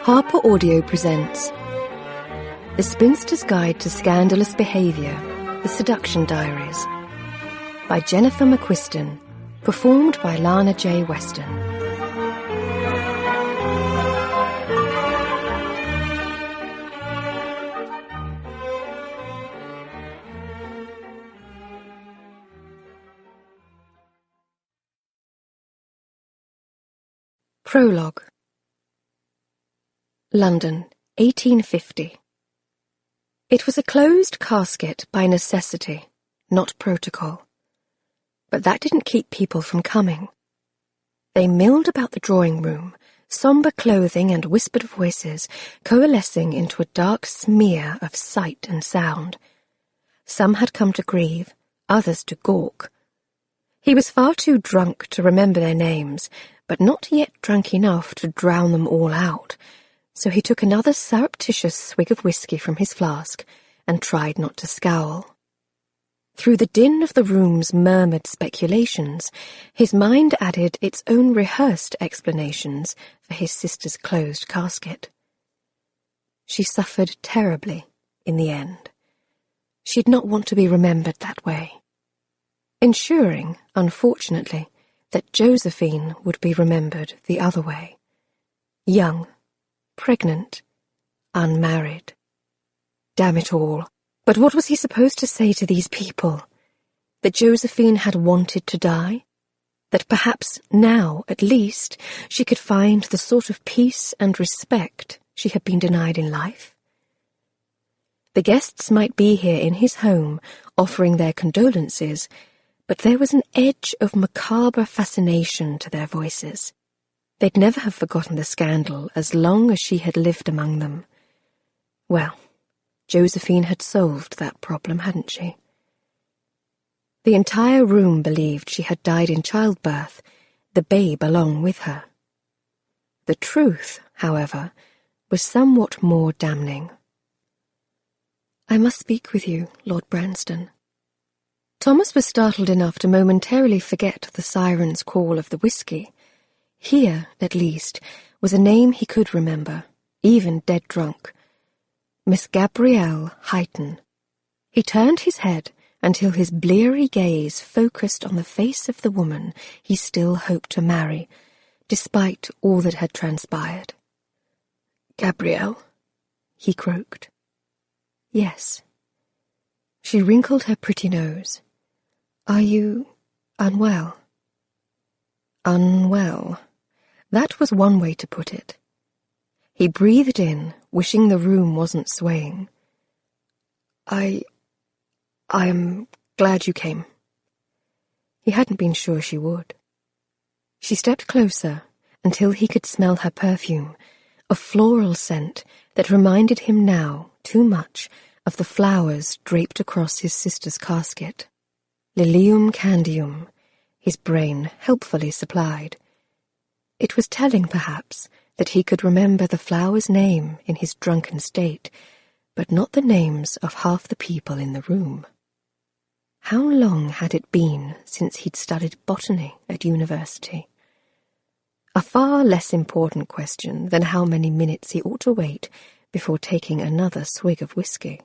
Harper Audio presents The Spinster's Guide to Scandalous Behaviour, The Seduction Diaries, by Jennifer McQuiston, performed by Lana J. Weston. Prologue. London, 1850. It was a closed casket by necessity, not protocol. But that didn't keep people from coming. They milled about the drawing room, sombre clothing and whispered voices coalescing into a dark smear of sight and sound. Some had come to grieve, others to gawk. He was far too drunk to remember their names, but not yet drunk enough to drown them all out, so he took another surreptitious swig of whiskey from his flask and tried not to scowl. Through the din of the room's murmured speculations, his mind added its own rehearsed explanations for his sister's closed casket. She suffered terribly in the end. She'd not want to be remembered that way. Ensuring, unfortunately, that Josephine would be remembered the other way. Young, pregnant, unmarried. Damn it all. But what was he supposed to say to these people? That Josephine had wanted to die? That perhaps now, at least, she could find the sort of peace and respect she had been denied in life? The guests might be here in his home, offering their condolences, but there was an edge of macabre fascination to their voices. They'd never have forgotten the scandal as long as she had lived among them. Well, Josephine had solved that problem, hadn't she? The entire room believed she had died in childbirth, the babe along with her. The truth, however, was somewhat more damning. "I must speak with you, Lord Branston." Thomas was startled enough to momentarily forget the siren's call of the whiskey. Here, at least, was a name he could remember, even dead drunk. Miss Gabrielle Highton. He turned his head until his bleary gaze focused on the face of the woman he still hoped to marry, despite all that had transpired. "Gabrielle?" he croaked. "Yes." She wrinkled her pretty nose. "Are you unwell?" Unwell. That was one way to put it. He breathed in, wishing the room wasn't swaying. I am glad you came." He hadn't been sure she would. She stepped closer until he could smell her perfume, a floral scent that reminded him now too much of the flowers draped across his sister's casket. Lilium candium, his brain helpfully supplied. It was telling, perhaps, that he could remember the flower's name in his drunken state, but not the names of half the people in the room. How long had it been since he'd studied botany at university? A far less important question than how many minutes he ought to wait before taking another swig of whiskey.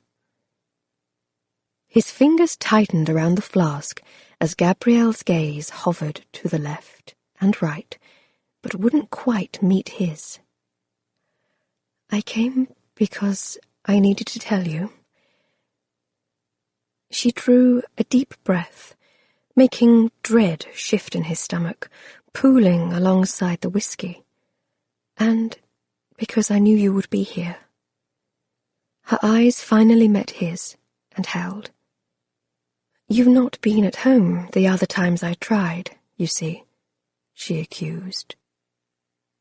His fingers tightened around the flask as Gabrielle's gaze hovered to the left and right, but wouldn't quite meet his. "I came because I needed to tell you." She drew a deep breath, making dread shift in his stomach, pooling alongside the whiskey. "And because I knew you would be here." Her eyes finally met his and held. "You've not been at home the other times I tried, you see," she accused.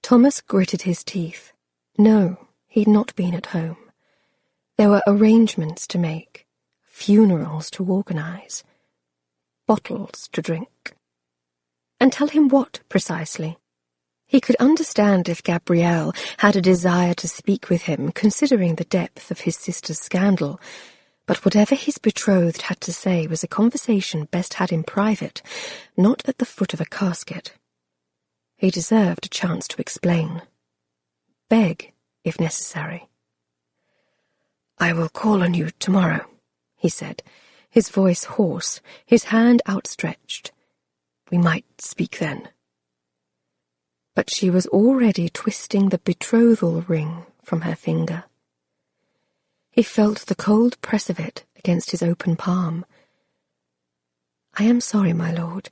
Thomas gritted his teeth. No, he'd not been at home. There were arrangements to make, funerals to organize, bottles to drink. And tell him what, precisely? He could understand if Gabrielle had a desire to speak with him, considering the depth of his sister's scandal, but whatever his betrothed had to say was a conversation best had in private, not at the foot of a casket. He deserved a chance to explain. Beg, if necessary. "I will call on you tomorrow," he said, his voice hoarse, his hand outstretched. "We might speak then." But she was already twisting the betrothal ring from her finger. He felt the cold press of it against his open palm. "I am sorry, my lord,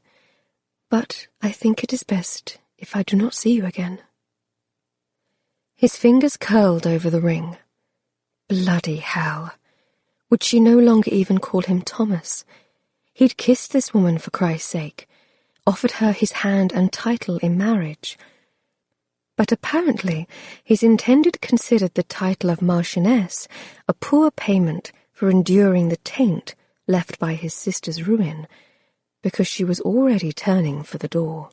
but I think it is best if I do not see you again." His fingers curled over the ring. Bloody hell! Would she no longer even call him Thomas? He'd kissed this woman for Christ's sake, offered her his hand and title in marriage. But apparently his intended considered the title of Marchioness a poor payment for enduring the taint left by his sister's ruin, because she was already turning for the door.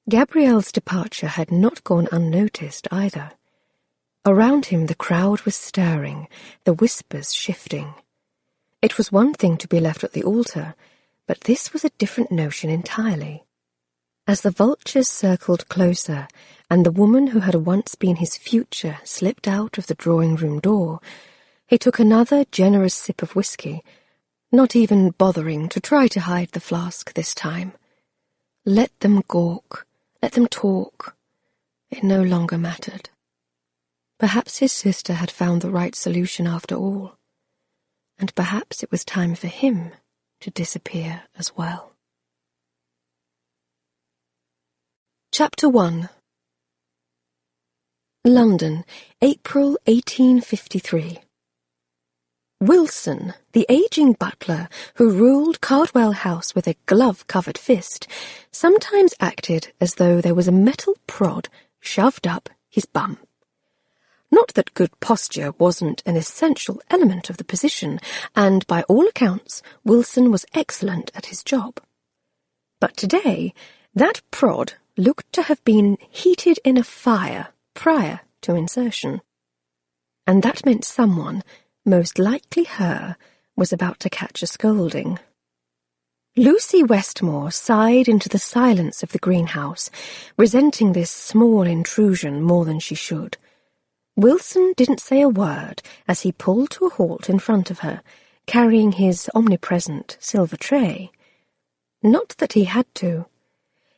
Gabrielle's departure had not gone unnoticed either. Around him the crowd was stirring, the whispers shifting. It was one thing to be left at the altar, but this was a different notion entirely. As the vultures circled closer, and the woman who had once been his future slipped out of the drawing-room door, he took another generous sip of whiskey, not even bothering to try to hide the flask this time. Let them gawk, let them talk. It no longer mattered. Perhaps his sister had found the right solution after all, and perhaps it was time for him to disappear as well. Chapter 1. London, April 1853. Wilson, the ageing butler who ruled Cardwell House with a glove-covered fist, sometimes acted as though there was a metal prod shoved up his bum. Not that good posture wasn't an essential element of the position, and by all accounts Wilson was excellent at his job. But today that prod looked to have been heated in a fire prior to insertion. And that meant someone, most likely her, was about to catch a scolding. Lucy Westmore sighed into the silence of the greenhouse, resenting this small intrusion more than she should. Wilson didn't say a word as he pulled to a halt in front of her, carrying his omnipresent silver tray. Not that he had to.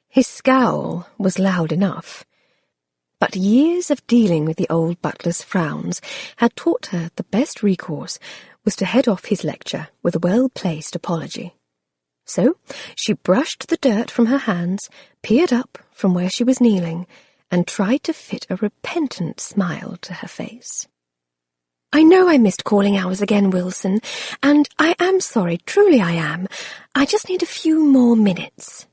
His scowl was loud enough. But years of dealing with the old butler's frowns had taught her the best recourse was to head off his lecture with a well-placed apology. So she brushed the dirt from her hands, peered up from where she was kneeling, and tried to fit a repentant smile to her face. "I know I missed calling hours again, Wilson, and I am sorry, truly I am. I just need a few more minutes."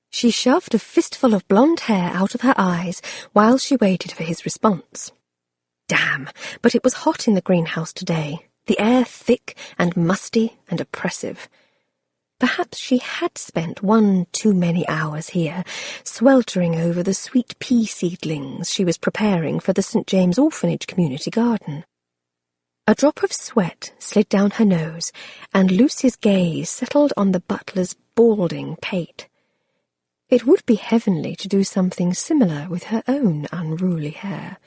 She shoved a fistful of blonde hair out of her eyes while she waited for his response. Damn, but it was hot in the greenhouse today, the air thick and musty and oppressive. Perhaps she had spent one too many hours here, sweltering over the sweet pea seedlings she was preparing for the St. James Orphanage community garden. A drop of sweat slid down her nose, and Lucy's gaze settled on the butler's balding pate. It would be heavenly to do something similar with her own unruly hair.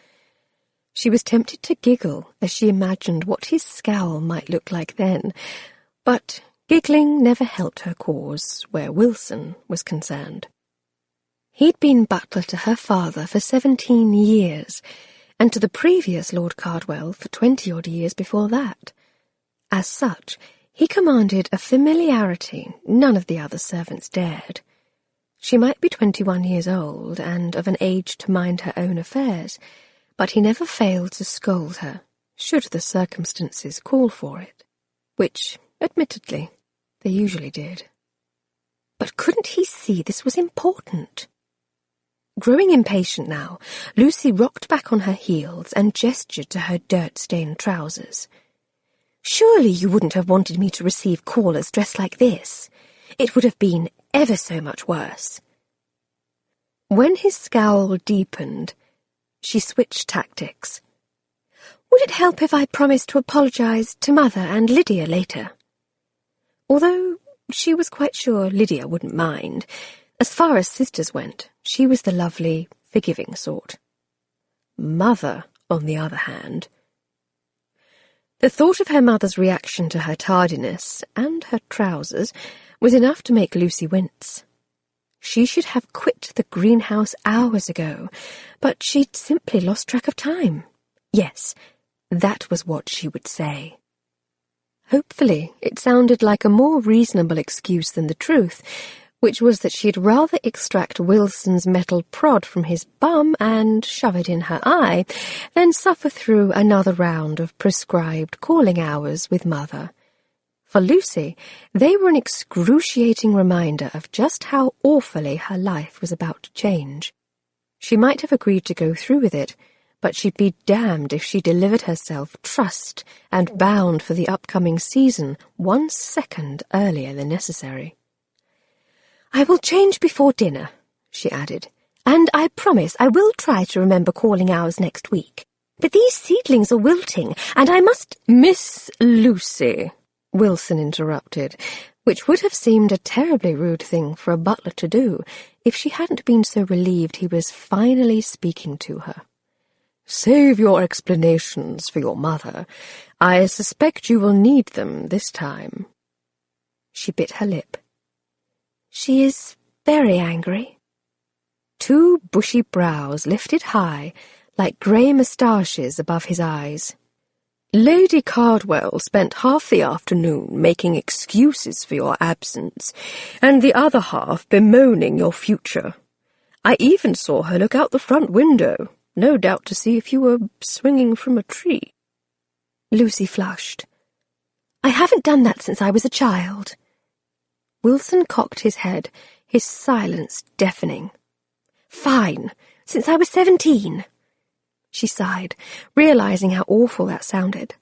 She was tempted to giggle as she imagined what his scowl might look like then, but giggling never helped her cause where Wilson was concerned. He'd been butler to her father for 17 years, and to the previous Lord Cardwell for 20-odd years before that. As such, he commanded a familiarity none of the other servants dared. She might be 21 years old and of an age to mind her own affairs, but he never failed to scold her, should the circumstances call for it, which, admittedly, they usually did. But couldn't he see this was important? Growing impatient now, Lucy rocked back on her heels and gestured to her dirt-stained trousers. "Surely you wouldn't have wanted me to receive callers dressed like this. It would have been ever so much worse." When his scowl deepened, she switched tactics. "Would it help if I promised to apologize to Mother and Lydia later?" Although she was quite sure Lydia wouldn't mind. As far as sisters went, she was the lovely, forgiving sort. Mother, on the other hand. The thought of her mother's reaction to her tardiness, and her trousers, was enough to make Lucy wince. She should have quit the greenhouse hours ago, but she'd simply lost track of time. Yes, that was what she would say. Hopefully, it sounded like a more reasonable excuse than the truth, which was that she'd rather extract Wilson's metal prod from his bum and shove it in her eye than suffer through another round of prescribed calling hours with Mother. For Lucy, they were an excruciating reminder of just how awfully her life was about to change. She might have agreed to go through with it, but she'd be damned if she delivered herself trussed and bound for the upcoming season 1 second earlier than necessary. "I will change before dinner," she added, "and I promise I will try to remember calling hours next week. But these seedlings are wilting, and I must—" "Miss Lucy," Wilson interrupted, which would have seemed a terribly rude thing for a butler to do if she hadn't been so relieved he was finally speaking to her. "Save your explanations for your mother. I suspect you will need them this time." She bit her lip. "She is very angry." 2 bushy brows lifted high, like grey moustaches above his eyes. "Lady Cardwell spent half the afternoon making excuses for your absence, and the other half bemoaning your future. I even saw her look out the front window, no doubt to see if you were swinging from a tree." Lucy flushed. "I haven't done that since I was a child." Wilson cocked his head, his silence deafening. "Fine, since I was 17. She sighed, realizing how awful that sounded.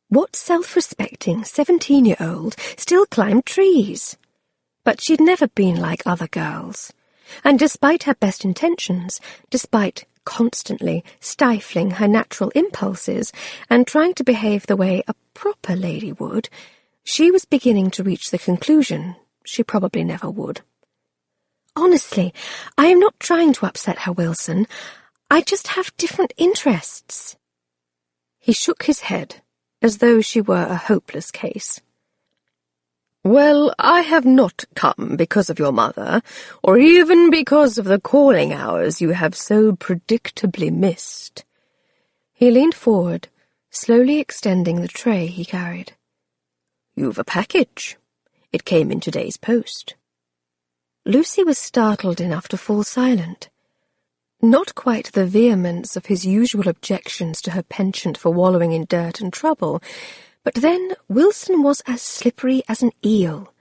What self-respecting 17-year-old still climbed trees? But she'd never been like other girls, and despite her best intentions, despite constantly stifling her natural impulses and trying to behave the way a proper lady would, she was beginning to reach the conclusion she probably never would. "Honestly, I am not trying to upset her, Wilson. I just have different interests." He shook his head, as though she were a hopeless case. "Well, I have not come because of your mother, or even because of the calling hours you have so predictably missed." He leaned forward, slowly extending the tray he carried. "You've a package. It came in today's post." Lucy was startled enough to fall silent. Not quite the vehemence of his usual objections to her penchant for wallowing in dirt and trouble, but then Wilson was as slippery as an eel.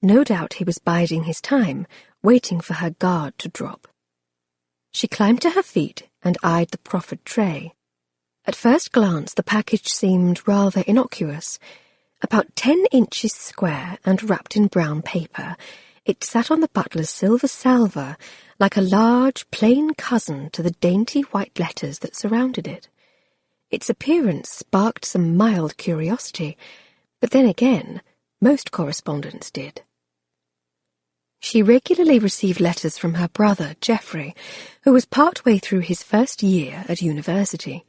No doubt he was biding his time, waiting for her guard to drop. She climbed to her feet and eyed the proffered tray. At first glance the package seemed rather innocuous. About 10 inches square and wrapped in brown paper, it sat on the butler's silver salver like a large, plain cousin to the dainty white letters that surrounded it. Its appearance sparked some mild curiosity, but then again, most correspondents did. She regularly received letters from her brother, Geoffrey, who was part-way through his first year at university.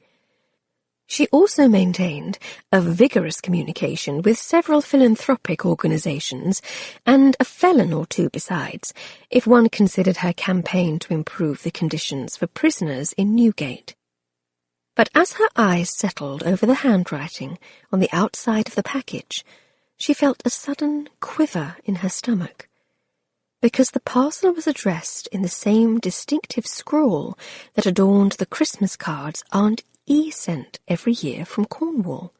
She also maintained a vigorous communication with several philanthropic organizations and a felon or two besides, if one considered her campaign to improve the conditions for prisoners in Newgate. But as her eyes settled over the handwriting on the outside of the package, she felt a sudden quiver in her stomach, because the parcel was addressed in the same distinctive scrawl that adorned the Christmas cards Aunt E sent every year from Cornwall.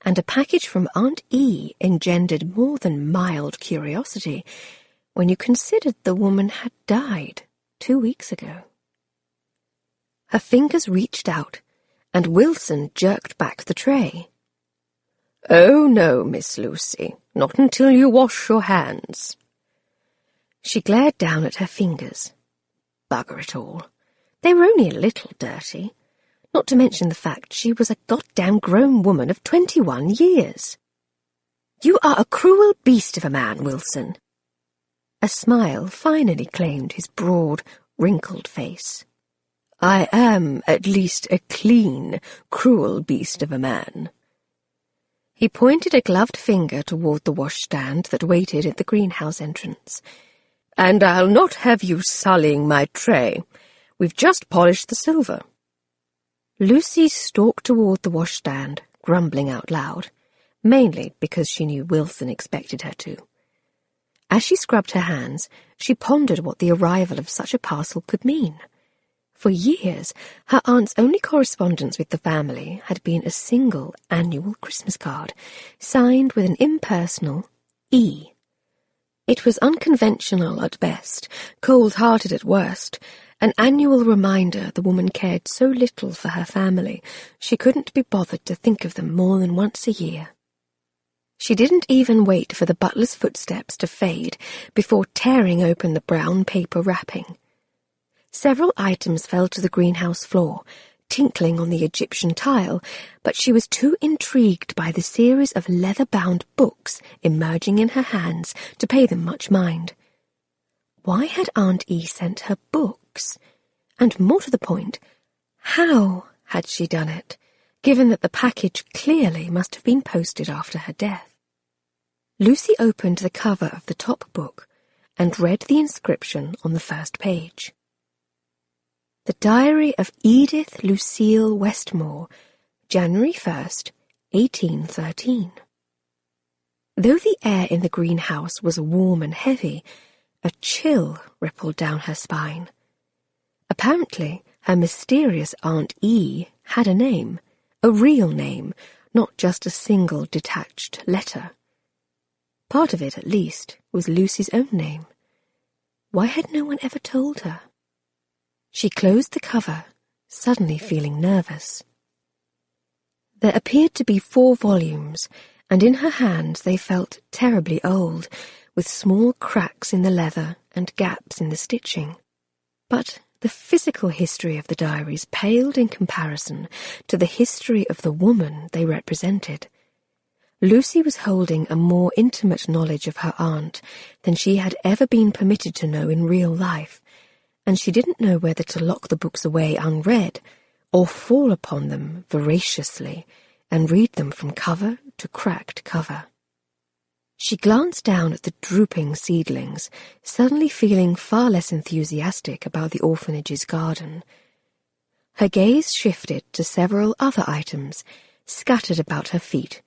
And a package from Aunt E engendered more than mild curiosity when you considered the woman had died 2 weeks ago. Her fingers reached out, and Wilson jerked back the tray. "Oh, no, Miss Lucy, not until you wash your hands." She glared down at her fingers. Bugger it all. They were only a little dirty, not to mention the fact she was a goddamn grown woman of 21 years. "You are a cruel beast of a man, Wilson." A smile finally claimed his broad, wrinkled face. I am at least a clean, cruel beast of a man. He pointed a gloved finger toward the washstand that waited at the greenhouse entrance. And I'll not have you sullying my tray. We've just polished the silver. Lucy stalked toward the washstand, grumbling out loud, mainly because she knew Wilson expected her to. As she scrubbed her hands, she pondered what the arrival of such a parcel could mean. For years, her aunt's only correspondence with the family had been a single annual Christmas card, signed with an impersonal E. It was unconventional at best, cold-hearted at worst, an annual reminder the woman cared so little for her family she couldn't be bothered to think of them more than once a year. She didn't even wait for the butler's footsteps to fade before tearing open the brown paper wrapping. Several items fell to the greenhouse floor, tinkling on the Egyptian tile, but she was too intrigued by the series of leather-bound books emerging in her hands to pay them much mind. Why had Aunt E sent her books? And more to the point, how had she done it, given that the package clearly must have been posted after her death? Lucy opened the cover of the top book and read the inscription on the first page. The Diary of Edith Lucille Westmore, January 1st, 1813. Though the air in the greenhouse was warm and heavy, a chill rippled down her spine. Apparently, her mysterious Aunt E had a name, a real name, not just a single detached letter. Part of it, at least, was Lucy's own name. Why had no one ever told her? She closed the cover, suddenly feeling nervous. There appeared to be 4 volumes, and in her hands they felt terribly old, with small cracks in the leather and gaps in the stitching. But the physical history of the diaries paled in comparison to the history of the woman they represented. Lucy was holding a more intimate knowledge of her aunt than she had ever been permitted to know in real life, and she didn't know whether to lock the books away unread or fall upon them voraciously and read them from cover to cracked cover. She glanced down at the drooping seedlings, suddenly feeling far less enthusiastic about the orphanage's garden. Her gaze shifted to several other items, scattered about her feet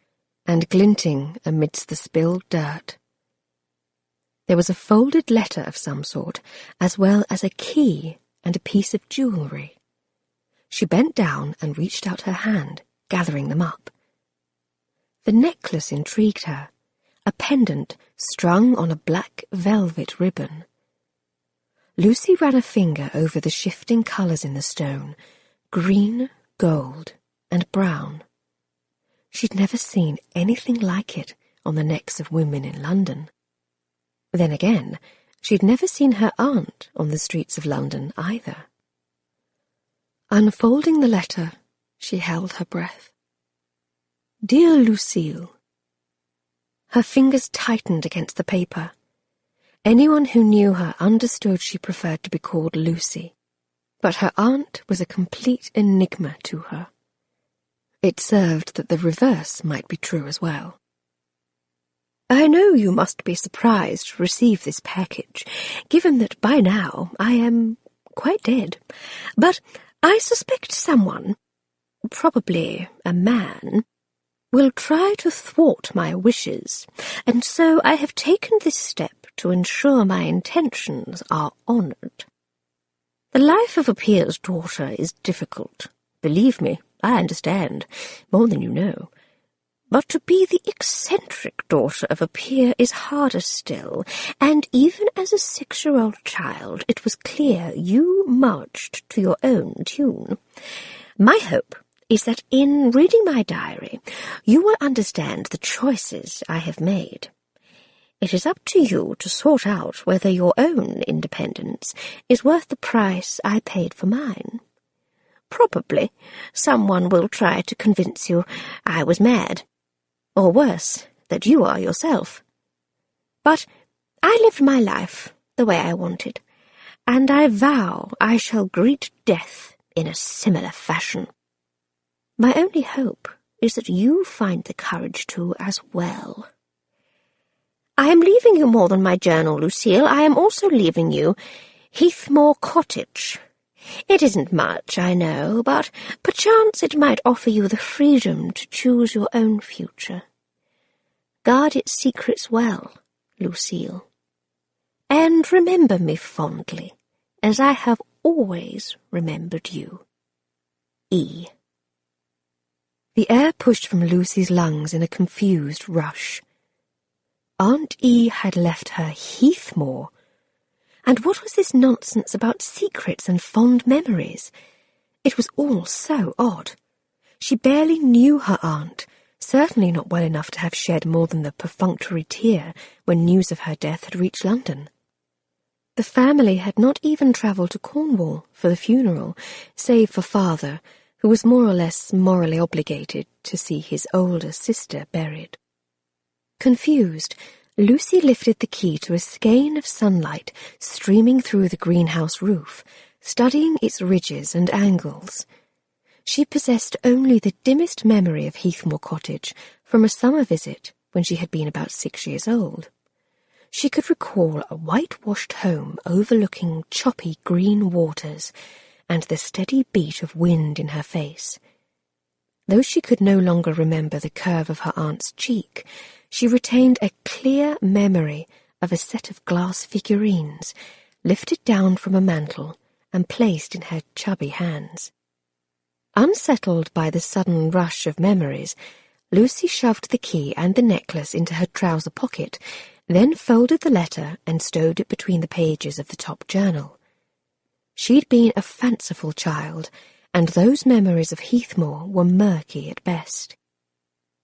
and glinting amidst the spilled dirt. There was a folded letter of some sort, as well as a key and a piece of jewellery. She bent down and reached out her hand, gathering them up. The necklace intrigued her, a pendant strung on a black velvet ribbon. Lucy ran a finger over the shifting colours in the stone, green, gold, and brown. She'd never seen anything like it on the necks of women in London. Then again, she'd never seen her aunt on the streets of London either. Unfolding the letter, she held her breath. Dear Lucille. Her fingers tightened against the paper. Anyone who knew her understood she preferred to be called Lucy, but her aunt was a complete enigma to her. It served that the reverse might be true as well. I know you must be surprised to receive this package, given that by now I am quite dead. But I suspect someone, probably a man, will try to thwart my wishes, and so I have taken this step to ensure my intentions are honoured. The life of a peer's daughter is difficult. Believe me, I understand, more than you know. But to be the eccentric daughter of a peer is harder still, and even as a 6-year-old child it was clear you marched to your own tune. My hope is that in reading my diary you will understand the choices I have made. It is up to you to sort out whether your own independence is worth the price I paid for mine. Probably someone will try to convince you I was mad. Or worse, that you are yourself. But I lived my life the way I wanted, and I vow I shall greet death in a similar fashion. My only hope is that you find the courage to as well. I am leaving you more than my journal, Lucille. I am also leaving you Heathmore Cottage. It isn't much, I know, but perchance it might offer you the freedom to choose your own future. Guard its secrets well, Lucille. And remember me fondly, as I have always remembered you. E. The air pushed from Lucy's lungs in a confused rush. Aunt E had left her Heathmore. And what was this nonsense about secrets and fond memories? It was all so odd. She barely knew her aunt, certainly not well enough to have shed more than the perfunctory tear when news of her death had reached London. The family had not even travelled to Cornwall for the funeral, save for father, who was more or less morally obligated to see his older sister buried. Confused, Lucy lifted the key to a skein of sunlight streaming through the greenhouse roof, studying its ridges and angles. She possessed only the dimmest memory of Heathmore Cottage from a summer visit when she had been about 6 years old. She could recall a whitewashed home overlooking choppy green waters and the steady beat of wind in her face. Though she could no longer remember the curve of her aunt's cheek, she retained a clear memory of a set of glass figurines lifted down from a mantel and placed in her chubby hands. Unsettled by the sudden rush of memories, Lucy shoved the key and the necklace into her trouser pocket, then folded the letter and stowed it between the pages of the top journal. She'd been a fanciful child, and those memories of Heathmore were murky at best.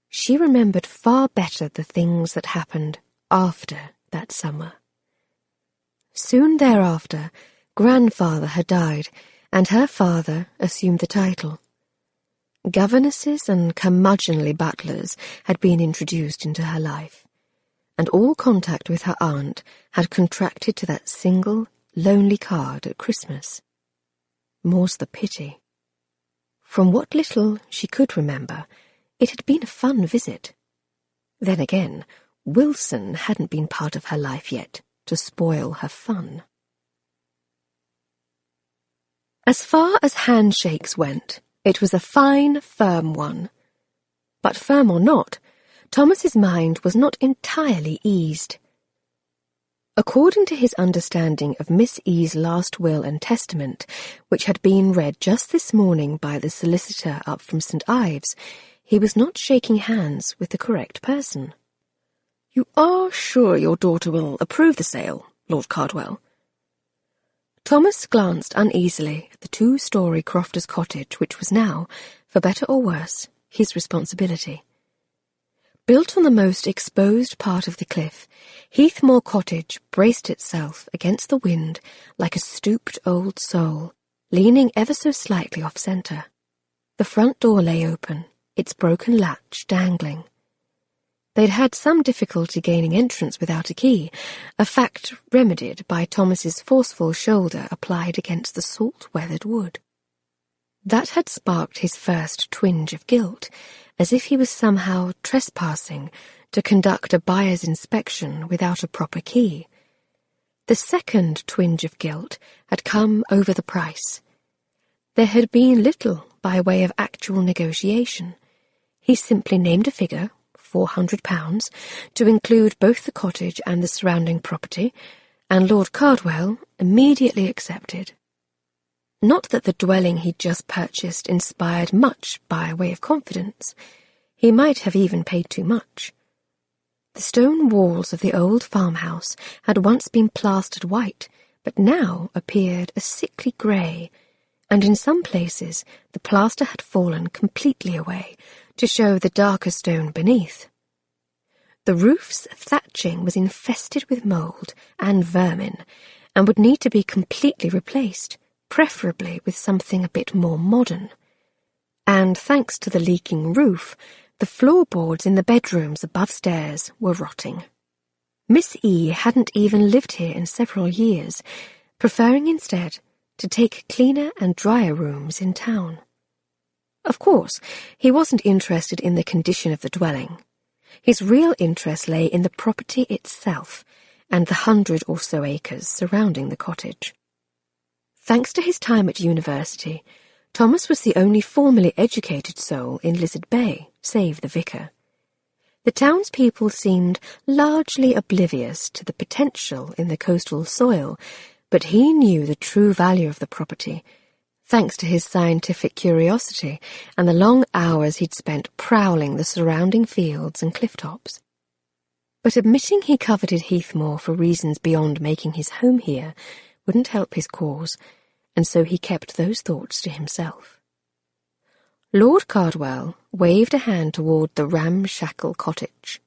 She remembered far better the things that happened after that summer. Soon thereafter, grandfather had died, and her father assumed the title. Governesses and curmudgeonly butlers had been introduced into her life, and all contact with her aunt had contracted to that single, lonely card at Christmas. More's the pity. From what little she could remember, it had been a fun visit. Then again, Wilson hadn't been part of her life yet to spoil her fun. As far as handshakes went, it was a fine, firm one. But firm or not, Thomas's mind was not entirely eased. According to his understanding of Miss E.'s last will and testament, which had been read just this morning by the solicitor up from St. Ives, he was not shaking hands with the correct person. "You are sure your daughter will approve the sale, Lord Cardwell?" Thomas glanced uneasily at the 2-story crofter's cottage, which was now, for better or worse, his responsibility. Built on the most exposed part of the cliff, Heathmore Cottage braced itself against the wind like a stooped old soul, leaning ever so slightly off-centre. The front door lay open, its broken latch dangling. They'd had some difficulty gaining entrance without a key, a fact remedied by Thomas's forceful shoulder applied against the salt-weathered wood. That had sparked his first twinge of guilt, as if he was somehow trespassing to conduct a buyer's inspection without a proper key. The second twinge of guilt had come over the price. There had been little by way of actual negotiation. He simply named a figure, £400, to include both the cottage and the surrounding property, and Lord Cardwell immediately accepted. Not that the dwelling he'd just purchased inspired much by way of confidence. He might have even paid too much. The stone walls of the old farmhouse had once been plastered white, but now appeared a sickly grey, and in some places the plaster had fallen completely away to show the darker stone beneath. The roof's thatching was infested with mould and vermin, and would need to be completely replaced, preferably with something a bit more modern. And thanks to the leaking roof, the floorboards in the bedrooms above stairs were rotting. Miss E. hadn't even lived here in several years, preferring instead to take cleaner and drier rooms in town. Of course, he wasn't interested in the condition of the dwelling. His real interest lay in the property itself and the 100 or so acres surrounding the cottage. Thanks to his time at university, Thomas was the only formally educated soul in Lizard Bay, save the vicar. The townspeople seemed largely oblivious to the potential in the coastal soil, but he knew the true value of the property, thanks to his scientific curiosity and the long hours he'd spent prowling the surrounding fields and cliff tops. But admitting he coveted Heathmoor for reasons beyond making his home here wouldn't help his cause, and so he kept those thoughts to himself. Lord Cardwell waved a hand toward the ramshackle cottage.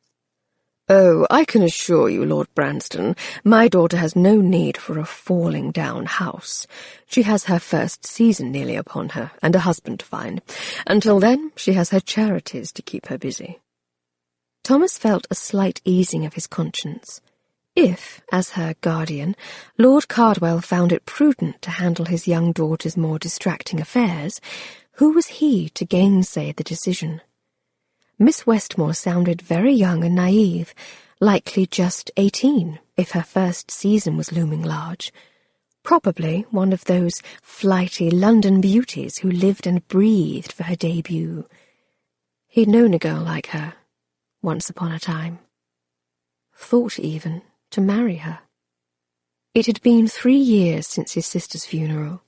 "Oh, I can assure you, Lord Branston, my daughter has no need for a falling-down house. She has her first season nearly upon her, and a husband to find. Until then, she has her charities to keep her busy." Thomas felt a slight easing of his conscience. If, as her guardian, Lord Cardwell found it prudent to handle his young daughter's more distracting affairs, who was he to gainsay the decision? Miss Westmore sounded very young and naive, likely just 18, if her first season was looming large. Probably one of those flighty London beauties who lived and breathed for her debut. He'd known a girl like her, once upon a time. Thought even to marry her. It had been 3 years since his sister's funeral.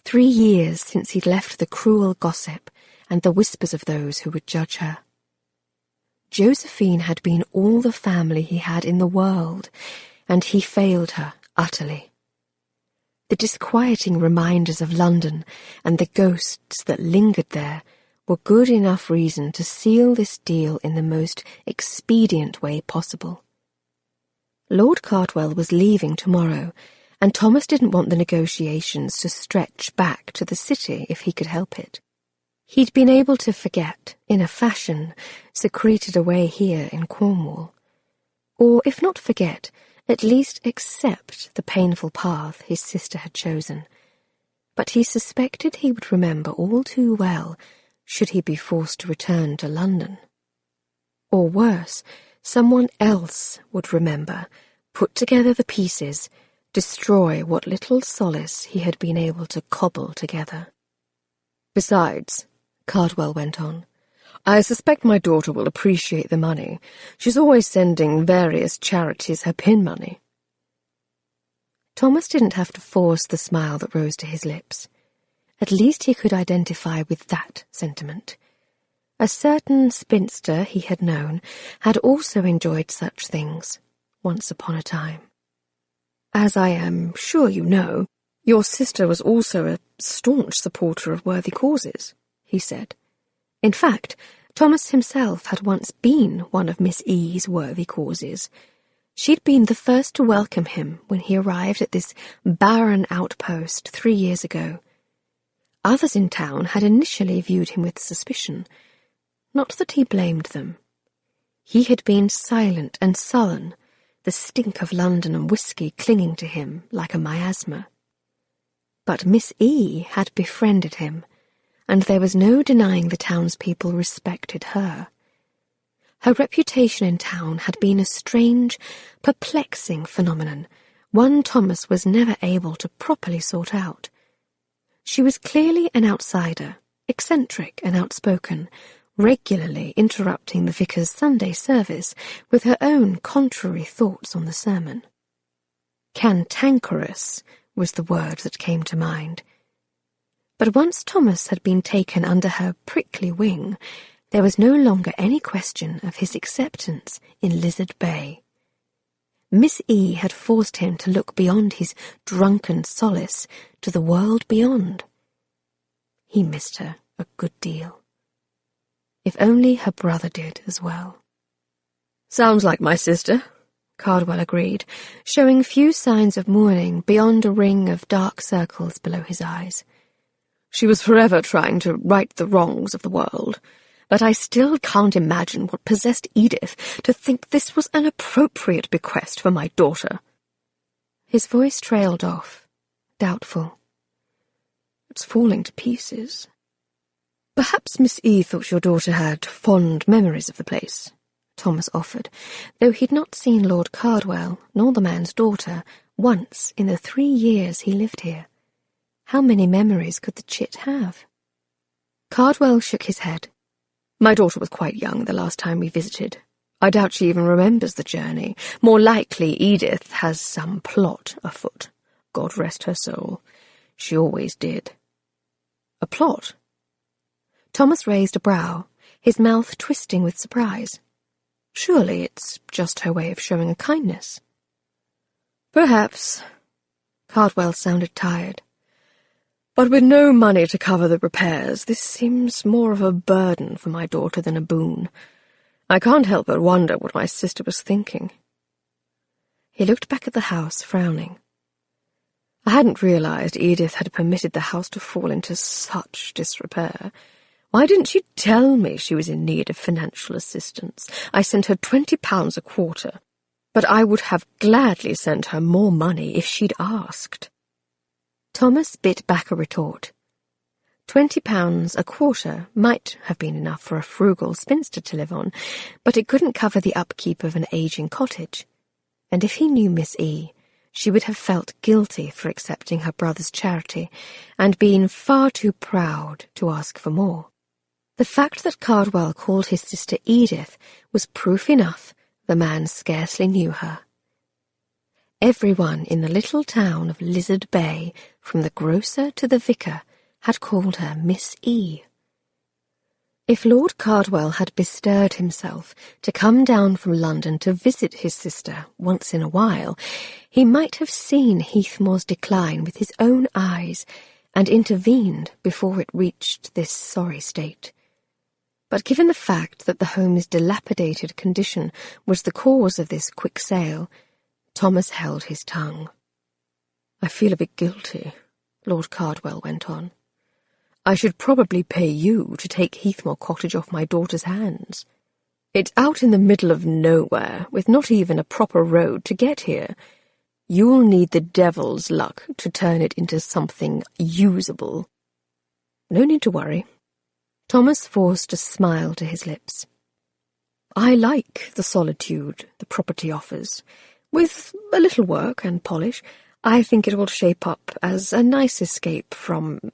3 years since he'd left the cruel gossip and the whispers of those who would judge her. Josephine had been all the family he had in the world, and he failed her utterly. The disquieting reminders of London and the ghosts that lingered there were good enough reason to seal this deal in the most expedient way possible. Lord Cardwell was leaving tomorrow, and Thomas didn't want the negotiations to stretch back to the city if he could help it. He'd been able to forget, in a fashion, secreted away here in Cornwall. Or, if not forget, at least accept the painful path his sister had chosen. But he suspected he would remember all too well, should he be forced to return to London. Or worse, someone else would remember, put together the pieces, destroy what little solace he had been able to cobble together. "Besides," Cardwell went on, "I suspect my daughter will appreciate the money. She's always sending various charities her pin money." Thomas didn't have to force the smile that rose to his lips. At least he could identify with that sentiment. A certain spinster he had known had also enjoyed such things, once upon a time. "As I am sure you know, your sister was also a staunch supporter of worthy causes," he said. In fact, Thomas himself had once been one of Miss E.'s worthy causes. She'd been the first to welcome him when he arrived at this barren outpost 3 years ago. Others in town had initially viewed him with suspicion. Not that he blamed them. He had been silent and sullen, the stink of London and whiskey clinging to him like a miasma. But Miss E. had befriended him, and there was no denying the townspeople respected her. Her reputation in town had been a strange, perplexing phenomenon, one Thomas was never able to properly sort out. She was clearly an outsider, eccentric and outspoken, regularly interrupting the vicar's Sunday service with her own contrary thoughts on the sermon. Cantankerous was the word that came to mind. But once Thomas had been taken under her prickly wing, there was no longer any question of his acceptance in Lizard Bay. Miss E. had forced him to look beyond his drunken solace to the world beyond. He missed her a good deal. If only her brother did as well. "Sounds like my sister," Cardwell agreed, showing few signs of mourning beyond a ring of dark circles below his eyes. "She was forever trying to right the wrongs of the world, but I still can't imagine what possessed Edith to think this was an appropriate bequest for my daughter." His voice trailed off, doubtful, house falling to pieces. Perhaps Miss E. thought your daughter had fond memories of the place, Thomas offered, though he'd not seen Lord Cardwell, nor the man's daughter, once in the 3 years he lived here. How many memories could the chit have? Cardwell shook his head. My daughter was quite young the last time we visited. I doubt she even remembers the journey. More likely Edith has some plot afoot. God rest her soul. She always did. A plot? Thomas raised a brow, his mouth twisting with surprise. Surely it's just her way of showing a kindness. Perhaps. Cardwell sounded tired. But with no money to cover the repairs, this seems more of a burden for my daughter than a boon. I can't help but wonder what my sister was thinking. He looked back at the house, frowning. I hadn't realized Edith had permitted the house to fall into such disrepair. Why didn't she tell me she was in need of financial assistance? I sent her £20 a quarter, but I would have gladly sent her more money if she'd asked. Thomas bit back a retort. £20 a quarter might have been enough for a frugal spinster to live on, but it couldn't cover the upkeep of an aging cottage. And if he knew Miss E., she would have felt guilty for accepting her brother's charity, and been far too proud to ask for more. The fact that Cardwell called his sister Edith was proof enough the man scarcely knew her. Everyone in the little town of Lizard Bay, from the grocer to the vicar, had called her Miss E. If Lord Cardwell had bestirred himself to come down from London to visit his sister once in a while, he might have seen Heathmoor's decline with his own eyes and intervened before it reached this sorry state. But given the fact that the home's dilapidated condition was the cause of this quick sale, Thomas held his tongue. I feel a bit guilty, Lord Cardwell went on. I should probably pay you to take Heathmoor Cottage off my daughter's hands. It's out in the middle of nowhere, with not even a proper road to get here. You'll need the devil's luck to turn it into something usable. No need to worry. Thomas forced a smile to his lips. I like the solitude the property offers. With a little work and polish, I think it will shape up as a nice escape from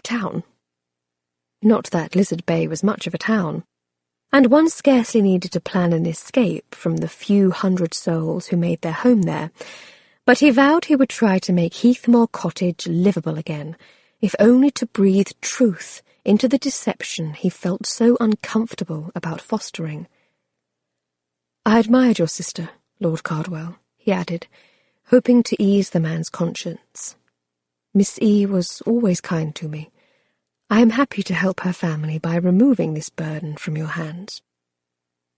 town. Not that Lizard Bay was much of a town, and one scarcely needed to plan an escape from the few hundred souls who made their home there, but he vowed he would try to make Heathmoor Cottage livable again, if only to breathe truth into the deception he felt so uncomfortable about fostering. I admired your sister, Lord Cardwell, he added, hoping to ease the man's conscience. Miss E. was always kind to me. I am happy to help her family by removing this burden from your hands.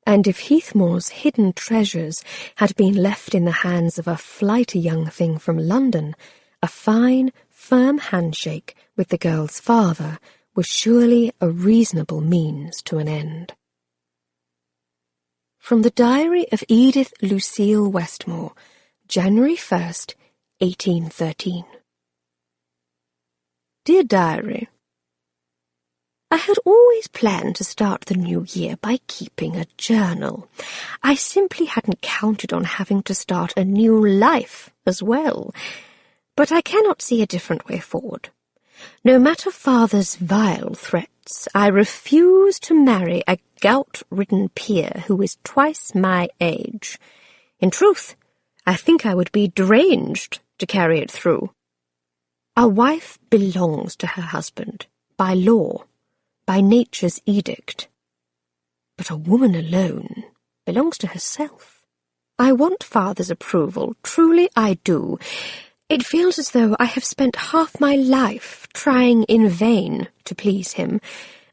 And if Heathmoor's hidden treasures had been left in the hands of a flighty young thing from London, a fine, firm handshake with the girl's father was surely a reasonable means to an end. From the Diary of Edith Lucille Westmore, January 1st, 1813. Dear Diary, I had always planned to start the new year by keeping a journal. I simply hadn't counted on having to start a new life as well. But I cannot see a different way forward. No matter Father's vile threats, I refuse to marry a gout-ridden peer who is twice my age. In truth, I think I would be deranged to carry it through. A wife belongs to her husband, by law, by nature's edict. But a woman alone belongs to herself. I want Father's approval, truly I do. It feels as though I have spent half my life trying in vain to please him,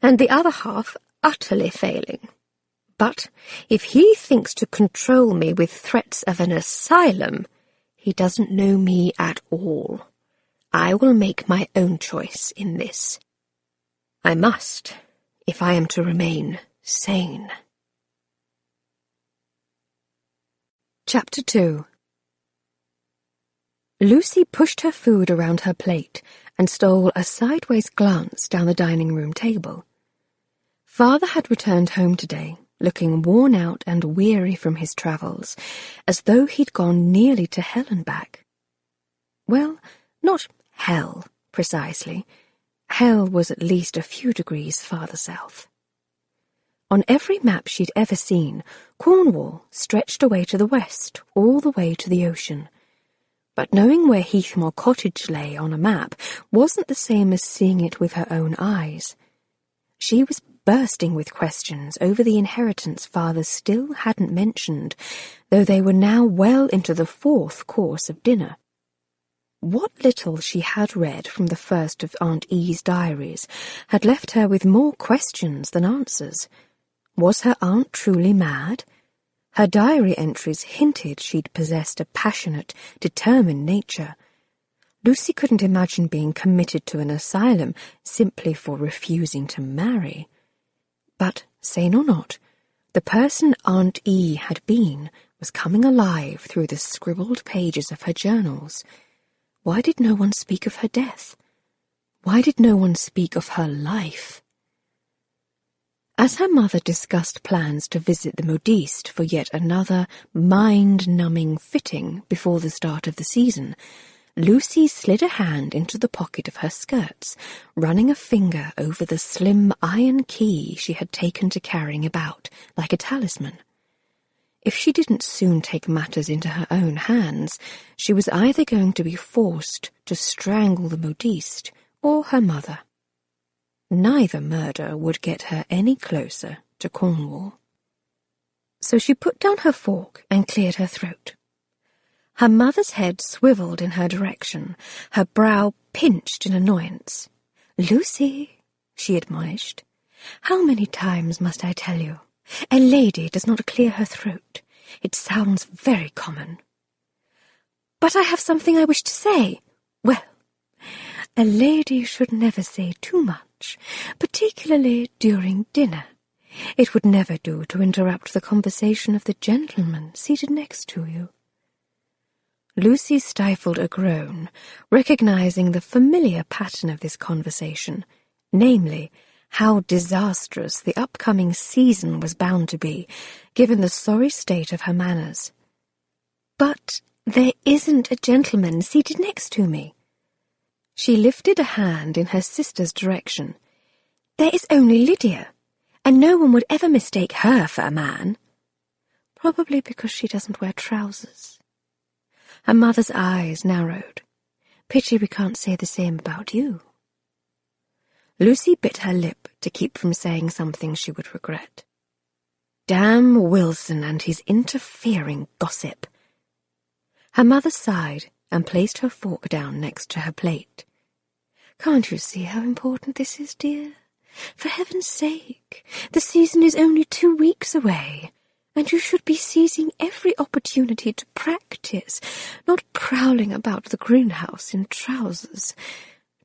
and the other half utterly failing. But if he thinks to control me with threats of an asylum, he doesn't know me at all. I will make my own choice in this. I must, if I am to remain sane. Chapter 2. Lucy pushed her food around her plate and stole a sideways glance down the dining room table. Father had returned home today, looking worn out and weary from his travels, as though he'd gone nearly to hell and back. Well, not hell, precisely. Hell was at least a few degrees farther south. On every map she'd ever seen, Cornwall stretched away to the west, all the way to the ocean. But knowing where Heathmore Cottage lay on a map wasn't the same as seeing it with her own eyes. She was bursting with questions over the inheritance Father still hadn't mentioned, though they were now well into the fourth course of dinner. What little she had read from the first of Aunt E's diaries had left her with more questions than answers. Was her aunt truly mad? Her diary entries hinted she'd possessed a passionate, determined nature. Lucy couldn't imagine being committed to an asylum simply for refusing to marry. But, sane or not, the person Aunt E had been was coming alive through the scribbled pages of her journals. Why did no one speak of her death? Why did no one speak of her life? As her mother discussed plans to visit the modiste for yet another mind-numbing fitting before the start of the season, Lucy slid a hand into the pocket of her skirts, running a finger over the slim iron key she had taken to carrying about, like a talisman. If she didn't soon take matters into her own hands, she was either going to be forced to strangle the modiste or her mother. Neither murder would get her any closer to Cornwall. So she put down her fork and cleared her throat. Her mother's head swiveled in her direction, her brow pinched in annoyance. "Lucy," she admonished, "how many times must I tell you? A lady does not clear her throat. It sounds very common." "But I have something I wish to say." "Well, a lady should never say too much, particularly during dinner. It would never do to interrupt the conversation of the gentleman seated next to you." Lucy stifled a groan, recognizing the familiar pattern of this conversation, namely, how disastrous the upcoming season was bound to be, given the sorry state of her manners. "But there isn't a gentleman seated next to me." She lifted a hand in her sister's direction. "There is only Lydia, and no one would ever mistake her for a man." "Probably because she doesn't wear trousers." Her mother's eyes narrowed. "Pity we can't say the same about you." Lucy bit her lip to keep from saying something she would regret. Damn Wilson and his interfering gossip. Her mother sighed and placed her fork down next to her plate. "Can't you see how important this is, dear? For heaven's sake, the season is only 2 weeks away, and you should be seizing every opportunity to practice, not prowling about the greenhouse in trousers.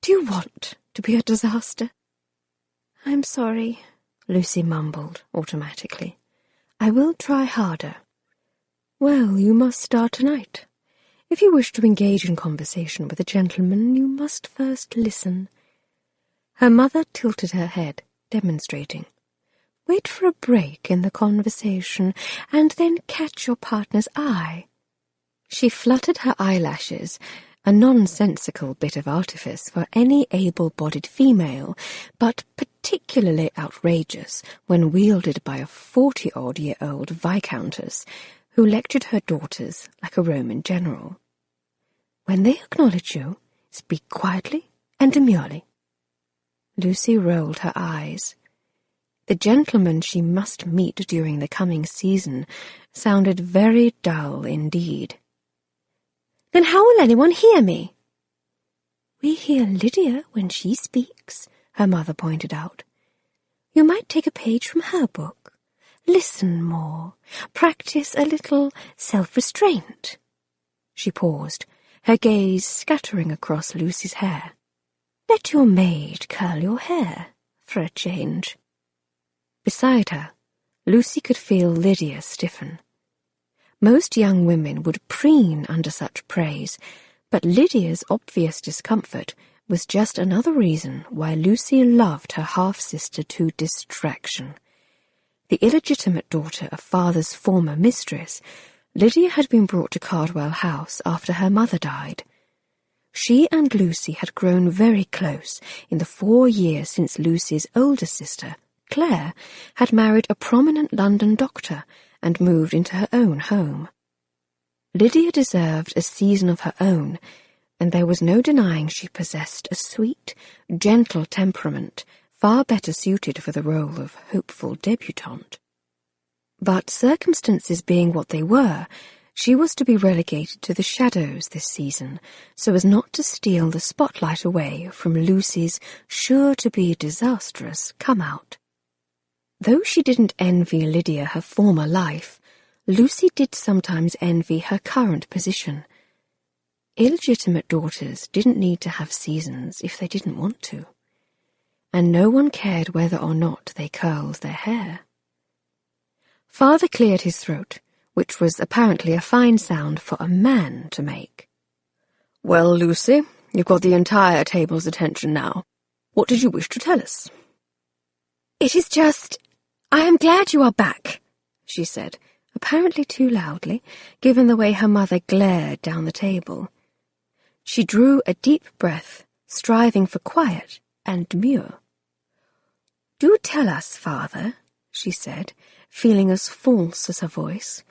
Do you want to be a disaster?" "I'm sorry," Lucy mumbled automatically. "I will try harder." "Well, you must start tonight. If you wish to engage in conversation with a gentleman, you must first listen." Her mother tilted her head, demonstrating. "Wait for a break in the conversation, and then catch your partner's eye." She fluttered her eyelashes, a nonsensical bit of artifice for any able-bodied female, but particularly outrageous when wielded by a 40-odd-year-old viscountess who lectured her daughters like a Roman general. "When they acknowledge you, speak quietly and demurely." Lucy rolled her eyes. The gentleman she must meet during the coming season sounded very dull indeed. "Then how will anyone hear me?" "We hear Lydia when she speaks," her mother pointed out. "You might take a page from her book. Listen more. Practice a little self-restraint." She paused, her gaze scattering across Lucy's hair. "Let your maid curl your hair, for a change." Beside her, Lucy could feel Lydia stiffen. Most young women would preen under such praise, But Lydia's obvious discomfort was just another reason why Lucy loved her half-sister to distraction. The illegitimate daughter of father's former mistress, Lydia had been brought to Cardwell House after her mother died. She and Lucy had grown very close in the 4 years since Lucy's older sister, Claire, had married a prominent London doctor and moved into her own home. Lydia deserved a season of her own, and there was no denying she possessed a sweet, gentle temperament far better suited for the role of hopeful debutante. But circumstances being what they were, she was to be relegated to the shadows this season, so as not to steal the spotlight away from Lucy's sure-to-be disastrous come-out. Though she didn't envy Lydia her former life, Lucy did sometimes envy her current position. Illegitimate daughters didn't need to have seasons if they didn't want to, and no one cared whether or not they curled their hair. Father cleared his throat, which was apparently a fine sound for a man to make. "Well, Lucy, you've got the entire table's attention now. What did you wish to tell us?" "It is just, I am glad you are back," she said, apparently too loudly, given the way her mother glared down the table. She drew a deep breath, striving for quiet and demure. "Do tell us, Father," she said, feeling as false as her voice.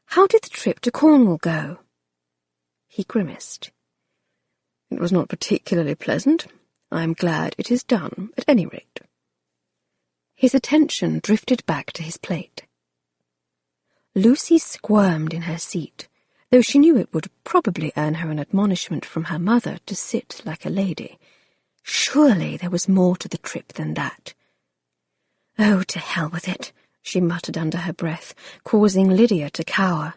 "How did the trip to Cornwall go?" He grimaced. "It was not particularly pleasant. I am glad it is done, at any rate." His attention drifted back to his plate. Lucy squirmed in her seat, though she knew it would probably earn her an admonishment from her mother to sit like a lady. Surely there was more to the trip than that. "Oh, to hell with it," she muttered under her breath, causing Lydia to cower.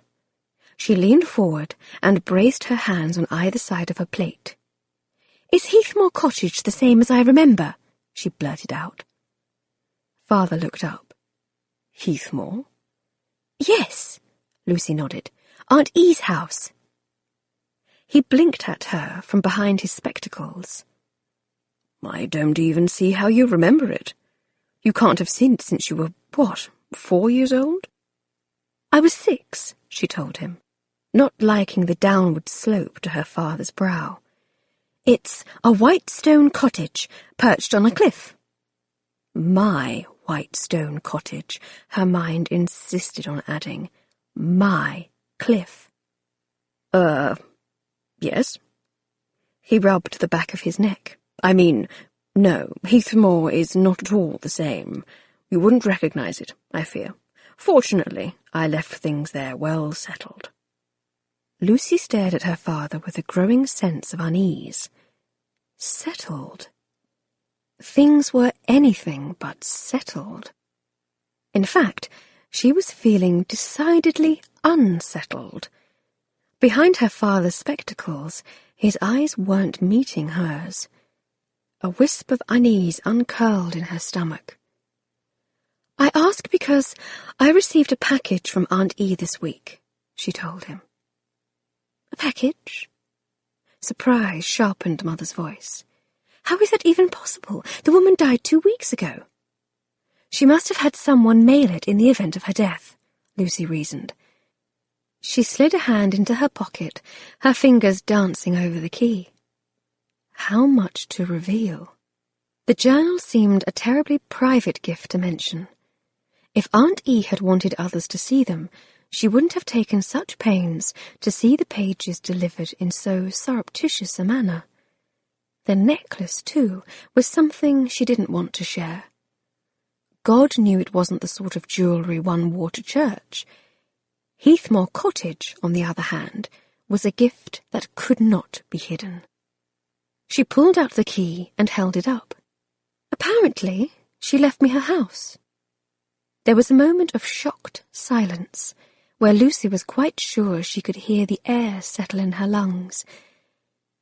She leaned forward and braced her hands on either side of her plate. "Is Heathmore Cottage the same as I remember?" she blurted out. Father looked up. "Heathmore?" "Yes," Lucy nodded. "Aunt E's house." He blinked at her from behind his spectacles. "I don't even see how you remember it. You can't have seen it since you were, 4 years old?" "I was 6, she told him, not liking the downward slope to her father's brow. "It's a white stone cottage perched on a cliff." "My white stone cottage," her mind insisted on adding. "My cliff." Yes." He rubbed the back of his neck. "I mean, no, Heathmore is not at all the same. You wouldn't recognize it, I fear. Fortunately, I left things there well settled." Lucy stared at her father with a growing sense of unease. Settled? Things were anything but settled. In fact, she was feeling decidedly unsettled. Behind her father's spectacles, his eyes weren't meeting hers. A wisp of unease uncurled in her stomach. "I ask because I received a package from Aunt E this week," she told him. "A package?" Surprise sharpened Mother's voice. "How is that even possible? The woman died 2 weeks ago." "She must have had someone mail it in the event of her death," Lucy reasoned. She slid a hand into her pocket, her fingers dancing over the key. How much to reveal? The journal seemed a terribly private gift to mention. If Aunt E had wanted others to see them, she wouldn't have taken such pains to see the pages delivered in so surreptitious a manner. The necklace, too, was something she didn't want to share. God knew it wasn't the sort of jewellery one wore to church. Heathmore Cottage, on the other hand, was a gift that could not be hidden. She pulled out the key and held it up. "Apparently, she left me her house." There was a moment of shocked silence, where Lucy was quite sure she could hear the air settle in her lungs.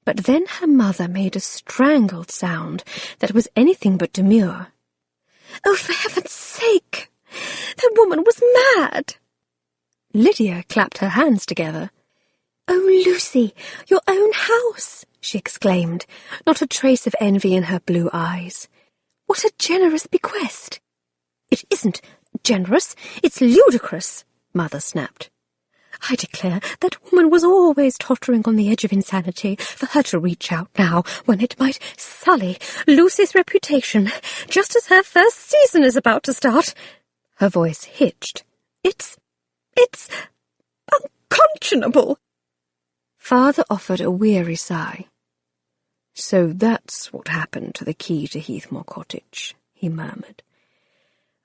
But then her mother made a strangled sound that was anything but demure. "Oh, for heaven's sake! That woman was mad!" Lydia clapped her hands together. "Oh, Lucy, your own house!" she exclaimed, not a trace of envy in her blue eyes. "What a generous bequest!" "It isn't generous, it's ludicrous," Mother snapped. "I declare, that woman was always tottering on the edge of insanity. For her to reach out now, when it might sully Lucy's reputation, just as her first season is about to start." Her voice hitched. It's unconscionable." Father offered a weary sigh. "So that's what happened to the key to Heathmore Cottage," he murmured.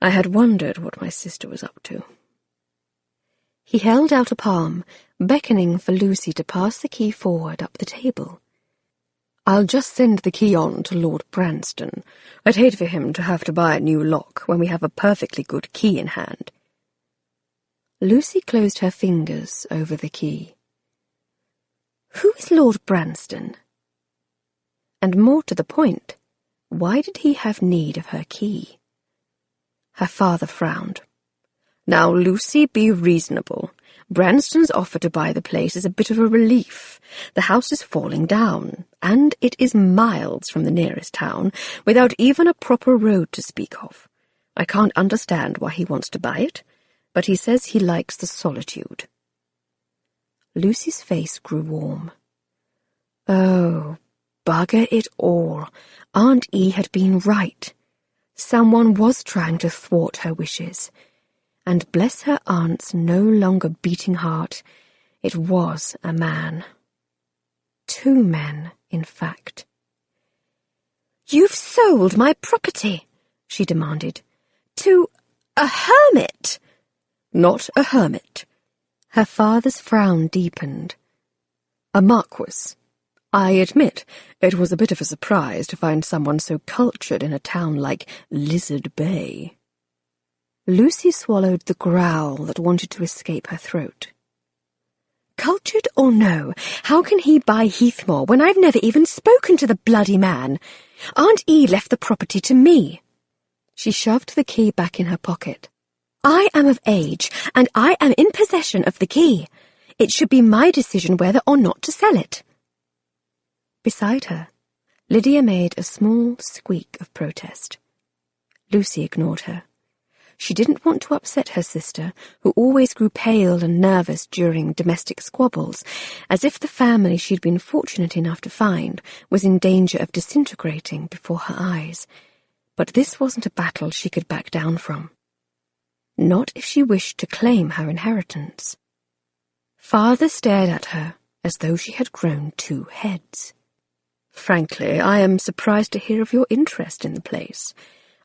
"I had wondered what my sister was up to." He held out a palm, beckoning for Lucy to pass the key forward up the table. "I'll just send the key on to Lord Branston. I'd hate for him to have to buy a new lock when we have a perfectly good key in hand." Lucy closed her fingers over the key. "Who is Lord Branston?" And more to the point, why did he have need of her key? Her father frowned. "Now, Lucy, be reasonable. Branston's offer to buy the place is a bit of a relief. The house is falling down, and it is miles from the nearest town, without even a proper road to speak of. I can't understand why he wants to buy it, but he says he likes the solitude." Lucy's face grew warm. Oh, bugger it all. Aunt E had been right. Someone was trying to thwart her wishes. And bless her aunt's no longer beating heart, it was a man. 2 men, in fact. "You've sold my property," she demanded. "To a hermit." "Not a hermit." Her father's frown deepened. "A marquis. I admit it was a bit of a surprise to find someone so cultured in a town like Lizard Bay." Lucy swallowed the growl that wanted to escape her throat. "Cultured or no, how can he buy Heathmore when I've never even spoken to the bloody man? Aunt E left the property to me." She shoved the key back in her pocket. "I am of age, and I am in possession of the key. It should be my decision whether or not to sell it." Beside her, Lydia made a small squeak of protest. Lucy ignored her. She didn't want to upset her sister, who always grew pale and nervous during domestic squabbles, as if the family she'd been fortunate enough to find was in danger of disintegrating before her eyes. But this wasn't a battle she could back down from. Not if she wished to claim her inheritance. Father stared at her as though she had grown 2 heads. "Frankly, I am surprised to hear of your interest in the place.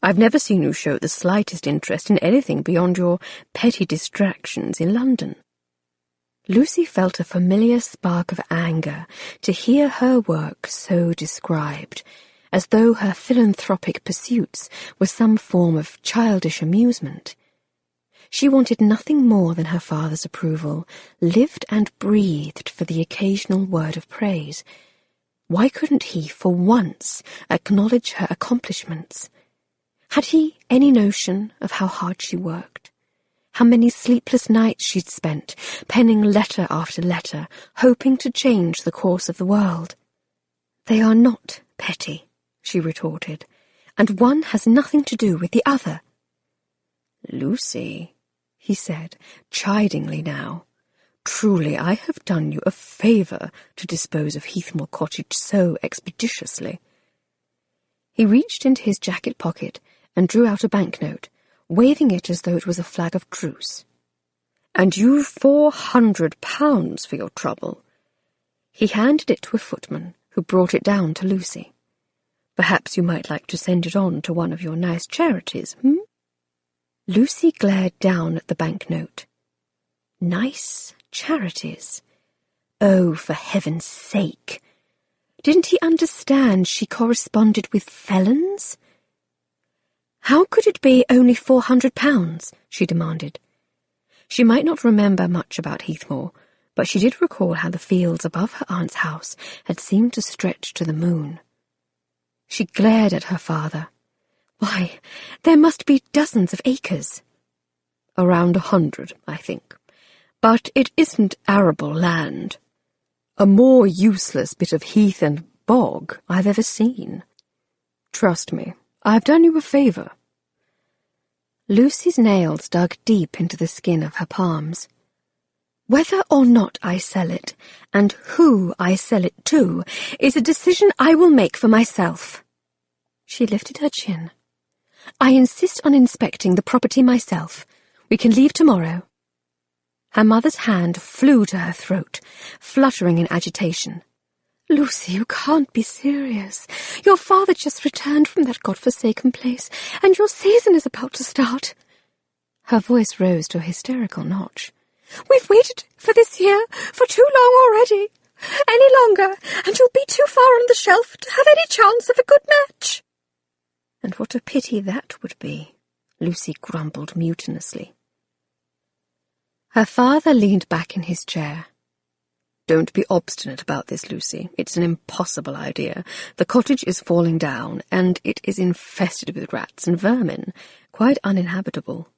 I've never seen you show the slightest interest in anything beyond your petty distractions in London." Lucy felt a familiar spark of anger to hear her work so described, as though her philanthropic pursuits were some form of childish amusement. She wanted nothing more than her father's approval, lived and breathed for the occasional word of praise. Why couldn't he, for once, acknowledge her accomplishments? Had he any notion of how hard she worked? How many sleepless nights she'd spent, penning letter after letter, hoping to change the course of the world? "They are not petty," she retorted, "and one has nothing to do with the other." "Lucy," he said, chidingly now, "truly I have done you a favour to dispose of Heathmore Cottage so expeditiously." He reached into his jacket pocket and drew out a banknote, waving it as though it was a flag of truce. "And you've £400 for your trouble." He handed it to a footman, who brought it down to Lucy. "Perhaps you might like to send it on to one of your nice charities, Lucy glared down at the banknote. Nice charities. Oh, for heaven's sake! Didn't he understand she corresponded with felons? "How could it be only £400? She demanded. She might not remember much about Heathmore, but she did recall how the fields above her aunt's house had seemed to stretch to the moon. She glared at her father. "Why, there must be dozens of acres." "Around 100, I think. But it isn't arable land." a more useless bit of heath and bog I've ever seen. Trust me, I've done you a favour." Lucy's nails dug deep into the skin of her palms. "Whether or not I sell it, and who I sell it to, is a decision I will make for myself." She lifted her chin. "I insist on inspecting the property myself. We can leave tomorrow." Her mother's hand flew to her throat, fluttering in agitation. "Lucy, you can't be serious. Your father just returned from that godforsaken place, and your season is about to start." Her voice rose to a hysterical notch. "We've waited for this year for too long already. Any longer, and you'll be too far on the shelf to have any chance of a good match." "And what a pity that would be," Lucy grumbled mutinously. Her father leaned back in his chair. "Don't be obstinate about this, Lucy. It's an impossible idea. The cottage is falling down, and it is infested with rats and vermin, quite uninhabitable."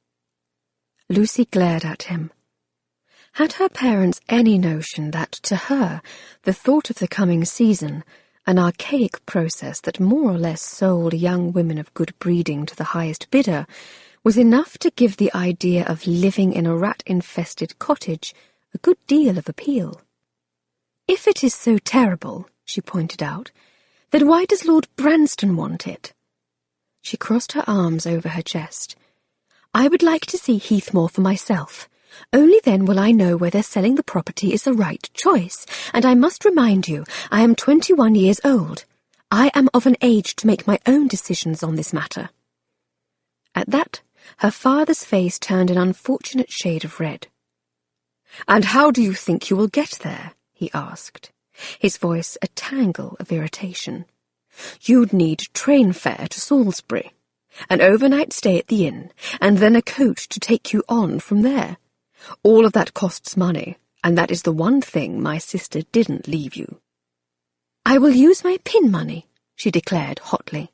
Lucy glared at him. Had her parents any notion that, to her, the thought of the coming season, an archaic process that more or less sold young women of good breeding to the highest bidder, was enough to give the idea of living in a rat-infested cottage a good deal of appeal? "If it is so terrible," she pointed out, "then why does Lord Branston want it?" She crossed her arms over her chest. "I would like to see Heathmore for myself. Only then will I know whether selling the property is the right choice, and I must remind you, I am 21 years old. I am of an age to make my own decisions on this matter." At that, her father's face turned an unfortunate shade of red. "And how do you think you will get there?" he asked, his voice a tangle of irritation. "You'd need train fare to Salisbury, an overnight stay at the inn, and then a coach to take you on from there. All of that costs money, and that is the one thing my sister didn't leave you." "I will use my pin money," she declared hotly.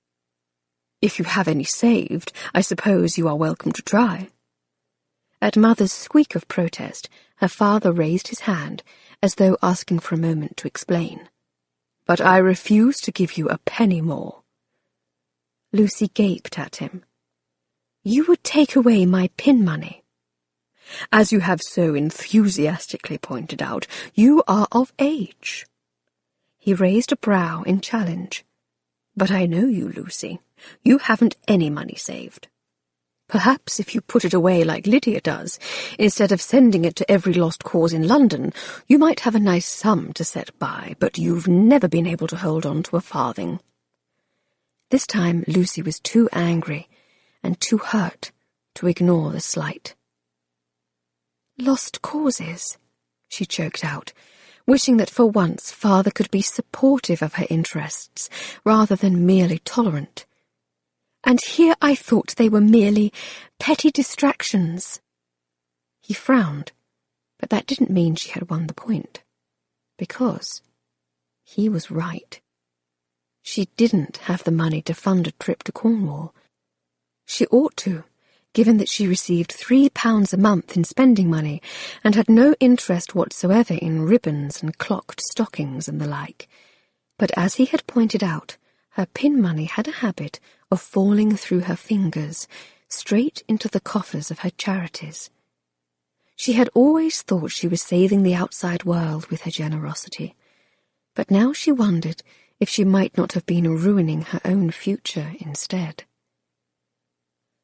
"If you have any saved, I suppose you are welcome to try." At Mother's squeak of protest, her father raised his hand, as though asking for a moment to explain. "But I refuse to give you a penny more." Lucy gaped at him. "You would take away my pin money?" "As you have so enthusiastically pointed out, you are of age." He raised a brow in challenge. "But I know you, Lucy. You haven't any money saved. Perhaps if you put it away like Lydia does, instead of sending it to every lost cause in London, you might have a nice sum to set by, but you've never been able to hold on to a farthing." This time Lucy was too angry and too hurt to ignore the slight. "Lost causes," she choked out, wishing that for once Father could be supportive of her interests rather than merely tolerant. "And here I thought they were merely petty distractions." He frowned, but that didn't mean she had won the point, because he was right. She didn't have the money to fund a trip to Cornwall. She ought to, given that she received £3 a month in spending money and had no interest whatsoever in ribbons and clocked stockings and the like. But as he had pointed out, her pin money had a habit of falling through her fingers, straight into the coffers of her charities. She had always thought she was saving the outside world with her generosity, but now she wondered if she might not have been ruining her own future instead.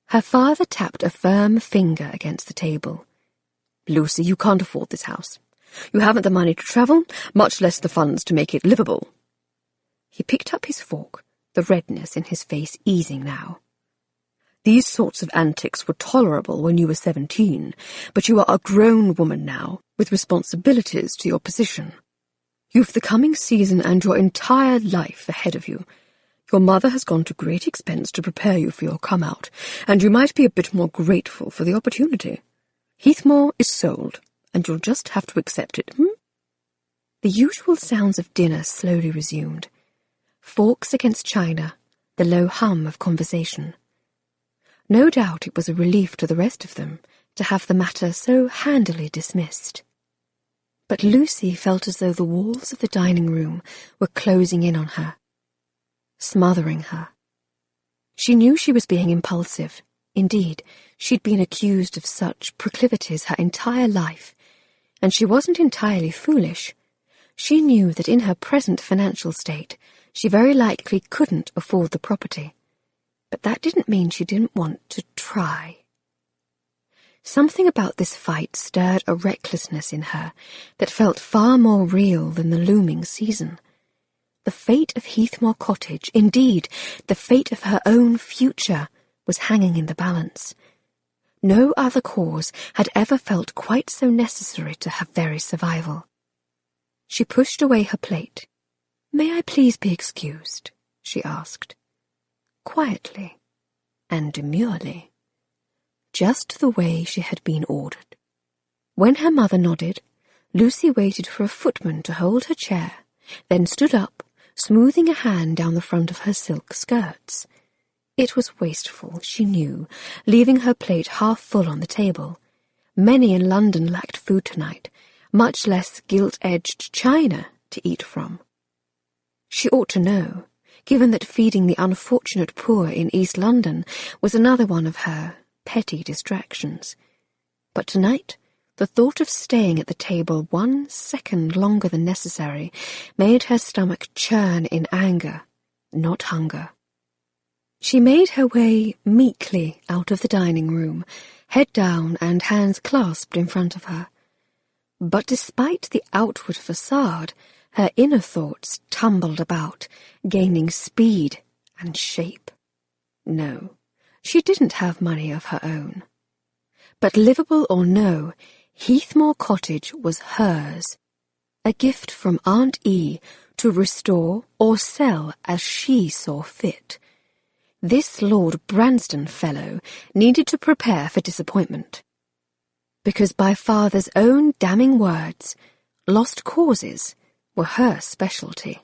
Her father tapped a firm finger against the table. "Lucy, you can't afford this house. You haven't the money to travel, much less the funds to make it livable." He picked up his fork, the redness in his face easing now. "These sorts of antics were tolerable when you were 17, but you are a grown woman now, with responsibilities to your position. You've the coming season and your entire life ahead of you. Your mother has gone to great expense to prepare you for your come-out, and you might be a bit more grateful for the opportunity. Heathmore is sold, and you'll just have to accept it, The usual sounds of dinner slowly resumed. Forks against china, the low hum of conversation. No doubt it was a relief to the rest of them to have the matter so handily dismissed. But Lucy felt as though the walls of the dining room were closing in on her, smothering her. She knew she was being impulsive. Indeed, she'd been accused of such proclivities her entire life, and she wasn't entirely foolish. She knew that in her present financial state, she very likely couldn't afford the property. But that didn't mean she didn't want to try. Something about this fight stirred a recklessness in her that felt far more real than the looming season. The fate of Heathmore Cottage, indeed, the fate of her own future, was hanging in the balance. No other cause had ever felt quite so necessary to her very survival. She pushed away her plate. "May I please be excused?" she asked. Quietly and demurely, just the way she had been ordered. When her mother nodded, Lucy waited for a footman to hold her chair, then stood up, smoothing a hand down the front of her silk skirts. It was wasteful, she knew, leaving her plate half full on the table. Many in London lacked food tonight, much less gilt-edged china to eat from. She ought to know, given that feeding the unfortunate poor in East London was another one of her petty distractions. But tonight, the thought of staying at the table 1 second longer than necessary made her stomach churn in anger, not hunger. She made her way meekly out of the dining room, head down and hands clasped in front of her. But despite the outward facade, her inner thoughts tumbled about, gaining speed and shape. No, she didn't have money of her own. But livable or no, Heathmore Cottage was hers, a gift from Aunt E to restore or sell as she saw fit. This Lord Branston fellow needed to prepare for disappointment. Because by father's own damning words, lost causes were her specialty.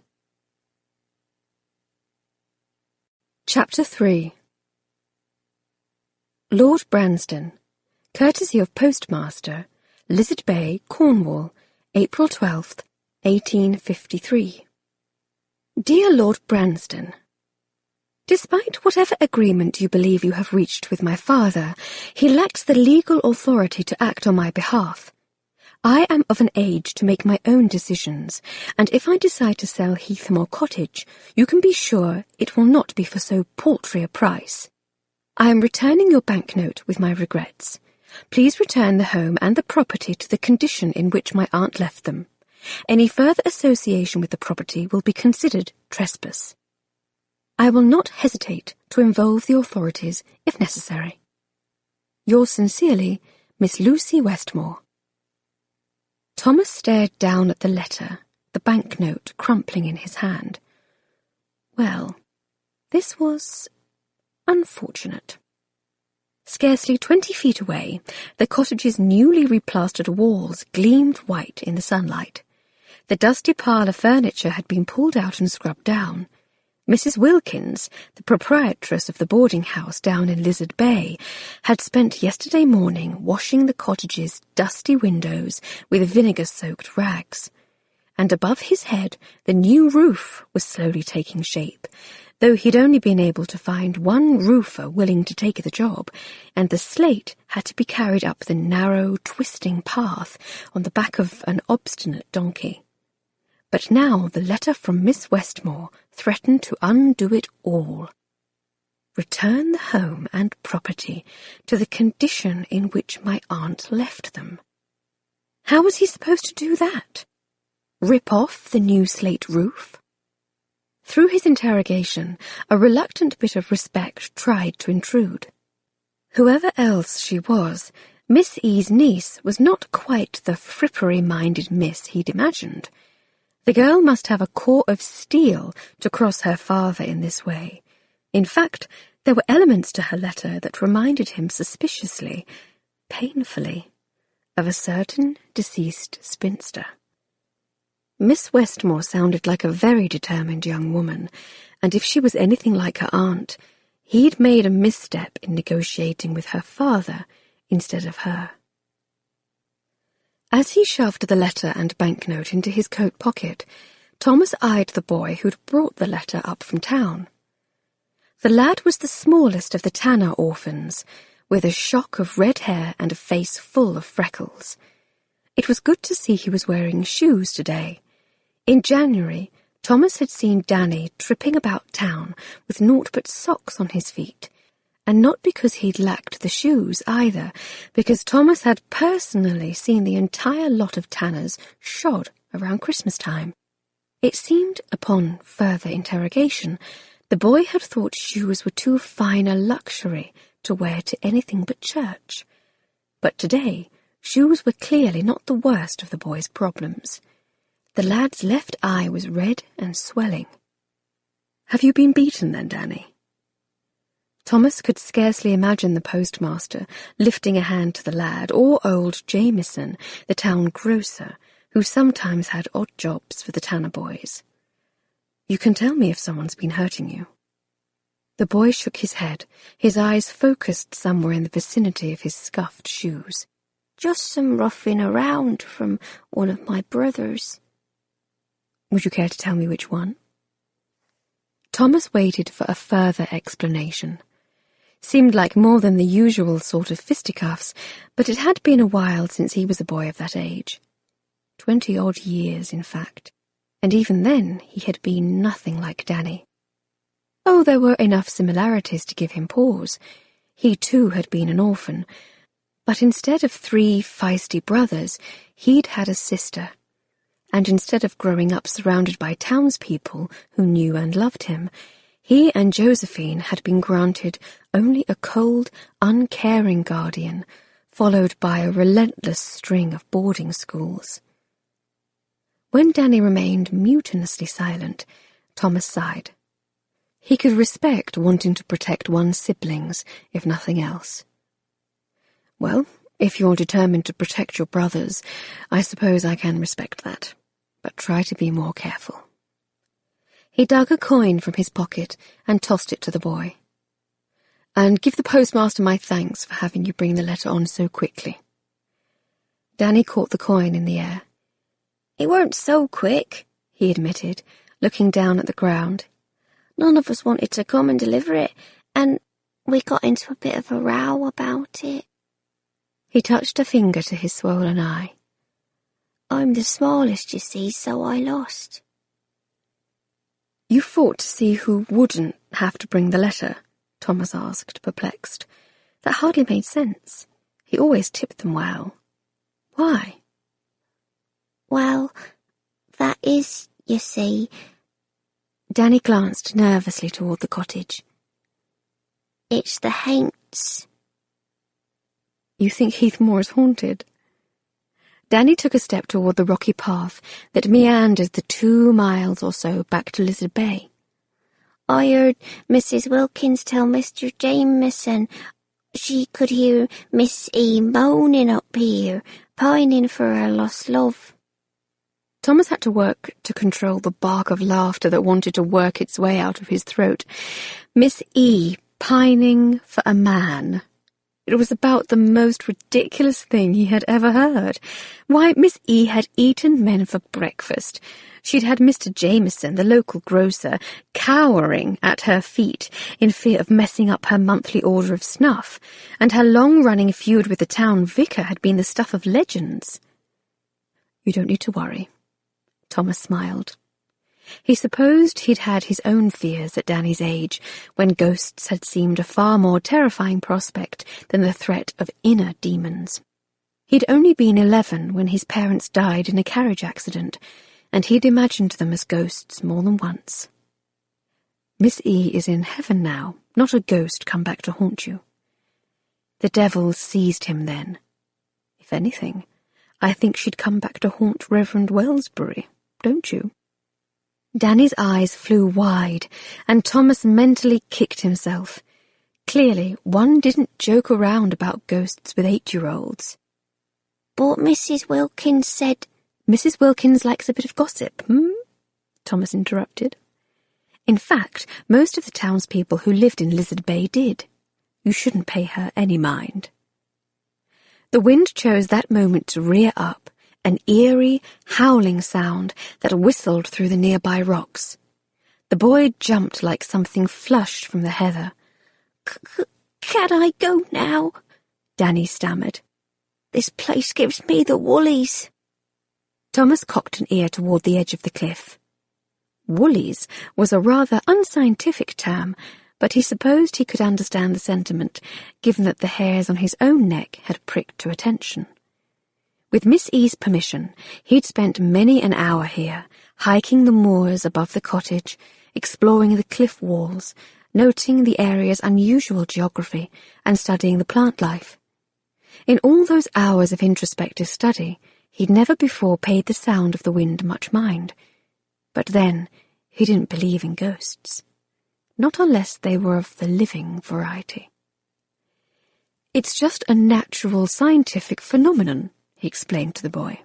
Chapter 3. Lord Branston, courtesy of Postmaster, Lizard Bay, Cornwall, April 12th, 1853. Dear Lord Branston, despite whatever agreement you believe you have reached with my father, he lacks the legal authority to act on my behalf. I am of an age to make my own decisions, and if I decide to sell Heathmore Cottage, you can be sure it will not be for so paltry a price. I am returning your banknote with my regrets. Please return the home and the property to the condition in which my aunt left them. Any further association with the property will be considered trespass. I will not hesitate to involve the authorities if necessary. Yours sincerely, Miss Lucy Westmore. Thomas stared down at the letter, the banknote crumpling in his hand. Well, this was unfortunate. Scarcely 20 feet away, the cottage's newly replastered walls gleamed white in the sunlight. The dusty pile of furniture had been pulled out and scrubbed down. Mrs. Wilkins, the proprietress of the boarding-house down in Lizard Bay, had spent yesterday morning washing the cottage's dusty windows with vinegar-soaked rags. And above his head the new roof was slowly taking shape, though he'd only been able to find one roofer willing to take the job, and the slate had to be carried up the narrow, twisting path on the back of an obstinate donkey. But now the letter from Miss Westmore threatened to undo it all. Return the home and property to the condition in which my aunt left them. How was he supposed to do that? Rip off the new slate roof? Through his interrogation, a reluctant bit of respect tried to intrude. Whoever else she was, Miss E's niece was not quite the frippery-minded miss he'd imagined. The girl must have a core of steel to cross her father in this way. In fact, there were elements to her letter that reminded him suspiciously, painfully, of a certain deceased spinster. Miss Westmore sounded like a very determined young woman, and if she was anything like her aunt, he'd made a misstep in negotiating with her father instead of her. As he shoved the letter and banknote into his coat pocket, Thomas eyed the boy who'd brought the letter up from town. The lad was the smallest of the Tanner orphans, with a shock of red hair and a face full of freckles. It was good to see he was wearing shoes today. In January, Thomas had seen Danny tripping about town with naught but socks on his feet, and not because he'd lacked the shoes either, because Thomas had personally seen the entire lot of Tanners shod around Christmas time. It seemed, upon further interrogation, the boy had thought shoes were too fine a luxury to wear to anything but church. But today, shoes were clearly not the worst of the boy's problems. The lad's left eye was red and swelling. "Have you been beaten then, Danny?" Thomas could scarcely imagine the postmaster lifting a hand to the lad, or old Jameson, the town grocer, who sometimes had odd jobs for the Tanner boys. "You can tell me if someone's been hurting you." The boy shook his head, his eyes focused somewhere in the vicinity of his scuffed shoes. "Just some roughing around from one of my brothers." "Would you care to tell me which one?" Thomas waited for a further explanation. Seemed like more than the usual sort of fisticuffs, but it had been a while since he was a boy of that age. 20-odd years, in fact, and even then he had been nothing like Danny. Oh, there were enough similarities to give him pause. He too had been an orphan, but instead of 3 feisty brothers, he'd had a sister. And instead of growing up surrounded by townspeople who knew and loved him, he and Josephine had been granted only a cold, uncaring guardian, followed by a relentless string of boarding schools. When Danny remained mutinously silent, Thomas sighed. He could respect wanting to protect one's siblings, if nothing else. "Well, if you're determined to protect your brothers, I suppose I can respect that, but try to be more careful." He dug a coin from his pocket and tossed it to the boy. "And give the postmaster my thanks for having you bring the letter on so quickly." Danny caught the coin in the air. "It weren't so quick," he admitted, looking down at the ground. "None of us wanted to come and deliver it, and we got into a bit of a row about it." He touched a finger to his swollen eye. "I'm the smallest, you see, so I lost." "You fought to see who wouldn't have to bring the letter?" Thomas asked, perplexed. That hardly made sense. He always tipped them well. Why? "Well, that is, you see..." Danny glanced nervously toward the cottage. "It's the haints." "You think Heathmoor is haunted?" Danny took a step toward the rocky path that meandered the 2 miles or so back to Lizard Bay. "I heard Mrs. Wilkins tell Mr. Jameson she could hear Miss E moaning up here, pining for her lost love." Thomas had to work to control the bark of laughter that wanted to work its way out of his throat. Miss E pining for a man. It was about the most ridiculous thing he had ever heard. Why, Miss E had eaten men for breakfast. She'd had Mr. Jameson, the local grocer, cowering at her feet in fear of messing up her monthly order of snuff, and her long-running feud with the town vicar had been the stuff of legends. "You don't need to worry." Thomas smiled. He supposed he'd had his own fears at Danny's age, when ghosts had seemed a far more terrifying prospect than the threat of inner demons. He'd only been 11 when his parents died in a carriage accident, and he'd imagined them as ghosts more than once. "Miss E is in heaven now, not a ghost come back to haunt you." The devil seized him then. If anything, I think she'd come back to haunt Reverend Wellsbury, don't you? Danny's eyes flew wide, and Thomas mentally kicked himself. Clearly, one didn't joke around about ghosts with 8-year-olds. "But Mrs. Wilkins said..." "Mrs. Wilkins likes a bit of gossip, Thomas interrupted. In fact, most of the townspeople who lived in Lizard Bay did. You shouldn't pay her any mind. The wind chose that moment to rear up, an eerie, howling sound that whistled through the nearby rocks. The boy jumped like something flushed from the heather. Can I go now? Danny stammered. This place gives me the woolies. Thomas cocked an ear toward the edge of the cliff. Woolies was a rather unscientific term, but he supposed he could understand the sentiment, given that the hairs on his own neck had pricked to attention. With Miss E's permission, he'd spent many an hour here, hiking the moors above the cottage, exploring the cliff walls, noting the area's unusual geography, and studying the plant life. In all those hours of introspective study, he'd never before paid the sound of the wind much mind. But then, he didn't believe in ghosts. Not unless they were of the living variety. It's just a natural scientific phenomenon, he explained to the boy.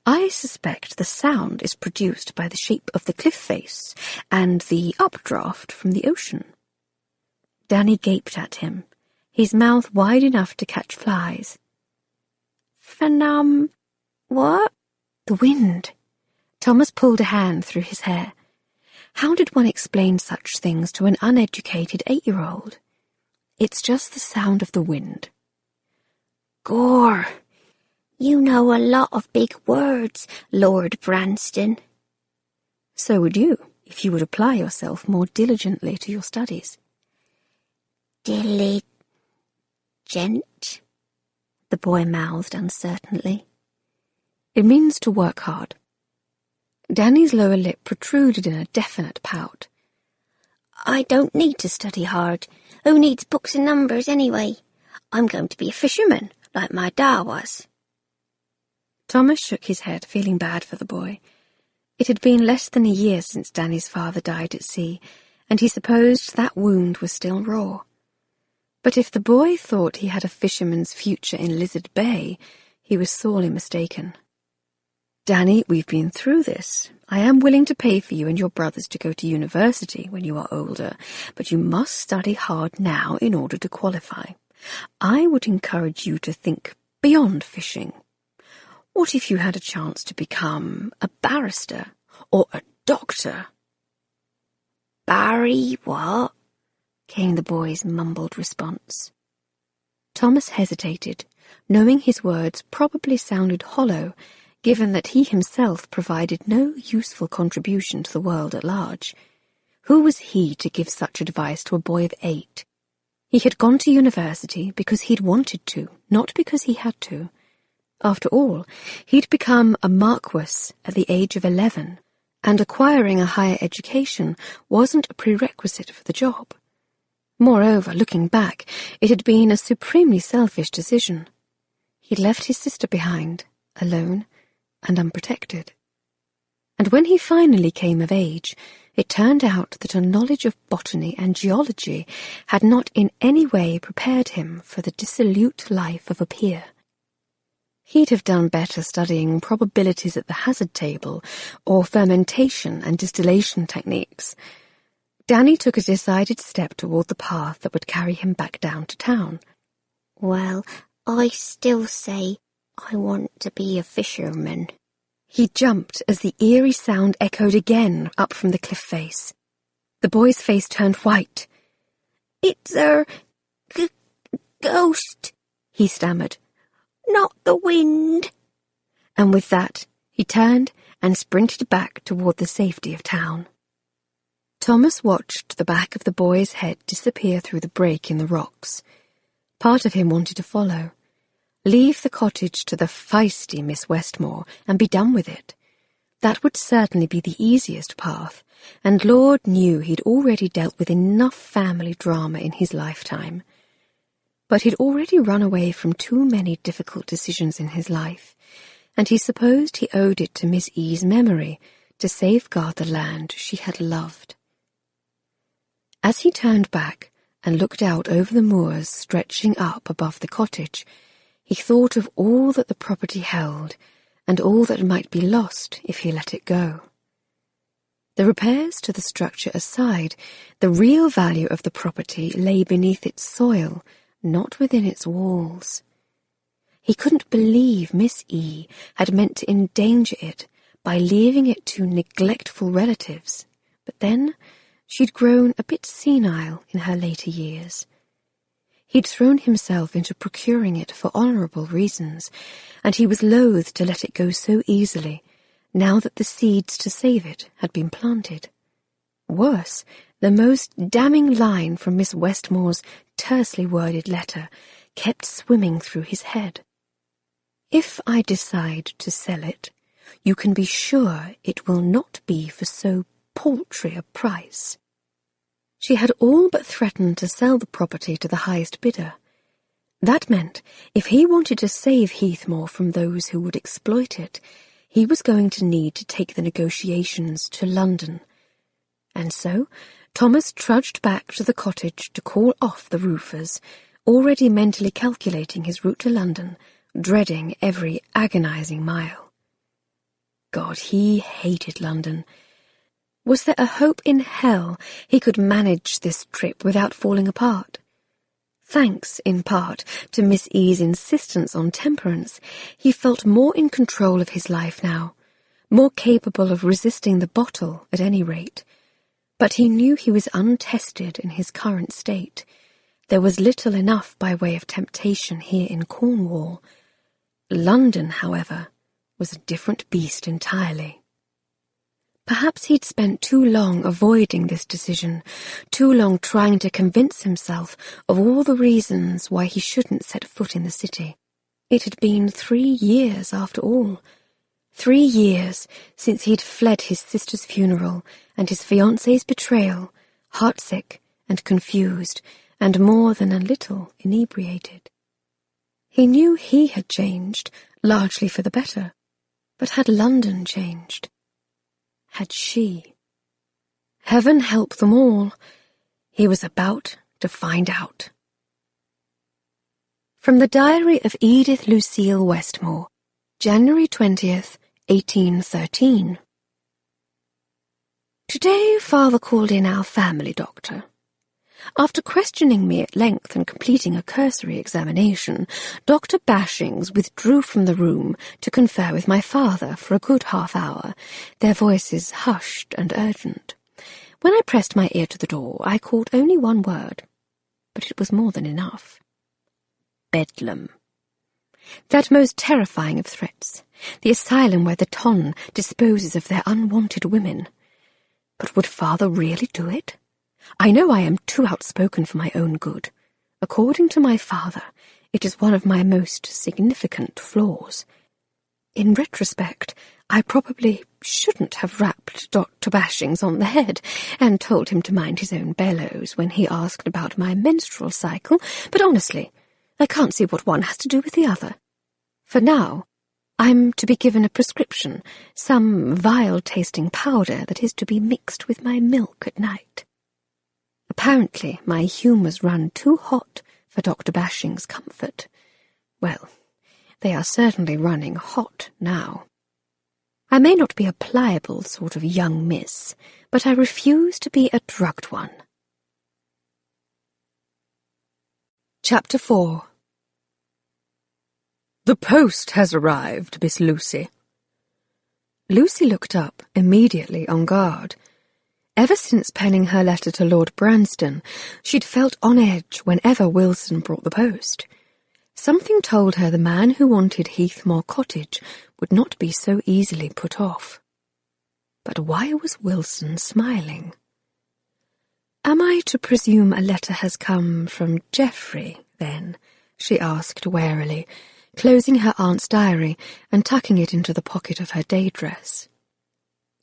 I suspect the sound is produced by the shape of the cliff face and the updraft from the ocean. Danny gaped at him, his mouth wide enough to catch flies. What? The wind. Thomas pulled a hand through his hair. How did one explain such things to an uneducated 8-year-old? It's just the sound of the wind. Gore! You know a lot of big words, Lord Branston. So would you, if you would apply yourself more diligently to your studies. Diligent? The boy mouthed uncertainly. It means to work hard. Danny's lower lip protruded in a definite pout. I don't need to study hard. Who needs books and numbers anyway? I'm going to be a fisherman, like my da was. Thomas shook his head, feeling bad for the boy. It had been less than a year since Danny's father died at sea, and he supposed that wound was still raw. But if the boy thought he had a fisherman's future in Lizard Bay, he was sorely mistaken. Danny, we've been through this. I am willing to pay for you and your brothers to go to university when you are older, but you must study hard now in order to qualify. I would encourage you to think beyond fishing. What if you had a chance to become a barrister or a doctor? Barry what? Came the boy's mumbled response. Thomas hesitated, knowing his words probably sounded hollow, given that he himself provided no useful contribution to the world at large. Who was he to give such advice to a boy of 8? He had gone to university because he'd wanted to, not because he had to. After all, he'd become a marquis at the age of 11, and acquiring a higher education wasn't a prerequisite for the job. Moreover, looking back, it had been a supremely selfish decision. He'd left his sister behind, alone and unprotected. And when he finally came of age, it turned out that a knowledge of botany and geology had not in any way prepared him for the dissolute life of a peer. He'd have done better studying probabilities at the hazard table or fermentation and distillation techniques. Danny took a decided step toward the path that would carry him back down to town. Well, I still say I want to be a fisherman. He jumped as the eerie sound echoed again up from the cliff face. The boy's face turned white. It's a ghost, he stammered. Not the wind. And with that, he turned and sprinted back toward the safety of town. Thomas watched the back of the boy's head disappear through the break in the rocks. Part of him wanted to follow. Leave the cottage to the feisty Miss Westmore and be done with it. That would certainly be the easiest path, and Lord knew he'd already dealt with enough family drama in his lifetime. But he'd already run away from too many difficult decisions in his life, and he supposed he owed it to Miss E's memory to safeguard the land she had loved. As he turned back and looked out over the moors stretching up above the cottage, he thought of all that the property held and all that might be lost if he let it go. The repairs to the structure aside, the real value of the property lay beneath its soil, not within its walls. He couldn't believe Miss E. had meant to endanger it by leaving it to neglectful relatives, but then she'd grown a bit senile in her later years. He'd thrown himself into procuring it for honourable reasons, and he was loath to let it go so easily, now that the seeds to save it had been planted. Worse, the most damning line from Miss Westmore's tersely worded letter kept swimming through his head. If I decide to sell it, you can be sure it will not be for so paltry a price. She had all but threatened to sell the property to the highest bidder. That meant, if he wanted to save Heathmore from those who would exploit it, he was going to need to take the negotiations to London. And so Thomas trudged back to the cottage to call off the roofers, already mentally calculating his route to London, dreading every agonizing mile. God, he hated London. Was there a hope in hell he could manage this trip without falling apart? Thanks, in part, to Miss E.'s insistence on temperance, he felt more in control of his life now, more capable of resisting the bottle at any rate. But he knew he was untested in his current state. There was little enough by way of temptation here in Cornwall. London, however, was a different beast entirely. Perhaps he'd spent too long avoiding this decision, too long trying to convince himself of all the reasons why he shouldn't set foot in the city. It had been 3 years after all. 3 years since he'd fled his sister's funeral and his fiancée's betrayal, heartsick and confused, and more than a little inebriated. He knew he had changed, largely for the better. But had London changed? Had she? Heaven help them all. He was about to find out. From the Diary of Edith Lucille Westmore, January 20th, 1813. Today Father called in our family doctor. After questioning me at length and completing a cursory examination, Dr. Bashings withdrew from the room to confer with my father for a good half-hour, their voices hushed and urgent. When I pressed my ear to the door, I caught only one word, but it was more than enough. Bedlam. That most terrifying of threats, the asylum where the ton disposes of their unwanted women. But would Father really do it? I know I am too outspoken for my own good. According to my father, it is one of my most significant flaws. In retrospect, I probably shouldn't have rapped Dr. Bashings on the head and told him to mind his own bellows when he asked about my menstrual cycle, but honestly, I can't see what one has to do with the other. For now, I'm to be given a prescription, some vile-tasting powder that is to be mixed with my milk at night. Apparently, my humours run too hot for Dr. Bashing's comfort. Well, they are certainly running hot now. I may not be a pliable sort of young miss, but I refuse to be a drugged one. Chapter 4. The post has arrived, Miss Lucy. Lucy looked up, immediately on guard. Ever since penning her letter to Lord Branston, she'd felt on edge whenever Wilson brought the post. Something told her the man who wanted Heathmore Cottage would not be so easily put off. But why was Wilson smiling? Am I to presume a letter has come from Geoffrey, then? She asked warily, closing her aunt's diary and tucking it into the pocket of her day dress.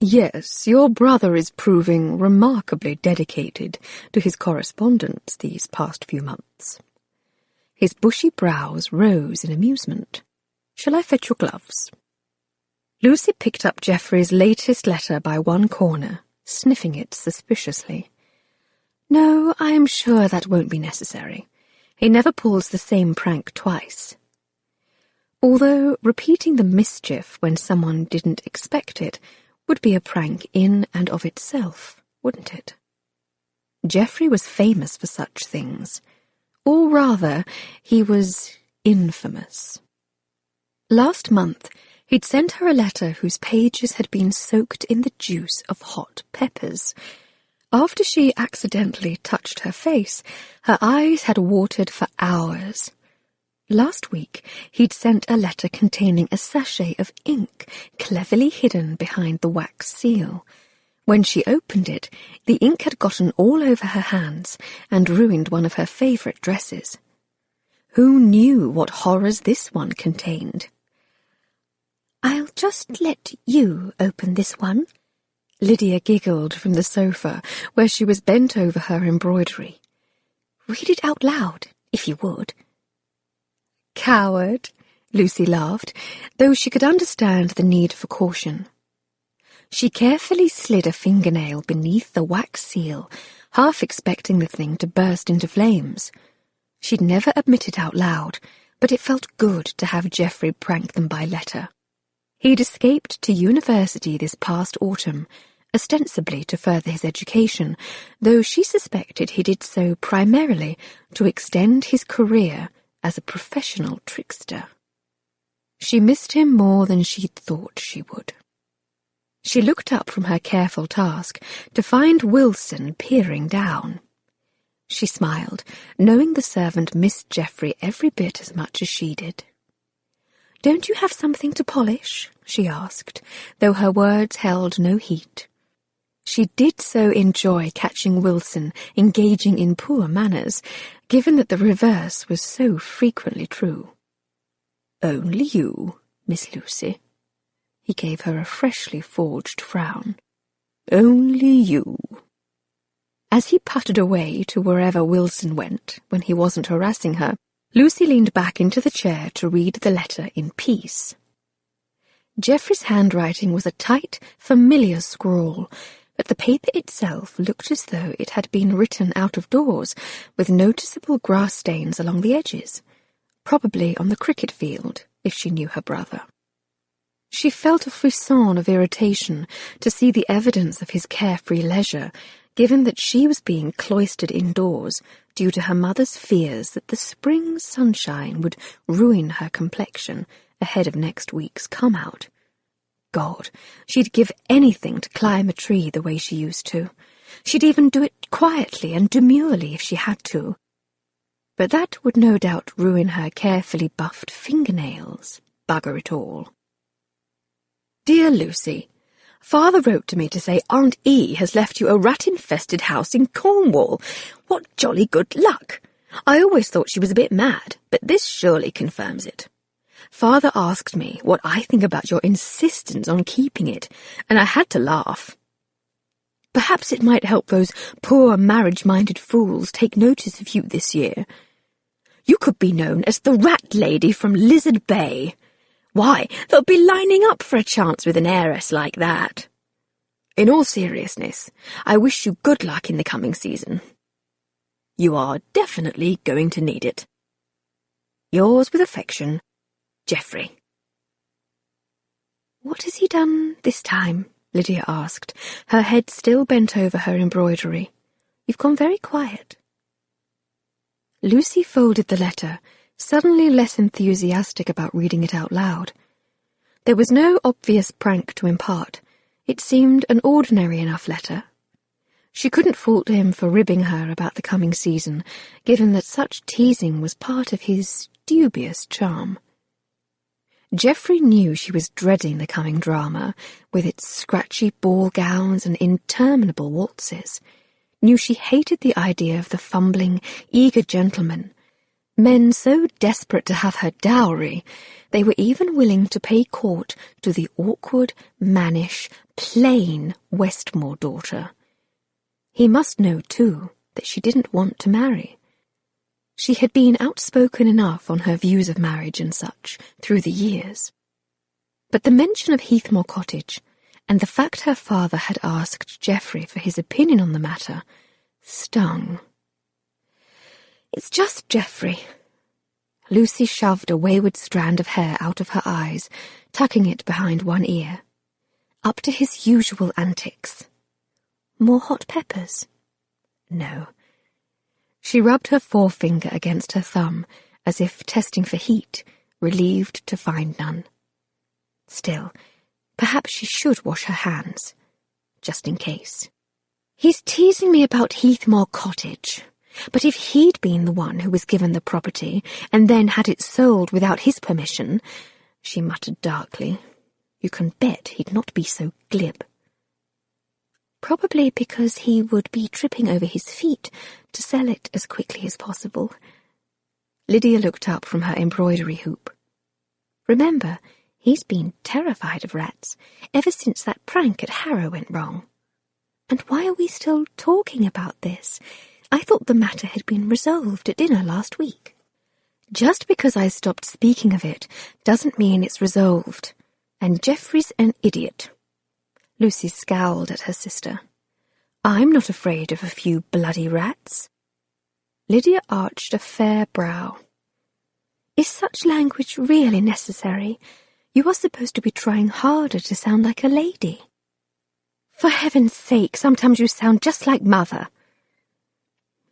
Yes, your brother is proving remarkably dedicated to his correspondence these past few months. His bushy brows rose in amusement. Shall I fetch your gloves? Lucy picked up Geoffrey's latest letter by one corner, sniffing it suspiciously. No, I am sure that won't be necessary. He never pulls the same prank twice. Although repeating the mischief when someone didn't expect it would be a prank in and of itself, wouldn't it? Geoffrey was famous for such things, or rather, he was infamous. Last month, he'd sent her a letter whose pages had been soaked in the juice of hot peppers. After she accidentally touched her face, her eyes had watered for hours. Last week, he'd sent a letter containing a sachet of ink cleverly hidden behind the wax seal. When she opened it, the ink had gotten all over her hands and ruined one of her favourite dresses. Who knew what horrors this one contained? "I'll just let you open this one," Lydia giggled from the sofa, where she was bent over her embroidery. "Read it out loud, if you would." "Coward," Lucy laughed, though she could understand the need for caution. She carefully slid a fingernail beneath the wax seal, half expecting the thing to burst into flames. She'd never admit it out loud, but it felt good to have Geoffrey prank them by letter. He'd escaped to university this past autumn, ostensibly to further his education, though she suspected he did so primarily to extend his career as a professional trickster. She missed him more than she'd thought she would. She looked up from her careful task to find Wilson peering down. She smiled, knowing the servant missed Geoffrey every bit as much as she did. "Don't you have something to polish?" she asked, though her words held no heat. She did so enjoy catching Wilson engaging in poor manners, given that the reverse was so frequently true. "Only you, Miss Lucy." He gave her a freshly forged frown. "Only you." As he puttered away to wherever Wilson went when he wasn't harassing her, Lucy leaned back into the chair to read the letter in peace. Geoffrey's handwriting was a tight, familiar scrawl, but the paper itself looked as though it had been written out of doors, with noticeable grass stains along the edges, probably on the cricket field, if she knew her brother. She felt a frisson of irritation to see the evidence of his carefree leisure, given that she was being cloistered indoors due to her mother's fears that the spring sunshine would ruin her complexion ahead of next week's come-out. God, she'd give anything to climb a tree the way she used to. She'd even do it quietly and demurely if she had to. But that would no doubt ruin her carefully buffed fingernails. Bugger it all. "Dear Lucy, Father wrote to me to say Aunt E has left you a rat-infested house in Cornwall. What jolly good luck! I always thought she was a bit mad, but this surely confirms it. Father asked me what I think about your insistence on keeping it, and I had to laugh. Perhaps it might help those poor marriage-minded fools take notice of you this year. You could be known as the Rat Lady from Lizard Bay. Why, they'll be lining up for a chance with an heiress like that. In all seriousness, I wish you good luck in the coming season. You are definitely going to need it. Yours with affection, Geoffrey." "What has he done this time?" Lydia asked, her head still bent over her embroidery. "You've gone very quiet." Lucy folded the letter, suddenly less enthusiastic about reading it out loud. There was no obvious prank to impart. It seemed an ordinary enough letter. She couldn't fault him for ribbing her about the coming season, given that such teasing was part of his dubious charm. Geoffrey knew she was dreading the coming drama, with its scratchy ball gowns and interminable waltzes, knew she hated the idea of the fumbling, eager gentlemen, men so desperate to have her dowry, they were even willing to pay court to the awkward, mannish, plain Westmore daughter. He must know, too, that she didn't want to marry. She had been outspoken enough on her views of marriage and such through the years. But the mention of Heathmore Cottage, and the fact her father had asked Geoffrey for his opinion on the matter, stung. "It's just Geoffrey." Lucy shoved a wayward strand of hair out of her eyes, tucking it behind one ear. "Up to his usual antics." "More hot peppers?" "No." She rubbed her forefinger against her thumb, as if testing for heat, relieved to find none. Still, perhaps she should wash her hands, just in case. He's teasing me about Heathmore Cottage, but if he'd been the one who was given the property and then had it sold without his permission, she muttered darkly, you can bet he'd not be so glib. Probably because he would be tripping over his feet to sell it as quickly as possible. Lydia looked up from her embroidery hoop. Remember, he's been terrified of rats ever since that prank at Harrow went wrong. And why are we still talking about this? I thought the matter had been resolved at dinner last week. Just because I stopped speaking of it doesn't mean it's resolved. And Geoffrey's an idiot. Lucy scowled at her sister. I'm not afraid of a few bloody rats. Lydia arched a fair brow. Is such language really necessary? You are supposed to be trying harder to sound like a lady. For heaven's sake, sometimes you sound just like Mother.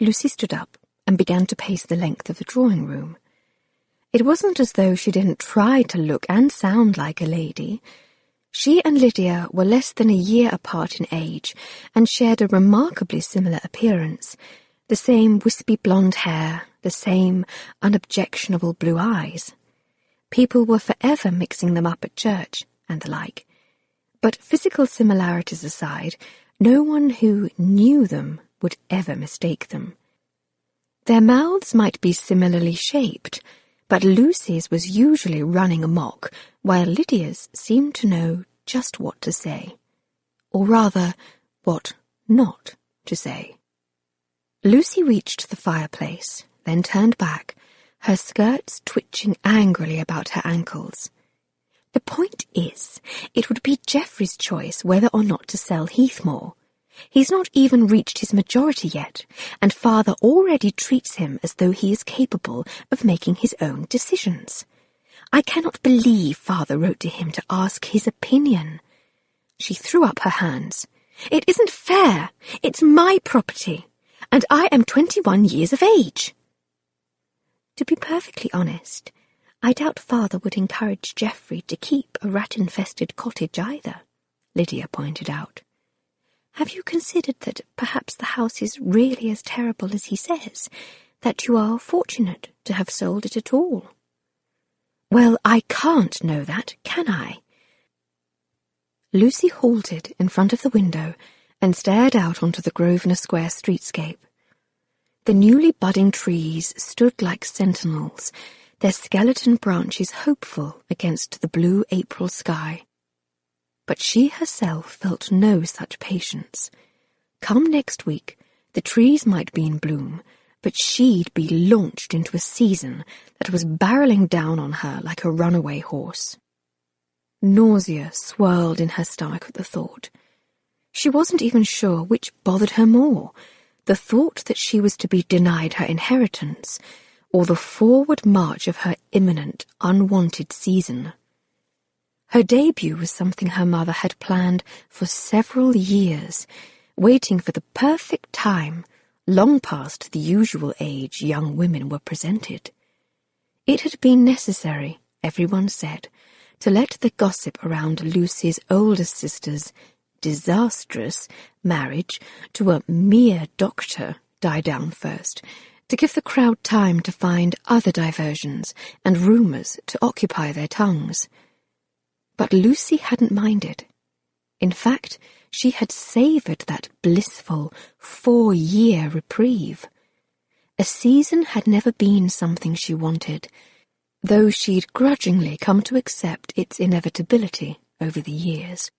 Lucy stood up and began to pace the length of the drawing room. It wasn't as though she didn't try to look and sound like a lady. She and Lydia were less than a year apart in age and shared a remarkably similar appearance, the same wispy blonde hair, the same unobjectionable blue eyes. People were forever mixing them up at church and the like. But physical similarities aside, no one who knew them would ever mistake them. Their mouths might be similarly shaped, but Lucy's was usually running amok, while Lydia's seemed to know just what to say. Or rather, what not to say. Lucy reached the fireplace, then turned back, her skirts twitching angrily about her ankles. The point is, it would be Geoffrey's choice whether or not to sell Heathmore. He's not even reached his majority yet, and Father already treats him as though he is capable of making his own decisions. I cannot believe Father wrote to him to ask his opinion. She threw up her hands. It isn't fair. It's my property, and I am 21 years of age. To be perfectly honest, I doubt Father would encourage Geoffrey to keep a rat-infested cottage either, Lydia pointed out. Have you considered that perhaps the house is really as terrible as he says, that you are fortunate to have sold it at all? Well, I can't know that, can I? Lucy halted in front of the window and stared out onto the Grosvenor Square streetscape. The newly budding trees stood like sentinels, their skeleton branches hopeful against the blue April sky. But she herself felt no such patience. Come next week, the trees might be in bloom, but she'd be launched into a season that was barreling down on her like a runaway horse. Nausea swirled in her stomach at the thought. She wasn't even sure which bothered her more, the thought that she was to be denied her inheritance, or the forward march of her imminent, unwanted season. Her debut was something her mother had planned for several years, waiting for the perfect time, long past the usual age young women were presented. It had been necessary, everyone said, to let the gossip around Lucy's older sister's disastrous marriage to a mere doctor die down first, to give the crowd time to find other diversions and rumours to occupy their tongues. But Lucy hadn't minded. In fact, she had savoured that blissful 4-year reprieve. A season had never been something she wanted, though she'd grudgingly come to accept its inevitability over the years.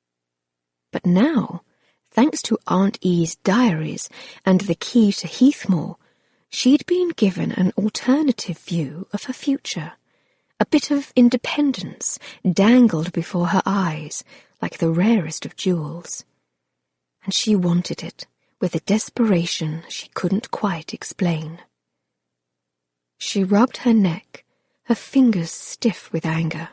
But now, thanks to Aunt E's diaries and the key to Heathmore, she'd been given an alternative view of her future. A bit of independence dangled before her eyes like the rarest of jewels. And she wanted it with a desperation she couldn't quite explain. She rubbed her neck, her fingers stiff with anger.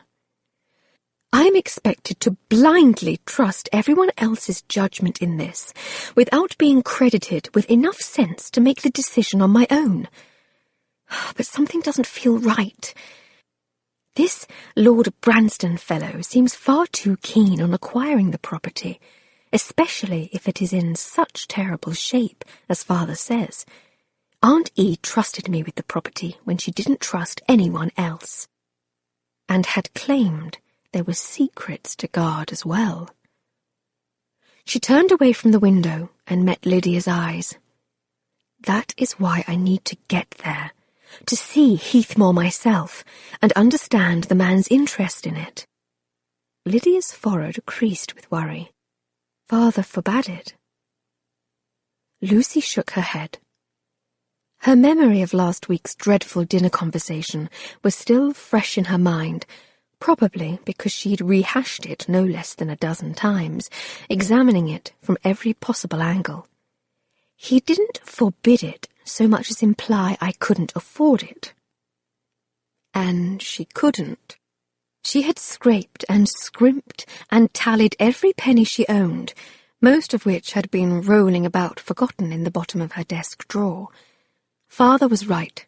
I'm expected to blindly trust everyone else's judgment in this, without being credited with enough sense to make the decision on my own. But something doesn't feel right. This Lord Branston fellow seems far too keen on acquiring the property, especially if it is in such terrible shape, as Father says. Aunt E trusted me with the property when she didn't trust anyone else, and had claimed there were secrets to guard as well. She turned away from the window and met Lydia's eyes. That is why I need to get there, to see Heathmore myself and understand the man's interest in it. Lydia's forehead creased with worry. Father forbade it. Lucy shook her head. Her memory of last week's dreadful dinner conversation was still fresh in her mind, probably because she'd rehashed it no less than a dozen times, examining it from every possible angle. He didn't forbid it so much as imply I couldn't afford it. And she couldn't. She had scraped and scrimped and tallied every penny she owned, most of which had been rolling about forgotten in the bottom of her desk drawer. Father was right.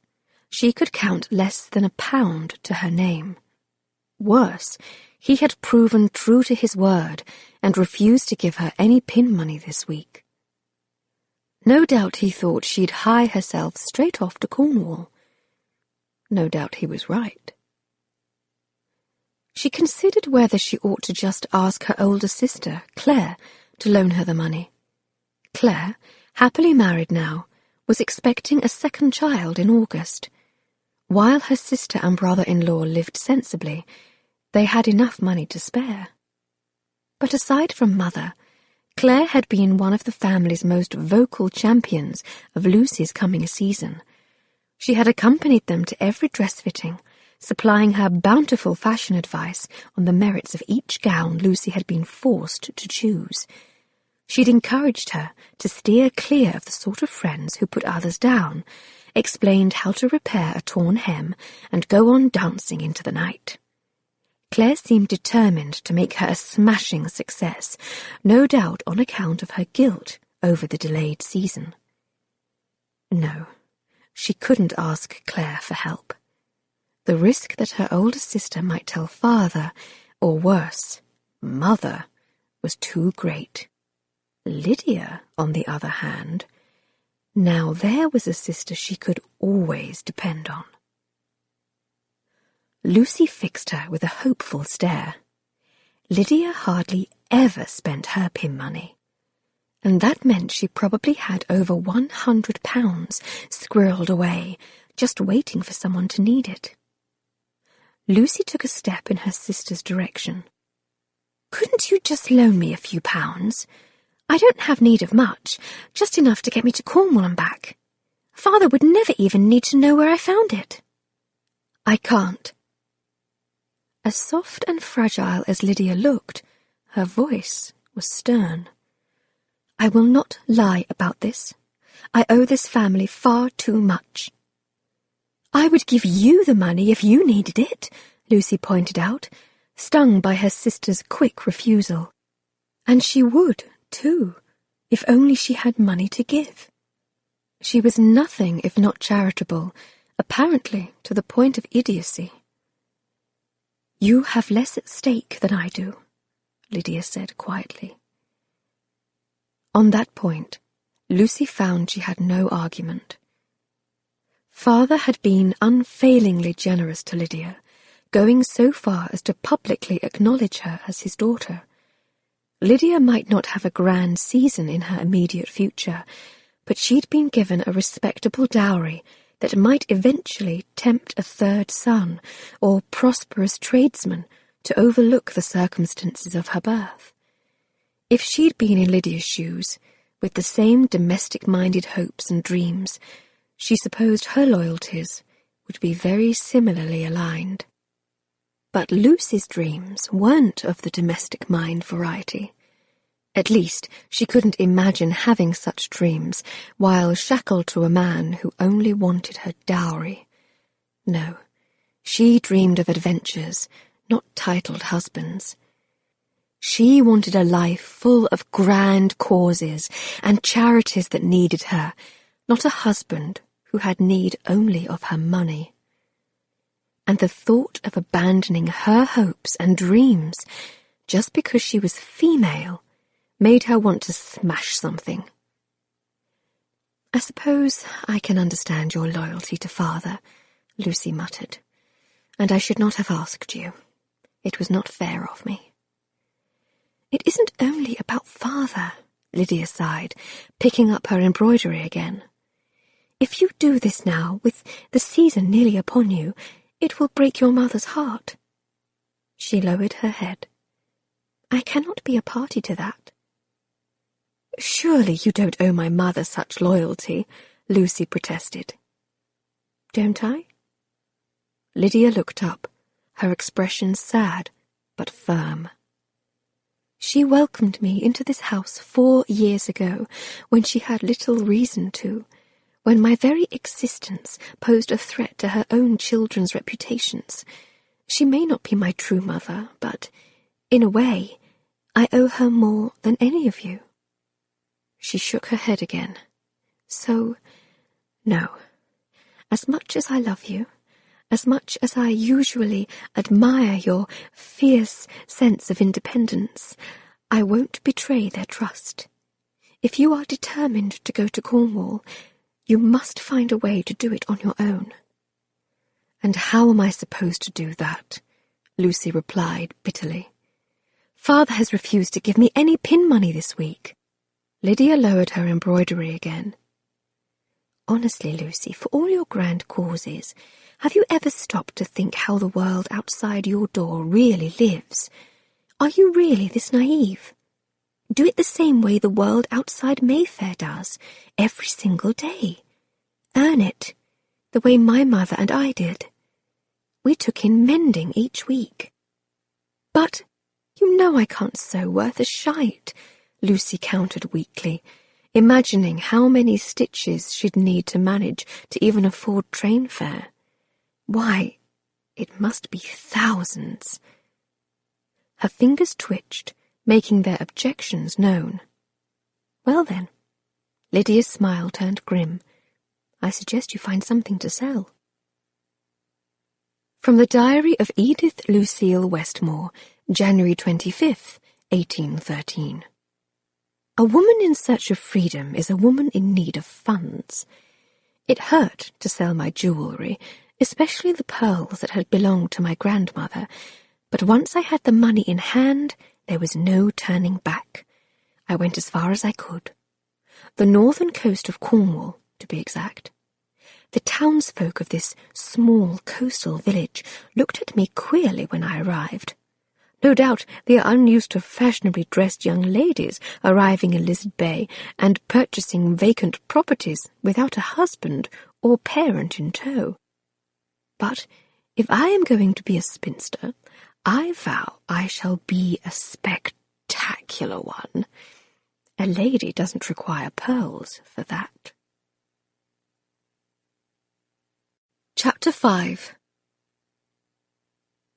She could count less than £1 to her name. Worse, he had proven true to his word and refused to give her any pin money this week. No doubt he thought she'd hie herself straight off to Cornwall. No doubt he was right. She considered whether she ought to just ask her older sister, Claire, to loan her the money. Claire, happily married now, was expecting a second child in August. While her sister and brother-in-law lived sensibly, they had enough money to spare. But aside from Mother, Claire had been one of the family's most vocal champions of Lucy's coming season. She had accompanied them to every dress-fitting, supplying her bountiful fashion advice on the merits of each gown Lucy had been forced to choose. She'd encouraged her to steer clear of the sort of friends who put others down, explained how to repair a torn hem, and go on dancing into the night. Claire seemed determined to make her a smashing success, no doubt on account of her guilt over the delayed season. No, she couldn't ask Claire for help. The risk that her older sister might tell Father, or worse, Mother, was too great. Lydia, on the other hand, now there was a sister she could always depend on. Lucy fixed her with a hopeful stare. Lydia hardly ever spent her pin money, and that meant she probably had over £100 squirreled away, just waiting for someone to need it. Lucy took a step in her sister's direction. "Couldn't you just loan me a few pounds? I don't have need of much, just enough to get me to Cornwall and back. Father would never even need to know where I found it." "I can't." As soft and fragile as Lydia looked, her voice was stern. "I will not lie about this. I owe this family far too much." "I would give you the money if you needed it," Lucy pointed out, stung by her sister's quick refusal. And she would, too, if only she had money to give. She was nothing if not charitable, apparently to the point of idiocy. "You have less at stake than I do," Lydia said quietly. On that point, Lucy found she had no argument. Father had been unfailingly generous to Lydia, going so far as to publicly acknowledge her as his daughter. Lydia might not have a grand season in her immediate future, but she'd been given a respectable dowry that might eventually tempt a third son or prosperous tradesman to overlook the circumstances of her birth. If she'd been in Lydia's shoes, with the same domestic-minded hopes and dreams, she supposed her loyalties would be very similarly aligned. But Lucy's dreams weren't of the domestic mind variety. At least, she couldn't imagine having such dreams while shackled to a man who only wanted her dowry. No, she dreamed of adventures, not titled husbands. She wanted a life full of grand causes and charities that needed her, not a husband who had need only of her money. and the thought of abandoning her hopes and dreams just because she was female made her want to smash something. "I suppose I can understand your loyalty to father," Lucy muttered, "and I should not have asked you. It was not fair of me." "It isn't only about father," Lydia sighed, picking up her embroidery again. "If you do this now, with the season nearly upon you, it will break your mother's heart." She lowered her head. "I cannot be a party to that." "Surely you don't owe my mother such loyalty," Lucy protested. "Don't I?" Lydia looked up, her expression sad but firm. "She welcomed me into this house 4 years ago, when she had little reason to, when my very existence posed a threat to her own children's reputations. She may not be my true mother, but, in a way, I owe her more than any of you." She shook her head again. "So, no. As much as I love you, as much as I usually admire your fierce sense of independence, I won't betray their trust. If you are determined to go to Cornwall, you must find a way to do it on your own." "And how am I supposed to do that?" Lucy replied bitterly. "Father has refused to give me any pin money this week." Lydia lowered her embroidery again. "Honestly, Lucy, for all your grand causes, have you ever stopped to think how the world outside your door really lives? Are you really this naive? Do it the same way the world outside Mayfair does, every single day. Earn it, the way my mother and I did. We took in mending each week." "But you know I can't sew worth a shite," Lucy countered weakly, imagining how many stitches she'd need to manage to even afford train fare. Why, it must be thousands. Her fingers twitched, making their objections known. "Well then," Lydia's smile turned grim, "I suggest you find something to sell." From the Diary of Edith Lucille Westmore, January 25th, 1813. A woman in search of freedom is a woman in need of funds. It hurt to sell my jewellery, especially the pearls that had belonged to my grandmother, but once I had the money in hand, there was no turning back. I went as far as I could. The northern coast of Cornwall, to be exact. The townsfolk of this small coastal village looked at me queerly when I arrived. No doubt they are unused to fashionably dressed young ladies arriving in Lizard Bay and purchasing vacant properties without a husband or parent in tow. But if I am going to be a spinster, I vow I shall be a spectacular one. A lady doesn't require pearls for that. Chapter 5.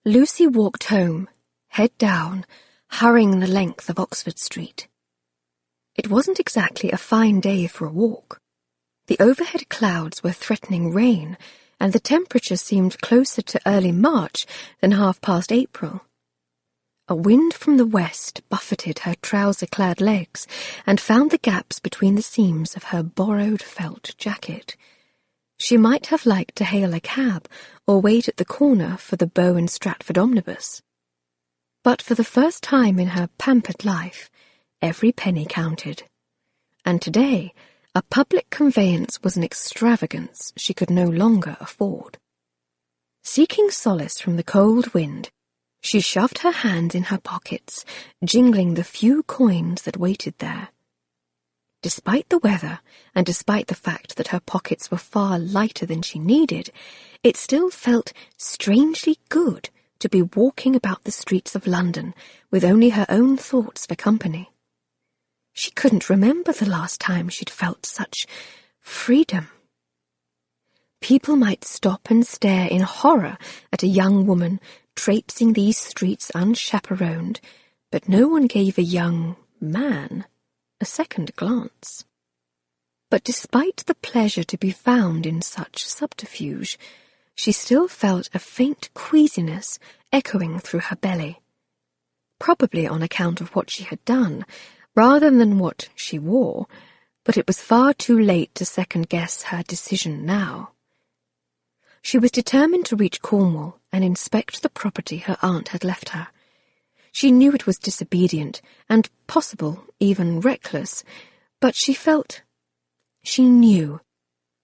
Lucy walked home, head down, hurrying the length of Oxford Street. It wasn't exactly a fine day for a walk. The overhead clouds were threatening rain, and the temperature seemed closer to early March than half-past April. A wind from the west buffeted her trouser-clad legs and found the gaps between the seams of her borrowed felt jacket. She might have liked to hail a cab or wait at the corner for the Bow and Stratford omnibus. But for the first time in her pampered life, every penny counted. And today, a public conveyance was an extravagance she could no longer afford. Seeking solace from the cold wind, she shoved her hands in her pockets, jingling the few coins that waited there. Despite the weather, and despite the fact that her pockets were far lighter than she needed, it still felt strangely good to be walking about the streets of London with only her own thoughts for company. She couldn't remember the last time she'd felt such freedom. People might stop and stare in horror at a young woman traipsing these streets unchaperoned, but no one gave a young man a second glance. But despite the pleasure to be found in such subterfuge, she still felt a faint queasiness echoing through her belly, probably on account of what she had done, rather than what she wore, but it was far too late to second-guess her decision now. She was determined to reach Cornwall and inspect the property her aunt had left her. She knew it was disobedient and possible, even reckless, but she knew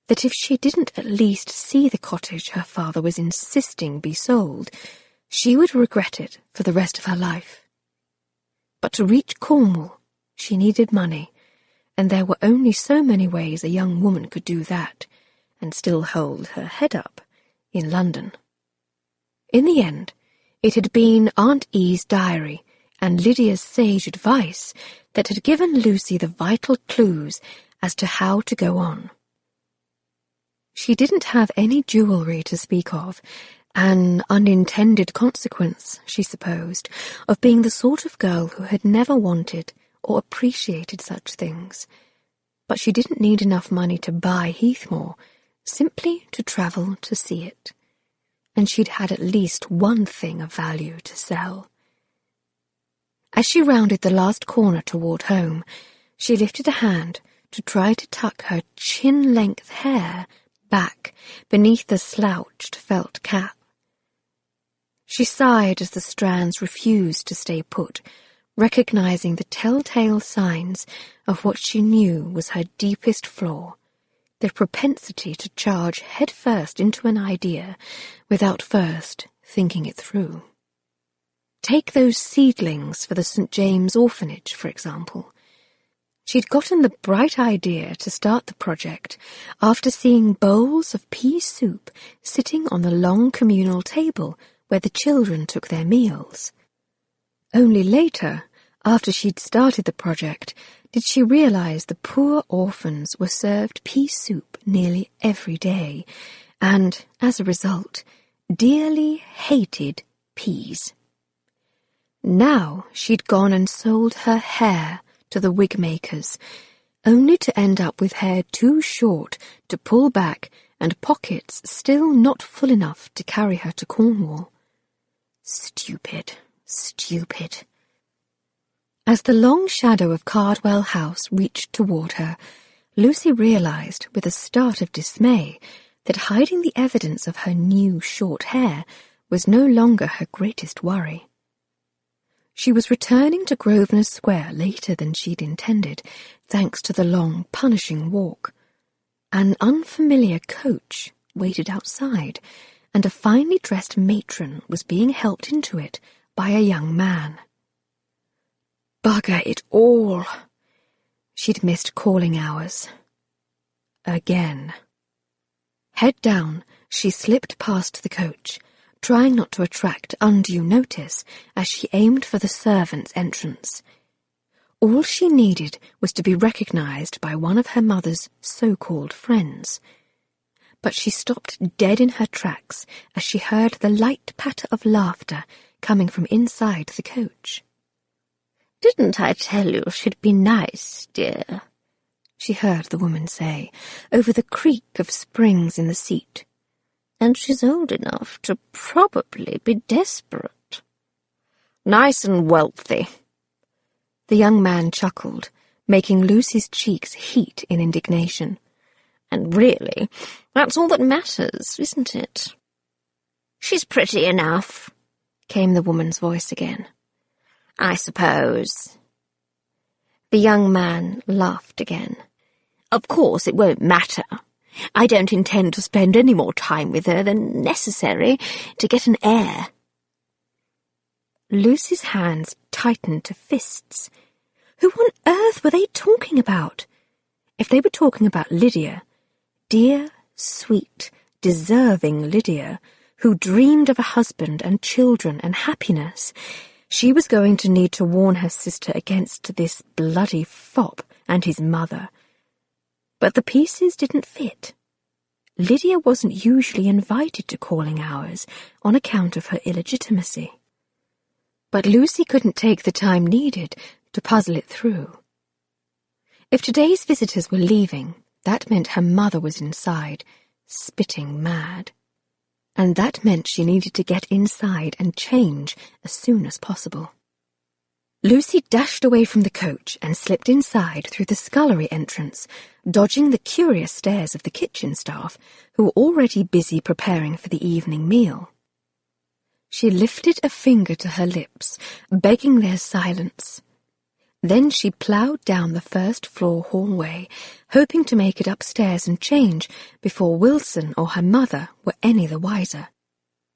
that if she didn't at least see the cottage her father was insisting be sold, she would regret it for the rest of her life. But to reach Cornwall, she needed money, and there were only so many ways a young woman could do that, and still hold her head up in London. In the end, it had been Aunt E's diary and Lydia's sage advice that had given Lucy the vital clues as to how to go on. She didn't have any jewellery to speak of, an unintended consequence, she supposed, of being the sort of girl who had never wanted or appreciated such things. But she didn't need enough money to buy Heathmore, simply to travel to see it. And she'd had at least one thing of value to sell. As she rounded the last corner toward home, she lifted a hand to try to tuck her chin-length hair back beneath the slouched felt cap. She sighed as the strands refused to stay put, recognizing the telltale signs of what she knew was her deepest flaw, the propensity to charge headfirst into an idea without first thinking it through. Take those seedlings for the St. James Orphanage, for example. She'd gotten the bright idea to start the project after seeing bowls of pea soup sitting on the long communal table where the children took their meals. Only later, after she'd started the project, did she realize the poor orphans were served pea soup nearly every day, and, as a result, dearly hated peas. Now she'd gone and sold her hair to the wig makers, only to end up with hair too short to pull back and pockets still not full enough to carry her to Cornwall. Stupid, stupid. As the long shadow of Cardwell House reached toward her, Lucy realized with a start of dismay that hiding the evidence of her new short hair was no longer her greatest worry. She was returning to Grosvenor Square later than she'd intended, thanks to the long, punishing walk. An unfamiliar coach waited outside, and a finely dressed matron was being helped into it by a young man. Bugger it all! She'd missed calling hours. Again. Head down, she slipped past the coach, trying not to attract undue notice as she aimed for the servants' entrance. All she needed was to be recognized by one of her mother's so-called friends. But she stopped dead in her tracks as she heard the light patter of laughter coming from inside the coach. "Didn't I tell you she'd be nice, dear?" she heard the woman say, over the creak of springs in the seat. "And she's old enough to probably be desperate." "Nice and wealthy." The young man chuckled, making Lucy's cheeks heat in indignation. "And really, that's all that matters, isn't it?" "She's pretty enough," came the woman's voice again. "I suppose." The young man laughed again. "Of course it won't matter. I don't intend to spend any more time with her than necessary to get an heir." Lucy's hands tightened to fists. Who on earth were they talking about? If they were talking about Lydia, dear, sweet, deserving Lydia, who dreamed of a husband and children and happiness, she was going to need to warn her sister against this bloody fop and his mother. But the pieces didn't fit. Lydia wasn't usually invited to calling hours on account of her illegitimacy. But Lucy couldn't take the time needed to puzzle it through. If today's visitors were leaving, that meant her mother was inside, spitting mad. and that meant she needed to get inside and change as soon as possible. Lucy dashed away from the coach and slipped inside through the scullery entrance, dodging the curious stares of the kitchen staff, who were already busy preparing for the evening meal. She lifted a finger to her lips, begging their silence. Then she ploughed down the first-floor hallway, hoping to make it upstairs and change before Wilson or her mother were any the wiser.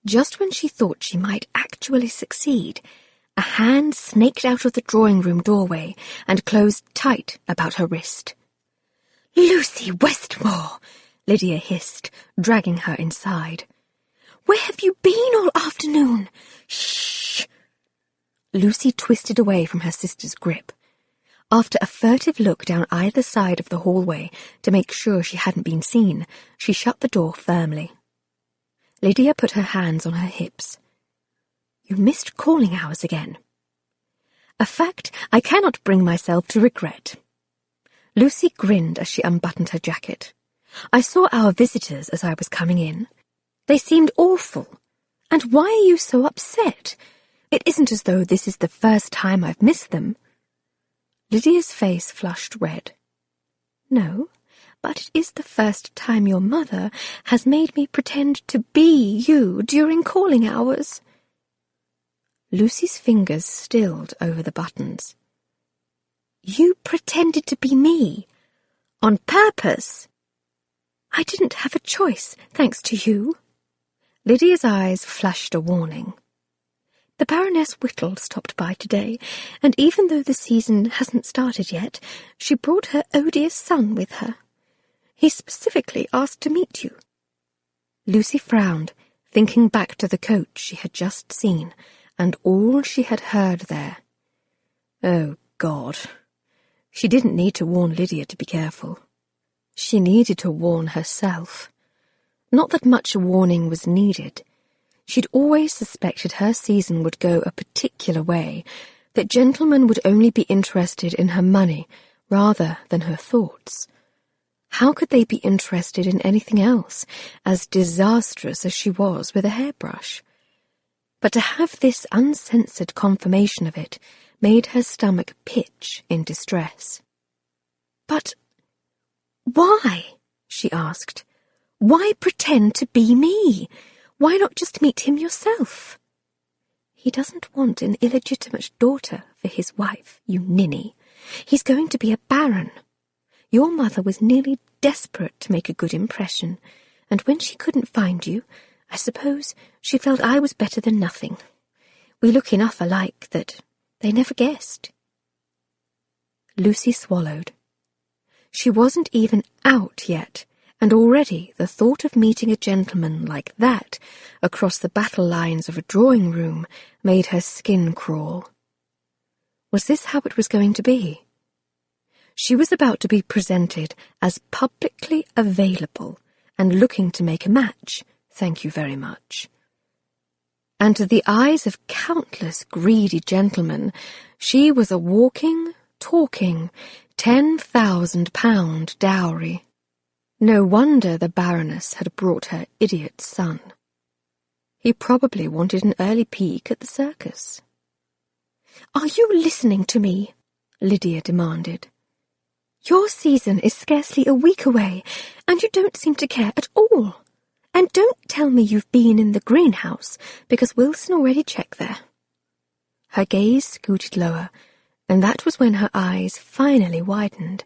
Just when she thought she might actually succeed, a hand snaked out of the drawing-room doorway and closed tight about her wrist. "Lucy Westmore!" Lydia hissed, dragging her inside. "Where have you been all afternoon? Shh!" Lucy twisted away from her sister's grip. After a furtive look down either side of the hallway to make sure she hadn't been seen, she shut the door firmly. Lydia put her hands on her hips. "You missed calling hours again." "A fact I cannot bring myself to regret." Lucy grinned as she unbuttoned her jacket. "I saw our visitors as I was coming in. They seemed awful. And why are you so upset? It isn't as though this is the first time I've missed them." Lydia's face flushed red. "No, but it is the first time your mother has made me pretend to be you during calling hours." Lucy's fingers stilled over the buttons. "You pretended to be me? On purpose?" "I didn't have a choice, thanks to you." Lydia's eyes flashed a warning. "The Baroness Whittle stopped by today, and even though the season hasn't started yet, she brought her odious son with her. He specifically asked to meet you." Lucy frowned, thinking back to the coach she had just seen, and all she had heard there. Oh, God. She didn't need to warn Lydia to be careful. She needed to warn herself. Not that much warning was needed. She'd always suspected her season would go a particular way, that gentlemen would only be interested in her money rather than her thoughts. How could they be interested in anything else, as disastrous as she was with a hairbrush? But to have this uncensored confirmation of it made her stomach pitch in distress. "But why?" she asked. "Why pretend to be me? Why not just meet him yourself?" "He doesn't want an illegitimate daughter for his wife, you ninny. He's going to be a baron. Your mother was nearly desperate to make a good impression, and when she couldn't find you, I suppose she felt I was better than nothing. We look enough alike that they never guessed." Lucy swallowed. She wasn't even out yet, and already the thought of meeting a gentleman like that across the battle lines of a drawing-room made her skin crawl. Was this how it was going to be? She was about to be presented as publicly available and looking to make a match, thank you very much. And to the eyes of countless greedy gentlemen, she was a walking, talking, £10,000 dowry. No wonder the Baroness had brought her idiot son. He probably wanted an early peek at the circus. "Are you listening to me?" Lydia demanded. "Your season is scarcely a week away, and you don't seem to care at all. And don't tell me you've been in the greenhouse, because Wilson already checked there." Her gaze scooted lower, and that was when her eyes finally widened.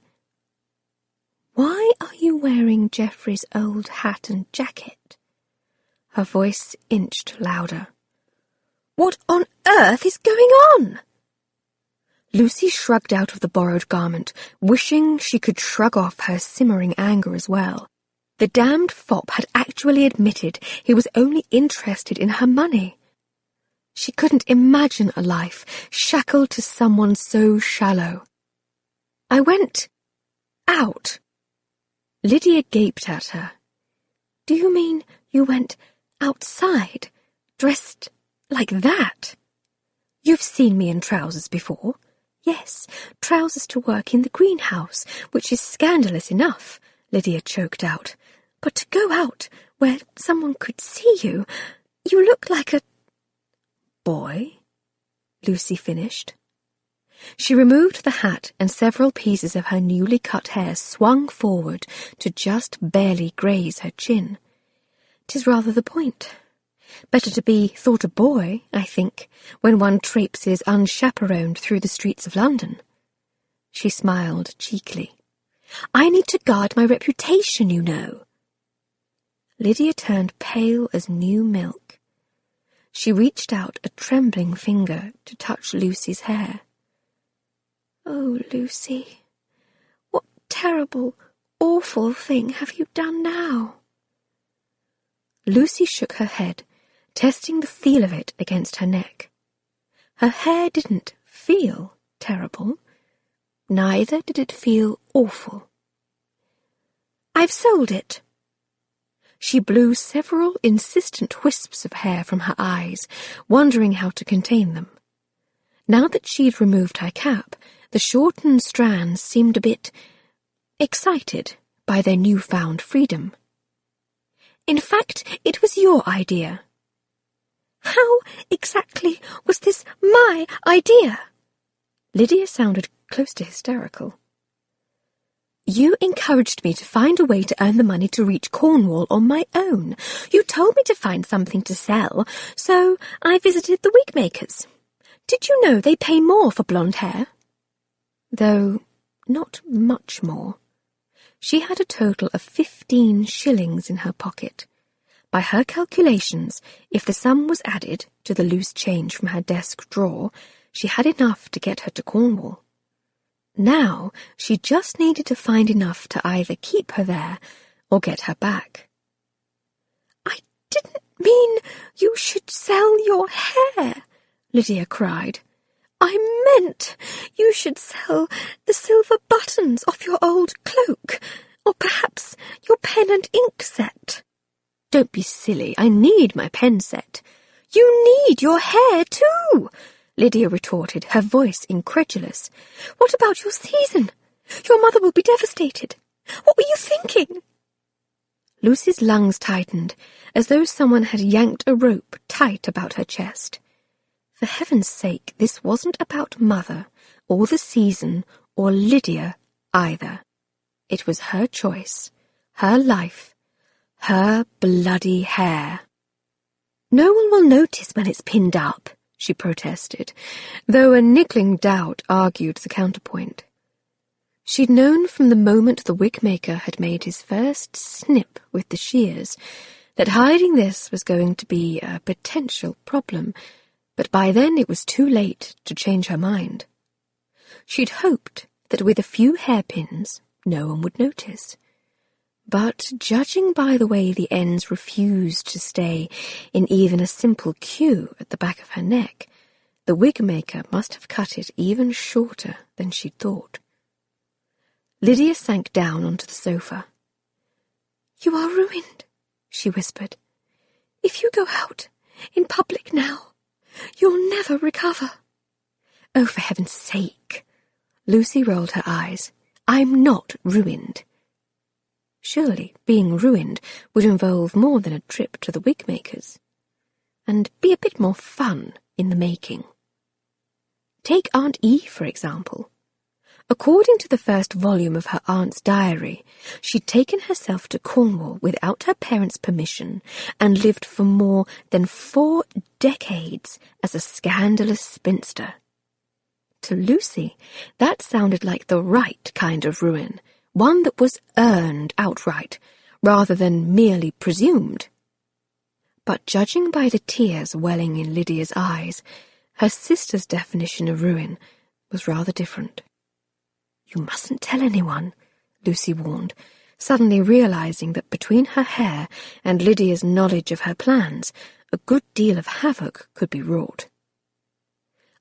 "Why are you wearing Geoffrey's old hat and jacket?" Her voice inched louder. "What on earth is going on?" Lucy shrugged out of the borrowed garment, wishing she could shrug off her simmering anger as well. The damned fop had actually admitted he was only interested in her money. She couldn't imagine a life shackled to someone so shallow. "I went out." Lydia gaped at her. "Do you mean you went outside, dressed like that? You've seen me in trousers before. Yes, trousers to work in the greenhouse, which is scandalous enough," Lydia choked out. "But to go out where someone could see you. You look like a boy, Lucy finished. She removed the hat and several pieces of her newly cut hair swung forward to just barely graze her chin. 'Tis rather the point. Better to be thought a boy, I think, when one traipses unchaperoned through the streets of London. She smiled cheekily. I need to guard my reputation, you know. Lydia turned pale as new milk. She reached out a trembling finger to touch Lucy's hair. Oh, Lucy, what terrible, awful thing have you done now? Lucy shook her head, testing the feel of it against her neck. Her hair didn't feel terrible. Neither did it feel awful. I've sold it. She blew several insistent wisps of hair from her eyes, wondering how to contain them. Now that she'd removed her cap, the shortened strands seemed a bit excited by their newfound freedom. In fact, it was your idea. How exactly was this my idea? Lydia sounded close to hysterical. You encouraged me to find a way to earn the money to reach Cornwall on my own. You told me to find something to sell, so I visited the wig makers. Did you know they pay more for blonde hair? Though not much more. She had a total of 15 shillings in her pocket. By her calculations, if the sum was added to the loose change from her desk drawer, she had enough to get her to Cornwall. Now she just needed to find enough to either keep her there or get her back. I didn't mean you should sell your hair, Lydia cried. I meant you should sell the silver buttons off your old cloak, or perhaps your pen and ink set. Don't be silly, I need my pen set. You need your hair too, Lydia retorted, her voice incredulous. What about your season? Your mother will be devastated. What were you thinking? Lucy's lungs tightened, as though someone had yanked a rope tight about her chest. For heaven's sake, this wasn't about Mother, or the season, or Lydia either. It was her choice, her life, her bloody hair. No one will notice when it's pinned up, she protested, though a niggling doubt argued the counterpoint. She'd known from the moment the wig-maker had made his first snip with the shears that hiding this was going to be a potential problem, but by then it was too late to change her mind. She'd hoped that with a few hairpins no one would notice. But judging by the way the ends refused to stay in even a simple queue at the back of her neck, the wig-maker must have cut it even shorter than she'd thought. Lydia sank down onto the sofa. You are ruined, she whispered. If you go out in public now, you'll never recover. Oh, for heaven's sake! Lucy rolled her eyes. I'm not ruined. Surely being ruined would involve more than a trip to the wig-makers, and be a bit more fun in the making. Take Aunt E, for example. According to the first volume of her aunt's diary, she'd taken herself to Cornwall without her parents' permission and lived for more than 4 decades as a scandalous spinster. To Lucy, that sounded like the right kind of ruin, one that was earned outright, rather than merely presumed. But judging by the tears welling in Lydia's eyes, her sister's definition of ruin was rather different. You mustn't tell anyone, Lucy warned, suddenly realizing that between her hair and Lydia's knowledge of her plans, a good deal of havoc could be wrought.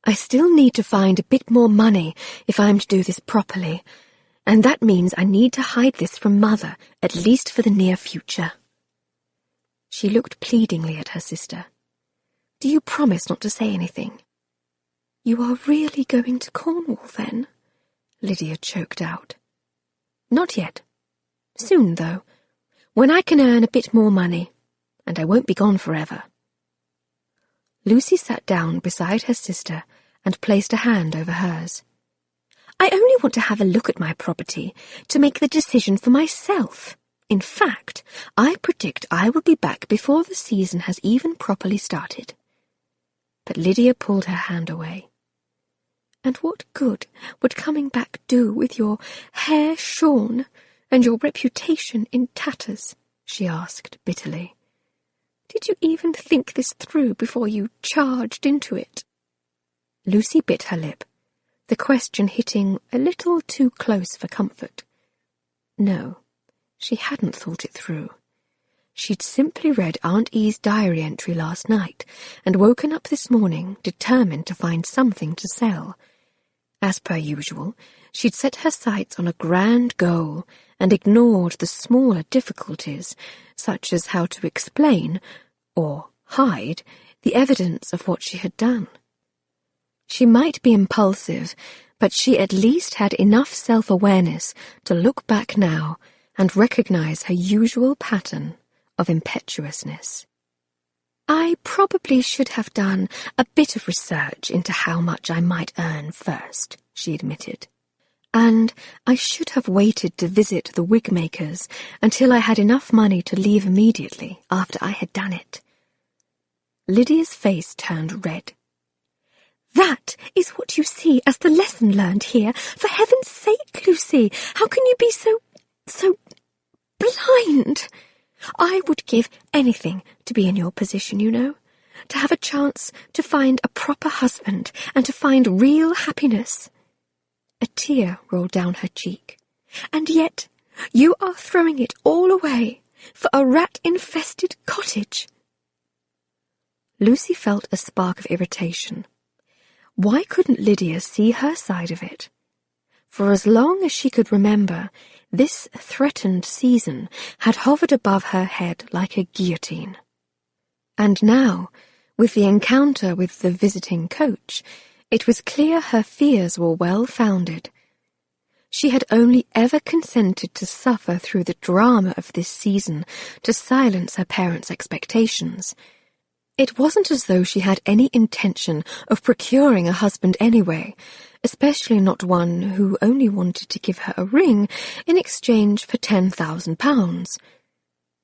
I still need to find a bit more money if I'm to do this properly, and that means I need to hide this from Mother, at least for the near future. She looked pleadingly at her sister. Do you promise not to say anything? You are really going to Cornwall, then? Lydia choked out. Not yet. Soon, though. When I can earn a bit more money, and I won't be gone forever. Lucy sat down beside her sister and placed a hand over hers. I only want to have a look at my property, to make the decision for myself. In fact, I predict I will be back before the season has even properly started. But Lydia pulled her hand away. And what good would coming back do with your hair shorn and your reputation in tatters? She asked bitterly. Did you even think this through before you charged into it? Lucy bit her lip, the question hitting a little too close for comfort. No, she hadn't thought it through. She'd simply read Aunt E's diary entry last night and woken up this morning determined to find something to sell. As per usual, she'd set her sights on a grand goal and ignored the smaller difficulties, such as how to explain, or hide, the evidence of what she had done. She might be impulsive, but she at least had enough self-awareness to look back now and recognize her usual pattern of impetuousness. I probably should have done a bit of research into how much I might earn first, she admitted. And I should have waited to visit the wig makers until I had enough money to leave immediately after I had done it. Lydia's face turned red. That is what you see as the lesson learned here. For heaven's sake, Lucy, how can you be so blind? I would give anything to be in your position, you know, to have a chance to find a proper husband and to find real happiness. A tear rolled down her cheek. And yet you are throwing it all away for a rat-infested cottage. Lucy felt a spark of irritation. Why couldn't Lydia see her side of it? For as long as she could remember, this threatened season had hovered above her head like a guillotine. And now, with the encounter with the visiting coach, it was clear her fears were well-founded. She had only ever consented to suffer through the drama of this season to silence her parents' expectations. It wasn't as though she had any intention of procuring a husband anyway, especially not one who only wanted to give her a ring in exchange for £10,000.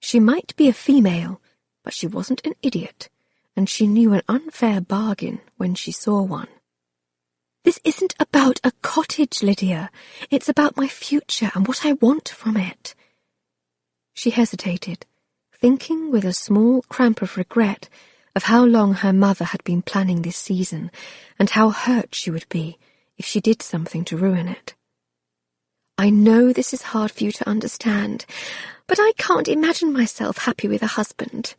She might be a female, but she wasn't an idiot, and she knew an unfair bargain when she saw one. This isn't about a cottage, Lydia. It's about my future and what I want from it. She hesitated, thinking with a small cramp of regret of how long her mother had been planning this season, and how hurt she would be if she did something to ruin it. I know this is hard for you to understand, but I can't imagine myself happy with a husband.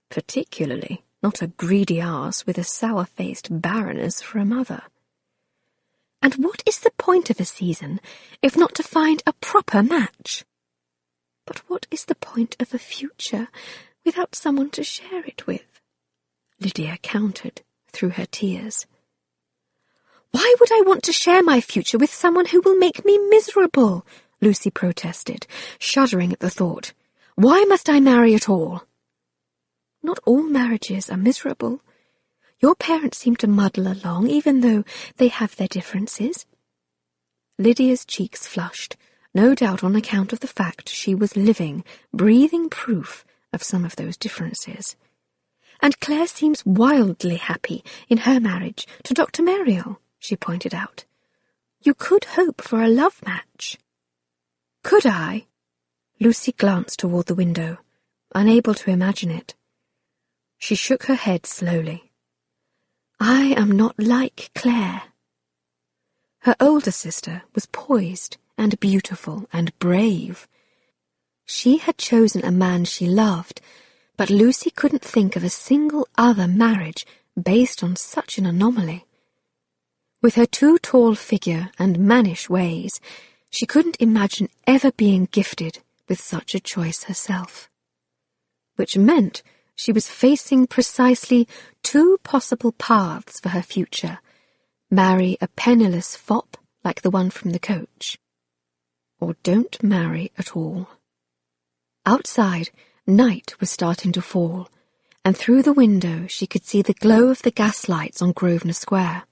Particularly not a greedy arse with a sour-faced baroness for a mother. And what is the point of a season, if not to find a proper match? But what is the point of a future without someone to share it with? Lydia countered through her tears. Why would I want to share my future with someone who will make me miserable? Lucy protested, shuddering at the thought. Why must I marry at all? Not all marriages are miserable. Your parents seem to muddle along, even though they have their differences. Lydia's cheeks flushed, no doubt on account of the fact she was living, breathing proof of some of those differences. And Claire seems wildly happy in her marriage to Dr. Meriel, she pointed out. You could hope for a love match. Could I? Lucy glanced toward the window, unable to imagine it. She shook her head slowly. I am not like Claire. Her older sister was poised and beautiful and brave. She had chosen a man she loved, but Lucy couldn't think of a single other marriage based on such an anomaly. With her too tall figure and mannish ways, she couldn't imagine ever being gifted with such a choice herself. Which meant she was facing precisely two possible paths for her future. Marry a penniless fop like the one from the coach, or don't marry at all. Outside, night was starting to fall, and through the window she could see the glow of the gaslights on Grosvenor Square.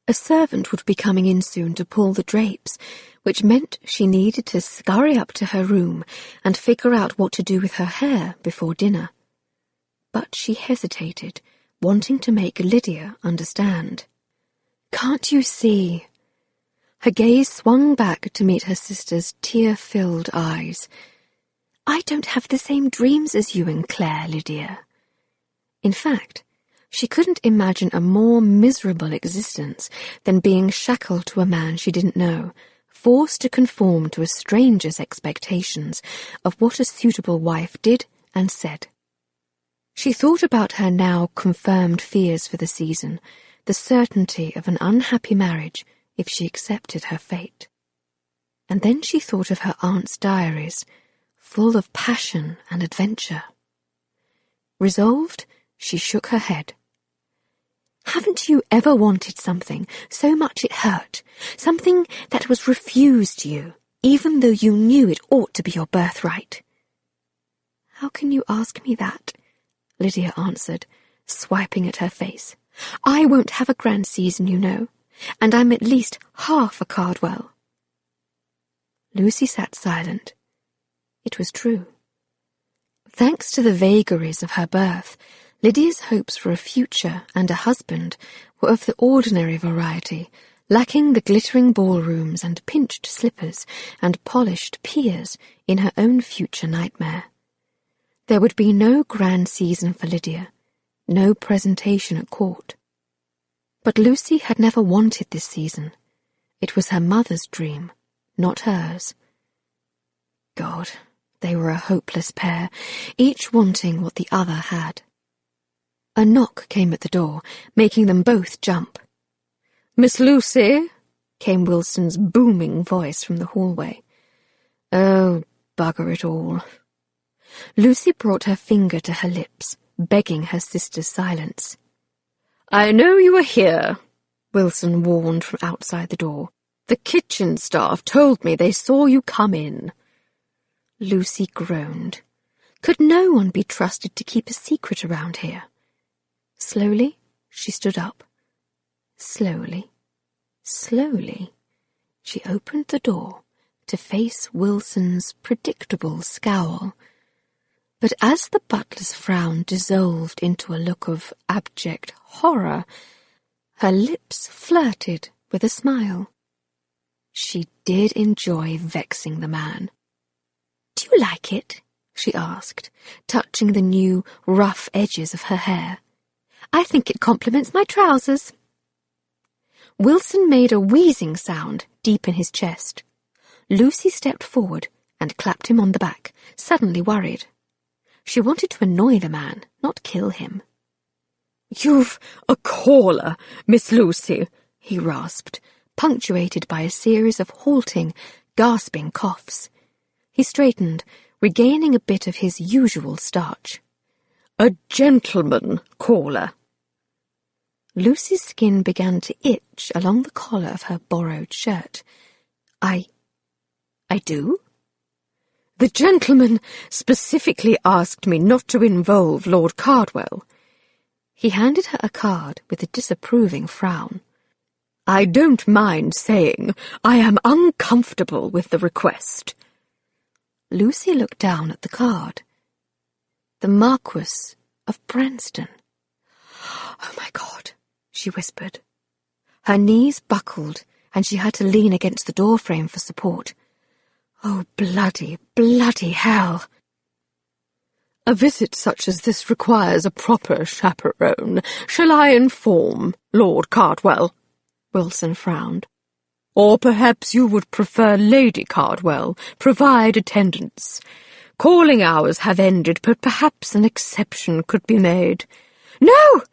A servant would be coming in soon to pull the drapes, which meant she needed to scurry up to her room and figure out what to do with her hair before dinner. But she hesitated, wanting to make Lydia understand. "Can't you see?" Her gaze swung back to meet her sister's tear-filled eyes. "I don't have the same dreams as you and Claire, Lydia." In fact, she couldn't imagine a more miserable existence than being shackled to a man she didn't know, forced to conform to a stranger's expectations of what a suitable wife did and said. She thought about her now confirmed fears for the season, the certainty of an unhappy marriage if she accepted her fate. And then she thought of her aunt's diaries, full of passion and adventure. Resolved, she shook her head. "Haven't you ever wanted something so much it hurt, something that was refused you, even though you knew it ought to be your birthright?" "How can you ask me that?" Lydia answered, swiping at her face. "I won't have a grand season, you know, and I'm at least half a Cardwell." Lucy sat silent. It was true. Thanks to the vagaries of her birth, Lydia's hopes for a future and a husband were of the ordinary variety, lacking the glittering ballrooms and pinched slippers and polished piers in her own future nightmare. There would be no grand season for Lydia, no presentation at court. But Lucy had never wanted this season. It was her mother's dream, not hers. God, they were a hopeless pair, each wanting what the other had. A knock came at the door, making them both jump. "Miss Lucy?" came Wilson's booming voice from the hallway. Oh, bugger it all. Lucy brought her finger to her lips, begging her sister's silence. "I know you are here," Wilson warned from outside the door. "The kitchen staff told me they saw you come in." Lucy groaned. Could no one be trusted to keep a secret around here? Slowly, she stood up. Slowly, she opened the door to face Wilson's predictable scowl. But as the butler's frown dissolved into a look of abject horror, her lips flirted with a smile. She did enjoy vexing the man. "Do you like it?" she asked, touching the new, rough edges of her hair. "I think it complements my trousers." Wilson made a wheezing sound deep in his chest. Lucy stepped forward and clapped him on the back, suddenly worried. She wanted to annoy the man, not kill him. "You've a caller, Miss Lucy," he rasped, punctuated by a series of halting, gasping coughs. He straightened, regaining a bit of his usual starch. "A gentleman caller." Lucy's skin began to itch along the collar of her borrowed shirt. I do?" "The gentleman specifically asked me not to involve Lord Cardwell." He handed her a card with a disapproving frown. "I don't mind saying I am uncomfortable with the request." Lucy looked down at the card. The Marquis of Branston. "Oh, my God," she whispered. Her knees buckled, and she had to lean against the doorframe for support. Oh, bloody, bloody hell! "A visit such as this requires a proper chaperone. Shall I inform Lord Cardwell?" Wilson frowned. "Or perhaps you would prefer Lady Cardwell provide attendance. Calling hours have ended, but perhaps an exception could be made." "No!"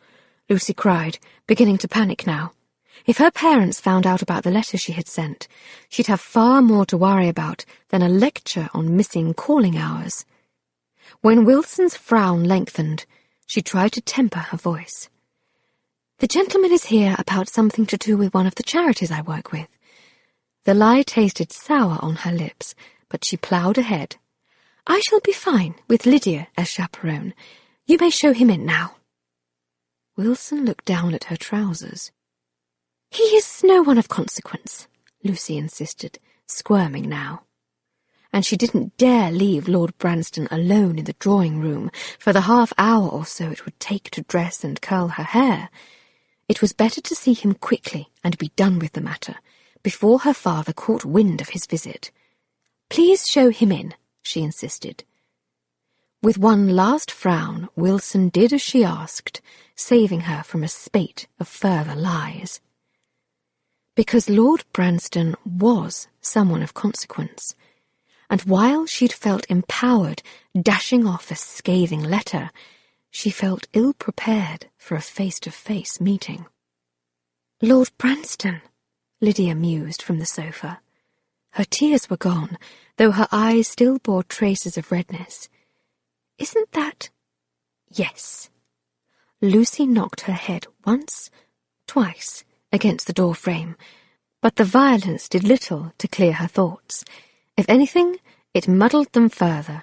Lucy cried, beginning to panic now. If her parents found out about the letter she had sent, she'd have far more to worry about than a lecture on missing calling hours. When Wilson's frown lengthened, she tried to temper her voice. "The gentleman is here about something to do with one of the charities I work with." The lie tasted sour on her lips, but she ploughed ahead. I shall be fine with Lydia as chaperone. You may show him in now." Wilson looked down at her trousers. "He is no one of consequence," Lucy insisted, squirming now. And she didn't dare leave Lord Branston alone in the drawing-room for the half-hour or so it would take to dress and curl her hair. It was better to see him quickly and be done with the matter, before her father caught wind of his visit. "Please show him in," she insisted. With one last frown, Wilson did as she asked, saving her from a spate of further lies. Because Lord Branston was someone of consequence, and while she'd felt empowered dashing off a scathing letter, she felt ill-prepared for a face-to-face meeting. "Lord Branston," Lydia mused from the sofa. Her tears were gone, though her eyes still bore traces of redness. "Isn't that—" "Yes." Lucy knocked her head once, twice, against the door frame, but the violence did little to clear her thoughts. If anything, it muddled them further.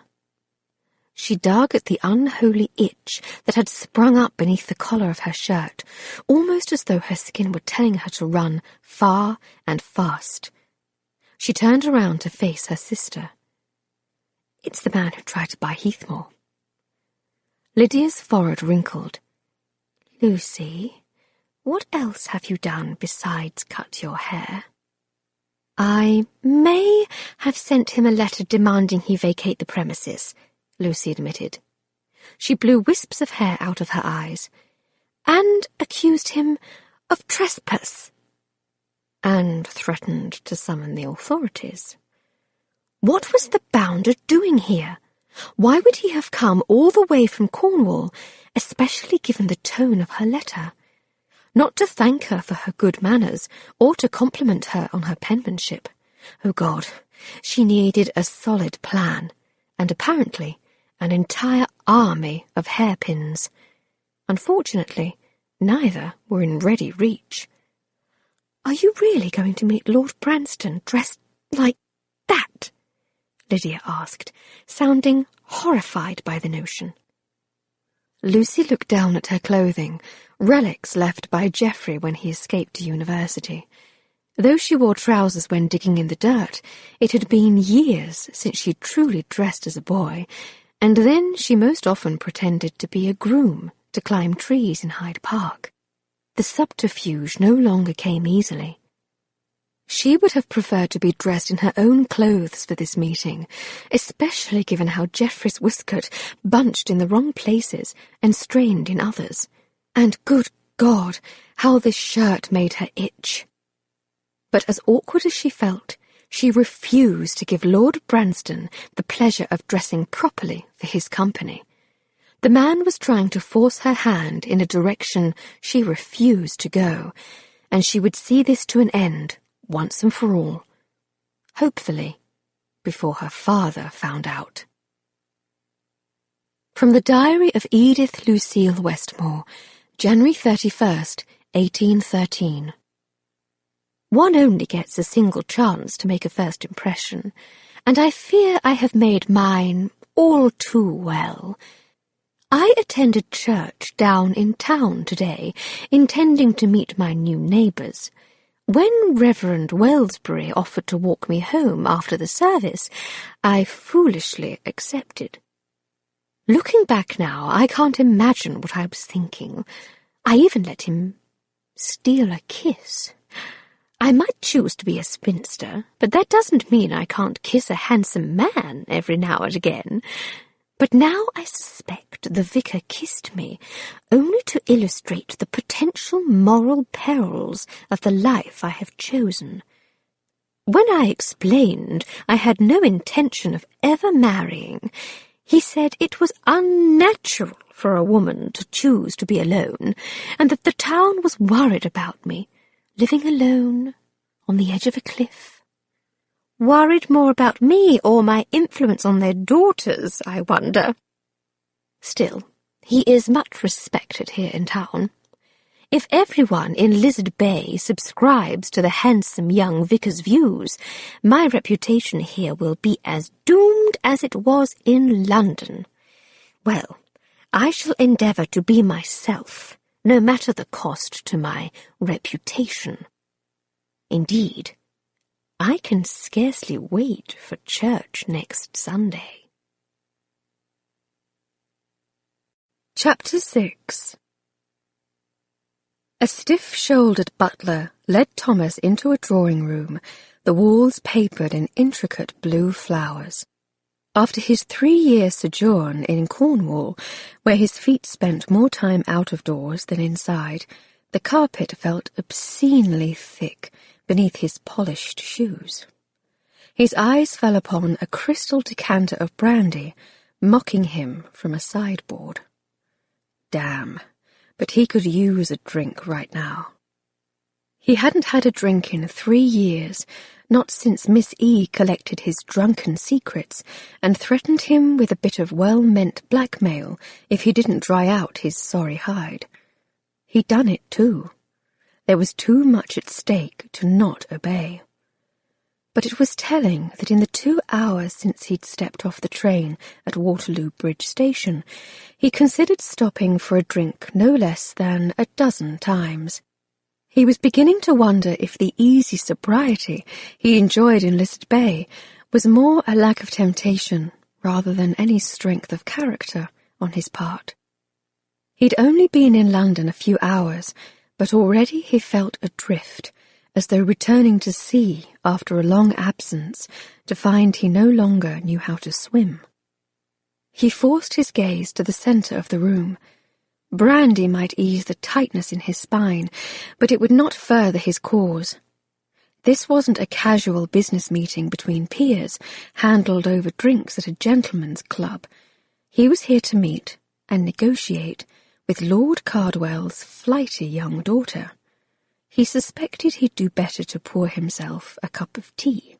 She dug at the unholy itch that had sprung up beneath the collar of her shirt, almost as though her skin were telling her to run far and fast. She turned around to face her sister. "It's the man who tried to buy Heathmore." Lydia's forehead wrinkled. "Lucy, what else have you done besides cut your hair?" "I may have sent him a letter demanding he vacate the premises," Lucy admitted. She blew wisps of hair out of her eyes. "And accused him of trespass." "And threatened to summon the authorities." What was the bounder doing here? Why would he have come all the way from Cornwall, especially given the tone of her letter? Not to thank her for her good manners, or to compliment her on her penmanship. Oh God, she needed a solid plan, and apparently an entire army of hairpins. Unfortunately, neither were in ready reach. "Are you really going to meet Lord Branston dressed like that?" Lydia asked, sounding horrified by the notion. Lucy looked down at her clothing, relics left by Geoffrey when he escaped to university. Though she wore trousers when digging in the dirt, it had been years since she'd truly dressed as a boy, and then she most often pretended to be a groom to climb trees in Hyde Park. The subterfuge no longer came easily. She would have preferred to be dressed in her own clothes for this meeting, especially given how Geoffrey's waistcoat bunched in the wrong places and strained in others. And good God, how this shirt made her itch. But as awkward as she felt, she refused to give Lord Branston the pleasure of dressing properly for his company. The man was trying to force her hand in a direction she refused to go, and she would see this to an end once and for all. Hopefully, before her father found out. From the Diary of Edith Lucille Westmore, January 31st, 1813. One only gets a single chance to make a first impression, and I fear I have made mine all too well. I attended church down in town today, intending to meet my new neighbours. When Reverend Wellsbury offered to walk me home after the service, I foolishly accepted. Looking back now, I can't imagine what I was thinking. I even let him steal a kiss. I might choose to be a spinster, but that doesn't mean I can't kiss a handsome man every now and again. But now I suspect the vicar kissed me only to illustrate the potential moral perils of the life I have chosen. When I explained I had no intention of ever marrying, he said it was unnatural for a woman to choose to be alone, and that the town was worried about me, living alone on the edge of a cliff. Worried more about me or my influence on their daughters, I wonder. Still, he is much respected here in town. If everyone in Lizard Bay subscribes to the handsome young vicar's views, my reputation here will be as doomed as it was in London. Well, I shall endeavour to be myself, no matter the cost to my reputation. Indeed, I can scarcely wait for church next Sunday. Chapter 6. A stiff-shouldered butler led Thomas into a drawing-room, the walls papered in intricate blue flowers. After his 3-year sojourn in Cornwall, where his feet spent more time out of doors than inside, the carpet felt obscenely thick beneath his polished shoes. His eyes fell upon a crystal decanter of brandy, mocking him from a sideboard. Damn, but he could use a drink right now. He hadn't had a drink in 3 years, not since Miss E. collected his drunken secrets and threatened him with a bit of well-meant blackmail if he didn't dry out his sorry hide. He'd done it too. There was too much at stake to not obey. But it was telling that in the 2 hours since he'd stepped off the train at Waterloo Bridge Station, he considered stopping for a drink no less than a dozen times. He was beginning to wonder if the easy sobriety he enjoyed in Lizard Bay was more a lack of temptation rather than any strength of character on his part. He'd only been in London a few hours, but already he felt adrift, as though returning to sea after a long absence to find he no longer knew how to swim. He forced his gaze to the centre of the room. Brandy might ease the tightness in his spine, but it would not further his cause. This wasn't a casual business meeting between peers, handled over drinks at a gentleman's club. He was here to meet and negotiate with Lord Cardwell's flighty young daughter. He suspected he'd do better to pour himself a cup of tea.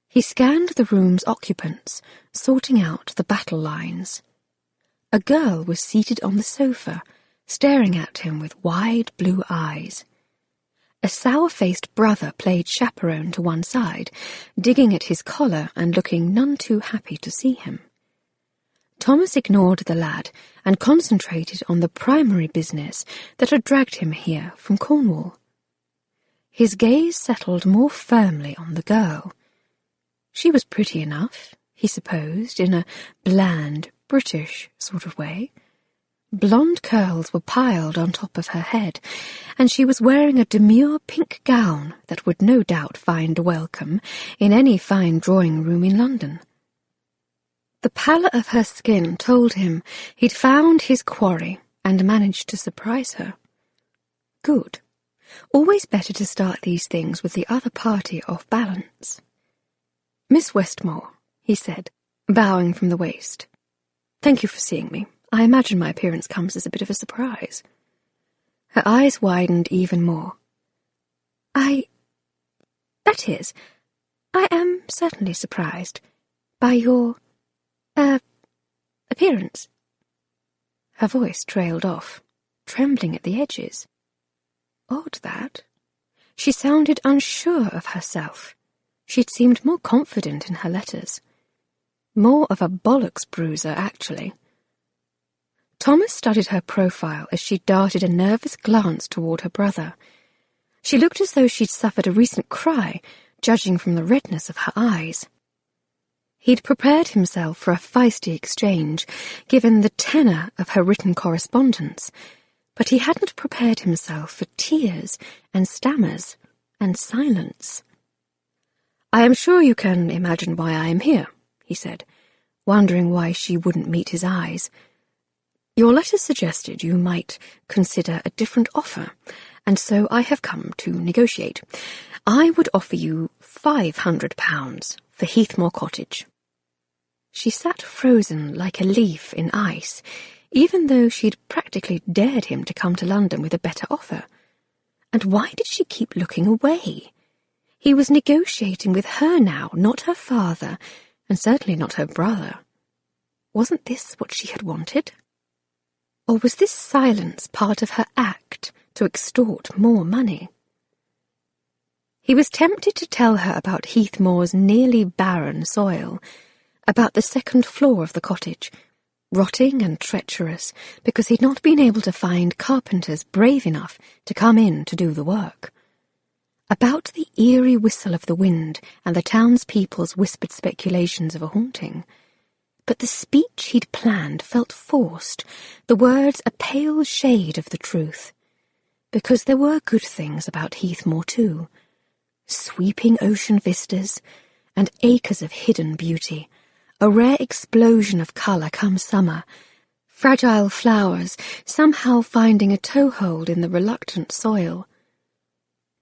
He scanned the room's occupants, sorting out the battle lines. A girl was seated on the sofa, staring at him with wide blue eyes. A sour-faced brother played chaperone to one side, digging at his collar and looking none too happy to see him. Thomas ignored the lad and concentrated on the primary business that had dragged him here from Cornwall. His gaze settled more firmly on the girl. She was pretty enough, he supposed, in a bland, British sort of way. Blonde curls were piled on top of her head, and she was wearing a demure pink gown that would no doubt find a welcome in any fine drawing-room in London. The pallor of her skin told him he'd found his quarry and managed to surprise her. Good. Always better to start these things with the other party off balance. "Miss Westmore," he said, bowing from the waist. "Thank you for seeing me. I imagine my appearance comes as a bit of a surprise." Her eyes widened even more. That is, I am certainly surprised by your, appearance." Her voice trailed off, trembling at the edges. Odd that. She sounded unsure of herself. She'd seemed more confident in her letters. More of a bollocks bruiser, actually. Thomas studied her profile as she darted a nervous glance toward her brother. She looked as though she'd suffered a recent cry, judging from the redness of her eyes. He'd prepared himself for a feisty exchange, given the tenor of her written correspondence, but he hadn't prepared himself for tears and stammers and silence. "I am sure you can imagine why I am here," he said, wondering why she wouldn't meet his eyes. "Your letter suggested you might consider a different offer, and so I have come to negotiate. I would offer you £500 for Heathmore Cottage." She sat frozen like a leaf in ice, even though she'd practically dared him to come to London with a better offer. And why did she keep looking away? He was negotiating with her now, not her father, and certainly not her brother. Wasn't this what she had wanted? Or was this silence part of her act to extort more money. He was tempted to tell her about Heathmoor's nearly barren soil, about the second floor of the cottage, rotting and treacherous because he'd not been able to find carpenters brave enough to come in to do the work, about the eerie whistle of the wind and the townspeople's whispered speculations of a haunting. But the speech he'd planned felt forced, the words a pale shade of the truth, because there were good things about Heathmoor too. Sweeping ocean vistas, and acres of hidden beauty, a rare explosion of colour come summer, fragile flowers somehow finding a toehold in the reluctant soil.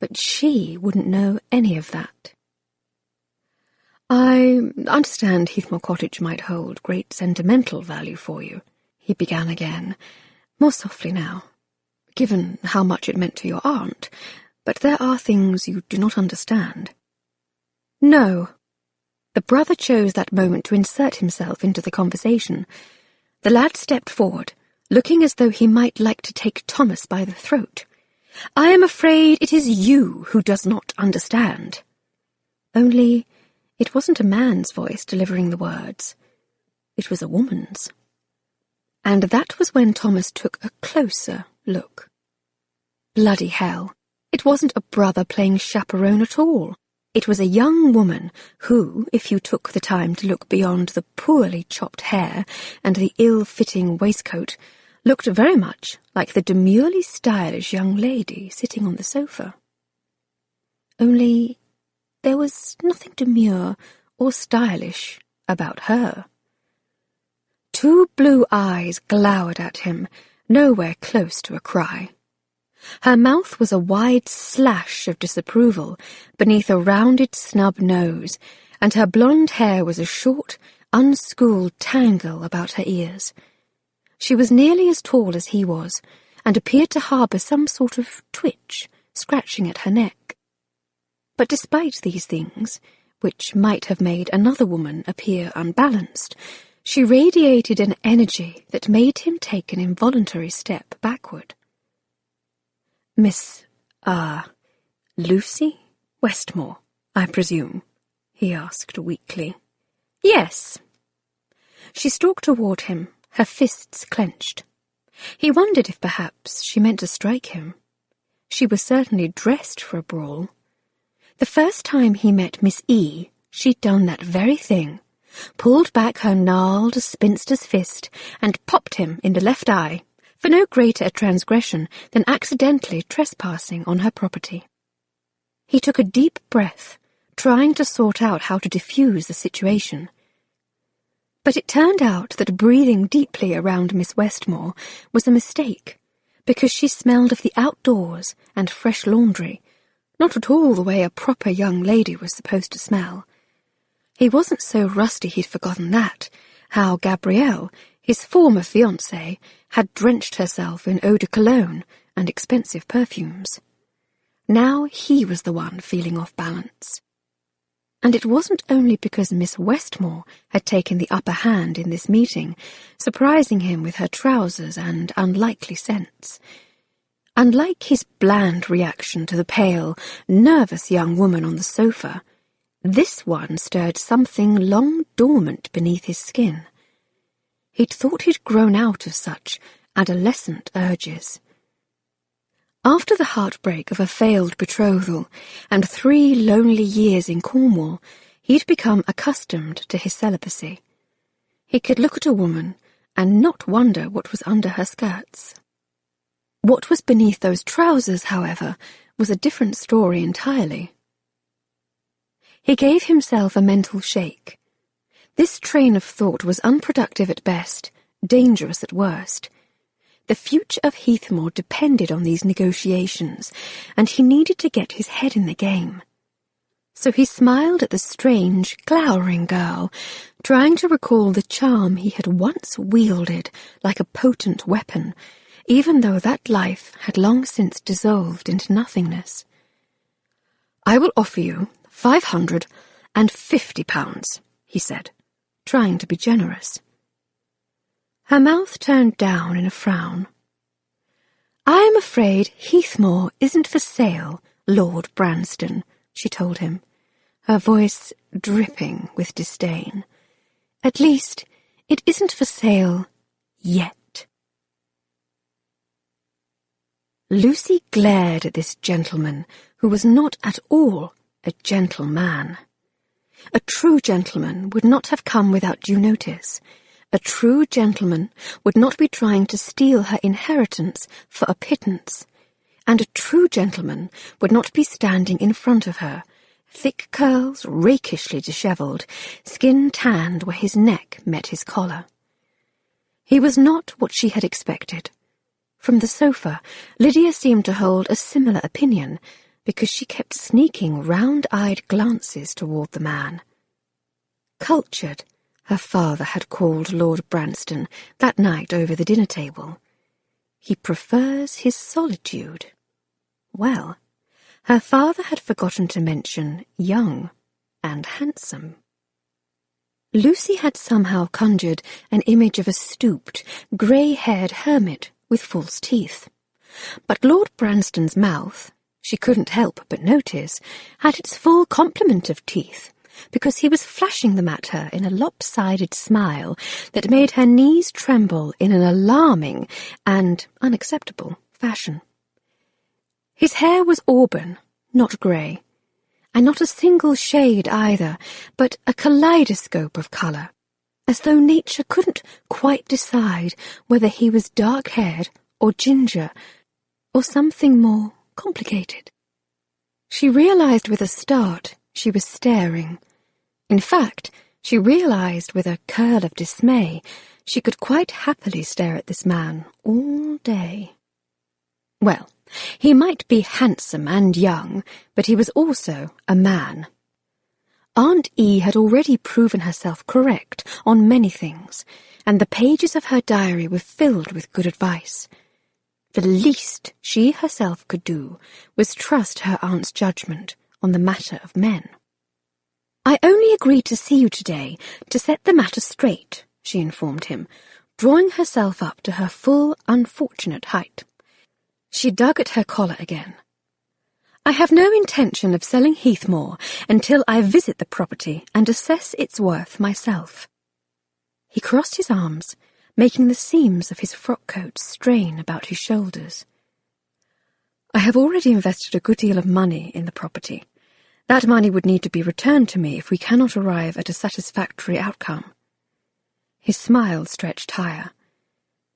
But she wouldn't know any of that. "I understand Heathmoor Cottage might hold great sentimental value for you," he began again, more softly now, "given how much it meant to your aunt. But there are things you do not understand." "No." The brother chose that moment to insert himself into the conversation. The lad stepped forward, looking as though he might like to take Thomas by the throat. "I am afraid it is you who does not understand." Only it wasn't a man's voice delivering the words. It was a woman's. And that was when Thomas took a closer look. Bloody hell. It wasn't a brother playing chaperone at all. It was a young woman who, if you took the time to look beyond the poorly chopped hair and the ill-fitting waistcoat, looked very much like the demurely stylish young lady sitting on the sofa. Only there was nothing demure or stylish about her. Two blue eyes glowered at him, nowhere close to a cry. Her mouth was a wide slash of disapproval beneath a rounded snub nose, and her blonde hair was a short, unschooled tangle about her ears. She was nearly as tall as he was, and appeared to harbour some sort of twitch scratching at her neck. But despite these things, which might have made another woman appear unbalanced, she radiated an energy that made him take an involuntary step backward. "Miss, Lucy Westmore, I presume?" he asked weakly. "Yes." She stalked toward him, her fists clenched. He wondered if perhaps she meant to strike him. She was certainly dressed for a brawl. The first time he met Miss E, she'd done that very thing, pulled back her gnarled spinster's fist and popped him in the left eye, for no greater a transgression than accidentally trespassing on her property. He took a deep breath, trying to sort out how to diffuse the situation. But it turned out that breathing deeply around Miss Westmore was a mistake, because she smelled of the outdoors and fresh laundry, not at all the way a proper young lady was supposed to smell. He wasn't so rusty he'd forgotten that, how Gabrielle, his former fiancée, had drenched herself in eau de cologne and expensive perfumes. Now he was the one feeling off balance. And it wasn't only because Miss Westmore had taken the upper hand in this meeting, surprising him with her trousers and unlikely scents. Unlike his bland reaction to the pale, nervous young woman on the sofa, this one stirred something long dormant beneath his skin. He'd thought he'd grown out of such adolescent urges. After the heartbreak of a failed betrothal and 3 lonely years in Cornwall, he'd become accustomed to his celibacy. He could look at a woman and not wonder what was under her skirts. What was beneath those trousers, however, was a different story entirely. He gave himself a mental shake. This train of thought was unproductive at best, dangerous at worst. The future of Heathmoor depended on these negotiations, and he needed to get his head in the game. So he smiled at the strange, glowering girl, trying to recall the charm he had once wielded like a potent weapon, even though that life had long since dissolved into nothingness. "I will offer you £550, he said, trying to be generous. Her mouth turned down in a frown. "I'm afraid Heathmore isn't for sale, Lord Branston," she told him, her voice dripping with disdain. "At least, it isn't for sale yet." Lucy glared at this gentleman, who was not at all a gentleman. A true gentleman would not have come without due notice. A true gentleman would not be trying to steal her inheritance for a pittance. And a true gentleman would not be standing in front of her, thick curls rakishly dishevelled, skin tanned where his neck met his collar. He was not what she had expected. From the sofa, Lydia seemed to hold a similar opinion, because she kept sneaking round-eyed glances toward the man. Cultured, her father had called Lord Branston that night over the dinner table. He prefers his solitude. Well, her father had forgotten to mention young and handsome. Lucy had somehow conjured an image of a stooped, grey-haired hermit with false teeth. But Lord Branston's mouth, she couldn't help but notice, had its full complement of teeth, because he was flashing them at her in a lopsided smile that made her knees tremble in an alarming and unacceptable fashion. His hair was auburn, not grey, and not a single shade either, but a kaleidoscope of colour, as though nature couldn't quite decide whether he was dark-haired or ginger, or something more complicated. She realised with a start she was staring. In fact, she realised with a curl of dismay she could quite happily stare at this man all day. Well, he might be handsome and young, but he was also a man. Aunt E had already proven herself correct on many things, and the pages of her diary were filled with good advice. The least she herself could do was trust her aunt's judgment on the matter of men. "I only agreed to see you today to set the matter straight," she informed him, drawing herself up to her full, unfortunate height. She dug at her collar again. "I have no intention of selling Heathmore until I visit the property and assess its worth myself." He crossed his arms, making the seams of his frock-coat strain about his shoulders. "I have already invested a good deal of money in the property. That money would need to be returned to me if we cannot arrive at a satisfactory outcome." His smile stretched higher.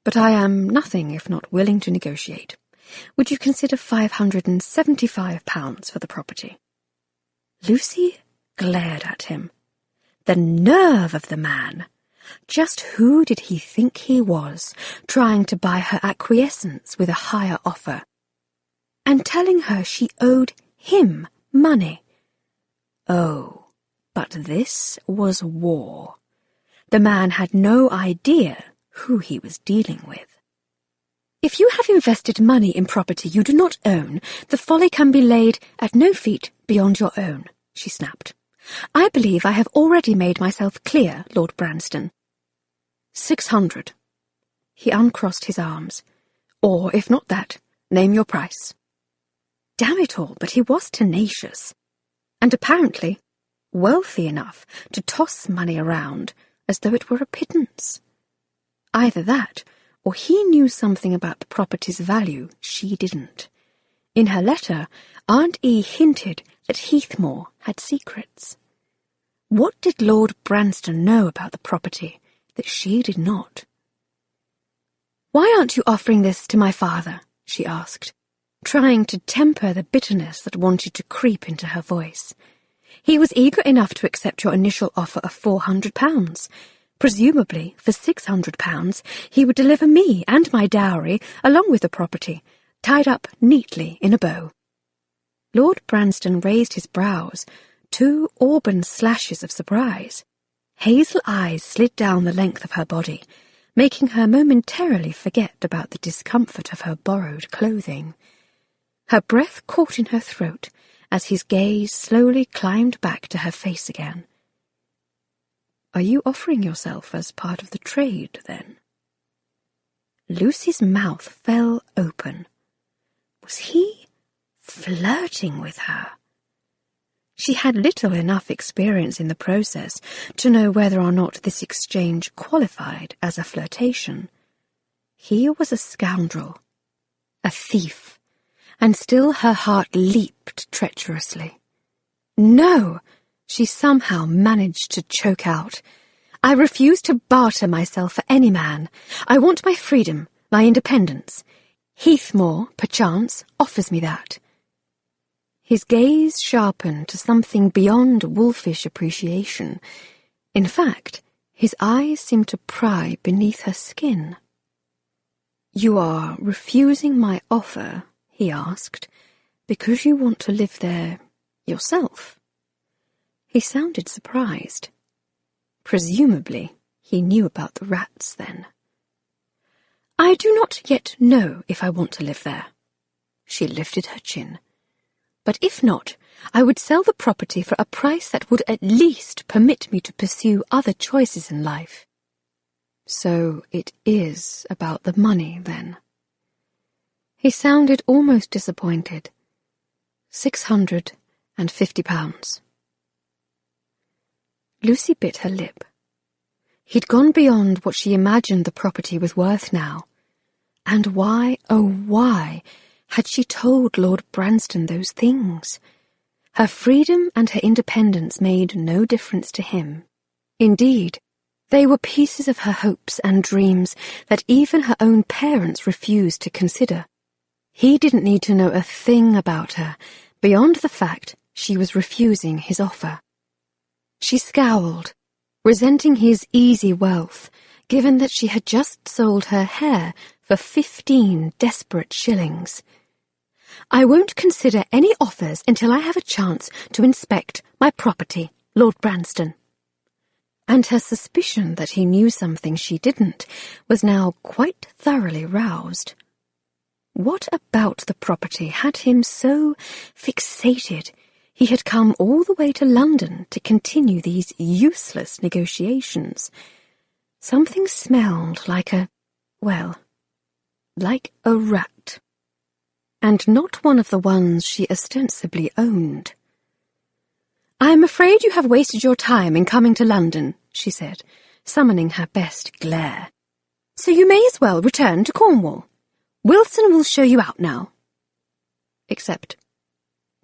"But I am nothing if not willing to negotiate. Would you consider £575 for the property?" Lucy glared at him. The nerve of the man! Just who did he think he was, trying to buy her acquiescence with a higher offer? And telling her she owed him money. Oh, but this was war. The man had no idea who he was dealing with. "If you have invested money in property you do not own, the folly can be laid at no feet beyond your own," she snapped. "I believe I have already made myself clear, Lord Branston." 600. He uncrossed his arms. "Or, if not that, name your price." Damn it all, but he was tenacious. And apparently wealthy enough to toss money around as though it were a pittance. Either that, or he knew something about the property's value she didn't. In her letter, Aunt E hinted that Heathmore had secrets. What did Lord Branston know about the property that she did not? "Why aren't you offering this to my father?" she asked, trying to temper the bitterness that wanted to creep into her voice. "He was eager enough to accept your initial offer of £400. Presumably, for £600, he would deliver me and my dowry along with the property, tied up neatly in a bow." Lord Branston raised his brows, 2 auburn slashes of surprise. Hazel eyes slid down the length of her body, making her momentarily forget about the discomfort of her borrowed clothing. Her breath caught in her throat as his gaze slowly climbed back to her face again. "Are you offering yourself as part of the trade, then?" Lucy's mouth fell open. Was he flirting with her? She had little enough experience in the process to know whether or not this exchange qualified as a flirtation. He was a scoundrel, a thief, and still her heart leaped treacherously. No, she somehow managed to choke out. I refuse to barter myself for any man. I want my freedom, my independence. Heathmore, perchance, offers me that. His gaze sharpened to something beyond wolfish appreciation. In fact, his eyes seemed to pry beneath her skin. "You are refusing my offer," he asked, "because you want to live there yourself?" He sounded surprised. Presumably, he knew about the rats then. "I do not yet know if I want to live there." She lifted her chin. "But if not, I would sell the property for a price that would at least permit me to pursue other choices in life." "So it is about the money, then?" He sounded almost disappointed. £650. Lucy bit her lip. He'd gone beyond what she imagined the property was worth now. And why, oh why, had she told Lord Branston those things? Her freedom and her independence made no difference to him. Indeed, they were pieces of her hopes and dreams that even her own parents refused to consider. He didn't need to know a thing about her, beyond the fact she was refusing his offer. She scowled, resenting his easy wealth, given that she had just sold her hair for 15 desperate shillings. "I won't consider any offers until I have a chance to inspect my property, Lord Branston." And her suspicion that he knew something she didn't was now quite thoroughly roused. What about the property had him so fixated he had come all the way to London to continue these useless negotiations? Something smelled like like a rat. And not one of the ones she ostensibly owned. "I am afraid you have wasted your time in coming to London," she said, summoning her best glare. "So you may as well return to Cornwall. Wilson will show you out now." Except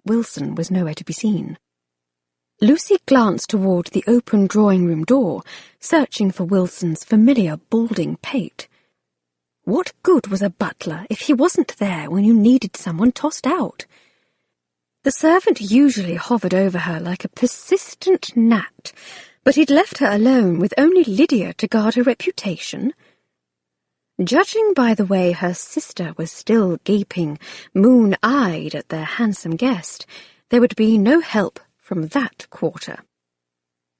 Wilson was nowhere to be seen. Lucy glanced toward the open drawing-room door, searching for Wilson's familiar balding pate. What good was a butler if he wasn't there when you needed someone tossed out? The servant usually hovered over her like a persistent gnat, but he'd left her alone with only Lydia to guard her reputation. Judging by the way her sister was still gaping, moon-eyed at their handsome guest, there would be no help from that quarter.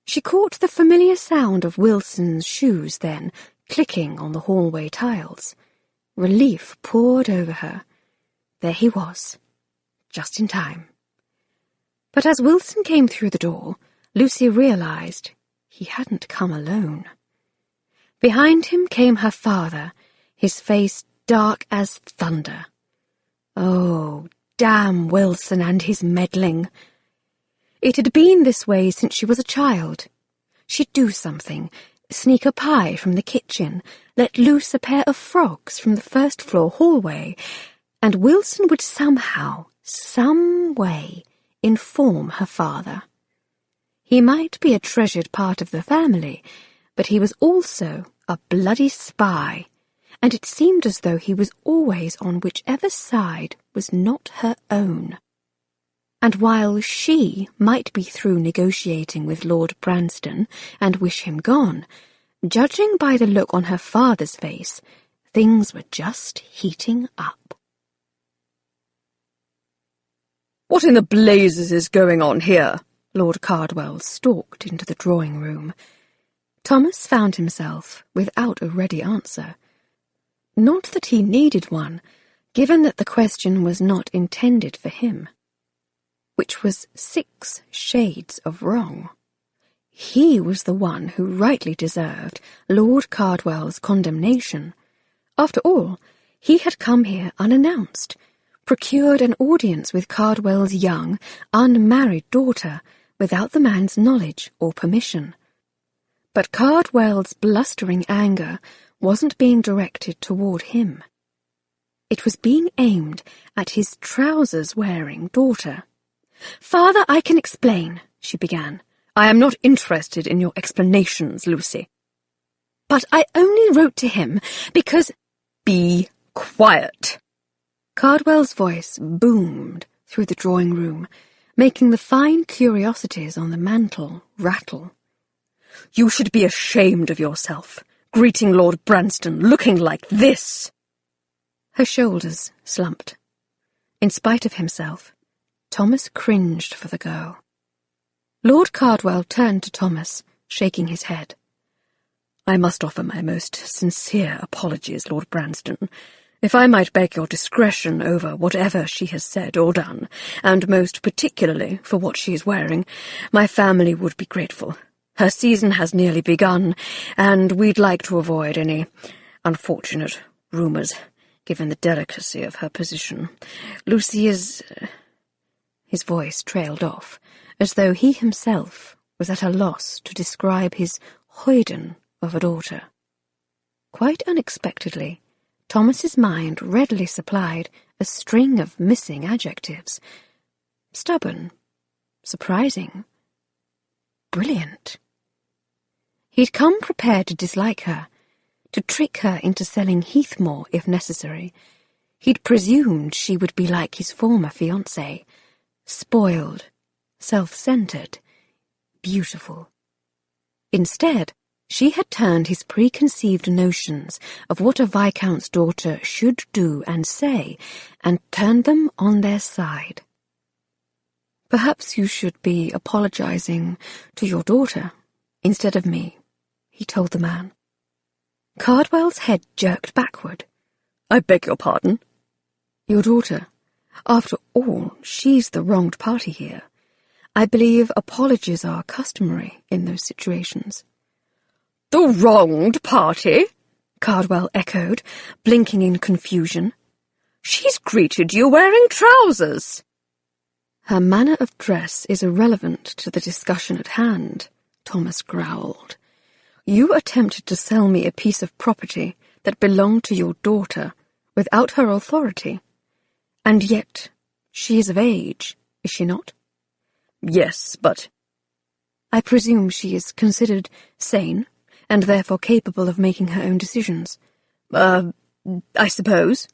She caught the familiar sound of Wilson's shoes then, clicking on the hallway tiles. Relief poured over her. There he was, just in time. But as Wilson came through the door, Lucy realized he hadn't come alone. Behind him came her father, his face dark as thunder. Oh, damn Wilson and his meddling. It had been this way since she was a child. She'd do something, sneak a pie from the kitchen, let loose a pair of frogs from the first-floor hallway, and Wilson would somehow, some way, inform her father. He might be a treasured part of the family, but he was also a bloody spy, and it seemed as though he was always on whichever side was not her own. And while she might be through negotiating with Lord Branston and wish him gone, judging by the look on her father's face, things were just heating up. "What in the blazes is going on here?" Lord Cardwell stalked into the drawing-room. Thomas found himself without a ready answer. Not that he needed one, given that the question was not intended for him. Which was 6 shades of wrong. He was the one who rightly deserved Lord Cardwell's condemnation. After all, he had come here unannounced, procured an audience with Cardwell's young, unmarried daughter without the man's knowledge or permission. But Cardwell's blustering anger wasn't being directed toward him. It was being aimed at his trousers-wearing daughter. "Father, I can explain," she began. "I am not interested in your explanations, Lucy." "But I only wrote to him because—" "Be quiet." Cardwell's voice boomed through the drawing-room, making the fine curiosities on the mantel rattle. "You should be ashamed of yourself, greeting Lord Branston looking like this." Her shoulders slumped. In spite of himself, Thomas cringed for the girl. Lord Cardwell turned to Thomas, shaking his head. "I must offer my most sincere apologies, Lord Branston. If I might beg your discretion over whatever she has said or done, and most particularly for what she is wearing, my family would be grateful. Her season has nearly begun, and we'd like to avoid any unfortunate rumours, given the delicacy of her position. Lucy is—" His voice trailed off, as though he himself was at a loss to describe his hoyden of a daughter. Quite unexpectedly, Thomas's mind readily supplied a string of missing adjectives. Stubborn, surprising, brilliant. He'd come prepared to dislike her, to trick her into selling Heathmore if necessary. He'd presumed she would be like his former fiancée, spoiled, self-centered, beautiful. Instead, she had turned his preconceived notions of what a viscount's daughter should do and say, and turned them on their side. "Perhaps you should be apologizing to your daughter instead of me," he told the man. Cardwell's head jerked backward. "I beg your pardon?" "Your daughter. After all, she's the wronged party here. I believe apologies are customary in those situations." "The wronged party?" Cardwell echoed, blinking in confusion. "She's greeted you wearing trousers." "Her manner of dress is irrelevant to the discussion at hand," Thomas growled. "You attempted to sell me a piece of property that belonged to your daughter without her authority. And yet, she is of age, is she not?" "Yes, but—" "I presume she is considered sane, and therefore capable of making her own decisions." I suppose."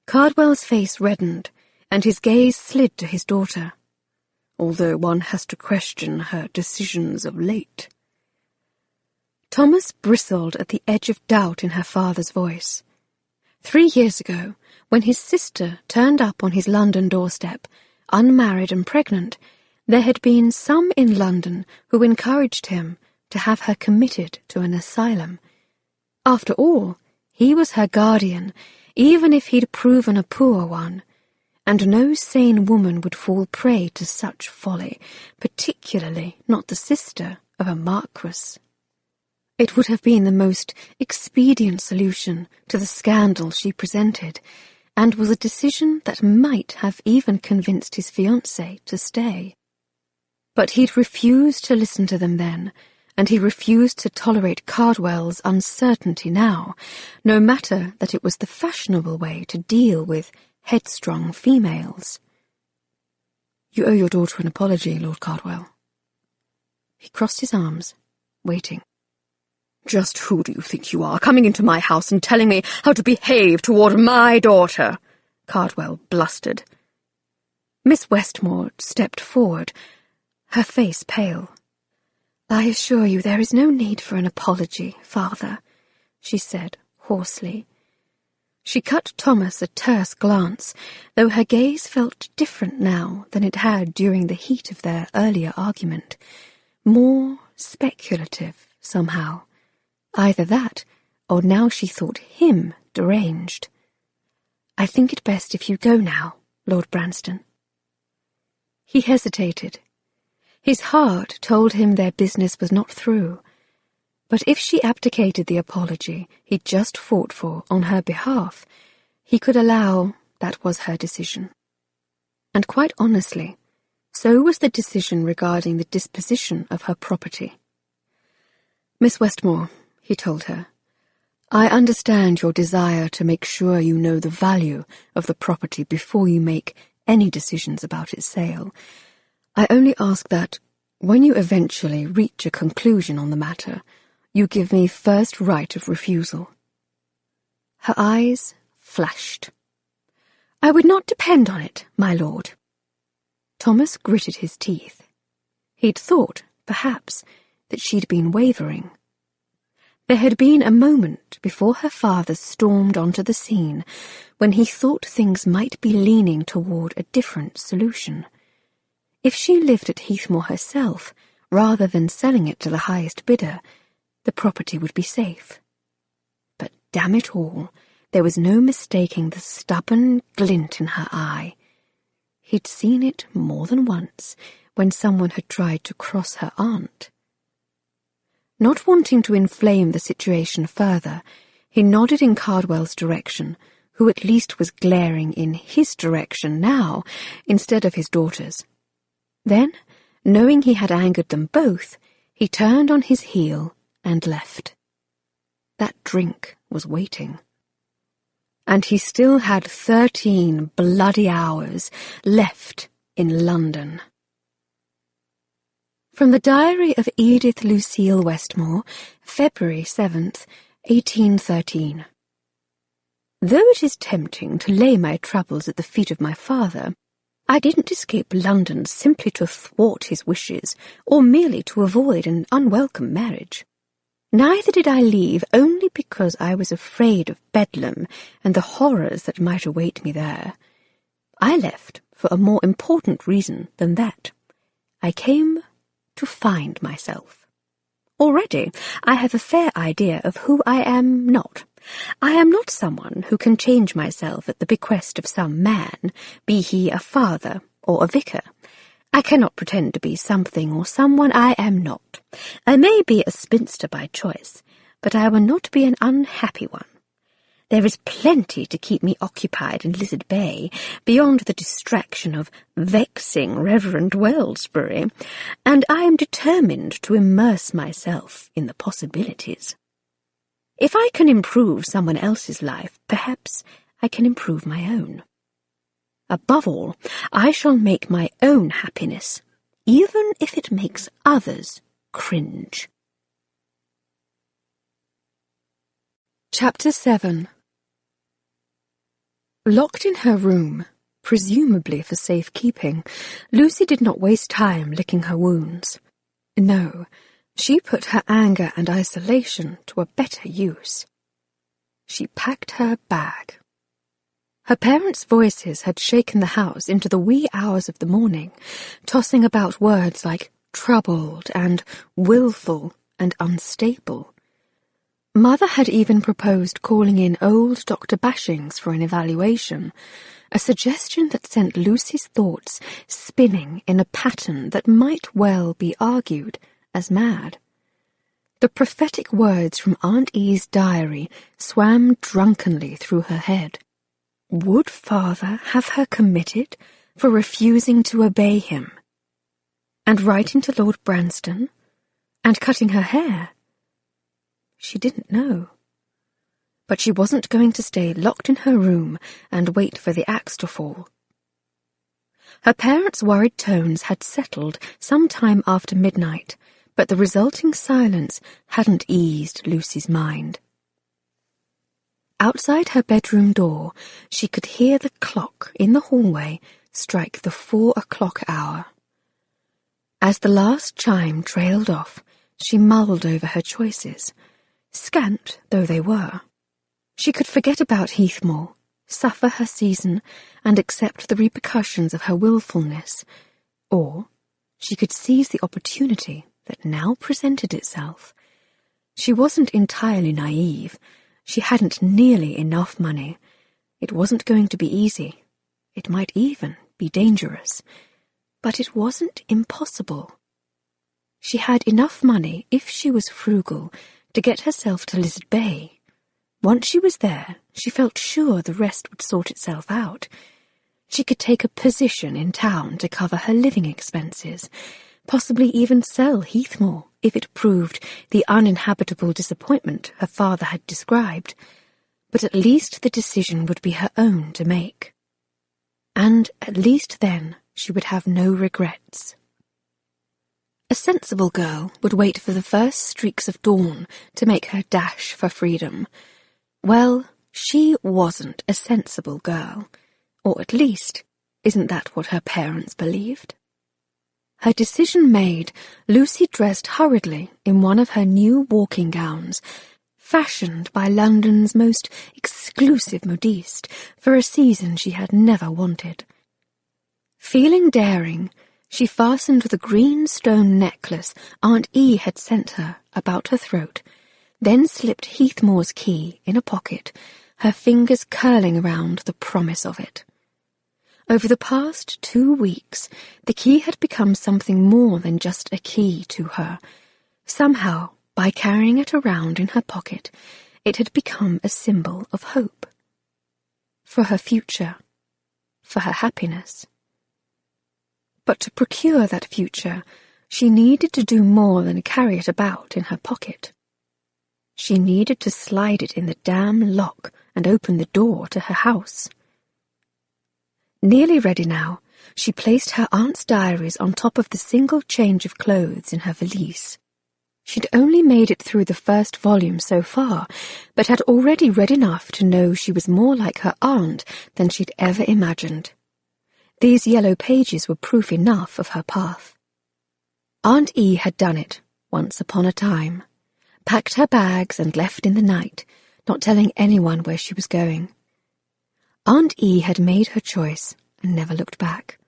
Cardwell's face reddened, and his gaze slid to his daughter. "Although one has to question her decisions of late." Thomas bristled at the edge of doubt in her father's voice. 3 years ago, when his sister turned up on his London doorstep, unmarried and pregnant, there had been some in London who encouraged him to have her committed to an asylum. After all, he was her guardian, even if he'd proven a poor one, and no sane woman would fall prey to such folly, particularly not the sister of a marquis. It would have been the most expedient solution to the scandal she presented, and was a decision that might have even convinced his fiancée to stay. But he'd refused to listen to them then, and he refused to tolerate Cardwell's uncertainty now, no matter that it was the fashionable way to deal with headstrong females. "You owe your daughter an apology, Lord Cardwell." He crossed his arms, waiting. "Just who do you think you are, coming into my house and telling me how to behave toward my daughter?" Cardwell blustered. Miss Westmore stepped forward, her face pale. "I assure you there is no need for an apology, Father," she said hoarsely. She cut Thomas a terse glance, though her gaze felt different now than it had during the heat of their earlier argument. More speculative, somehow. Either that, or now she thought him deranged. "I think it best if you go now, Lord Branston." He hesitated. His heart told him their business was not through. But if she abdicated the apology he'd just fought for on her behalf, he could allow that was her decision. And quite honestly, so was the decision regarding the disposition of her property. "Miss Westmore," he told her, "I understand your desire to make sure you know the value of the property before you make any decisions about its sale. I only ask that, when you eventually reach a conclusion on the matter, you give me first right of refusal." Her eyes flashed. "I would not depend on it, my lord." Thomas gritted his teeth. He'd thought, perhaps, that she'd been wavering. There had been a moment before her father stormed onto the scene when he thought things might be leaning toward a different solution. If she lived at Heathmore herself, rather than selling it to the highest bidder, the property would be safe. But damn it all, there was no mistaking the stubborn glint in her eye. He'd seen it more than once when someone had tried to cross her aunt. Not wanting to inflame the situation further, he nodded in Cardwell's direction, who at least was glaring in his direction now instead of his daughter's. Then, knowing he had angered them both, he turned on his heel and left. That drink was waiting. And he still had 13 bloody hours left in London. From the Diary of Edith Lucille Westmore, February 7th, 1813. Though it is tempting to lay my troubles at the feet of my father, I didn't escape London simply to thwart his wishes or merely to avoid an unwelcome marriage. Neither did I leave only because I was afraid of Bedlam and the horrors that might await me there. I left for a more important reason than that. I came to find myself. Already I have a fair idea of who I am not. I am not someone who can change myself at the bequest of some man, be he a father or a vicar. I cannot pretend to be something or someone I am not. I may be a spinster by choice, but I will not be an unhappy one. There is plenty to keep me occupied in Lizard Bay, beyond the distraction of vexing Reverend Wellsbury, and I am determined to immerse myself in the possibilities. If I can improve someone else's life, perhaps I can improve my own. Above all, I shall make my own happiness, even if it makes others cringe. Chapter 7. Locked in her room, presumably for safekeeping, Lucy did not waste time licking her wounds. No, she put her anger and isolation to a better use. She packed her bag. Her parents' voices had shaken the house into the wee hours of the morning, tossing about words like troubled and willful and unstable. Mother had even proposed calling in old Dr. Bashings for an evaluation, a suggestion that sent Lucy's thoughts spinning in a pattern that might well be argued as mad. The prophetic words from Aunt E's diary swam drunkenly through her head. Would father have her committed for refusing to obey him? And writing to Lord Branston? And cutting her hair? She didn't know. But she wasn't going to stay locked in her room and wait for the axe to fall. Her parents' worried tones had settled some time after midnight, but the resulting silence hadn't eased Lucy's mind. Outside her bedroom door, she could hear the clock in the hallway strike the 4 o'clock hour. As the last chime trailed off, she mulled over her choices, scant though they were. She could forget about Heathmore, suffer her season, and accept the repercussions of her willfulness, or she could seize the opportunity that now presented itself. She wasn't entirely naive. She hadn't nearly enough money. It wasn't going to be easy. It might even be dangerous. But it wasn't impossible. She had enough money, if she was frugal, to get herself to Lizard Bay. Once she was there, she felt sure the rest would sort itself out. She could take a position in town to cover her living expenses, possibly even sell Heathmore if it proved the uninhabitable disappointment her father had described. But at least the decision would be her own to make. And at least then she would have no regrets. A sensible girl would wait for the first streaks of dawn to make her dash for freedom. Well, she wasn't a sensible girl. Or at least, isn't that what her parents believed? Her decision made, Lucy dressed hurriedly in one of her new walking gowns, fashioned by London's most exclusive modiste for a season she had never wanted. Feeling daring, she fastened the green stone necklace Aunt E had sent her about her throat, then slipped Heathmore's key in a pocket, her fingers curling around the promise of it. Over the past 2 weeks, the key had become something more than just a key to her. Somehow, by carrying it around in her pocket, it had become a symbol of hope. For her future, for her happiness. But to procure that future, she needed to do more than carry it about in her pocket. She needed to slide it in the damn lock and open the door to her house. Nearly ready now, she placed her aunt's diaries on top of the single change of clothes in her valise. She'd only made it through the first volume so far, but had already read enough to know she was more like her aunt than she'd ever imagined. These yellow pages were proof enough of her path. Aunt E had done it, once upon a time. Packed her bags and left in the night, not telling anyone where she was going. Aunt E had made her choice and never looked back.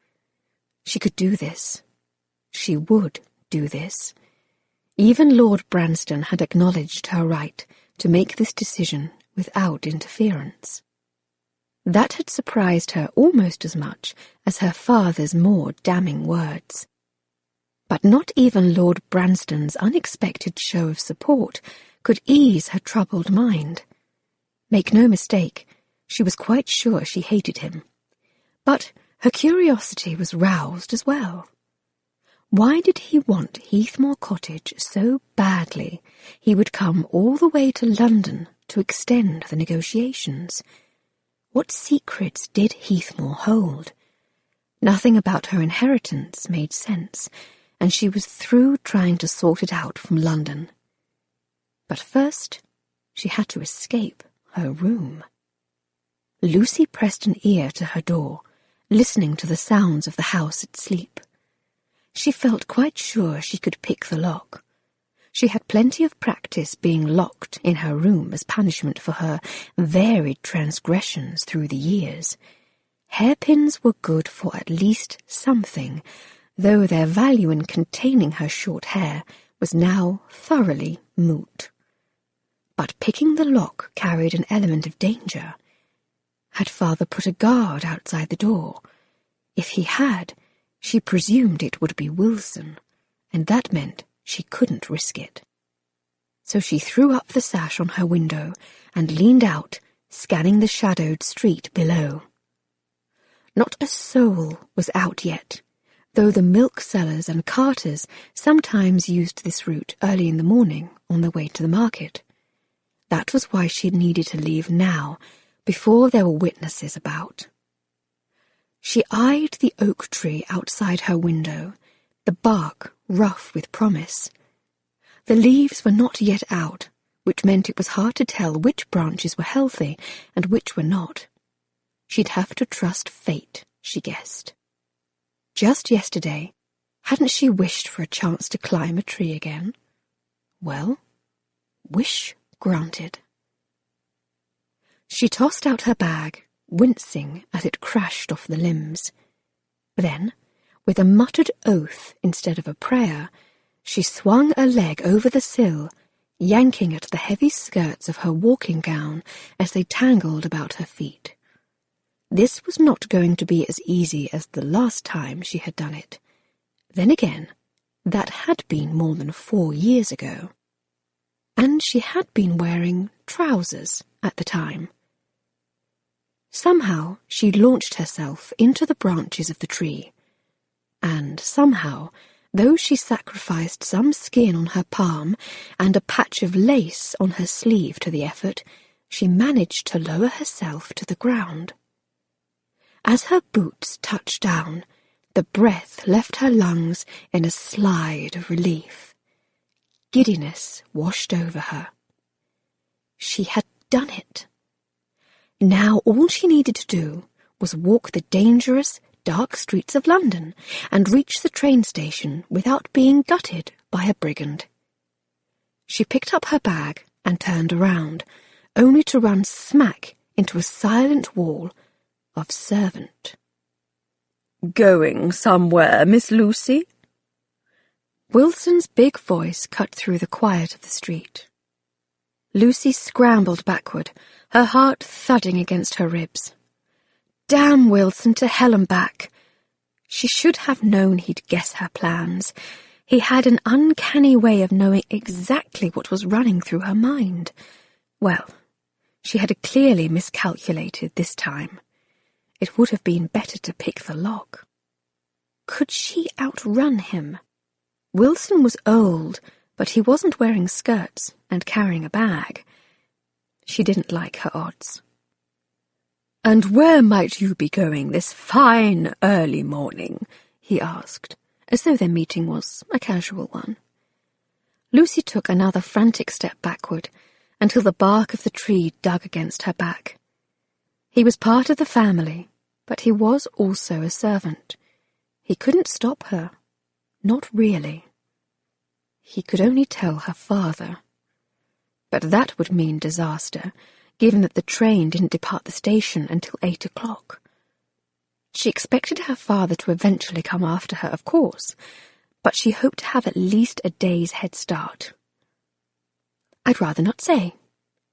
She could do this. She would do this. Even Lord Branston had acknowledged her right to make this decision without interference. That had surprised her almost as much as her father's more damning words. But not even Lord Branston's unexpected show of support could ease her troubled mind. Make no mistake, she was quite sure she hated him. But her curiosity was roused as well. Why did he want Heathmore Cottage so badly he would come all the way to London to extend the negotiations? What secrets did Heathmore hold? Nothing about her inheritance made sense, and she was through trying to sort it out from London. But first, she had to escape her room. Lucy pressed an ear to her door, listening to the sounds of the house at sleep. She felt quite sure she could pick the lock. She had plenty of practice being locked in her room as punishment for her varied transgressions through the years. Hairpins were good for at least something, though their value in containing her short hair was now thoroughly moot. But picking the lock carried an element of danger. Had father put a guard outside the door? If he had, she presumed it would be Wilson, and that meant she couldn't risk it. So she threw up the sash on her window and leaned out, scanning the shadowed street below. Not a soul was out yet, though the milk sellers and carters sometimes used this route early in the morning on their way to the market. That was why she needed to leave now, before there were witnesses about. She eyed the oak tree outside her window, the bark rough with promise. The leaves were not yet out, which meant it was hard to tell which branches were healthy and which were not. She'd have to trust fate, she guessed. Just yesterday, hadn't she wished for a chance to climb a tree again? Well, wish granted. She tossed out her bag, wincing as it crashed off the limbs. Then, with a muttered oath instead of a prayer, she swung a leg over the sill, yanking at the heavy skirts of her walking gown as they tangled about her feet. This was not going to be as easy as the last time she had done it. Then again, that had been more than 4 years ago. And she had been wearing trousers at the time. Somehow she launched herself into the branches of the tree, and somehow, though she sacrificed some skin on her palm and a patch of lace on her sleeve to the effort, she managed to lower herself to the ground. As her boots touched down, the breath left her lungs in a slide of relief. Giddiness washed over her. She had done it. Now all she needed to do was walk the dangerous, dark streets of London and reach the train station without being gutted by a brigand. She picked up her bag and turned around, only to run smack into a silent wall of servant. "Going somewhere, Miss Lucy?" Wilson's big voice cut through the quiet of the street. Lucy scrambled backward, her heart thudding against her ribs. Damn Wilson to hell and back. She should have known he'd guess her plans. He had an uncanny way of knowing exactly what was running through her mind. Well, she had clearly miscalculated this time. It would have been better to pick the lock. Could she outrun him? Wilson was old, but he wasn't wearing skirts and carrying a bag. She didn't like her odds. "And where might you be going this fine early morning?" he asked, as though their meeting was a casual one. Lucy took another frantic step backward, until the bark of the tree dug against her back. He was part of the family, but he was also a servant. He couldn't stop her. Not really. He could only tell her father. But that would mean disaster, given that the train didn't depart the station until 8 o'clock. She expected her father to eventually come after her, of course, but she hoped to have at least a day's head start. "I'd rather not say,"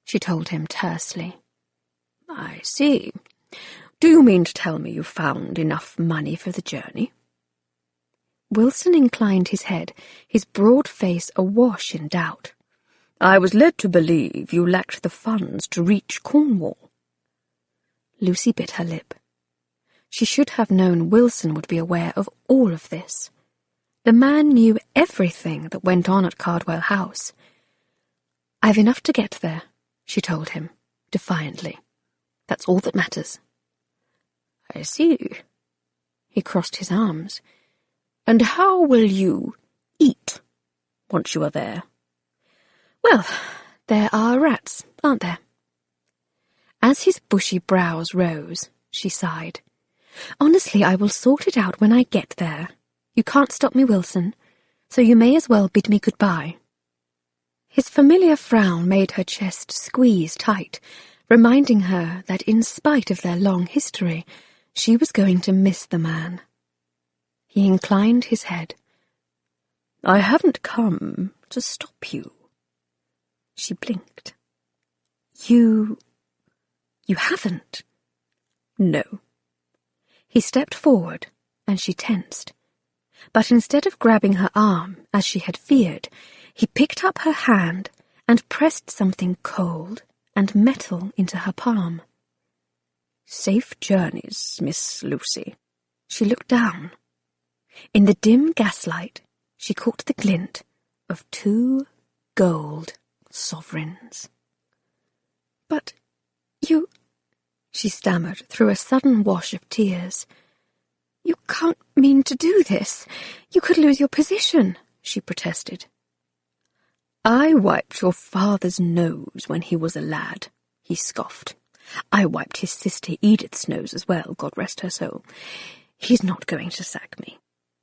she told him tersely. "I see. Do you mean to tell me you found enough money for the journey?" Wilson inclined his head, his broad face awash in doubt. "I was led to believe you lacked the funds to reach Cornwall." Lucy bit her lip. She should have known Wilson would be aware of all of this. The man knew everything that went on at Cardwell House. "I've enough to get there," she told him, defiantly. "That's all that matters." "I see." He crossed his arms. "And how will you eat once you are there?" "Well, there are rats, aren't there?" As his bushy brows rose, she sighed. "Honestly, I will sort it out when I get there. You can't stop me, Wilson, so you may as well bid me goodbye." His familiar frown made her chest squeeze tight, reminding her that in spite of their long history, she was going to miss the man. He inclined his head. "I haven't come to stop you." She blinked. You haven't?" "No." He stepped forward, and she tensed. But instead of grabbing her arm, as she had feared, he picked up her hand and pressed something cold and metal into her palm. "Safe journeys, Miss Lucy." She looked down. In the dim gaslight, she caught the glint of 2 gold sovereigns. "But you—" she stammered through a sudden wash of tears. "You can't mean to do this. You could lose your position," she protested. "I wiped your father's nose when he was a lad," he scoffed. "I wiped his sister Edith's nose as well, God rest her soul. He's not going to sack me."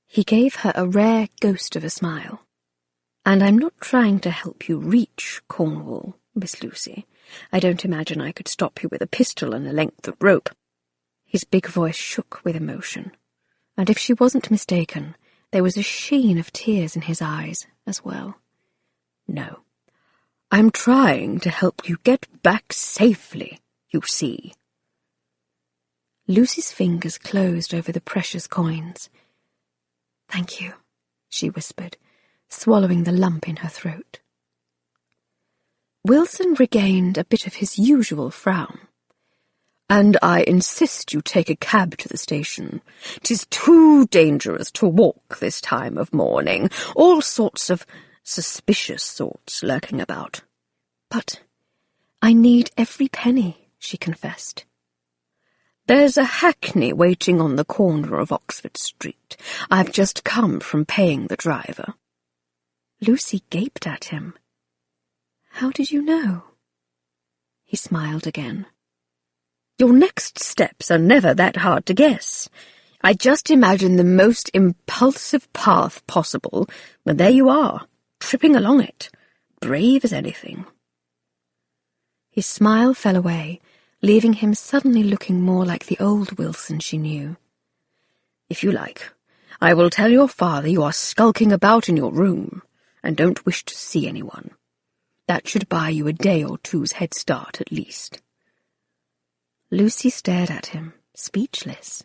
He gave her a rare ghost of a smile. "And I'm not trying to help you reach Cornwall, Miss Lucy. I don't imagine I could stop you with a pistol and a length of rope." His big voice shook with emotion, and if she wasn't mistaken, there was a sheen of tears in his eyes as well. "No, I'm trying to help you get back safely, you see." Lucy's fingers closed over the precious coins. "Thank you," she whispered, swallowing the lump in her throat. Wilson regained a bit of his usual frown. "And I insist you take a cab to the station. 'Tis too dangerous to walk this time of morning. All sorts of suspicious sorts lurking about." "But I need every penny," she confessed. "There's a hackney waiting on the corner of Oxford Street. I've just come from paying the driver." Lucy gaped at him. "How did you know?" He smiled again. "Your next steps are never that hard to guess. I just imagine the most impulsive path possible, and there you are, tripping along it, brave as anything." His smile fell away, leaving him suddenly looking more like the old Wilson she knew. "If you like, I will tell your father you are skulking about in your room, and don't wish to see anyone. That should buy you a day or two's head start at least." Lucy stared at him, speechless.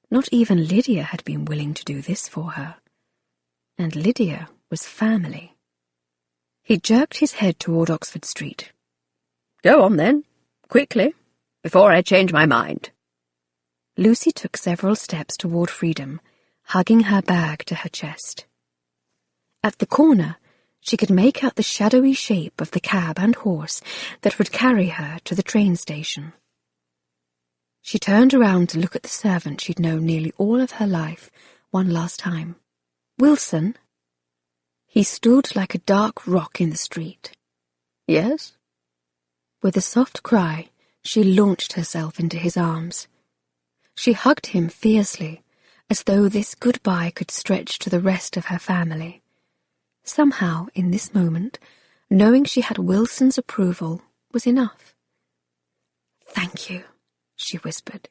Not even Lydia had been willing to do this for her. And Lydia was family. He jerked his head toward Oxford Street. "Go on then, quickly, before I change my mind." Lucy took several steps toward freedom, hugging her bag to her chest. At the corner, she could make out the shadowy shape of the cab and horse that would carry her to the train station. She turned around to look at the servant she'd known nearly all of her life one last time. "Wilson?" He stood like a dark rock in the street. "Yes?" With a soft cry, she launched herself into his arms. She hugged him fiercely, as though this goodbye could stretch to the rest of her family. Somehow, in this moment, knowing she had Wilson's approval was enough. "Thank you," she whispered.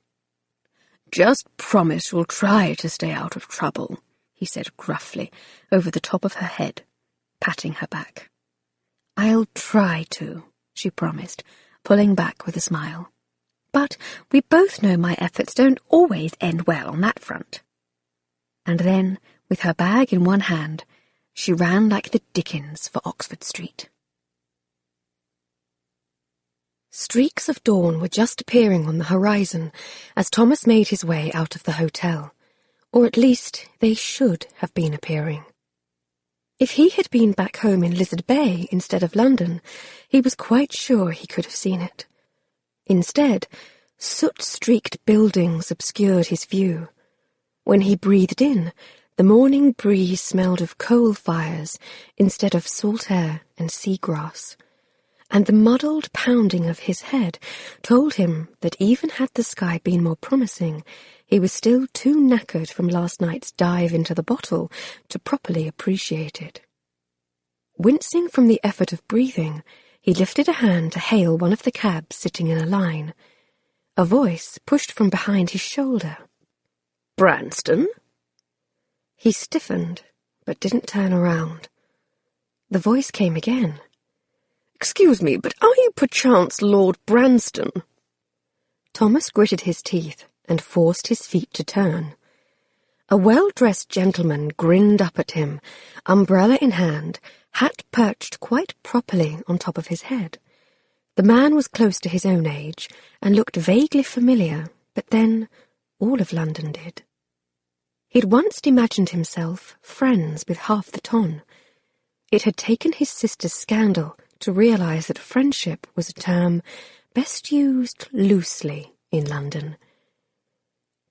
"Just promise you'll try to stay out of trouble," he said gruffly, over the top of her head, patting her back. "I'll try to," she promised, pulling back with a smile. "But we both know my efforts don't always end well on that front." And then, with her bag in one hand, she ran like the dickens for Oxford Street. Streaks of dawn were just appearing on the horizon as Thomas made his way out of the hotel, or at least they should have been appearing. If he had been back home in Lizard Bay instead of London, he was quite sure he could have seen it. Instead, soot-streaked buildings obscured his view. When he breathed in, the morning breeze smelled of coal fires instead of salt air and seagrass, and the muddled pounding of his head told him that even had the sky been more promising, he was still too knackered from last night's dive into the bottle to properly appreciate it. Wincing from the effort of breathing, he lifted a hand to hail one of the cabs sitting in a line. A voice pushed from behind his shoulder. "Branston?" He stiffened, but didn't turn around. The voice came again. "Excuse me, but are you perchance Lord Branston?" Thomas gritted his teeth and forced his feet to turn. A well-dressed gentleman grinned up at him, umbrella in hand, hat perched quite properly on top of his head. The man was close to his own age and looked vaguely familiar, but then all of London did. He'd once imagined himself friends with half the ton. It had taken his sister's scandal to realize that friendship was a term best used loosely in London.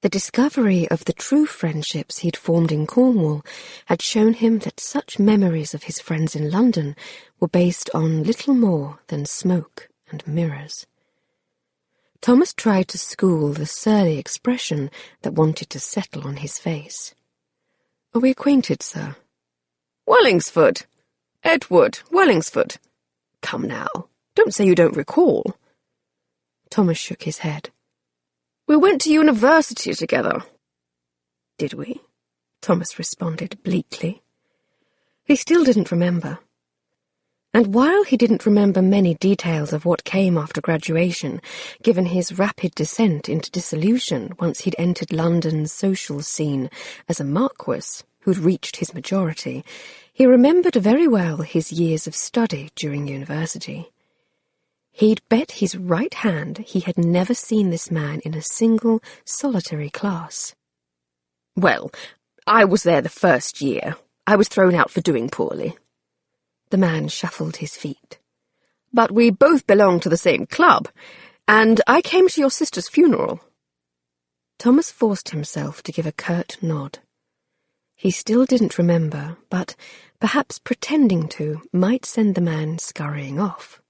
The discovery of the true friendships he'd formed in Cornwall had shown him that such memories of his friends in London were based on little more than smoke and mirrors. Thomas tried to school the surly expression that wanted to settle on his face. "Are we acquainted, sir?" "Wellingsford. Edward Wellingsford. Come now, don't say you don't recall." Thomas shook his head. "We went to university together." "Did we?" Thomas responded bleakly. He still didn't remember. And while he didn't remember many details of what came after graduation, given his rapid descent into dissolution once he'd entered London's social scene as a marquis who'd reached his majority, He remembered very well his years of study during university. He'd bet his right hand he had never seen this man in a single, solitary class. Well, I was there the first year. I was thrown out for doing poorly. The man shuffled his feet. But we both belonged to the same club, and I came to your sister's funeral. Thomas forced himself to give a curt nod. He still didn't remember, but perhaps pretending to might send the man scurrying off.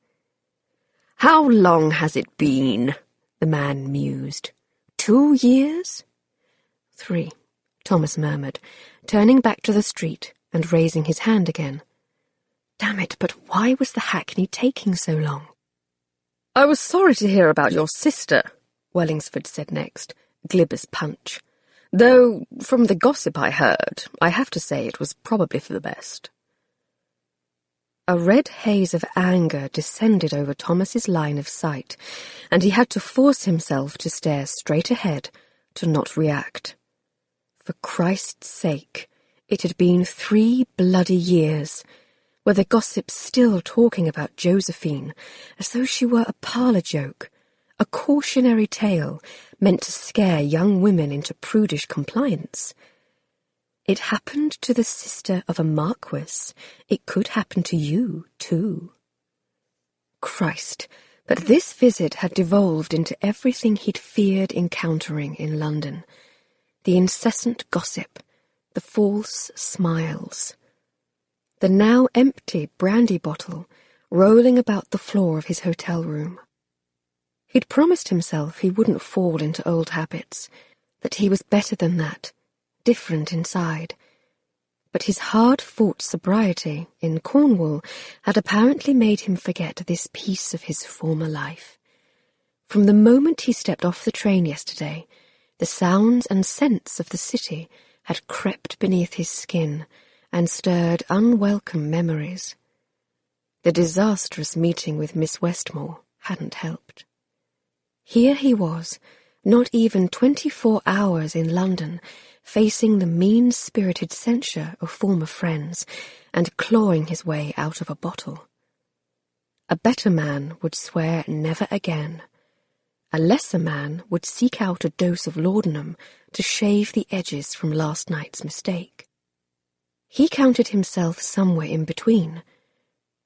How long has it been? The man mused. 2 years? 3, Thomas murmured, turning back to the street and raising his hand again. Damn it, but why was the hackney taking so long? I was sorry to hear about your sister, Wellingsford said next, glib as punch. Though, from the gossip I heard, I have to say it was probably for the best. A red haze of anger descended over Thomas's line of sight, and he had to force himself to stare straight ahead, to not react. For Christ's sake, it had been 3 bloody years. Were the gossips still talking about Josephine, as though she were a parlour joke, a cautionary tale meant to scare young women into prudish compliance? It happened to the sister of a marquis. It could happen to you, too. Christ, but this visit had devolved into everything he'd feared encountering in London. The incessant gossip, the false smiles, the now empty brandy bottle rolling about the floor of his hotel room. He'd promised himself he wouldn't fall into old habits, that he was better than that, different inside. But his hard-fought sobriety in Cornwall had apparently made him forget this piece of his former life. From the moment he stepped off the train yesterday, the sounds and scents of the city had crept beneath his skin and stirred unwelcome memories. The disastrous meeting with Miss Westmore hadn't helped. Here he was, not even 24 hours in London, facing the mean-spirited censure of former friends and clawing his way out of a bottle. A better man would swear never again. A lesser man would seek out a dose of laudanum to shave the edges from last night's mistake. He counted himself somewhere in between,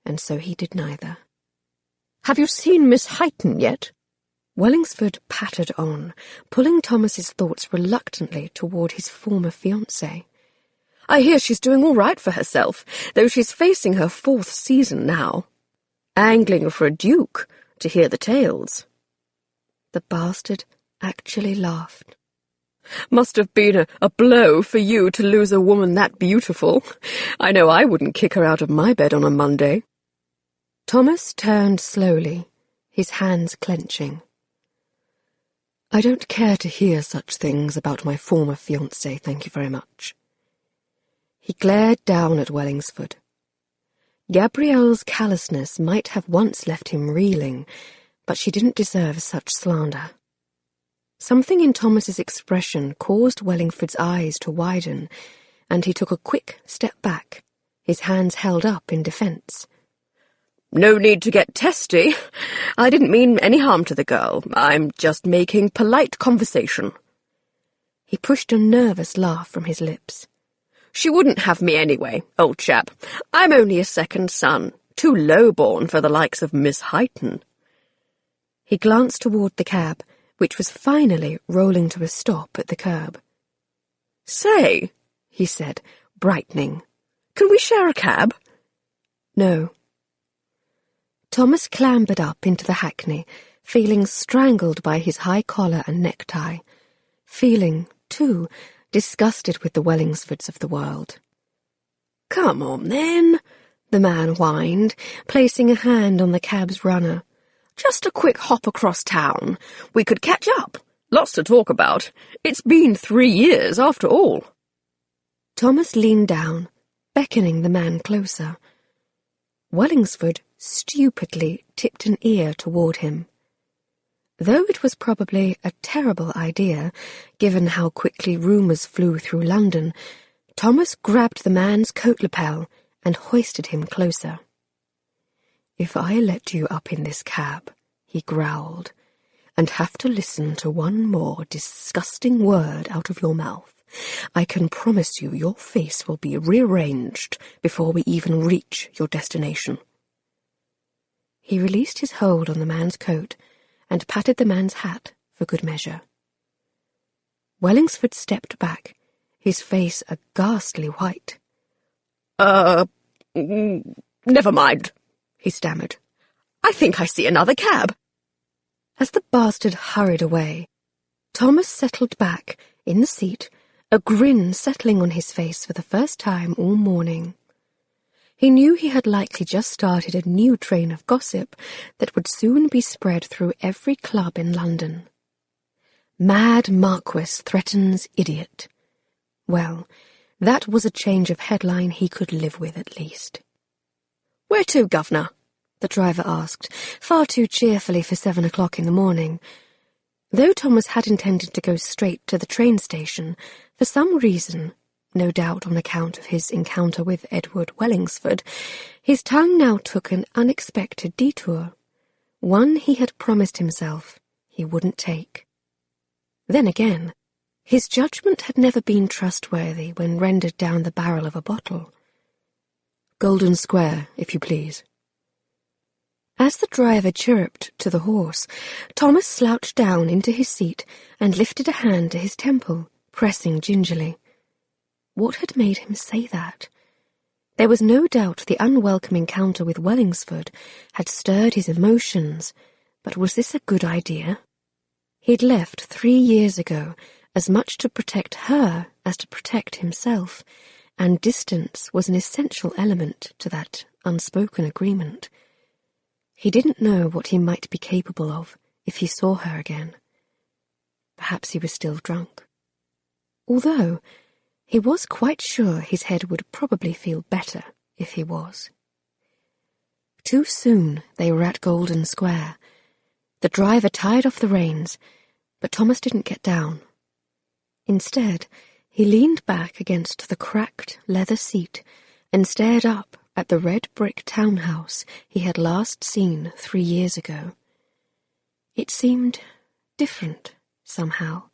and so he did neither. Have you seen Miss Heighton yet? Wellingsford pattered on, pulling Thomas's thoughts reluctantly toward his former fiancée. I hear she's doing all right for herself, though she's facing her 4th season now. Angling for a duke, to hear the tales. The bastard actually laughed. Must have been a blow for you to lose a woman that beautiful. I know I wouldn't kick her out of my bed on a Monday. Thomas turned slowly, his hands clenching. I don't care to hear such things about my former fiancée, thank you very much. He glared down at Wellingsford. Gabrielle's callousness might have once left him reeling, but she didn't deserve such slander. Something in Thomas's expression caused Wellingford's eyes to widen, and he took a quick step back, his hands held up in defence. No need to get testy. I didn't mean any harm to the girl. I'm just making polite conversation. He pushed a nervous laugh from his lips. She wouldn't have me anyway, old chap. I'm only a second son, too low-born for the likes of Miss Heighton. He glanced toward the cab, which was finally rolling to a stop at the curb. Say, he said, brightening. Can we share a cab? No. Thomas clambered up into the hackney, feeling strangled by his high collar and necktie, feeling, too, disgusted with the Wellingsfords of the world. Come on, then, the man whined, placing a hand on the cab's runner. Just a quick hop across town. We could catch up. Lots to talk about. It's been 3 years, after all. Thomas leaned down, beckoning the man closer. Wellingsford stupidly tipped an ear toward him. Though it was probably a terrible idea, given how quickly rumours flew through London, Thomas grabbed the man's coat lapel and hoisted him closer. "If I let you up in this cab," he growled, "and have to listen to one more disgusting word out of your mouth, I can promise you your face will be rearranged before we even reach your destination." He released his hold on the man's coat and patted the man's hat for good measure. Wellingsford stepped back, his face a ghastly white. Never mind," he stammered. "I think I see another cab." As the bastard hurried away, Thomas settled back in the seat, a grin settling on his face for the first time all morning. He knew he had likely just started a new train of gossip that would soon be spread through every club in London. "Mad Marquis threatens idiot." Well, that was a change of headline he could live with at least. "Where to, Governor?" the driver asked, far too cheerfully for 7 o'clock in the morning. Though Thomas had intended to go straight to the train station, for some reason, no doubt on account of his encounter with Edward Wellingsford, his tongue now took an unexpected detour, one he had promised himself he wouldn't take. Then again, his judgment had never been trustworthy when rendered down the barrel of a bottle. "Golden Square, if you please." As the driver chirruped to the horse, Thomas slouched down into his seat and lifted a hand to his temple, pressing gingerly. What had made him say that? There was no doubt the unwelcome encounter with Wellingsford had stirred his emotions, but was this a good idea? He'd left 3 years ago, as much to protect her as to protect himself, and distance was an essential element to that unspoken agreement. He didn't know what he might be capable of if he saw her again. Perhaps he was still drunk. Although he was quite sure his head would probably feel better if he was. Too soon they were at Golden Square. The driver tied off the reins, but Thomas didn't get down. Instead, he leaned back against the cracked leather seat and stared up at the red brick townhouse he had last seen 3 years ago. It seemed different, somehow.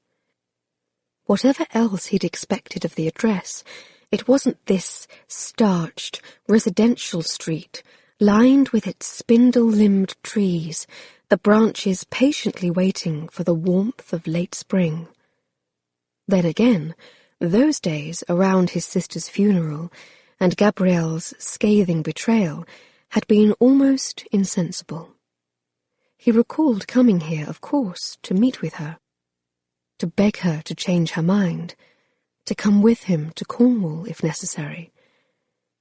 Whatever else he'd expected of the address, it wasn't this starched, residential street, lined with its spindle-limbed trees, the branches patiently waiting for the warmth of late spring. Then again, those days around his sister's funeral and Gabrielle's scathing betrayal had been almost insensible. He recalled coming here, of course, to meet with her, to beg her to change her mind, to come with him to Cornwall if necessary.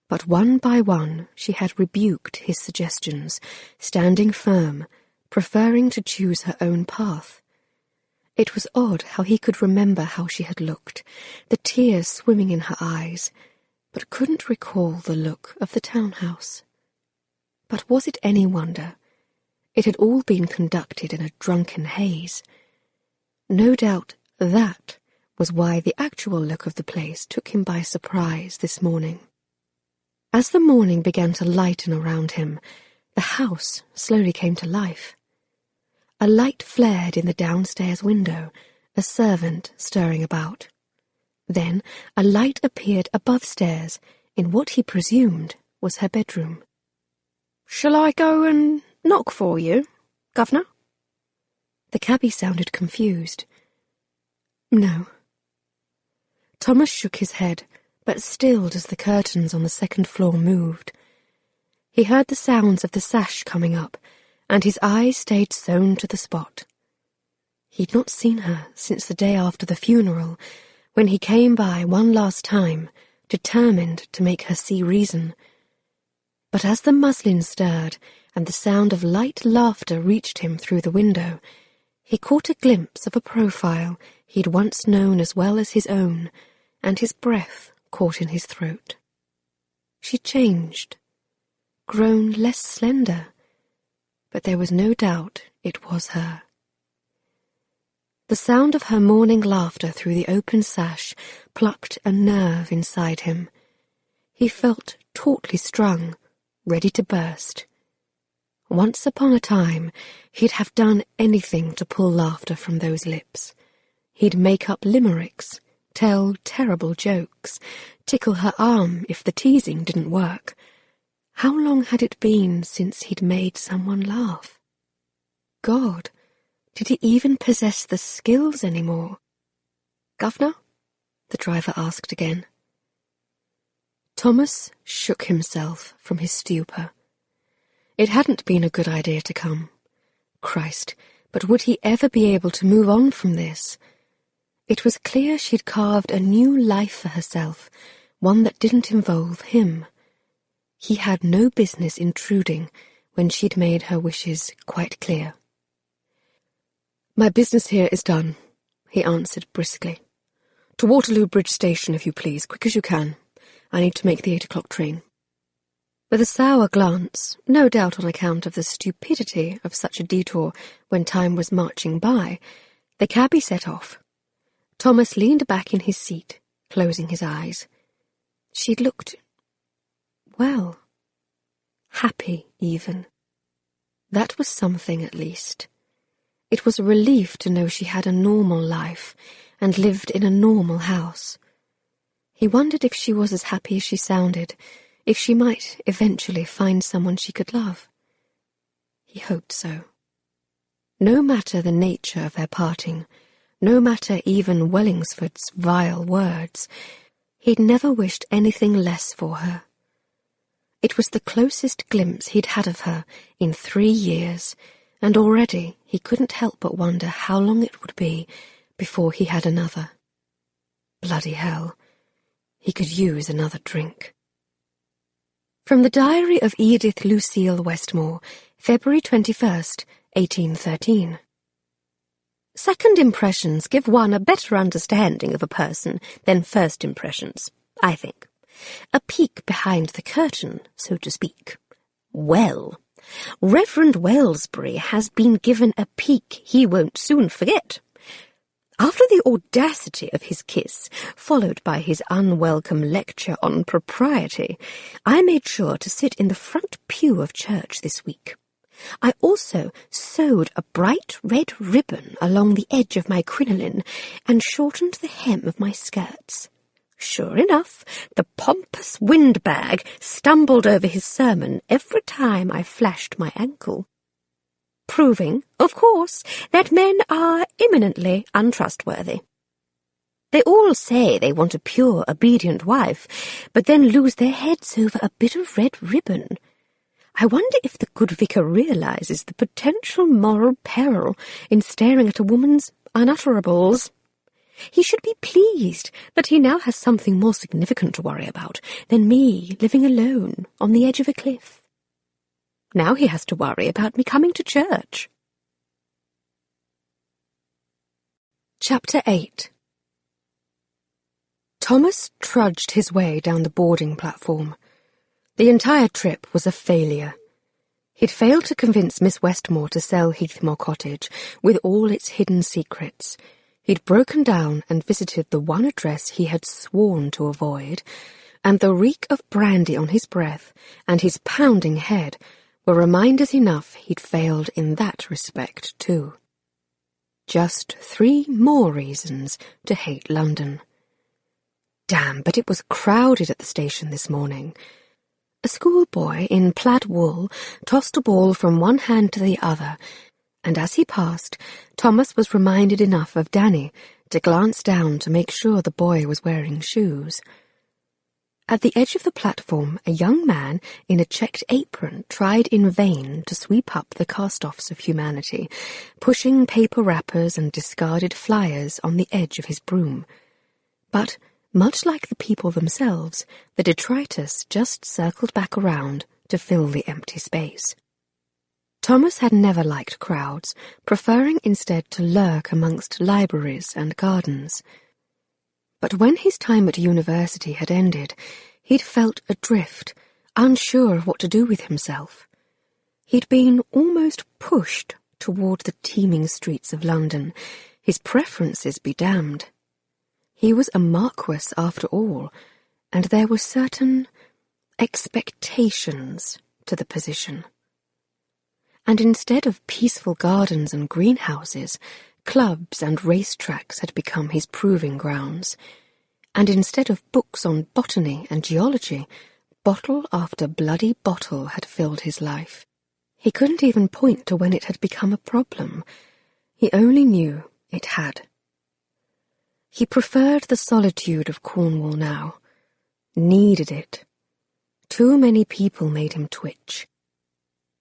But one by one she had rebuked his suggestions, standing firm, preferring to choose her own path. It was odd how he could remember how she had looked, the tears swimming in her eyes, but couldn't recall the look of the townhouse. But was it any wonder? It had all been conducted in a drunken haze. No doubt that was why the actual look of the place took him by surprise this morning. As the morning began to lighten around him, the house slowly came to life. A light flared in the downstairs window, a servant stirring about. Then a light appeared above stairs in what he presumed was her bedroom. "Shall I go and knock for you, Governor?" The cabby sounded confused. "No." Thomas shook his head, but stilled as the curtains on the second floor moved. He heard the sounds of the sash coming up, and his eyes stayed sewn to the spot. He'd not seen her since the day after the funeral, when he came by one last time, determined to make her see reason. But as the muslin stirred and the sound of light laughter reached him through the window, he caught a glimpse of a profile he'd once known as well as his own, and his breath caught in his throat. She'd changed, grown less slender, but there was no doubt it was her. The sound of her morning laughter through the open sash plucked a nerve inside him. He felt tautly strung, ready to burst. Once upon a time, he'd have done anything to pull laughter from those lips. He'd make up limericks, tell terrible jokes, tickle her arm if the teasing didn't work. How long had it been since he'd made someone laugh? God, did he even possess the skills anymore? "Governor?" the driver asked again. Thomas shook himself from his stupor. It hadn't been a good idea to come. Christ, but would he ever be able to move on from this? It was clear she'd carved a new life for herself, one that didn't involve him. He had no business intruding when she'd made her wishes quite clear. "My business here is done," he answered briskly. "To Waterloo Bridge Station, if you please, quick as you can. I need to make the 8 o'clock train." With a sour glance, no doubt on account of the stupidity of such a detour when time was marching by, the cabby set off. Thomas leaned back in his seat, closing his eyes. She'd looked, well, happy even. That was something at least. It was a relief to know she had a normal life and lived in a normal house. He wondered if she was as happy as she sounded, if she might eventually find someone she could love. He hoped so. No matter the nature of their parting, no matter even Wellingsford's vile words, he'd never wished anything less for her. It was the closest glimpse he'd had of her in 3 years, and already he couldn't help but wonder how long it would be before he had another. Bloody hell, he could use another drink. From the Diary of Edith Lucille Westmore, February 21st, 1813. Second impressions give one a better understanding of a person than first impressions, I think. A peek behind the curtain, so to speak. Well, Reverend Wellsbury has been given a peek he won't soon forget. After the audacity of his kiss, followed by his unwelcome lecture on propriety, I made sure to sit in the front pew of church this week. I also sewed a bright red ribbon along the edge of my crinoline and shortened the hem of my skirts. Sure enough, the pompous windbag stumbled over his sermon every time I flashed my ankle. Proving, of course, that men are eminently untrustworthy. They all say they want a pure, obedient wife, but then lose their heads over a bit of red ribbon. I wonder if the good vicar realizes the potential moral peril in staring at a woman's unutterables. He should be pleased that he now has something more significant to worry about than me living alone on the edge of a cliff. Now he has to worry about me coming to church. Chapter 8. Thomas trudged his way down the boarding platform. The entire trip was a failure. He'd failed to convince Miss Westmore to sell Heathmore Cottage with all its hidden secrets. He'd broken down and visited the one address he had sworn to avoid, and the reek of brandy on his breath and his pounding head were reminders enough he'd failed in that respect too. Just 3 more reasons to hate London. Damn, but it was crowded at the station this morning. A schoolboy in plaid wool tossed a ball from one hand to the other, and as he passed, Thomas was reminded enough of Danny to glance down to make sure the boy was wearing shoes. At the edge of the platform, a young man in a checked apron tried in vain to sweep up the cast-offs of humanity, pushing paper wrappers and discarded flyers on the edge of his broom. But, much like the people themselves, the detritus just circled back around to fill the empty space. Thomas had never liked crowds, preferring instead to lurk amongst libraries and gardens. But when his time at university had ended, he'd felt adrift, unsure of what to do with himself. He'd been almost pushed toward the teeming streets of London, his preferences be damned. He was a marquis after all, and there were certain expectations to the position. And instead of peaceful gardens and greenhouses, clubs and racetracks had become his proving grounds. And instead of books on botany and geology, bottle after bloody bottle had filled his life. He couldn't even point to when it had become a problem. He only knew it had. He preferred the solitude of Cornwall now. Needed it. Too many people made him twitch.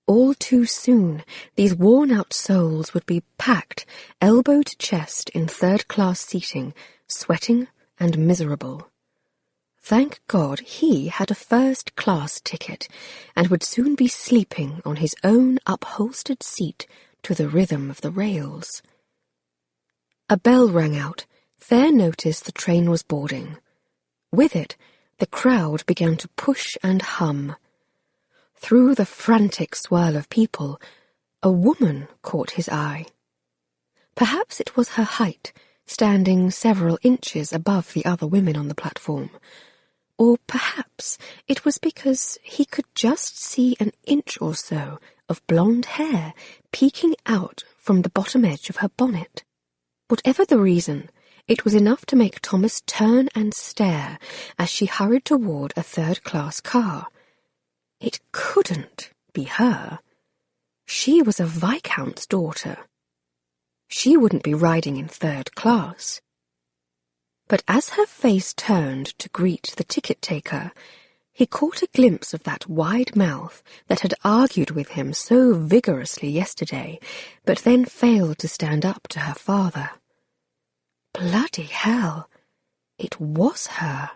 All too soon, these worn-out souls would be packed, elbow to chest, in third-class seating, sweating and miserable. Thank God he had a first-class ticket, and would soon be sleeping on his own upholstered seat to the rhythm of the rails. A bell rang out, fair notice the train was boarding. With it, the crowd began to push and hum. Through the frantic swirl of people, a woman caught his eye. Perhaps it was her height, standing several inches above the other women on the platform. Or perhaps it was because he could just see an inch or so of blonde hair peeking out from the bottom edge of her bonnet. Whatever the reason, it was enough to make Thomas turn and stare as she hurried toward a third-class car. It couldn't be her. She was a viscount's daughter. She wouldn't be riding in third class. But as her face turned to greet the ticket-taker, he caught a glimpse of that wide mouth that had argued with him so vigorously yesterday, but then failed to stand up to her father. Bloody hell! It was her.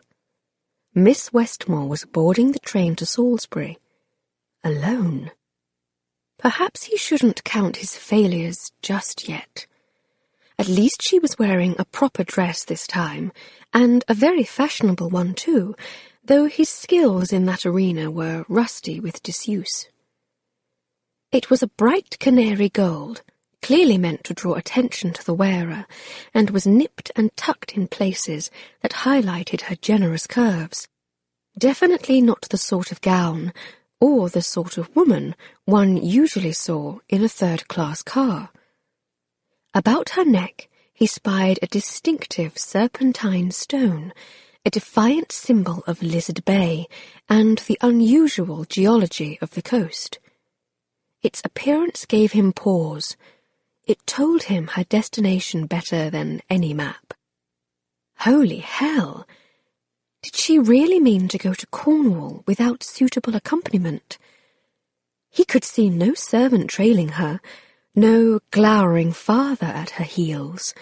Miss Westmore was boarding the train to Salisbury. Alone. Perhaps he shouldn't count his failures just yet. At least she was wearing a proper dress this time, and a very fashionable one too, though his skills in that arena were rusty with disuse. It was a bright canary gold, clearly meant to draw attention to the wearer, and was nipped and tucked in places that highlighted her generous curves. Definitely not the sort of gown, or the sort of woman one usually saw in a third-class car. About her neck he spied a distinctive serpentine stone, a defiant symbol of Lizard Bay and the unusual geology of the coast. Its appearance gave him pause. It told him her destination better than any map. Holy hell! Did she really mean to go to Cornwall without suitable accompaniment? He could see no servant trailing her, no glowering father at her heels,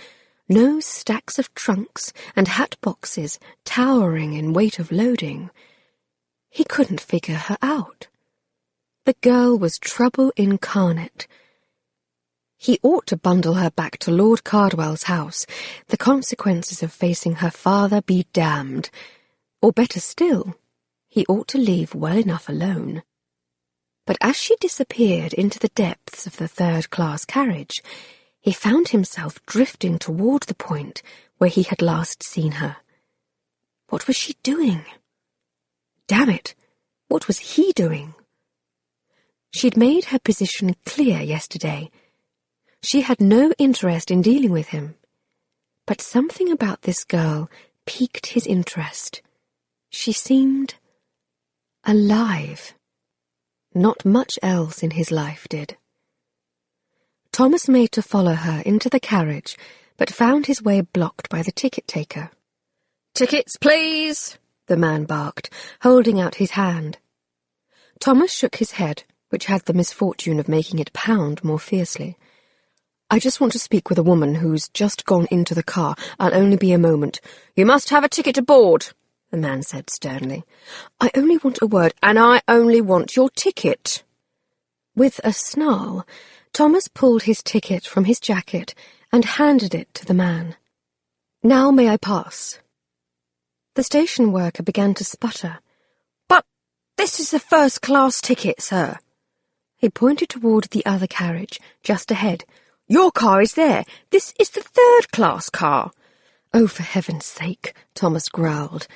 no stacks of trunks and hat boxes towering in weight of loading. He couldn't figure her out. The girl was trouble incarnate. He ought to bundle her back to Lord Cardwell's house, the consequences of facing her father be damned. Or better still, he ought to leave well enough alone. But as she disappeared into the depths of the third-class carriage, he found himself drifting toward the point where he had last seen her. What was she doing? Damn it, what was he doing? She'd made her position clear yesterday. She had no interest in dealing with him. But something about this girl piqued his interest. She seemed alive. Not much else in his life did. Thomas made to follow her into the carriage, but found his way blocked by the ticket-taker. "Tickets, please!" the man barked, holding out his hand. Thomas shook his head, which had the misfortune of making it pound more fiercely. "I just want to speak with a woman who's just gone into the car. I'll only be a moment." "You must have a ticket to board," the man said sternly. "I only want a word, and I only want your ticket." With a snarl, Thomas pulled his ticket from his jacket and handed it to the man. "Now may I pass?" The station worker began to sputter. "But this is a first-class ticket, sir." He pointed toward the other carriage, just ahead. "Your car is there. This is the third-class car." "Oh, for heaven's sake," Thomas growled.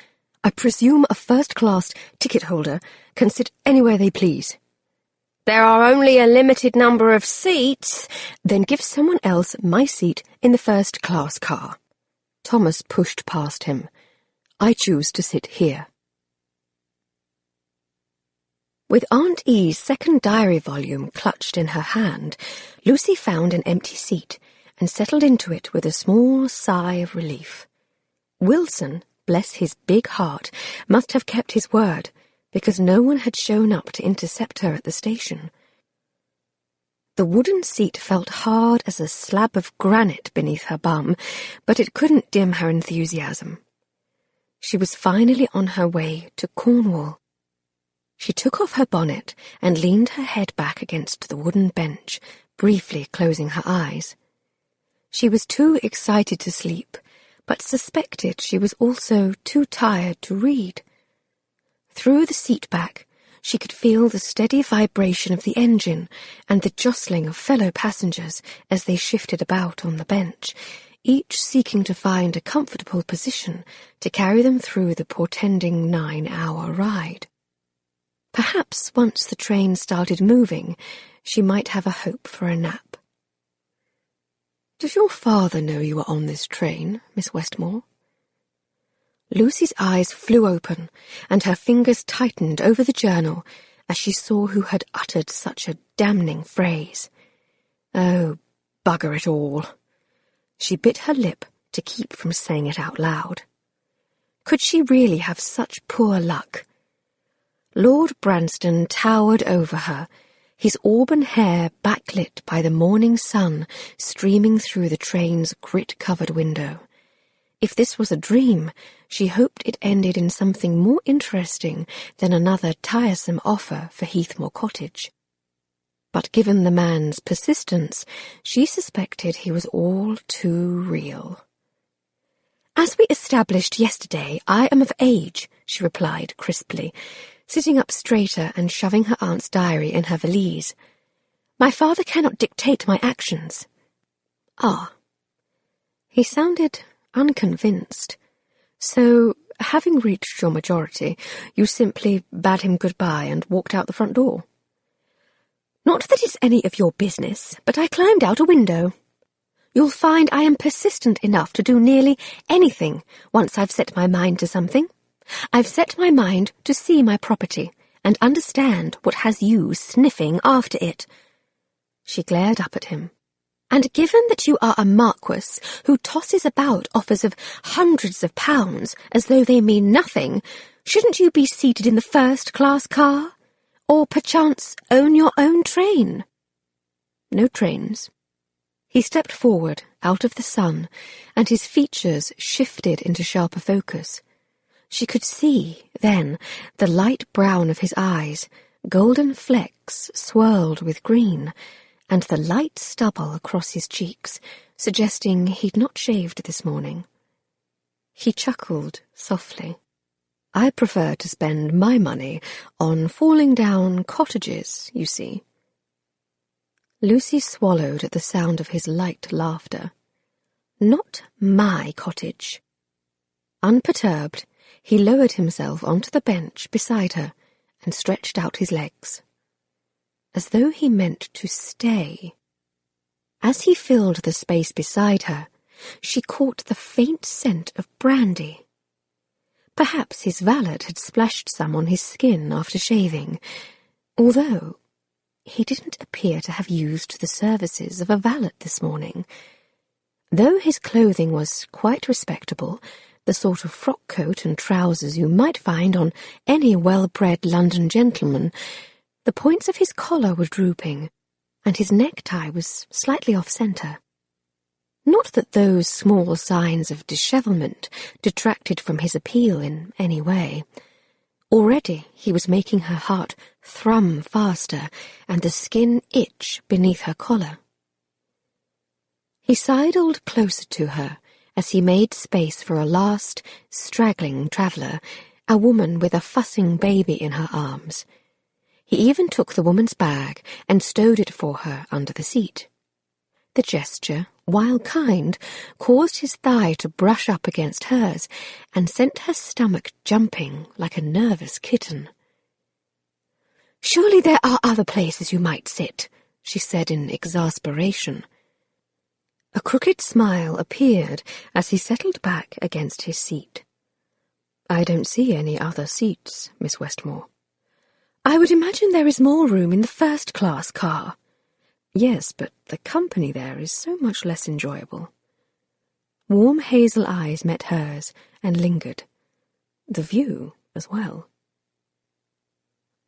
I presume a first-class ticket holder can sit anywhere they please. There are only a limited number of seats. Then give someone else my seat in the first-class car. Thomas pushed past him. I choose to sit here. With Aunt E's second diary volume clutched in her hand, Lucy found an empty seat and settled into it with a small sigh of relief. Wilson, bless his big heart, must have kept his word, because no one had shown up to intercept her at the station. The wooden seat felt hard as a slab of granite beneath her bum, but it couldn't dim her enthusiasm. She was finally on her way to Cornwall. She took off her bonnet and leaned her head back against the wooden bench, briefly closing her eyes. She was too excited to sleep, but suspected she was also too tired to read. Through the seat back, she could feel the steady vibration of the engine and the jostling of fellow passengers as they shifted about on the bench, each seeking to find a comfortable position to carry them through the portending 9-hour ride. Perhaps once the train started moving, she might have a hope for a nap. Does your father know you are on this train, Miss Westmore? Lucy's eyes flew open, and her fingers tightened over the journal as she saw who had uttered such a damning phrase. Oh, bugger it all. She bit her lip to keep from saying it out loud. Could she really have such poor luck? Lord Branston towered over her, his auburn hair backlit by the morning sun streaming through the train's grit-covered window. If this was a dream, she hoped it ended in something more interesting than another tiresome offer for Heathmore Cottage. But given the man's persistence, she suspected he was all too real. "As we established yesterday, I am of age," she replied crisply, sitting up straighter and shoving her aunt's diary in her valise. "My father cannot dictate my actions." "Ah." He sounded unconvinced. "So, having reached your majority, you simply bade him goodbye and walked out the front door?" "Not that it's any of your business, but I climbed out a window. You'll find I am persistent enough to do nearly anything once I've set my mind to something. I've set my mind to see my property and understand what has you sniffing after it." She glared up at him. "And given that you are a marquis who tosses about offers of hundreds of pounds as though they mean nothing, shouldn't you be seated in the first-class car? Or perchance own your own train?" "No trains." He stepped forward, out of the sun, and his features shifted into sharper focus. She could see, then, the light brown of his eyes, golden flecks swirled with green, and the light stubble across his cheeks, suggesting he'd not shaved this morning. He chuckled softly. "I prefer to spend my money on falling-down cottages, you see." Lucy swallowed at the sound of his light laughter. "Not my cottage." Unperturbed, he lowered himself onto the bench beside her and stretched out his legs, as though he meant to stay. As he filled the space beside her, she caught the faint scent of brandy. Perhaps his valet had splashed some on his skin after shaving, although he didn't appear to have used the services of a valet this morning. Though his clothing was quite respectable, the sort of frock coat and trousers you might find on any well-bred London gentleman, the points of his collar were drooping, and his necktie was slightly off-centre. Not that those small signs of dishevelment detracted from his appeal in any way. Already he was making her heart thrum faster and the skin itch beneath her collar. He sidled closer to her as he made space for a last, straggling traveller, a woman with a fussing baby in her arms. He even took the woman's bag and stowed it for her under the seat. The gesture, while kind, caused his thigh to brush up against hers and sent her stomach jumping like a nervous kitten. "Surely there are other places you might sit," she said in exasperation. A crooked smile appeared as he settled back against his seat. "I don't see any other seats, Miss Westmore." "I would imagine there is more room in the first-class car." "Yes, but the company there is so much less enjoyable." Warm hazel eyes met hers and lingered. The view as well.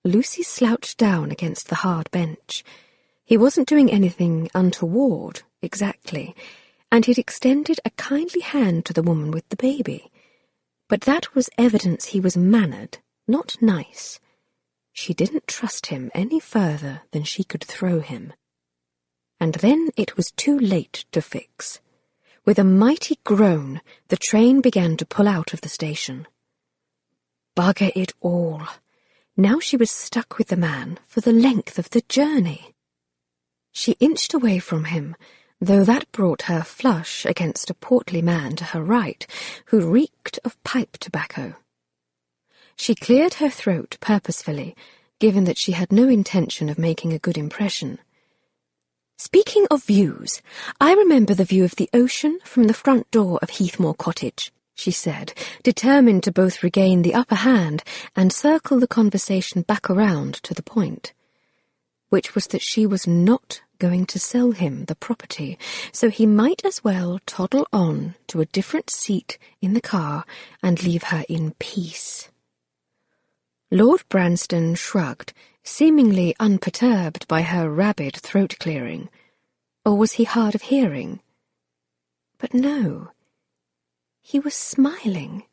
Lucy slouched down against the hard bench. He wasn't doing anything untoward, exactly, and he'd extended a kindly hand to the woman with the baby. But that was evidence he was mannered, not nice. She didn't trust him any further than she could throw him. And then it was too late to fix. With a mighty groan, the train began to pull out of the station. Bugger it all. Now she was stuck with the man for the length of the journey. She inched away from him, though that brought her flush against a portly man to her right, who reeked of pipe tobacco. She cleared her throat purposefully, given that she had no intention of making a good impression. "Speaking of views, I remember the view of the ocean from the front door of Heathmore Cottage," she said, determined to both regain the upper hand and circle the conversation back around to the point, which was that she was not going to sell him the property, so he might as well toddle on to a different seat in the car and leave her in peace. Lord Branston shrugged, seemingly unperturbed by her rabid throat-clearing. Or was he hard of hearing? But no. He was smiling.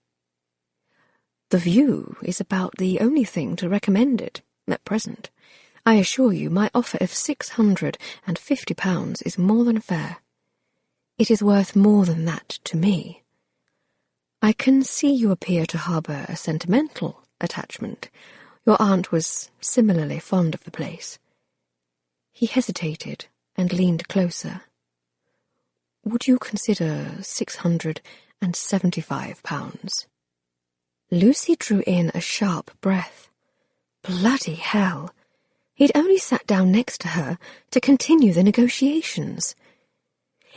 "The view is about the only thing to recommend it, at present. I assure you my offer of £650 is more than fair. It is worth more than that to me. I can see you appear to harbour a sentimental attachment. Your aunt was similarly fond of the place." He hesitated and leaned closer. "Would you consider £675? Lucy drew in a sharp breath. Bloody hell! He'd only sat down next to her to continue the negotiations.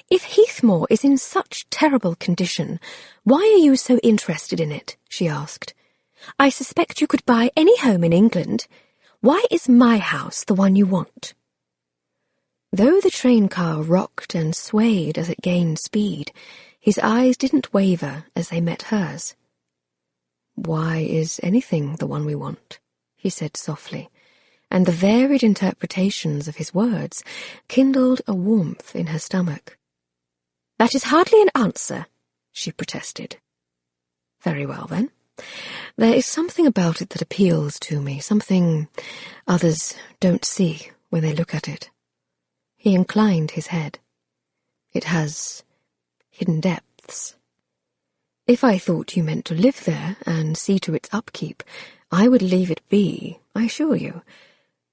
"If Heathmore is in such terrible condition, why are you so interested in it?" she asked. "I suspect you could buy any home in England. Why is my house the one you want?" Though the train car rocked and swayed as it gained speed, his eyes didn't waver as they met hers. "Why is anything the one we want?" he said softly, and the varied interpretations of his words kindled a warmth in her stomach. "That is hardly an answer," she protested. "Very well, then. There is something about it that appeals to me, something others don't see when they look at it." He inclined his head. "It has hidden depths. If I thought you meant to live there and see to its upkeep, I would leave it be, I assure you.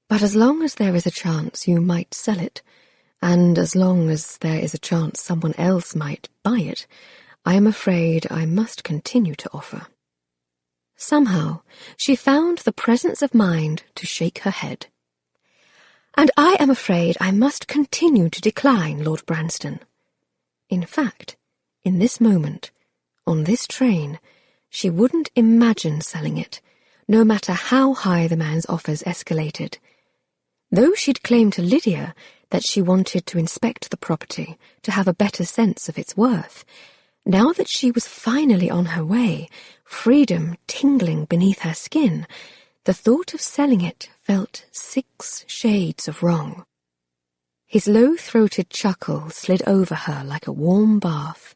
But as long as there is a chance you might sell it, and as long as there is a chance someone else might buy it, I am afraid I must continue to offer." Somehow, she found the presence of mind to shake her head. "And I am afraid I must continue to decline, Lord Branston." In fact, in this moment, on this train, she wouldn't imagine selling it, no matter how high the man's offers escalated. Though she'd claimed to Lydia that she wanted to inspect the property to have a better sense of its worth, now that she was finally on her way, freedom tingling beneath her skin, the thought of selling it felt 6 shades of wrong. His low-throated chuckle slid over her like a warm bath.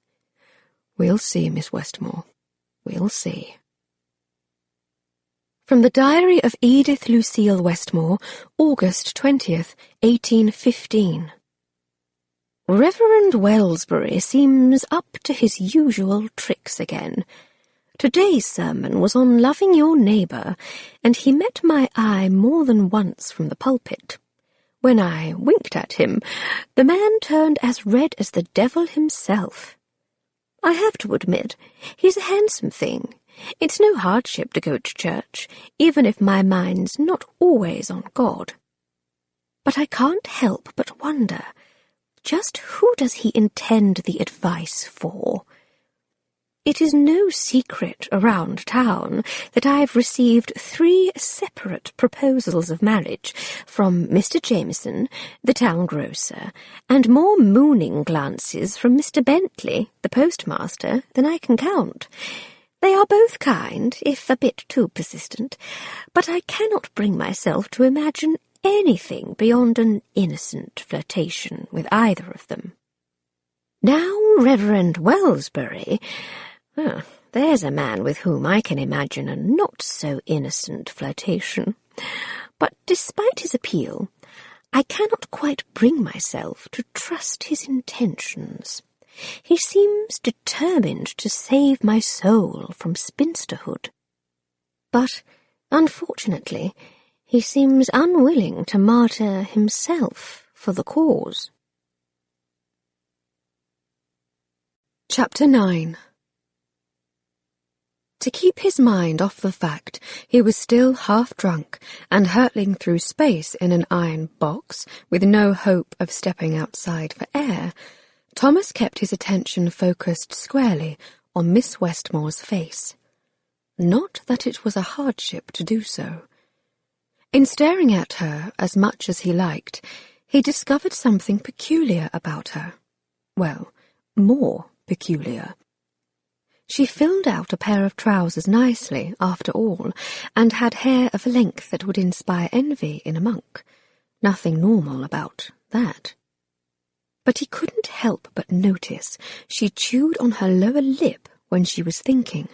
"We'll see, Miss Westmore. We'll see." From the Diary of Edith Lucille Westmore, August 20th, 1815. Reverend Wellsbury seems up to his usual tricks again. Today's sermon was on loving your neighbour, and he met my eye more than once from the pulpit. When I winked at him, the man turned as red as the devil himself. I have to admit, he's a handsome thing. It's no hardship to go to church, even if my mind's not always on God. But I can't help but wonder, just who does he intend the advice for? It is no secret around town that I've received 3 separate proposals of marriage from Mr. Jameson, the town grocer, and more mooning glances from Mr. Bentley, the postmaster, than I can count. They are both kind, if a bit too persistent, but I cannot bring myself to imagine anything beyond an innocent flirtation with either of them. Now, Reverend Wellsbury... there's a man with whom I can imagine a not-so-innocent flirtation. But despite his appeal, I cannot quite bring myself to trust his intentions. He seems determined to save my soul from spinsterhood. But, unfortunately, he seems unwilling to martyr himself for the cause. Chapter 9. To keep his mind off the fact he was still half drunk and hurtling through space in an iron box with no hope of stepping outside for air, Thomas kept his attention focused squarely on Miss Westmore's face. Not that it was a hardship to do so. In staring at her as much as he liked, he discovered something peculiar about her. Well, more peculiar. She filled out a pair of trousers nicely, after all, and had hair of a length that would inspire envy in a monk. Nothing normal about that. But he couldn't help but notice she chewed on her lower lip when she was thinking,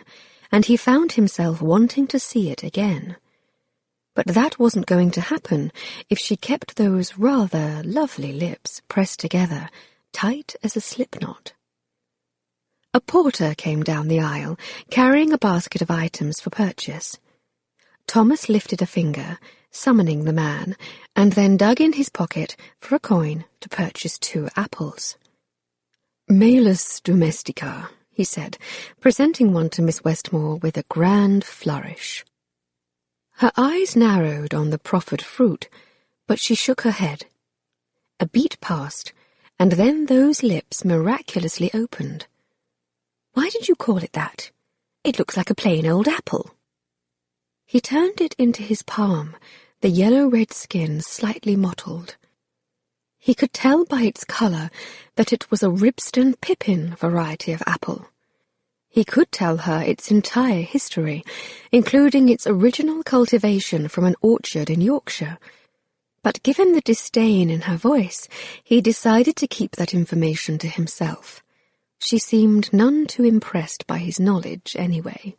and he found himself wanting to see it again. But that wasn't going to happen if she kept those rather lovely lips pressed together, tight as a slipknot. A porter came down the aisle, carrying a basket of items for purchase. Thomas lifted a finger, summoning the man, and then dug in his pocket for a coin to purchase 2 apples. "Malus domestica," he said, presenting one to Miss Westmore with a grand flourish. Her eyes narrowed on the proffered fruit, but she shook her head. A beat passed, and then those lips miraculously opened. "Why did you call it that? It looks like a plain old apple." He turned it into his palm, the yellow-red skin slightly mottled. He could tell by its colour that it was a Ribston Pippin variety of apple. He could tell her its entire history, including its original cultivation from an orchard in Yorkshire. But given the disdain in her voice, he decided to keep that information to himself. She seemed none too impressed by his knowledge, anyway.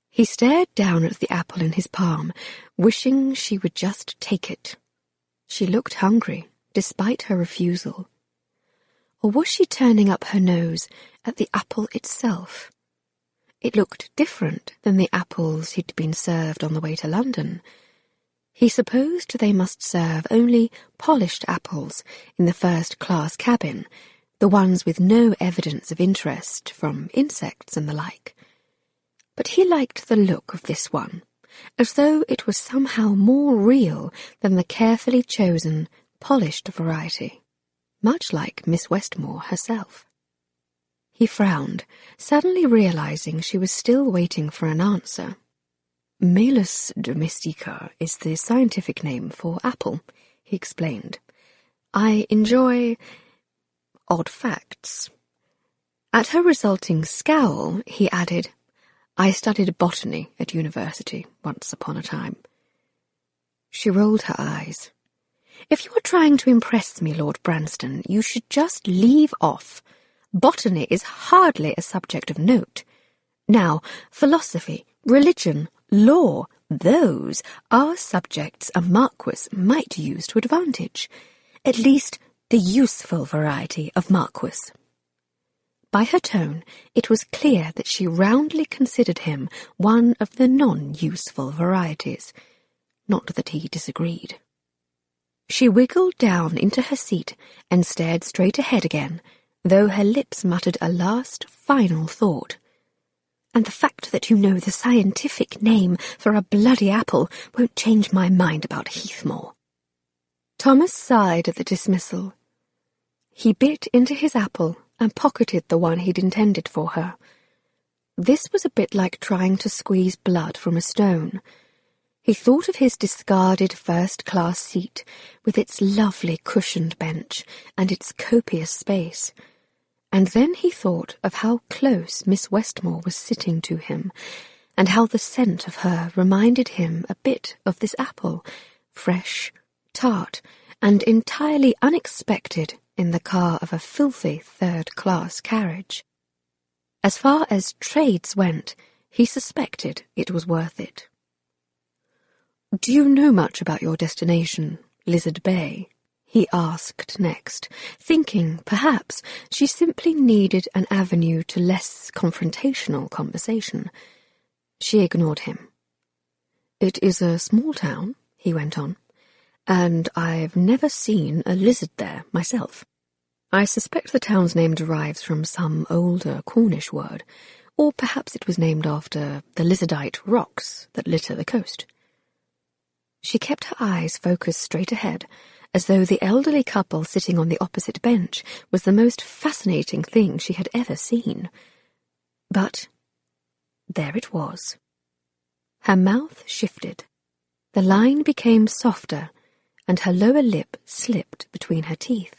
He stared down at the apple in his palm, wishing she would just take it. She looked hungry, despite her refusal. Or was she turning up her nose at the apple itself? It looked different than the apples he'd been served on the way to London. He supposed they must serve only polished apples in the first-class cabin, the ones with no evidence of interest from insects and the like. But he liked the look of this one, as though it was somehow more real than the carefully chosen, polished variety, much like Miss Westmore herself. He frowned, suddenly realizing she was still waiting for an answer. "Malus domestica is the scientific name for apple," he explained. "I enjoy odd facts." At her resulting scowl, he added, "I studied botany at university once upon a time." She rolled her eyes. "If you are trying to impress me, Lord Branston, you should just leave off. Botany is hardly a subject of note. Now, philosophy, religion, law, those are subjects a marquis might use to advantage. At least, the useful variety of marquis." By her tone, it was clear that she roundly considered him one of the non-useful varieties. Not that he disagreed. She wiggled down into her seat and stared straight ahead again, though her lips muttered a last, final thought. And the fact that you know the scientific name for a bloody apple won't change my mind about Heathmore. Thomas sighed at the dismissal. He bit into his apple and pocketed the one he'd intended for her. This was a bit like trying to squeeze blood from a stone. He thought of his discarded first-class seat, with its lovely cushioned bench and its copious space. And then he thought of how close Miss Westmore was sitting to him, and how the scent of her reminded him a bit of this apple, fresh, tart, and entirely unexpected in the car of a filthy third-class carriage. As far as trades went, he suspected it was worth it. "Do you know much about your destination, Lizard Bay?" he asked next, thinking, perhaps, she simply needed an avenue to less confrontational conversation. She ignored him. "It is a small town," he went on, "and I've never seen a lizard there myself. I suspect the town's name derives from some older Cornish word, or perhaps it was named after the lizardite rocks that litter the coast." She kept her eyes focused straight ahead, as though the elderly couple sitting on the opposite bench was the most fascinating thing she had ever seen. But there it was. Her mouth shifted. The line became softer, and her lower lip slipped between her teeth.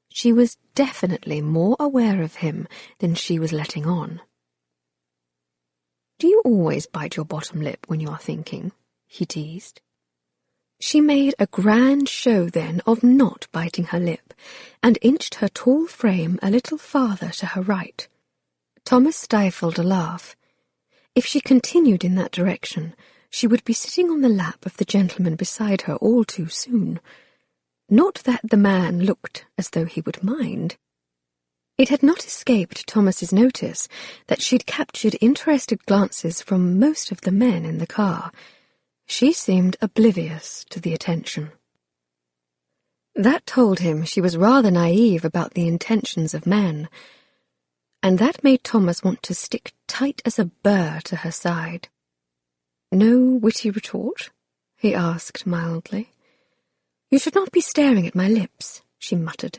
She was definitely more aware of him than she was letting on. "Do you always bite your bottom lip when you are thinking?" he teased. She made a grand show then of not biting her lip, and inched her tall frame a little farther to her right. Thomas stifled a laugh. If she continued in that direction, she would be sitting on the lap of the gentleman beside her all too soon. Not that the man looked as though he would mind. It had not escaped Thomas's notice that she'd captured interested glances from most of the men in the car. She seemed oblivious to the attention. That told him she was rather naive about the intentions of men, and that made Thomas want to stick tight as a burr to her side. "No witty retort?" he asked mildly. "You should not be staring at my lips," she muttered.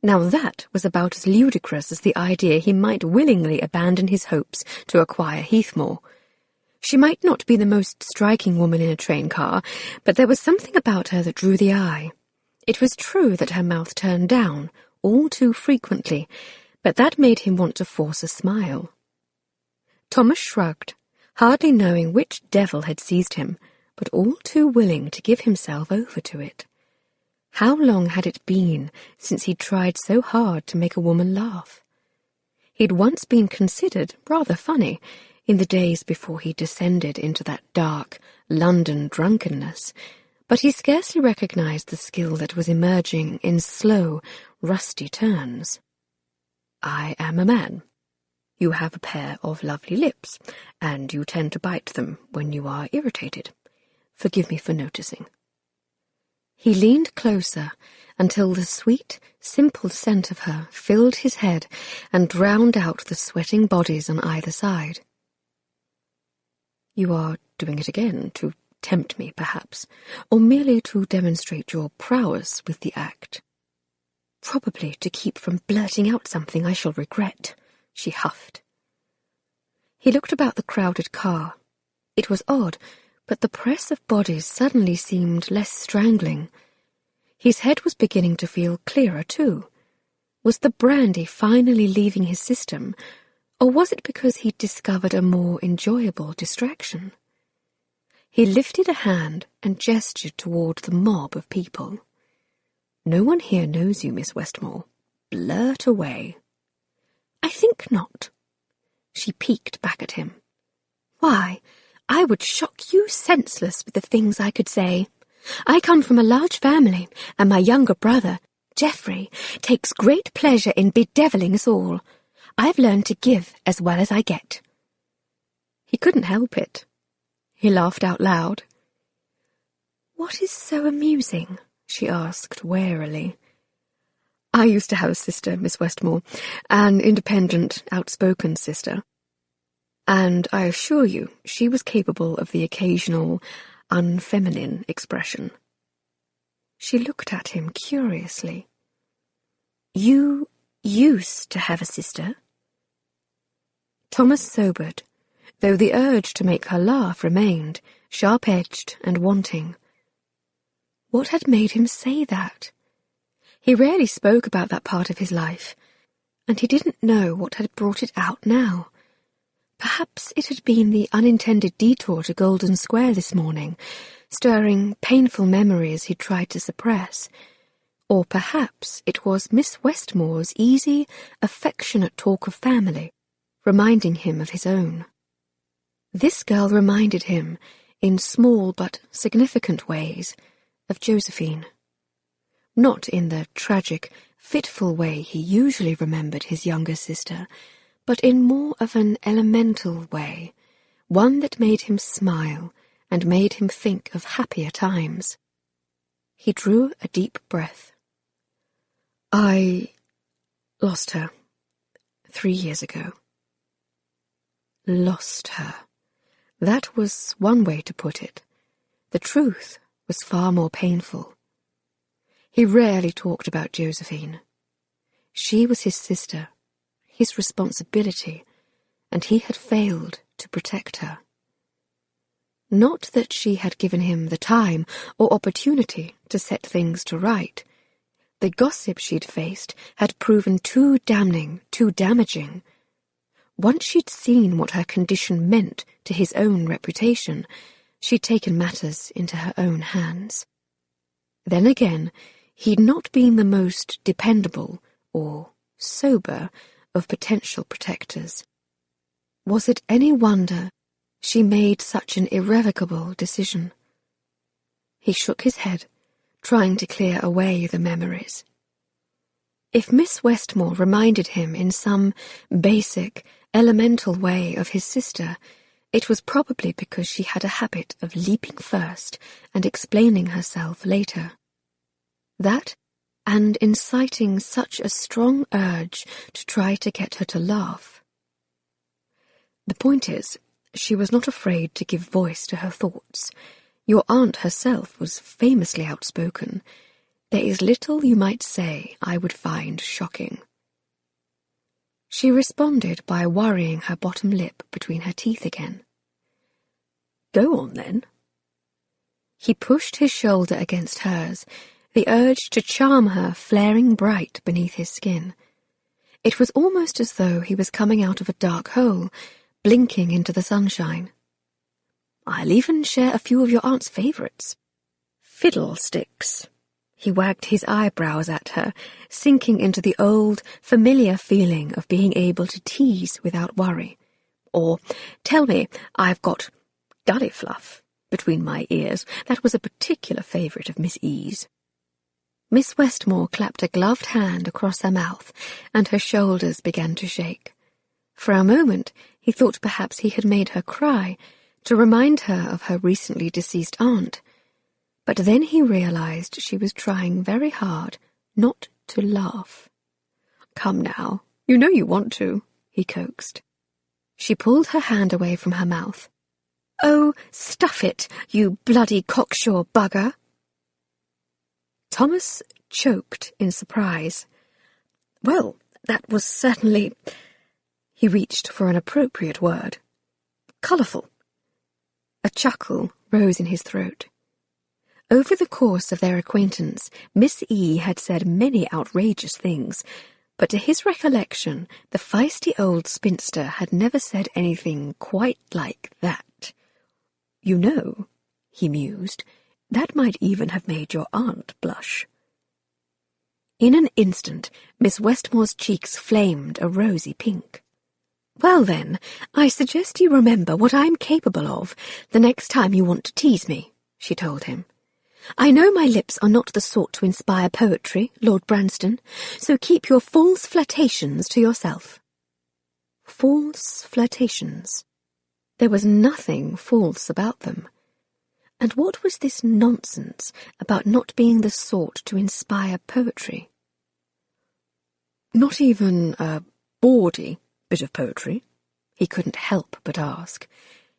Now that was about as ludicrous as the idea he might willingly abandon his hopes to acquire Heathmore. She might not be the most striking woman in a train car, but there was something about her that drew the eye. It was true that her mouth turned down, all too frequently, but that made him want to force a smile. Thomas shrugged, hardly knowing which devil had seized him, but all too willing to give himself over to it. How long had it been since he'd tried so hard to make a woman laugh? He'd once been considered rather funny, in the days before he descended into that dark London drunkenness, but he scarcely recognized the skill that was emerging in slow, rusty turns. "I am a man. You have a pair of lovely lips, and you tend to bite them when you are irritated. Forgive me for noticing." He leaned closer until the sweet, simple scent of her filled his head and drowned out the sweating bodies on either side. "You are doing it again, to tempt me, perhaps, or merely to demonstrate your prowess with the act?" "Probably to keep from blurting out something I shall regret," she huffed. He looked about the crowded car. It was odd, but the press of bodies suddenly seemed less strangling. His head was beginning to feel clearer, too. Was the brandy finally leaving his system, or was it because he'd discovered a more enjoyable distraction? He lifted a hand and gestured toward the mob of people. "No one here knows you, Miss Westmore. Blurt away." "I think not." She peeked back at him. "Why, I would shock you senseless with the things I could say. I come from a large family, and my younger brother, Geoffrey, takes great pleasure in bedeviling us all. I've learned to give as well as I get." He couldn't help it. He laughed out loud. What is so amusing? She asked warily. I used to have a sister, Miss Westmore, an independent, outspoken sister. And I assure you, she was capable of the occasional, unfeminine expression. She looked at him curiously. You used to have a sister? Thomas sobered, though the urge to make her laugh remained, sharp-edged and wanting. What had made him say that? He rarely spoke about that part of his life, and he didn't know what had brought it out now. Perhaps it had been the unintended detour to Golden Square this morning, stirring painful memories he'd tried to suppress. Or perhaps it was Miss Westmore's easy, affectionate talk of family, reminding him of his own. This girl reminded him, in small but significant ways, of Josephine. Not in the tragic, fitful way he usually remembered his younger sister, but in more of an elemental way, one that made him smile and made him think of happier times. He drew a deep breath. I lost her 3 years ago. Lost her. That was one way to put it. The truth was far more painful. He rarely talked about Josephine. She was his sister, his responsibility, and he had failed to protect her. Not that she had given him the time or opportunity to set things to right. The gossip she'd faced had proven too damning, too damaging. Once she'd seen what her condition meant to his own reputation, she'd taken matters into her own hands. Then again, he'd not been the most dependable or sober of potential protectors. Was it any wonder she made such an irrevocable decision? He shook his head, trying to clear away the memories. If Miss Westmore reminded him in some basic, elemental way of his sister, it was probably because she had a habit of leaping first and explaining herself later. That, and inciting such a strong urge to try to get her to laugh. The point is, she was not afraid to give voice to her thoughts. Your aunt herself was famously outspoken. There is little you might say I would find shocking. She responded by worrying her bottom lip between her teeth again. Go on, then. He pushed his shoulder against hers, the urge to charm her flaring bright beneath his skin. It was almost as though he was coming out of a dark hole, blinking into the sunshine. I'll even share a few of your aunt's favourites. Fiddlesticks. He wagged his eyebrows at her, sinking into the old, familiar feeling of being able to tease without worry. Or, tell me, I've got Gullyfluff between my ears. That was a particular favourite of Miss E's. Miss Westmore clapped a gloved hand across her mouth, and her shoulders began to shake. For a moment, he thought perhaps he had made her cry, to remind her of her recently deceased aunt. But then he realized she was trying very hard not to laugh. Come now, you know you want to, he coaxed. She pulled her hand away from her mouth. Oh, stuff it, you bloody cocksure bugger! Thomas choked in surprise. Well, that was certainly... He reached for an appropriate word. Colourful. A chuckle rose in his throat. Over the course of their acquaintance, Miss E. had said many outrageous things, but to his recollection, the feisty old spinster had never said anything quite like that. You know, he mused, that might even have made your aunt blush. In an instant, Miss Westmore's cheeks flamed a rosy pink. Well then, I suggest you remember what I'm capable of the next time you want to tease me, she told him. I know my lips are not the sort to inspire poetry, Lord Branston, so keep your false flirtations to yourself. False flirtations. There was nothing false about them. And what was this nonsense about not being the sort to inspire poetry? Not even a bawdy bit of poetry? He couldn't help but ask.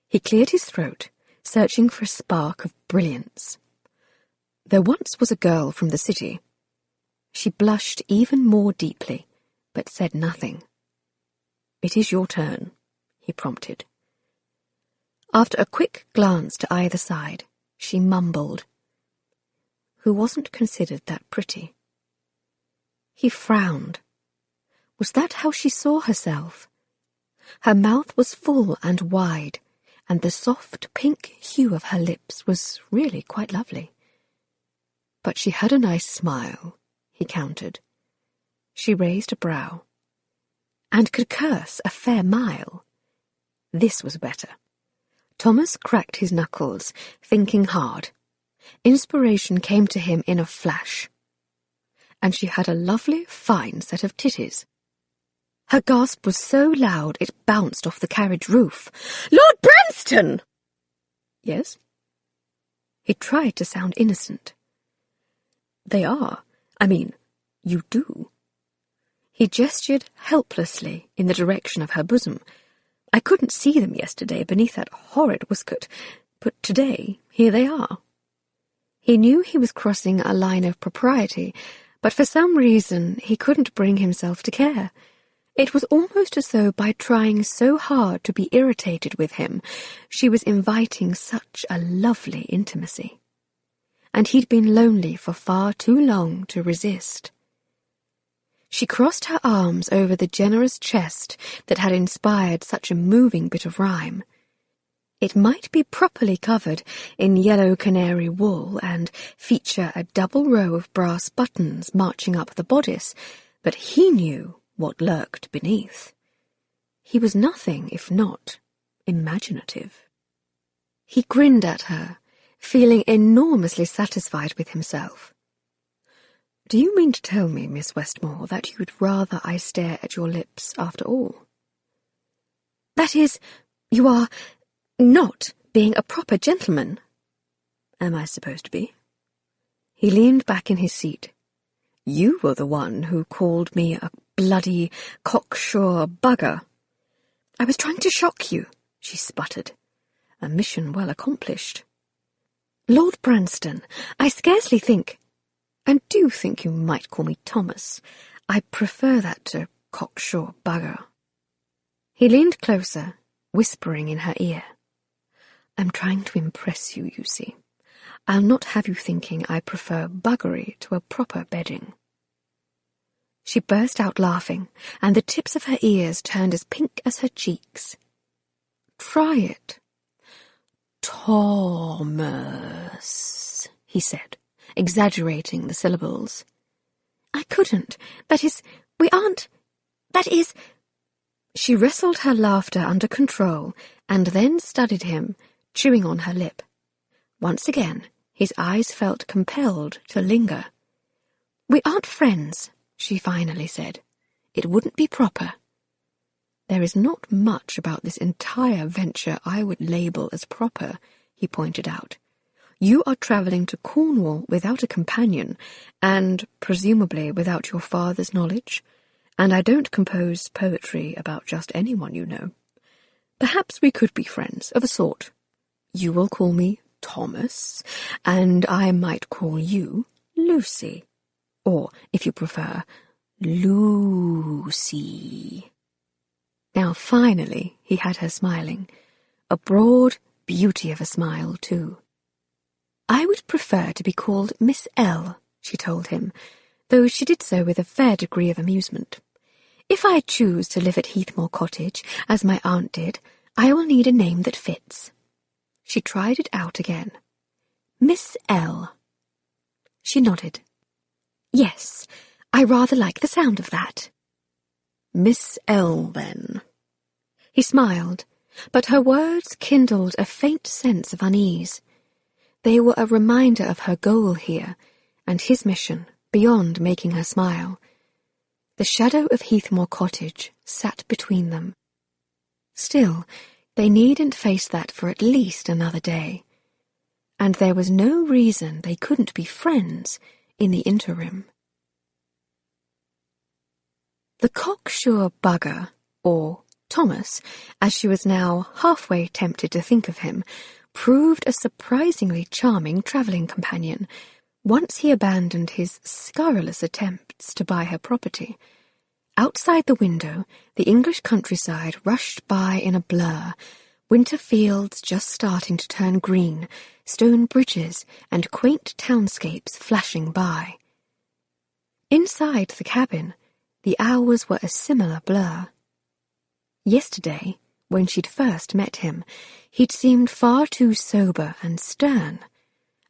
He cleared his throat, searching for a spark of brilliance. There once was a girl from the city. She blushed even more deeply, but said nothing. "It is your turn," he prompted. After a quick glance to either side, she mumbled, "Who wasn't considered that pretty?" He frowned. Was that how she saw herself? Her mouth was full and wide, and the soft pink hue of her lips was really quite lovely. But she had a nice smile, he countered. She raised a brow. And could curse a fair mile. This was better. Thomas cracked his knuckles, thinking hard. Inspiration came to him in a flash. And she had a lovely, fine set of titties. Her gasp was so loud it bounced off the carriage roof. "Lord Branston!" "Yes?" He tried to sound innocent. "They are. You do." He gestured helplessly in the direction of her bosom. "I couldn't see them yesterday beneath that horrid waistcoat, but today here they are." He knew he was crossing a line of propriety, but for some reason he couldn't bring himself to care. It was almost as though by trying so hard to be irritated with him, she was inviting such a lovely intimacy. And he'd been lonely for far too long to resist. She crossed her arms over the generous chest that had inspired such a moving bit of rhyme. It might be properly covered in yellow canary wool and feature a double row of brass buttons marching up the bodice, but he knew what lurked beneath. He was nothing if not imaginative. He grinned at her, feeling enormously satisfied with himself. "Do you mean to tell me, Miss Westmore, that you'd rather I stare at your lips after all?" "That is, you are not being a proper gentleman." "Am I supposed to be?" He leaned back in his seat. "You were the one who called me a bloody cocksure bugger." "I was trying to shock you," she sputtered. A mission well accomplished. "Lord Branston, I scarcely think—" "And do think you might call me Thomas. I prefer that to cocksure bugger." He leaned closer, whispering in her ear. "I'm trying to impress you, you see. I'll not have you thinking I prefer buggery to a proper bedding." She burst out laughing, and the tips of her ears turned as pink as her cheeks. "Try it." "Thomas," he said, exaggerating the syllables. "I couldn't. That is, we aren't... That is..." She wrestled her laughter under control and then studied him, chewing on her lip. Once again, his eyes felt compelled to linger. "We aren't friends," she finally said. "It wouldn't be proper." "There is not much about this entire venture I would label as proper," he pointed out. "You are travelling to Cornwall without a companion, and presumably without your father's knowledge, and I don't compose poetry about just anyone you know. Perhaps we could be friends, of a sort. You will call me Thomas, and I might call you Lucy, or, if you prefer, Lucy." Now finally he had her smiling, a broad beauty of a smile, too. "I would prefer to be called Miss L," she told him, though she did so with a fair degree of amusement. "If I choose to live at Heathmore Cottage, as my aunt did, I will need a name that fits." She tried it out again. "Miss L." She nodded. "Yes, I rather like the sound of that." "Miss L, then." He smiled, but her words kindled a faint sense of unease. They were a reminder of her goal here, and his mission, beyond making her smile. The shadow of Heathmore Cottage sat between them. Still, they needn't face that for at least another day. and there was no reason they couldn't be friends in the interim. The cocksure bugger, or Thomas, as she was now halfway tempted to think of him, proved a surprisingly charming travelling companion, once he abandoned his scurrilous attempts to buy her property. Outside the window, the English countryside rushed by in a blur, winter fields just starting to turn green, stone bridges and quaint townscapes flashing by. Inside the cabin, the hours were a similar blur. Yesterday, when she'd first met him, he'd seemed far too sober and stern,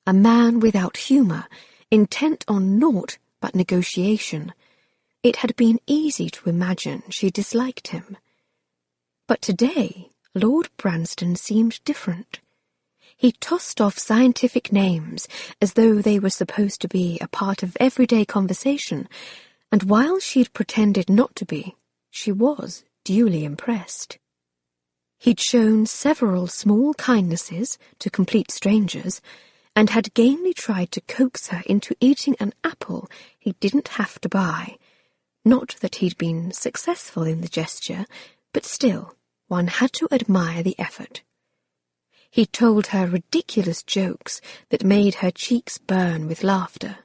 a man without humour, intent on naught but negotiation. It had been easy to imagine she disliked him. But today, Lord Branston seemed different. He tossed off scientific names as though they were supposed to be a part of everyday conversation, and while she'd pretended not to be, she was duly impressed. He'd shown several small kindnesses to complete strangers, and had gamely tried to coax her into eating an apple he didn't have to buy. Not that he'd been successful in the gesture, but still, one had to admire the effort. He told her ridiculous jokes that made her cheeks burn with laughter.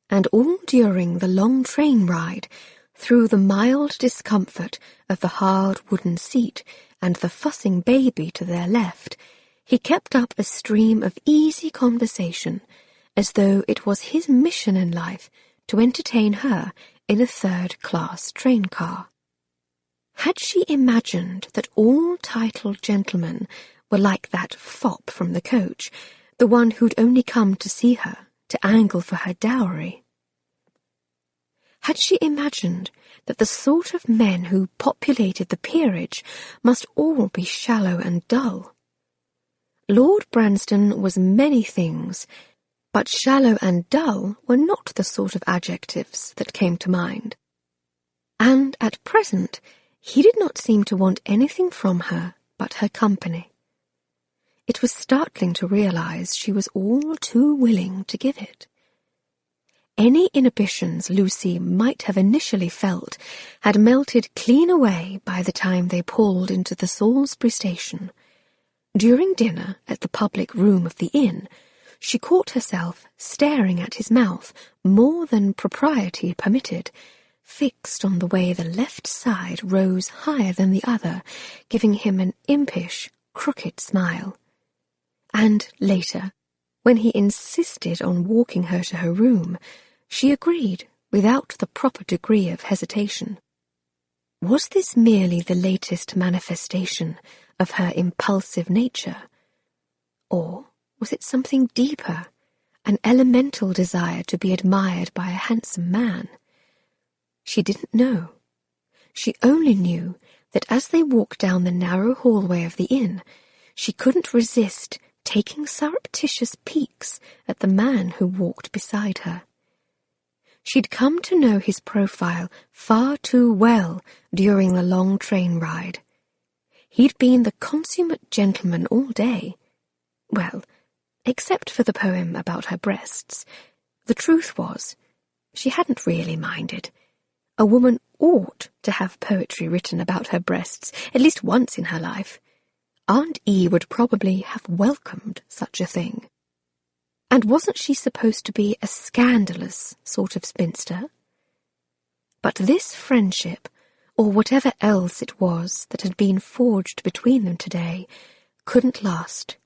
And all during the long train ride, through the mild discomfort of the hard wooden seat and the fussing baby to their left, he kept up a stream of easy conversation, as though it was his mission in life to entertain her in a third-class train car. Had she imagined that all titled gentlemen were like that fop from the coach, the one who'd only come to see her, to angle for her dowry? Had she imagined that the sort of men who populated the peerage must all be shallow and dull? Lord Branston was many things, but shallow and dull were not the sort of adjectives that came to mind. And at present, he did not seem to want anything from her but her company. It was startling to realize she was all too willing to give it. Any inhibitions Lucy might have initially felt had melted clean away by the time they pulled into the Salisbury station. During dinner at the public room of the inn, she caught herself staring at his mouth more than propriety permitted, fixed on the way the left side rose higher than the other, giving him an impish, crooked smile. And later, when he insisted on walking her to her room, she agreed without the proper degree of hesitation. Was this merely the latest manifestation of her impulsive nature? Or was it something deeper, an elemental desire to be admired by a handsome man? She didn't know. She only knew that as they walked down the narrow hallway of the inn, she couldn't resist taking surreptitious peeks at the man who walked beside her. She'd come to know his profile far too well during the long train ride. He'd been the consummate gentleman all day. Well, except for the poem about her breasts. The truth was, she hadn't really minded. A woman ought to have poetry written about her breasts at least once in her life. Aunt E would probably have welcomed such a thing. And wasn't she supposed to be a scandalous sort of spinster? But this friendship, or whatever else it was that had been forged between them today, couldn't last.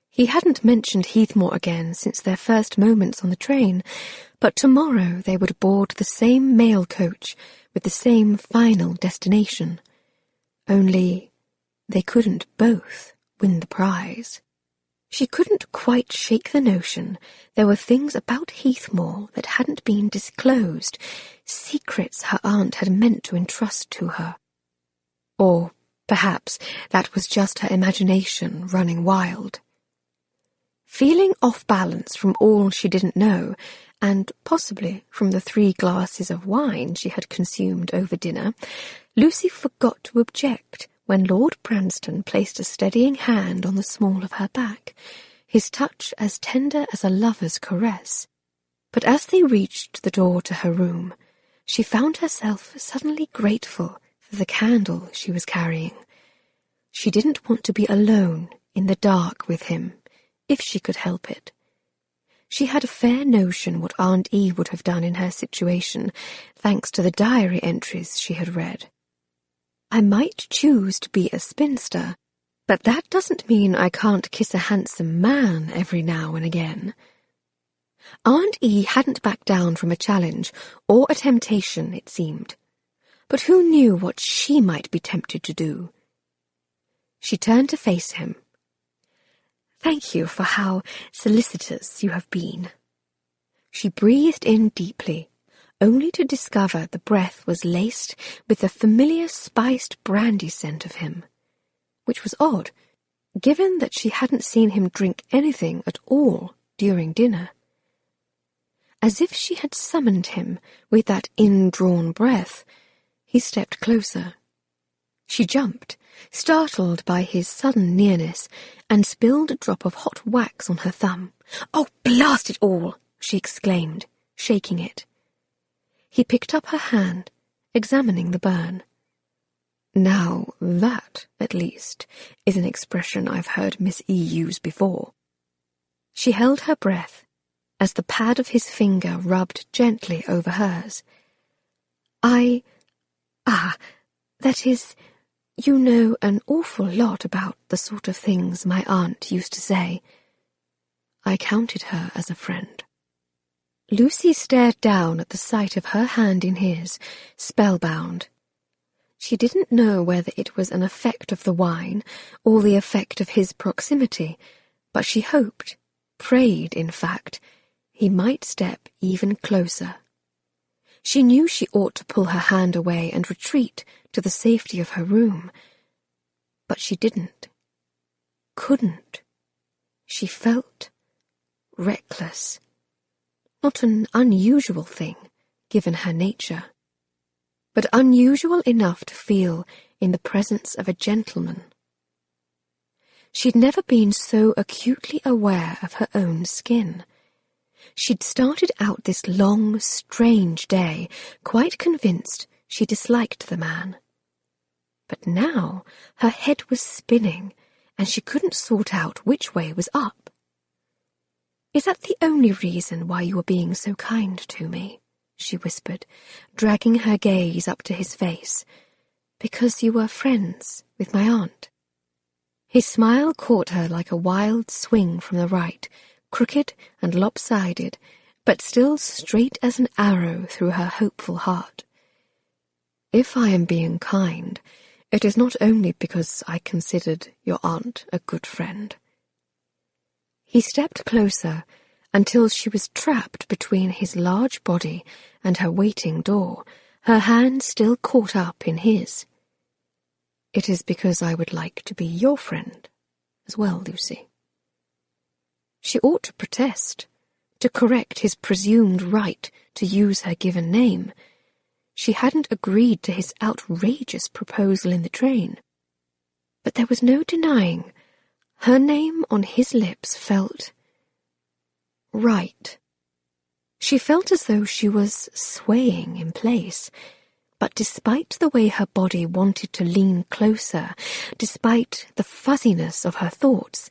He hadn't mentioned Heathmore again since their first moments on the train, but tomorrow they would board the same mail coach with the same final destination. Only they couldn't both win the prize. She couldn't quite shake the notion there were things about Heathmore that hadn't been disclosed, secrets her aunt had meant to entrust to her. Or perhaps that was just her imagination running wild. Feeling off balance from all she didn't know, and possibly from the 3 glasses of wine she had consumed over dinner, Lucy forgot to object when Lord Branston placed a steadying hand on the small of her back. his touch as tender as a lover's caress. But as they reached the door to her room, she found herself suddenly grateful for the candle she was carrying. She didn't want to be alone in the dark with him, if she could help it. She had a fair notion what Aunt E would have done in her situation, thanks to the diary entries she had read. I might choose to be a spinster, but that doesn't mean I can't kiss a handsome man every now and again. Aunt E hadn't backed down from a challenge or a temptation, it seemed. But who knew what she might be tempted to do? She turned to face him. "Thank you for how solicitous you have been." She breathed in deeply, only to discover the breath was laced with the familiar spiced brandy scent of him, which was odd, given that she hadn't seen him drink anything at all during dinner. As if she had summoned him with that indrawn breath, he stepped closer. She jumped, startled by his sudden nearness, and spilled a drop of hot wax on her thumb. "Oh, blast it all!" she exclaimed, shaking it. He picked up her hand, examining the burn. "Now that, at least, is an expression I've heard Miss E use before." She held her breath as the pad of his finger rubbed gently over hers. That is, you know an awful lot about the sort of things my aunt used to say." I counted her as a friend. Lucy stared down at the sight of her hand in his, spellbound. She didn't know whether it was an effect of the wine or the effect of his proximity, but she hoped, prayed in fact, he might step even closer. She knew she ought to pull her hand away and retreat to the safety of her room, but she didn't, couldn't. She felt reckless. Not an unusual thing, given her nature, but unusual enough to feel in the presence of a gentleman. She'd never been so acutely aware of her own skin. She'd started out this long, strange day quite convinced she disliked the man. But now her head was spinning, and she couldn't sort out which way was up. "Is that the only reason why you were being so kind to me?" she whispered, dragging her gaze up to his face. "Because you were friends with my aunt?" His smile caught her like a wild swing from the right, crooked and lopsided, but still straight as an arrow through her hopeful heart. "If I am being kind, it is not only because I considered your aunt a good friend." He stepped closer until she was trapped between his large body and her waiting door, her hand still caught up in his. "It is because I would like to be your friend as well, Lucy." She ought to protest, to correct his presumed right to use her given name. She hadn't agreed to his outrageous proposal in the train. But there was no denying her name on his lips felt right. She felt as though she was swaying in place, but despite the way her body wanted to lean closer, despite the fuzziness of her thoughts,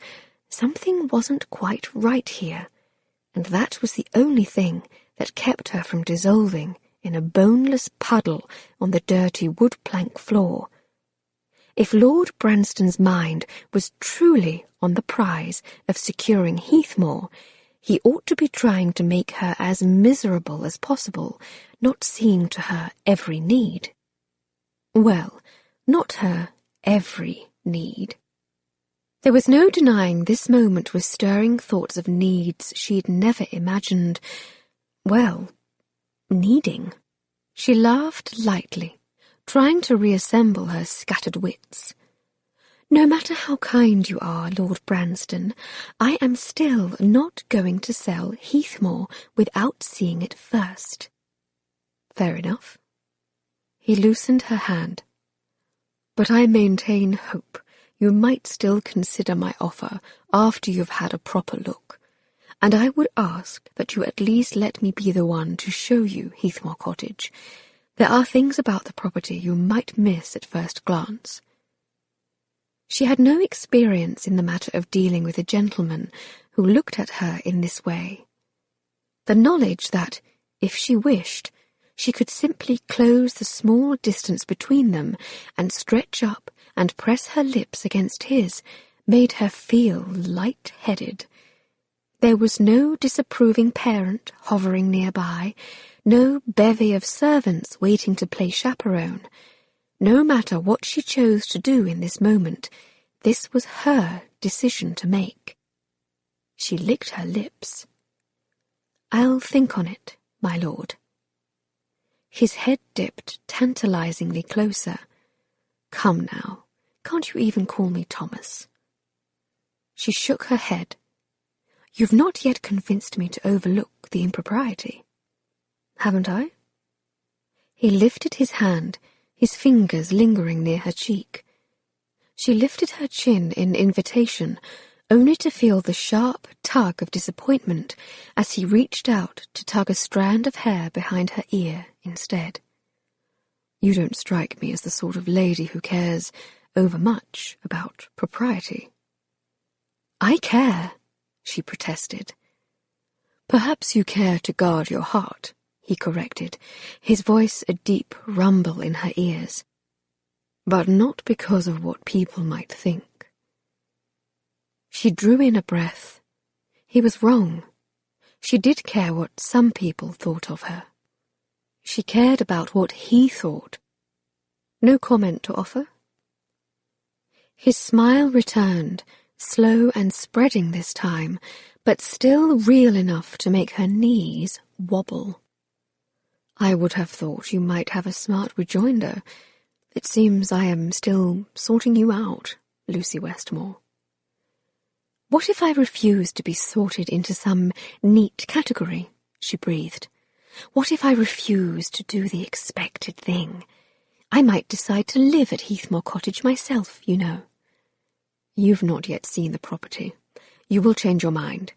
something wasn't quite right here, and that was the only thing that kept her from dissolving in a boneless puddle on the dirty wood-plank floor. If Lord Branston's mind was truly on the prize of securing Heathmore, he ought to be trying to make her as miserable as possible, not seeing to her every need. Well, not her every need. There was no denying this moment was stirring thoughts of needs she'd never imagined, needing. She laughed lightly, trying to reassemble her scattered wits. "No matter how kind you are, Lord Branston, I am still not going to sell Heathmore without seeing it first." "Fair enough." He loosened her hand. "But I maintain hope you might still consider my offer after you've had a proper look, and I would ask that you at least let me be the one to show you Heathmore Cottage. There are things about the property you might miss at first glance." She had no experience in the matter of dealing with a gentleman who looked at her in this way. The knowledge that, if she wished, she could simply close the small distance between them and stretch up and press her lips against his made her feel light-headed. There was no disapproving parent hovering nearby, no bevy of servants waiting to play chaperone. No matter what she chose to do in this moment, this was her decision to make. She licked her lips. "I'll think on it, my lord." His head dipped tantalizingly closer. "Come now, can't you even call me Thomas?" She shook her head. "You've not yet convinced me to overlook the impropriety." "Haven't I?" He lifted his hand, his fingers lingering near her cheek. She lifted her chin in invitation, only to feel the sharp tug of disappointment as he reached out to tug a strand of hair behind her ear instead. "You don't strike me as the sort of lady who cares overmuch about propriety." "I care," she protested. "Perhaps you care to guard your heart," he corrected, his voice a deep rumble in her ears. "But not because of what people might think." She drew in a breath. He was wrong. She did care what some people thought of her. She cared about what he thought. No comment to offer? His smile returned, slow and spreading this time, but still real enough to make her knees wobble. "I would have thought you might have a smart rejoinder. It seems I am still sorting you out, Lucy Westmore." "What if I refuse to be sorted into some neat category?" she breathed. "What if I refuse to do the expected thing? I might decide to live at Heathmore Cottage myself, you know." "You've not yet seen the property. You will change your mind."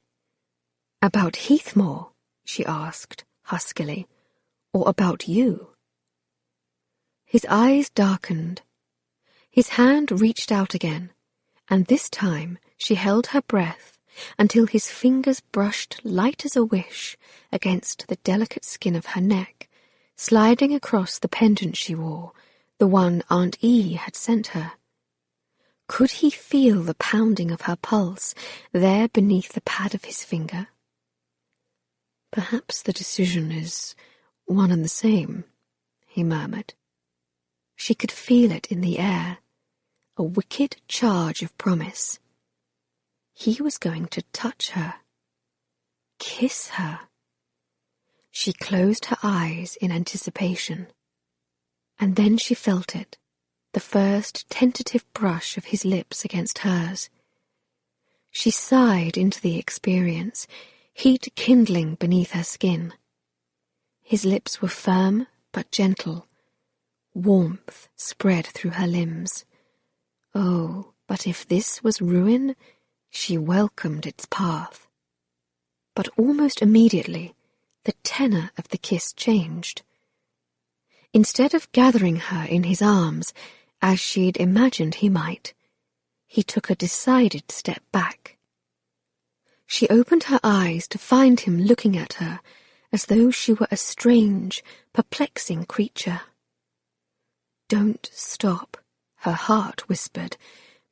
"About Heathmore?" she asked, huskily. "Or about you?" His eyes darkened. His hand reached out again, and this time she held her breath until his fingers brushed light as a wish against the delicate skin of her neck, sliding across the pendant she wore, the one Aunt E had sent her. Could he feel the pounding of her pulse there beneath the pad of his finger? "Perhaps the decision is one and the same," he murmured. She could feel it in the air, a wicked charge of promise. He was going to touch her, kiss her. She closed her eyes in anticipation, and then she felt it, the first tentative brush of his lips against hers. She sighed into the experience, heat kindling beneath her skin. His lips were firm but gentle. Warmth spread through her limbs. Oh, but if this was ruin, she welcomed its path. But almost immediately, the tenor of the kiss changed. Instead of gathering her in his arms, as she'd imagined he might, he took a decided step back. She opened her eyes to find him looking at her as though she were a strange, perplexing creature. "Don't stop," her heart whispered,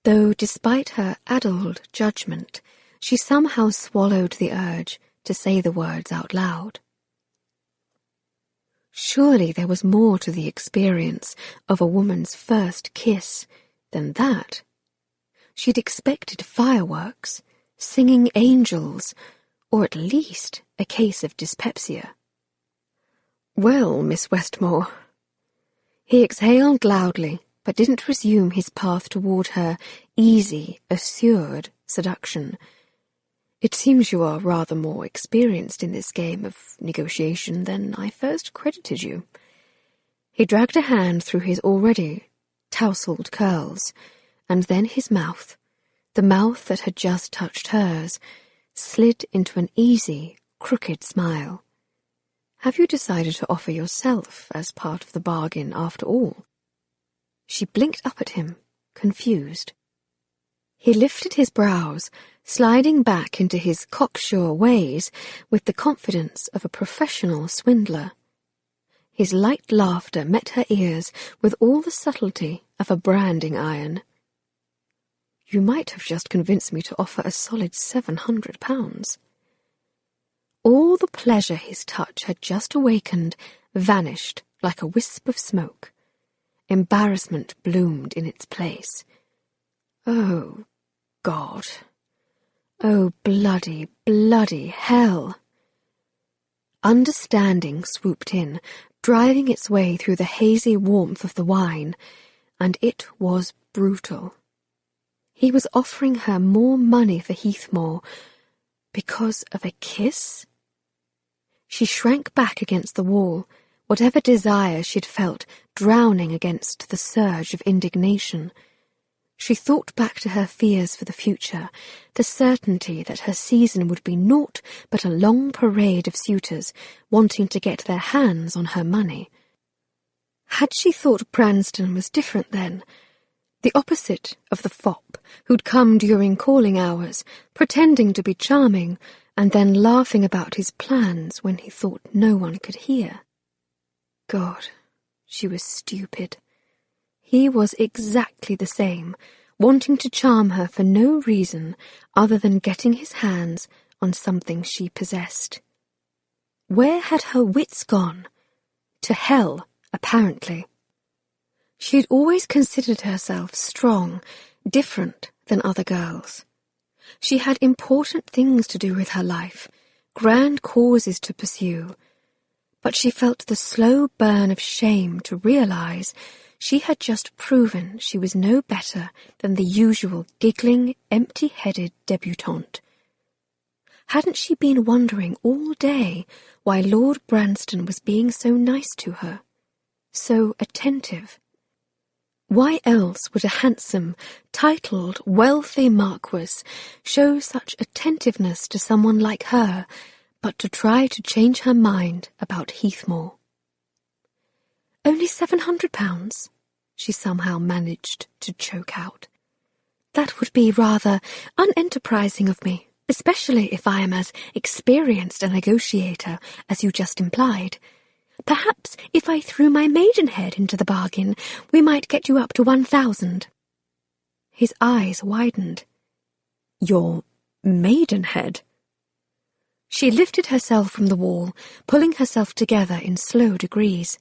though despite her addled judgment, she somehow swallowed the urge to say the words out loud. Surely there was more to the experience of a woman's first kiss than that. She'd expected fireworks, singing angels, or at least a case of dyspepsia. "Well, Miss Westmore." He exhaled loudly, but didn't resume his path toward her easy, assured seduction. "It seems you are rather more experienced in this game of negotiation than I first credited you." He dragged a hand through his already tousled curls, and then his mouth, the mouth that had just touched hers, slid into an easy, crooked smile. Have you decided to offer yourself as part of the bargain after all? She blinked up at him, confused. He lifted his brows, sliding back into his cocksure ways with the confidence of a professional swindler. His light laughter met her ears with all the subtlety of a branding iron. You might have just convinced me to offer a solid £700. All the pleasure his touch had just awakened vanished like a wisp of smoke. Embarrassment bloomed in its place. Oh, God. Oh, bloody, bloody hell. Understanding swooped in, driving its way through the hazy warmth of the wine, and it was brutal. He was offering her more money for Heathmore because of a kiss? She shrank back against the wall, whatever desire she'd felt drowning against the surge of indignation. She thought back to her fears for the future, the certainty that her season would be naught but a long parade of suitors wanting to get their hands on her money. Had she thought Branston was different then? The opposite of the fop who'd come during calling hours, pretending to be charming, and then laughing about his plans when he thought no one could hear. God, she was stupid. He was exactly the same, wanting to charm her for no reason other than getting his hands on something she possessed. Where had her wits gone? To hell, apparently. She had always considered herself strong, different than other girls. She had important things to do with her life, grand causes to pursue, but she felt the slow burn of shame to realize she had just proven she was no better than the usual giggling, empty-headed debutante. Hadn't she been wondering all day why Lord Branston was being so nice to her, so attentive? Why else would a handsome, titled, wealthy marquis show such attentiveness to someone like her, but to try to change her mind about Heathmore? Only £700, she somehow managed to choke out. That would be rather unenterprising of me, especially if I am as experienced a negotiator as you just implied. Perhaps if I threw my maidenhead into the bargain, we might get you up to 1,000. His eyes widened. Your maidenhead? She lifted herself from the wall, pulling herself together in slow degrees.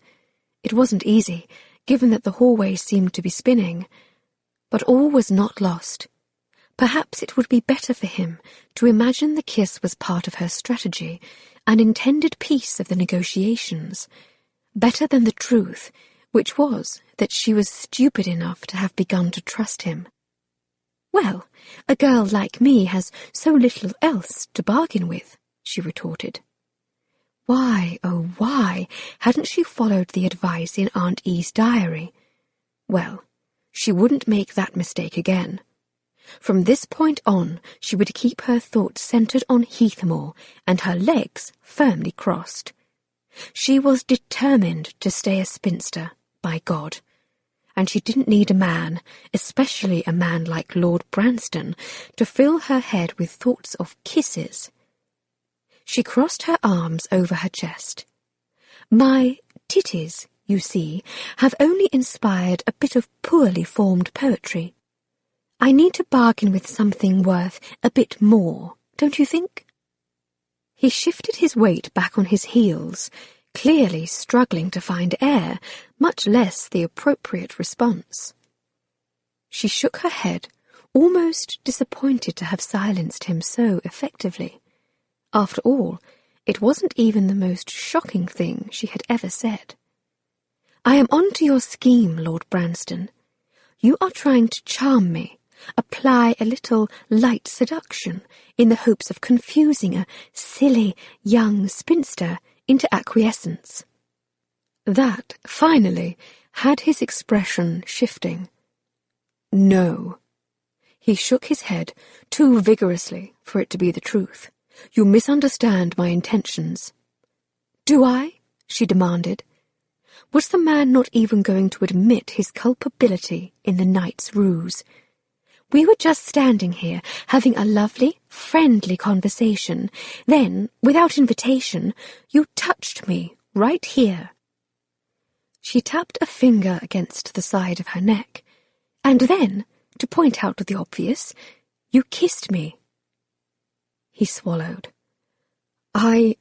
It wasn't easy, given that the hallway seemed to be spinning. But all was not lost. Perhaps it would be better for him to imagine the kiss was part of her strategy, an intended piece of the negotiations, better than the truth, which was that she was stupid enough to have begun to trust him. Well, a girl like me has so little else to bargain with, she retorted. Why, oh why, hadn't she followed the advice in Aunt E's diary? Well, she wouldn't make that mistake again. From this point on, she would keep her thoughts centred on Heathmore and her legs firmly crossed. She was determined to stay a spinster, by God. And she didn't need a man, especially a man like Lord Branston, to fill her head with thoughts of kisses. She crossed her arms over her chest. My titties, you see, have only inspired a bit of poorly formed poetry. I need to bargain with something worth a bit more, don't you think? He shifted his weight back on his heels, clearly struggling to find air, much less the appropriate response. She shook her head, almost disappointed to have silenced him so effectively. After all, it wasn't even the most shocking thing she had ever said. I am on to your scheme, Lord Branston. You are trying to charm me, apply a little light seduction in the hopes of confusing a silly young spinster into acquiescence. That, finally, had his expression shifting. No. He shook his head, too vigorously for it to be the truth. You misunderstand my intentions. Do I? She demanded. Was the man not even going to admit his culpability in the night's ruse? We were just standing here, having a lovely, friendly conversation. Then, without invitation, you touched me right here. She tapped a finger against the side of her neck. And then, to point out the obvious, you kissed me. He swallowed. I,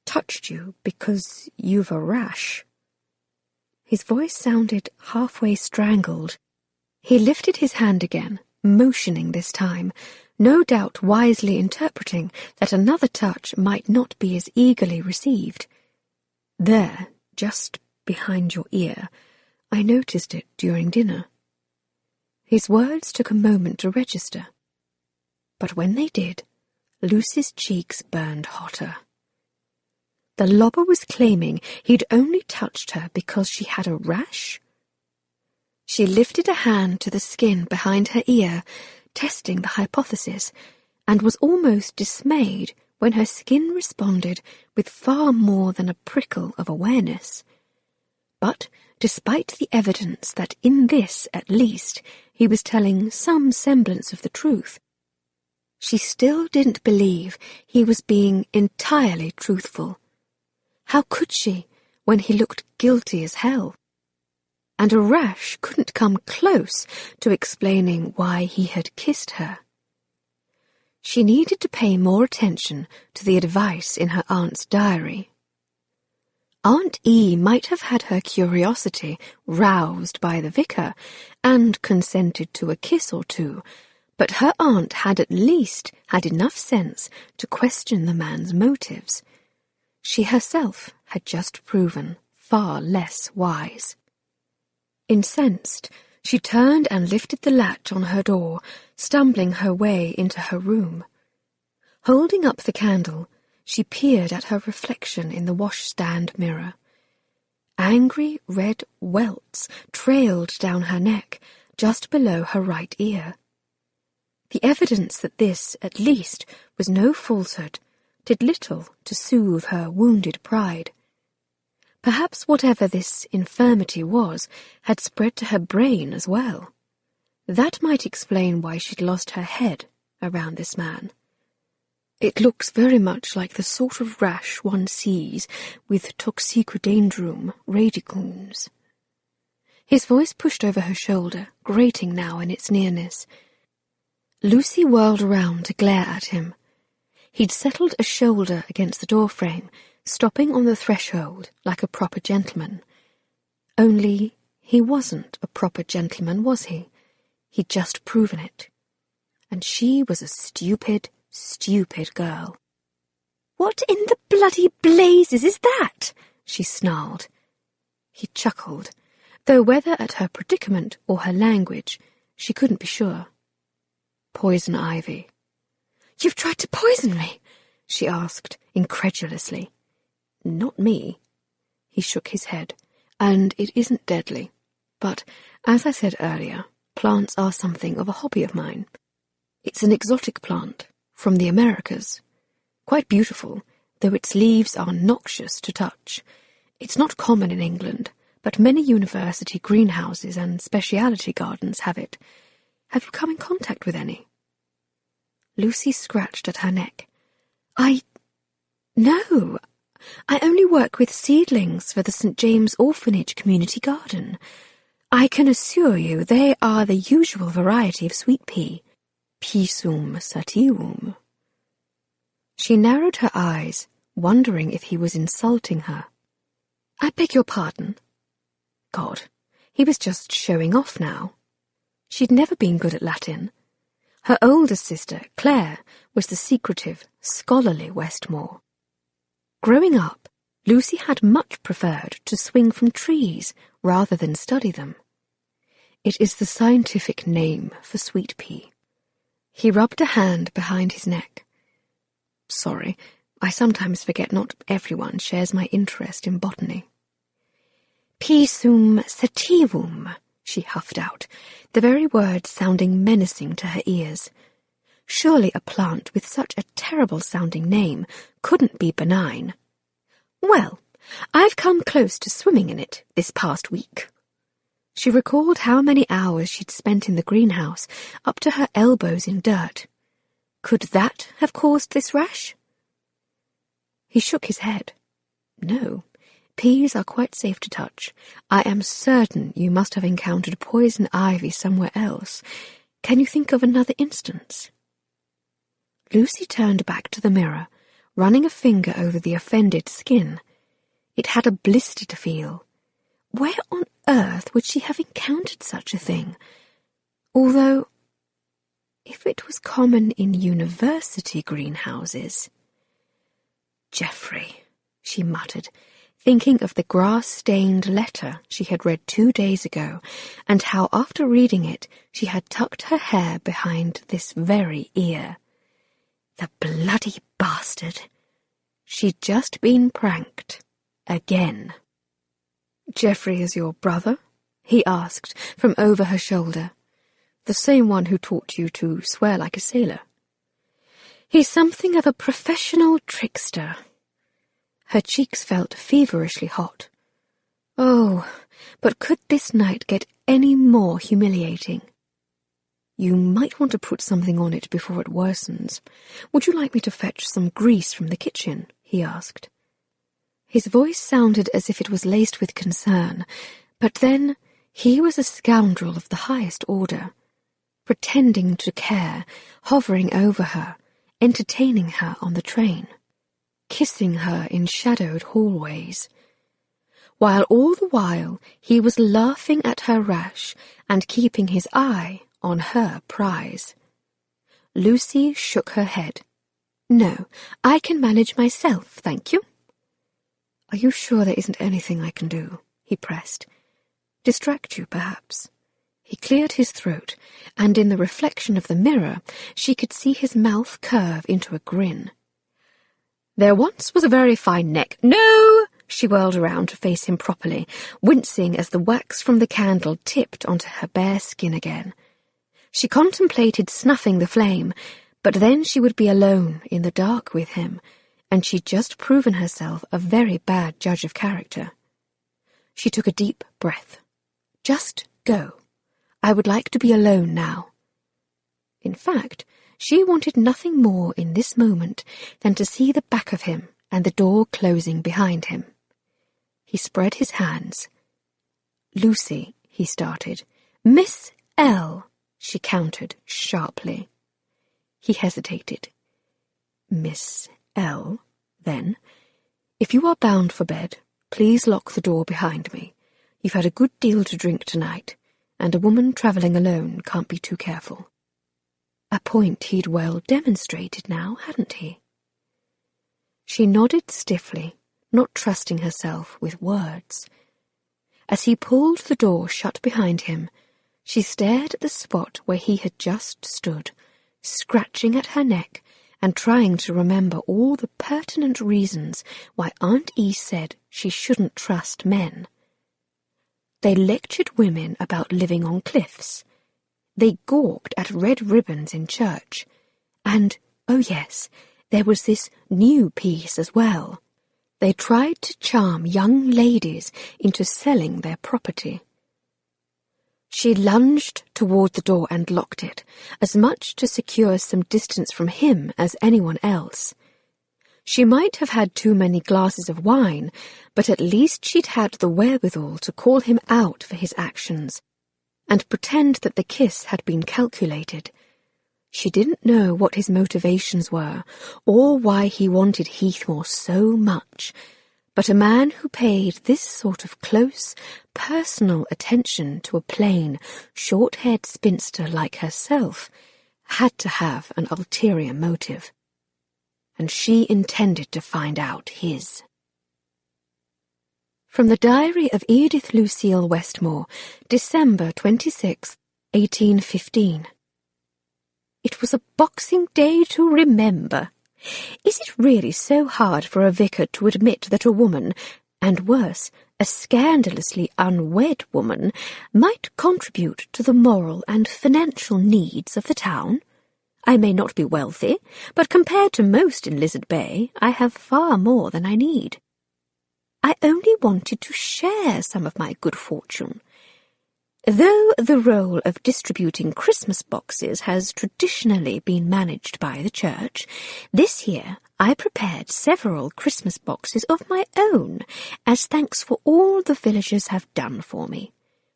touched you because you've a rash. His voice sounded halfway strangled. He lifted his hand again, motioning this time, no doubt wisely interpreting that another touch might not be as eagerly received. There, just behind your ear, I noticed it during dinner. His words took a moment to register. But when they did, Lucy's cheeks burned hotter. The lobber was claiming he'd only touched her because she had a rash? She lifted a hand to the skin behind her ear, testing the hypothesis, and was almost dismayed when her skin responded with far more than a prickle of awareness. But, despite the evidence that in this, at least, he was telling some semblance of the truth, she still didn't believe he was being entirely truthful. How could she, when he looked guilty as hell? And a rash couldn't come close to explaining why he had kissed her. She needed to pay more attention to the advice in her aunt's diary. Aunt E might have had her curiosity roused by the vicar and consented to a kiss or two, but her aunt had at least had enough sense to question the man's motives. She herself had just proven far less wise. Incensed, she turned and lifted the latch on her door, stumbling her way into her room. Holding up the candle, she peered at her reflection in the washstand mirror. Angry red welts trailed down her neck, just below her right ear. The evidence that this, at least, was no falsehood did little to soothe her wounded pride. Perhaps whatever this infirmity was had spread to her brain as well. That might explain why she'd lost her head around this man. It looks very much like the sort of rash one sees with toxicodendrum radicuns. His voice pushed over her shoulder, grating now in its nearness. Lucy whirled around to glare at him. He'd settled a shoulder against the doorframe, stopping on the threshold like a proper gentleman. Only he wasn't a proper gentleman, was he? He'd just proven it. And she was a stupid, stupid girl. "What in the bloody blazes is that?" she snarled. He chuckled, though whether at her predicament or her language, she couldn't be sure. "Poison ivy." "You've tried to poison me?" she asked, incredulously. "Not me." He shook his head. "And it isn't deadly. But, as I said earlier, plants are something of a hobby of mine. It's an exotic plant, from the Americas. Quite beautiful, though its leaves are noxious to touch. It's not common in England, but many university greenhouses and specialty gardens have it. Have you come in contact with any?" Lucy scratched at her neck. No. I only work with seedlings for the St. James Orphanage Community Garden. I can assure you they are the usual variety of sweet pea. Pisum sativum." She narrowed her eyes, wondering if he was insulting her. "I beg your pardon." God, he was just showing off now. She'd never been good at Latin. Her older sister, Claire, was the secretive, scholarly Westmore. Growing up, Lucy had much preferred to swing from trees rather than study them. It is the scientific name for sweet pea. He rubbed a hand behind his neck. "Sorry, I sometimes forget not everyone shares my interest in botany." "Pisum sativum," she huffed out, the very words sounding menacing to her ears. Surely a plant with such a terrible-sounding name couldn't be benign. Well, I've come close to swimming in it this past week. She recalled how many hours she'd spent in the greenhouse, up to her elbows in dirt. Could that have caused this rash? He shook his head. No, peas are quite safe to touch. I am certain you must have encountered poison ivy somewhere else. Can you think of another instance? Lucy turned back to the mirror, running a finger over the offended skin. It had a blistered feel. Where on earth would she have encountered such a thing? Although, if it was common in university greenhouses... Geoffrey, she muttered, thinking of the grass-stained letter she had read 2 days ago, and how after reading it she had tucked her hair behind this very ear. The bloody bastard! She'd just been pranked. Again. "Geoffrey is your brother?" he asked, from over her shoulder. "The same one who taught you to swear like a sailor?" "He's something of a professional trickster." Her cheeks felt feverishly hot. Oh, but could this night get any more humiliating? "You might want to put something on it before it worsens. Would you like me to fetch some grease from the kitchen?" he asked. His voice sounded as if it was laced with concern, but then he was a scoundrel of the highest order, pretending to care, hovering over her, entertaining her on the train, kissing her in shadowed hallways, while all the while he was laughing at her rash and keeping his eye on her prize. Lucy shook her head. "No, I can manage myself, thank you." "Are you sure there isn't anything I can do?" he pressed. "Distract you, perhaps?" He cleared his throat, and in the reflection of the mirror she could see his mouth curve into a grin. "There once was a very fine neck—" "No!" She whirled around to face him properly, wincing as the wax from the candle tipped onto her bare skin again. She contemplated snuffing the flame, but then she would be alone in the dark with him, and she'd just proven herself a very bad judge of character. She took a deep breath. Just go. I would like to be alone now. In fact, she wanted nothing more in this moment than to see the back of him and the door closing behind him. He spread his hands. "Lucy," he started. "Miss L," she countered sharply. He hesitated. "Miss L, then. If you are bound for bed, please lock the door behind me. You've had a good deal to drink tonight, and a woman travelling alone can't be too careful." A point he'd well demonstrated now, hadn't he? She nodded stiffly, not trusting herself with words. As he pulled the door shut behind him, she stared at the spot where he had just stood, scratching at her neck and trying to remember all the pertinent reasons why Aunt E said she shouldn't trust men. They lectured women about living on cliffs. They gawked at red ribbons in church. And, oh yes, there was this new piece as well. They tried to charm young ladies into selling their property. She lunged toward the door and locked it, as much to secure some distance from him as anyone else. She might have had too many glasses of wine, but at least she'd had the wherewithal to call him out for his actions, and pretend that the kiss had been calculated. She didn't know what his motivations were, or why he wanted Heathmore so much, but a man who paid this sort of close, personal attention to a plain, short-haired spinster like herself had to have an ulterior motive. And she intended to find out his. From the Diary of Edith Lucille Westmore, December 26, 1815. It was a Boxing Day to remember. Is it really so hard for a vicar to admit that a woman, and worse, a scandalously unwed woman, might contribute to the moral and financial needs of the town. I may not be wealthy, but compared to most in Lizard Bay, I have far more than I need. I only wanted to share some of my good fortune. Though the role of distributing Christmas boxes has traditionally been managed by the church, this year I prepared several Christmas boxes of my own, as thanks for all the villagers have done for me.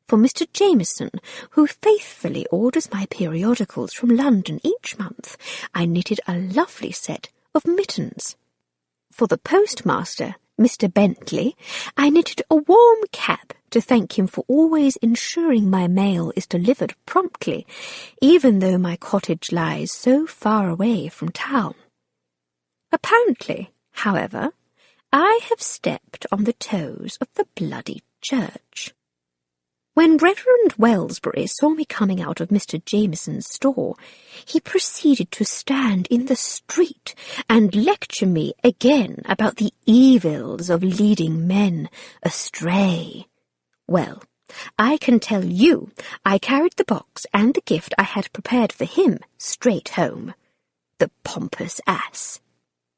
For Mr. Jameson, who faithfully orders my periodicals from London each month, I knitted a lovely set of mittens. For the postmaster, Mr. Bentley, I knitted a warm cap to thank him for always ensuring my mail is delivered promptly, even though my cottage lies so far away from town. Apparently, however, I have stepped on the toes of the bloody church. When Reverend Wellsbury saw me coming out of Mr. Jameson's store, he proceeded to stand in the street and lecture me again about the evils of leading men astray. Well, I can tell you I carried the box and the gift I had prepared for him straight home. The pompous ass.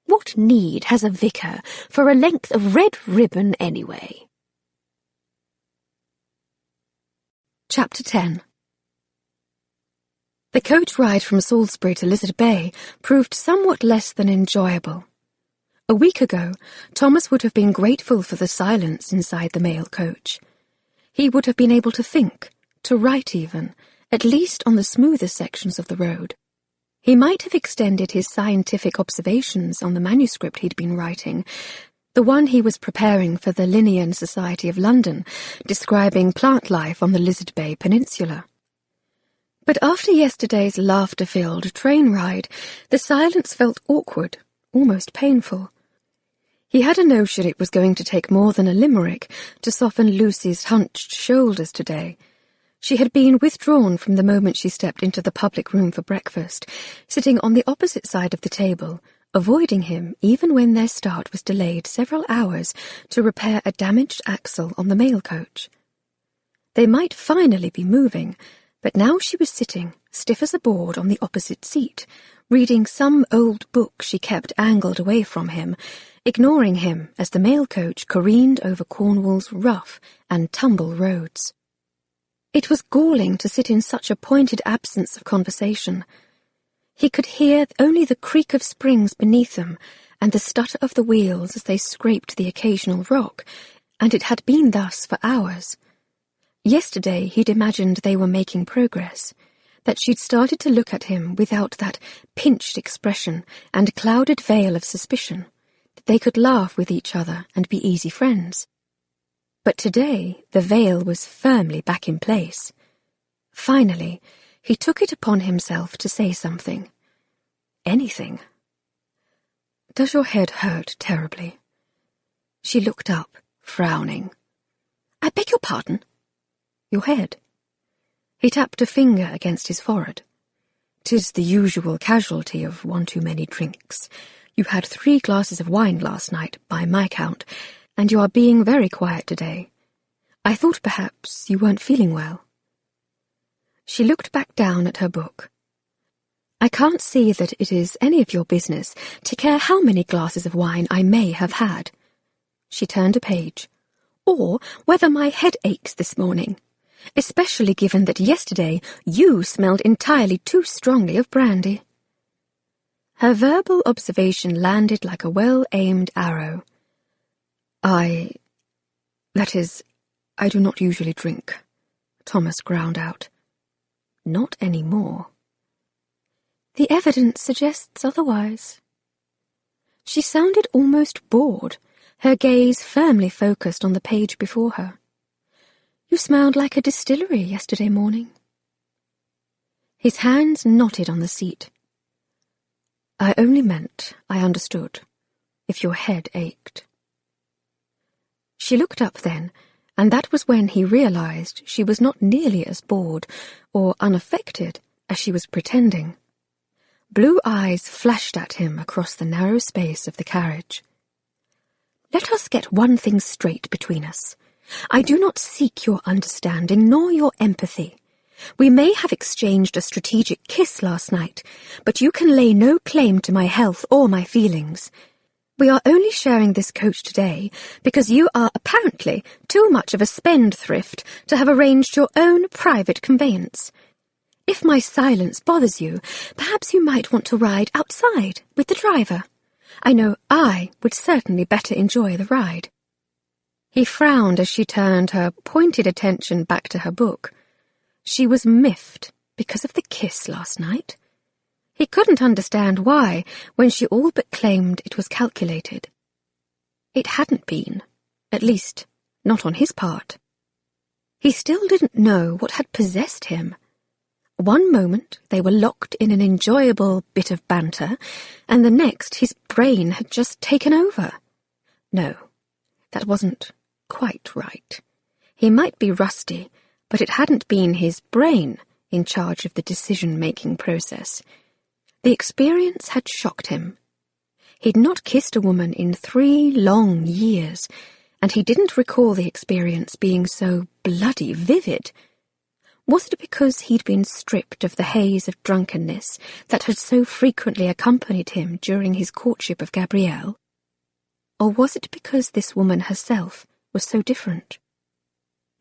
What need has a vicar for a length of red ribbon anyway? Chapter 10. The coach ride from Salisbury to Lizard Bay proved somewhat less than enjoyable. A week ago, Thomas would have been grateful for the silence inside the mail coach. He would have been able to think, to write even, at least on the smoother sections of the road. He might have extended his scientific observations on the manuscript he'd been writing, the one he was preparing for the Linnean Society of London, describing plant life on the Lizard Bay Peninsula. But after yesterday's laughter-filled train ride, the silence felt awkward, almost painful. He had a notion it was going to take more than a limerick to soften Lucy's hunched shoulders today. She had been withdrawn from the moment she stepped into the public room for breakfast, sitting on the opposite side of the table, avoiding him even when their start was delayed several hours to repair a damaged axle on the mail coach. They might finally be moving, but now she was sitting, stiff as a board, on the opposite seat, reading some old book she kept angled away from him, ignoring him as the mail coach careened over Cornwall's rough and tumble roads. It was galling to sit in such a pointed absence of conversation. He could hear only the creak of springs beneath them and the stutter of the wheels as they scraped the occasional rock, and it had been thus for hours. Yesterday he'd imagined they were making progress, that she'd started to look at him without that pinched expression and clouded veil of suspicion, that they could laugh with each other and be easy friends. But today the veil was firmly back in place. Finally, he took it upon himself to say something. Anything. "Does your head hurt terribly?" She looked up, frowning. "I beg your pardon?" "Your head." He tapped a finger against his forehead. "'Tis the usual casualty of one too many drinks. You had 3 glasses of wine last night, by my count, and you are being very quiet today. I thought perhaps you weren't feeling well." She looked back down at her book. "I can't see that it is any of your business to care how many glasses of wine I may have had." She turned a page. "Or whether my head aches this morning, especially given that yesterday you smelled entirely too strongly of brandy." Her verbal observation landed like a well-aimed arrow. That is, I do not usually drink," Thomas ground out. "Not any more." "The evidence suggests otherwise." She sounded almost bored, her gaze firmly focused on the page before her. "You smelled like a distillery yesterday morning." His hands knotted on the seat. "I only meant, I understood, if your head ached." She looked up then, and that was when he realized she was not nearly as bored or unaffected as she was pretending. Blue eyes flashed at him across the narrow space of the carriage. Let us get one thing straight between us. I do not seek your understanding nor your empathy. We may have exchanged a strategic kiss last night, but you can lay no claim to my health or my feelings. We are only sharing this coach today because you are apparently too much of a spendthrift to have arranged your own private conveyance. If my silence bothers you, perhaps you might want to ride outside with the driver. I know I would certainly better enjoy the ride. He frowned as she turned her pointed attention back to her book. She was miffed because of the kiss last night. He couldn't understand why, when she all but claimed it was calculated. It hadn't been, at least not on his part. He still didn't know what had possessed him. One moment they were locked in an enjoyable bit of banter, and the next his brain had just taken over. No, that wasn't quite right. He might be rusty, but it hadn't been his brain in charge of the decision-making process. The experience had shocked him. He'd not kissed a woman in 3 long years, and he didn't recall the experience being so bloody vivid. Was it because he'd been stripped of the haze of drunkenness that had so frequently accompanied him during his courtship of Gabrielle? Or was it because this woman herself was so different?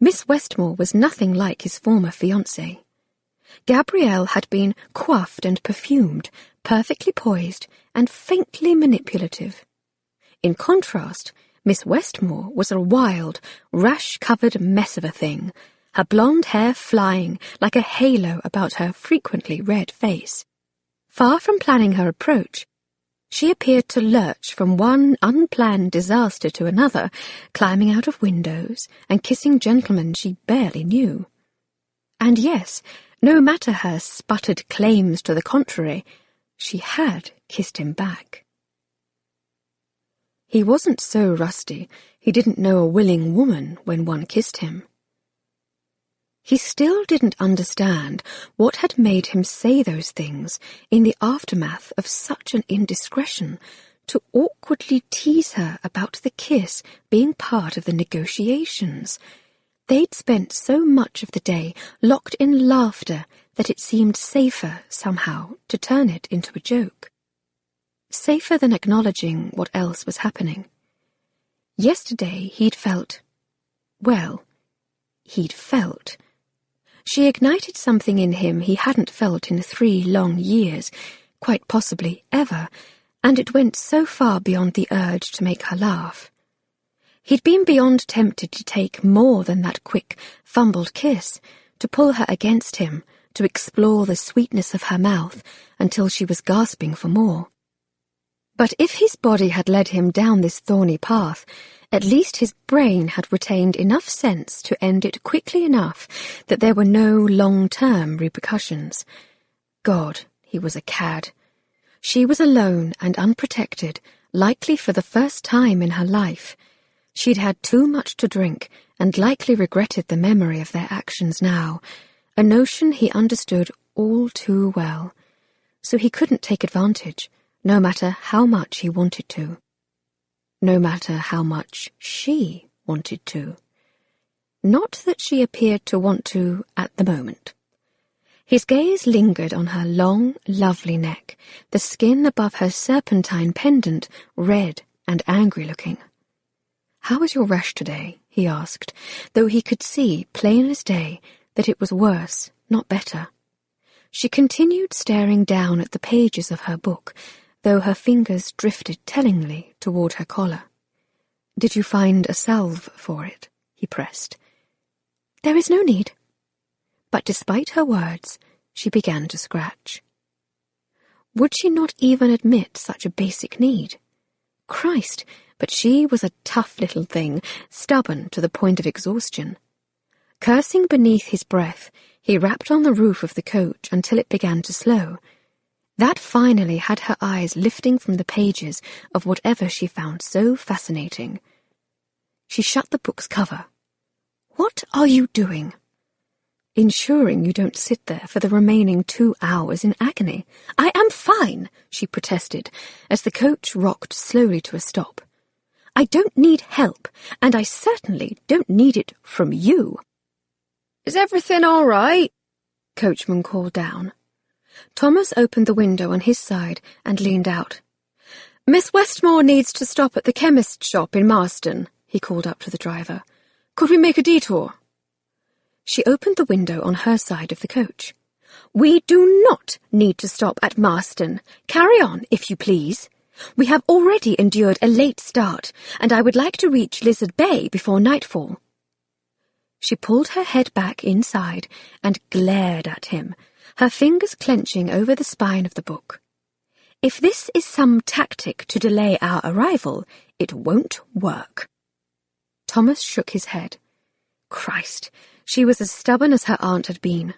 Miss Westmore was nothing like his former fiancée. Gabrielle had been coiffed and perfumed, perfectly poised, and faintly manipulative. In contrast, Miss Westmore was a wild, rash-covered mess of a thing, her blonde hair flying like a halo about her frequently red face. Far from planning her approach, she appeared to lurch from one unplanned disaster to another, climbing out of windows and kissing gentlemen she barely knew. And yes, no matter her sputtered claims to the contrary, she had kissed him back. He wasn't so rusty he didn't know a willing woman when one kissed him. He still didn't understand what had made him say those things in the aftermath of such an indiscretion, to awkwardly tease her about the kiss being part of the negotiations. They'd spent so much of the day locked in laughter that it seemed safer, somehow, to turn it into a joke. Safer than acknowledging what else was happening. Yesterday he'd felt... She ignited something in him he hadn't felt in 3 long years, quite possibly ever, and it went so far beyond the urge to make her laugh. He'd been beyond tempted to take more than that quick, fumbled kiss, to pull her against him, to explore the sweetness of her mouth until she was gasping for more. But if his body had led him down this thorny path, at least his brain had retained enough sense to end it quickly enough that there were no long-term repercussions. God, he was a cad. She was alone and unprotected, likely for the first time in her life. She'd had too much to drink and likely regretted the memory of their actions now, a notion he understood all too well. So he couldn't take advantage, no matter how much he wanted to. No matter how much she wanted to. Not that she appeared to want to at the moment. His gaze lingered on her long, lovely neck, the skin above her serpentine pendant red and angry-looking. "How was your rash today?" he asked, though he could see, plain as day, that it was worse, not better. She continued staring down at the pages of her book, though her fingers drifted tellingly toward her collar. "Did you find a salve for it?" he pressed. "There is no need." But despite her words, she began to scratch. Would she not even admit such a basic need? Christ, but she was a tough little thing, stubborn to the point of exhaustion. Cursing beneath his breath, he rapped on the roof of the coach until it began to slow. That finally had her eyes lifting from the pages of whatever she found so fascinating. She shut the book's cover. "What are you doing?" "Ensuring you don't sit there for the remaining 2 hours in agony." "I am fine," she protested, as the coach rocked slowly to a stop. I don't need help, and I certainly don't need it from you. Is everything all right? Coachman called down. Thomas opened the window on his side and leaned out. Miss Westmore needs to stop at the chemist's shop in Marston, he called up to the driver. Could we make a detour? She opened the window on her side of the coach. We do not need to stop at Marston. Carry on, if you please. We have already endured a late start, and I would like to reach Lizard Bay before nightfall. She pulled her head back inside and glared at him, her fingers clenching over the spine of the book. If this is some tactic to delay our arrival, it won't work. Thomas shook his head. Christ, she was as stubborn as her aunt had been.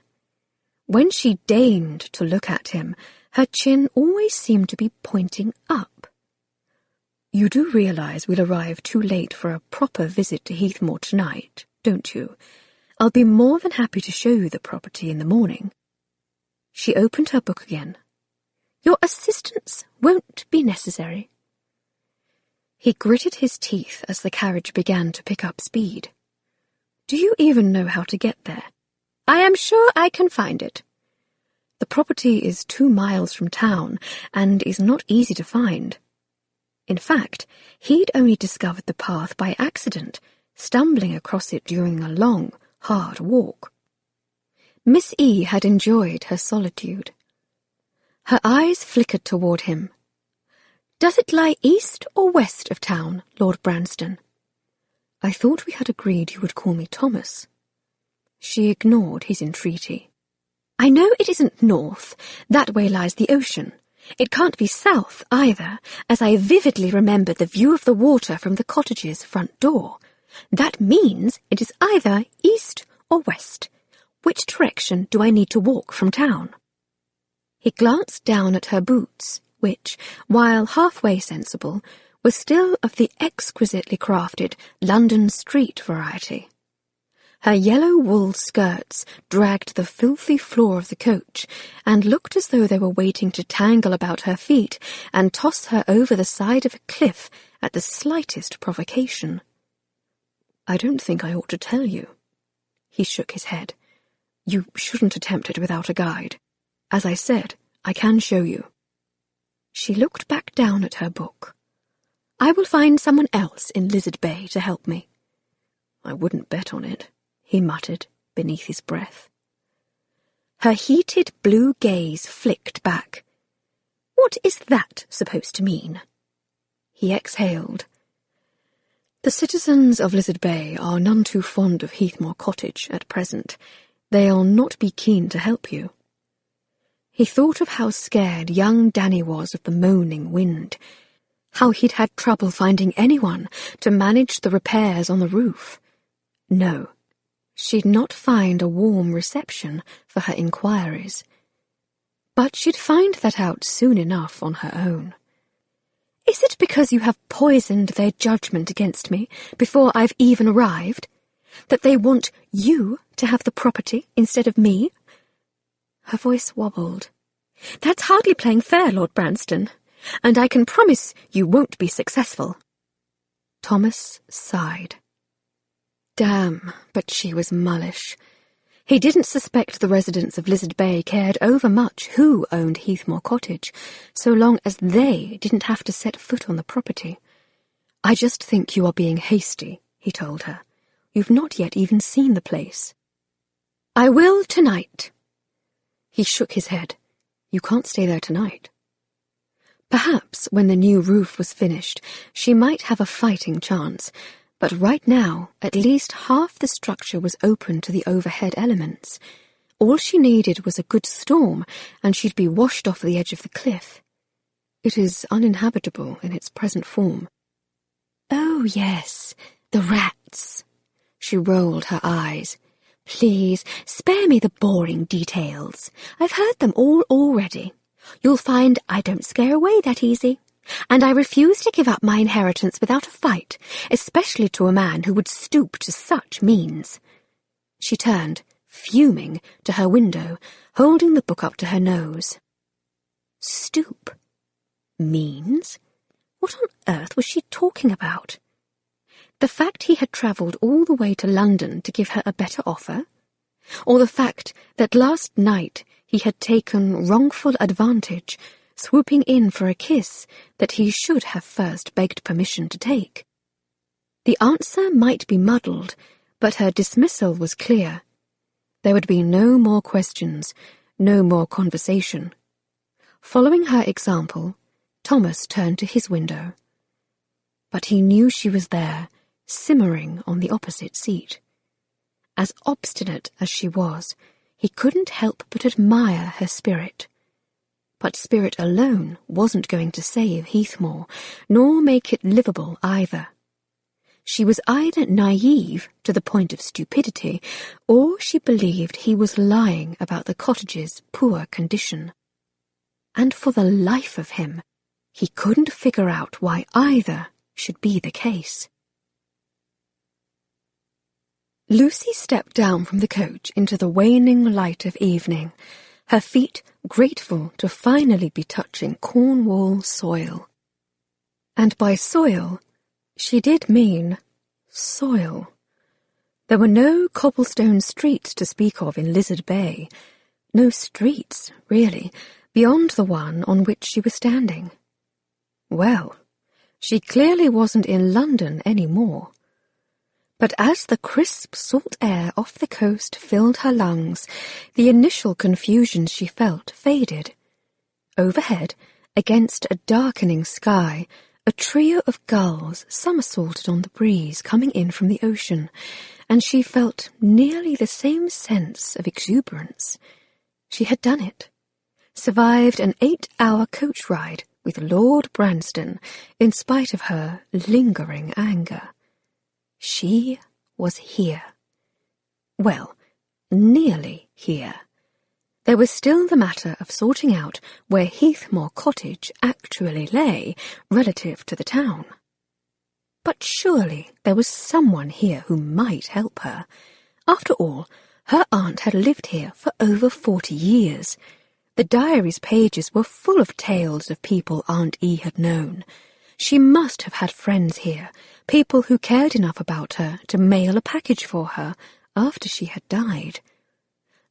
When she deigned to look at him, her chin always seemed to be pointing up. You do realise we'll arrive too late for a proper visit to Heathmore tonight, don't you? I'll be more than happy to show you the property in the morning. She opened her book again. Your assistance won't be necessary. He gritted his teeth as the carriage began to pick up speed. Do you even know how to get there? I am sure I can find it. The property is 2 miles from town and is not easy to find. In fact, he'd only discovered the path by accident, stumbling across it during a long, hard walk. Miss E. had enjoyed her solitude. Her eyes flickered toward him. Does it lie east or west of town, Lord Branston? I thought we had agreed you would call me Thomas. She ignored his entreaty. I know it isn't north. That way lies the ocean. It can't be south either, as I vividly remember the view of the water from the cottage's front door. That means it is either east or west. Which direction do I need to walk from town? He glanced down at her boots, which, while halfway sensible, were still of the exquisitely crafted London street variety. Her yellow wool skirts dragged the filthy floor of the coach and looked as though they were waiting to tangle about her feet and toss her over the side of a cliff at the slightest provocation. I don't think I ought to tell you. He shook his head. You shouldn't attempt it without a guide. As I said, I can show you. She looked back down at her book. I will find someone else in Lizard Bay to help me. I wouldn't bet on it, he muttered beneath his breath. Her heated blue gaze flicked back. What is that supposed to mean? He exhaled. The citizens of Lizard Bay are none too fond of Heathmore Cottage at present. They'll not be keen to help you. He thought of how scared young Danny was of the moaning wind, how he'd had trouble finding anyone to manage the repairs on the roof. No, she'd not find a warm reception for her inquiries. But she'd find that out soon enough on her own. Is it because you have poisoned their judgment against me before I've even arrived? That they want you to have the property instead of me? Her voice wobbled. That's hardly playing fair, Lord Branston, and I can promise you won't be successful. Thomas sighed. Damn, but she was mullish. He didn't suspect the residents of Lizard Bay cared overmuch who owned Heathmore Cottage, so long as they didn't have to set foot on the property. I just think you are being hasty, he told her. You've not yet even seen the place. I will tonight. He shook his head. You can't stay there tonight. Perhaps when the new roof was finished, she might have a fighting chance, but right now at least half the structure was open to the overhead elements. All she needed was a good storm, and she'd be washed off the edge of the cliff. It is uninhabitable in its present form. Oh, yes, the rats. She rolled her eyes. Please, spare me the boring details. I've heard them all already. You'll find I don't scare away that easy. And I refuse to give up my inheritance without a fight, especially to a man who would stoop to such means. She turned, fuming, to her window, holding the book up to her nose. Stoop? Means? What on earth was she talking about? The fact he had travelled all the way to London to give her a better offer? Or the fact that last night he had taken wrongful advantage, swooping in for a kiss that he should have first begged permission to take? The answer might be muddled, but her dismissal was clear. There would be no more questions, no more conversation. Following her example, Thomas turned to his window. But he knew she was there, simmering on the opposite seat. As obstinate as she was, he couldn't help but admire her spirit. But spirit alone wasn't going to save Heathmore, nor make it livable either. She was either naive to the point of stupidity, or she believed he was lying about the cottage's poor condition. And for the life of him, he couldn't figure out why either should be the case. Lucy stepped down from the coach into the waning light of evening, her feet grateful to finally be touching Cornwall soil. And by soil, she did mean soil. There were no cobblestone streets to speak of in Lizard Bay, no streets, really, beyond the one on which she was standing. Well, she clearly wasn't in London any more. But as the crisp salt air off the coast filled her lungs, the initial confusion she felt faded. Overhead, against a darkening sky, a trio of gulls somersaulted on the breeze coming in from the ocean, and she felt nearly the same sense of exuberance. She had done it. Survived an 8-hour coach ride with Lord Branston, in spite of her lingering anger. She was here. Well, nearly here. There was still the matter of sorting out where Heathmore Cottage actually lay relative to the town. But surely there was someone here who might help her. After all, her aunt had lived here for over 40 years. The Diaries pages were full of tales of people Aunt E had known. She must have had friends here, people who cared enough about her to mail a package for her after she had died.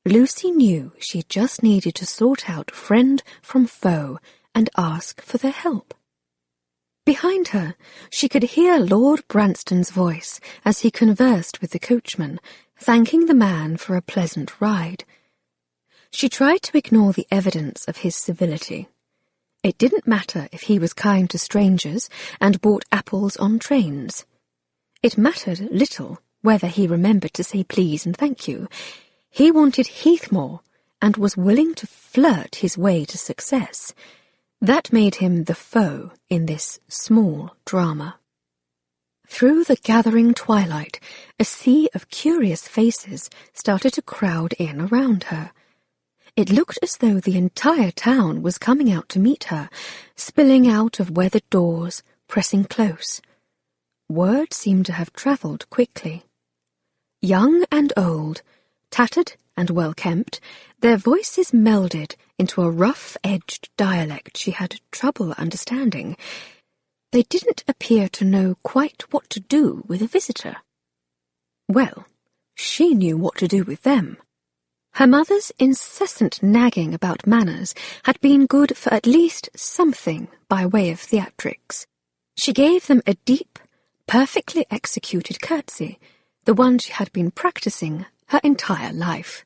Lucy knew she just needed to sort out friend from foe and ask for their help. Behind her, she could hear Lord Branston's voice as he conversed with the coachman, thanking the man for a pleasant ride. She tried to ignore the evidence of his civility. It didn't matter if he was kind to strangers and bought apples on trains. It mattered little whether he remembered to say please and thank you. He wanted Heathmore and was willing to flirt his way to success. That made him the foe in this small drama. Through the gathering twilight, a sea of curious faces started to crowd in around her. It looked as though the entire town was coming out to meet her, spilling out of weathered doors, pressing close. Word seemed to have travelled quickly. Young and old, tattered and well-kempt, their voices melded into a rough-edged dialect she had trouble understanding. They didn't appear to know quite what to do with a visitor. Well, she knew what to do with them. Her mother's incessant nagging about manners had been good for at least something by way of theatrics. She gave them a deep, perfectly executed curtsy, the one she had been practicing her entire life.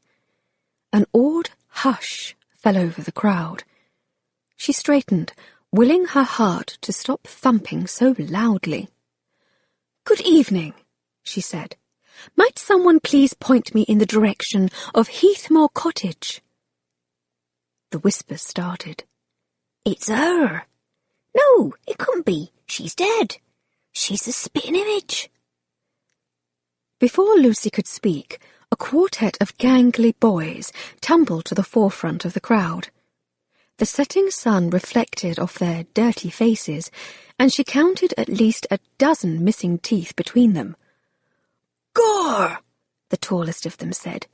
An awed hush fell over the crowd. She straightened, willing her heart to stop thumping so loudly. "Good evening," she said. "Might someone please point me in the direction of Heathmore Cottage?" The whispers started. "It's her." "No, it couldn't be. She's dead. She's the spitting image." Before Lucy could speak, a quartet of gangly boys tumbled to the forefront of the crowd. The setting sun reflected off their dirty faces, and she counted at least a dozen missing teeth between them. "Gor!" the tallest of them said.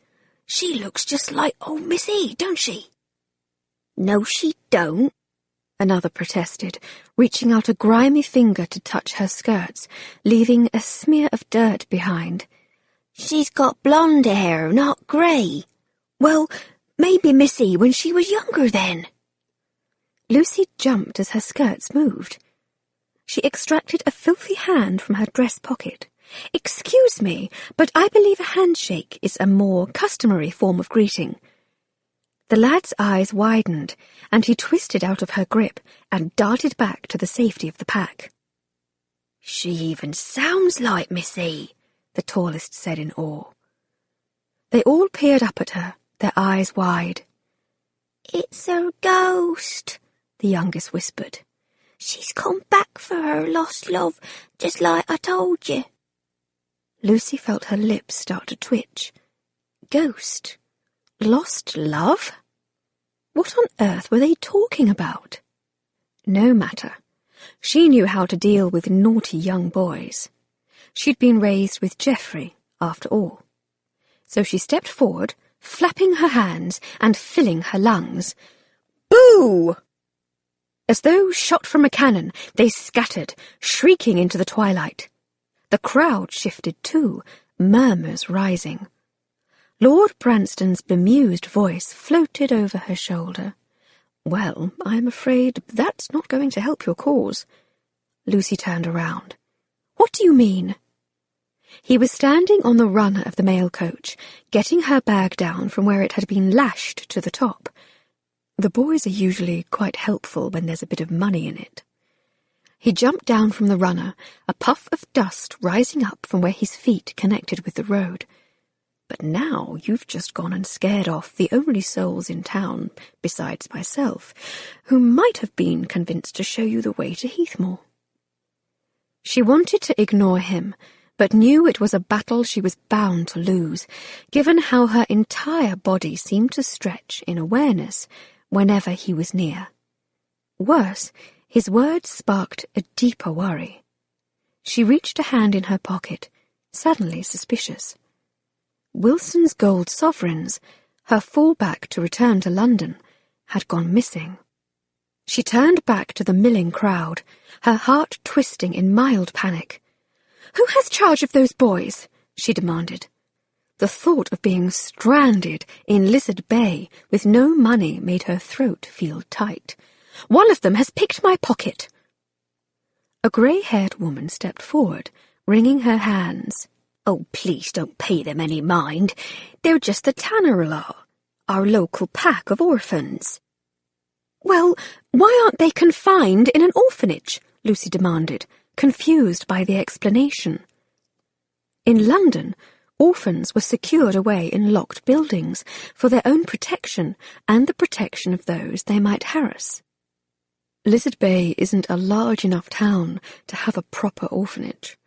"She looks just like old Miss E, don't she?" "No, she don't," another protested, reaching out a grimy finger to touch her skirts, leaving a smear of dirt behind. She's got blonde hair, not grey. Well, maybe Missy when she was younger then. Lucy jumped as her skirts moved. She extracted a filthy hand from her dress pocket. "Excuse me, but I believe a handshake is a more customary form of greeting." The lad's eyes widened, and he twisted out of her grip and darted back to the safety of the pack. "She even sounds like Missy," the tallest said in awe. They all peered up at her, their eyes wide. "It's her ghost," the youngest whispered. "She's come back for her lost love, just like I told you." Lucy felt her lips start to twitch. Ghost? Lost love? What on earth were they talking about? No matter. She knew how to deal with naughty young boys. She'd been raised with Geoffrey, after all. So she stepped forward, flapping her hands and filling her lungs. Boo! As though shot from a cannon, they scattered, shrieking into the twilight. The crowd shifted too, murmurs rising. Lord Branston's bemused voice floated over her shoulder. "Well, I'm afraid that's not going to help your cause." Lucy turned around. "What do you mean?" He was standing on the runner of the mail coach, getting her bag down from where it had been lashed to the top. The boys are usually quite helpful when there's a bit of money in it. He jumped down from the runner, a puff of dust rising up from where his feet connected with the road. "But now you've just gone and scared off the only souls in town, besides myself, who might have been convinced to show you the way to Heathmore." She wanted to ignore him, but knew it was a battle she was bound to lose, given how her entire body seemed to stretch in awareness whenever he was near. Worse, his words sparked a deeper worry. She reached a hand in her pocket, suddenly suspicious. Wilson's gold sovereigns, her fallback to return to London, had gone missing. She turned back to the milling crowd, her heart twisting in mild panic. "Who has charge of those boys?" she demanded. The thought of being stranded in Lizard Bay with no money made her throat feel tight. "One of them has picked my pocket." A grey-haired woman stepped forward, wringing her hands. "Oh, please don't pay them any mind. They're just the Tanner-in-law, our local pack of orphans." "Well, why aren't they confined in an orphanage?" Lucy demanded, confused by the explanation. In London, orphans were secured away in locked buildings for their own protection and the protection of those they might harass. Lizard Bay isn't a large enough town to have a proper orphanage.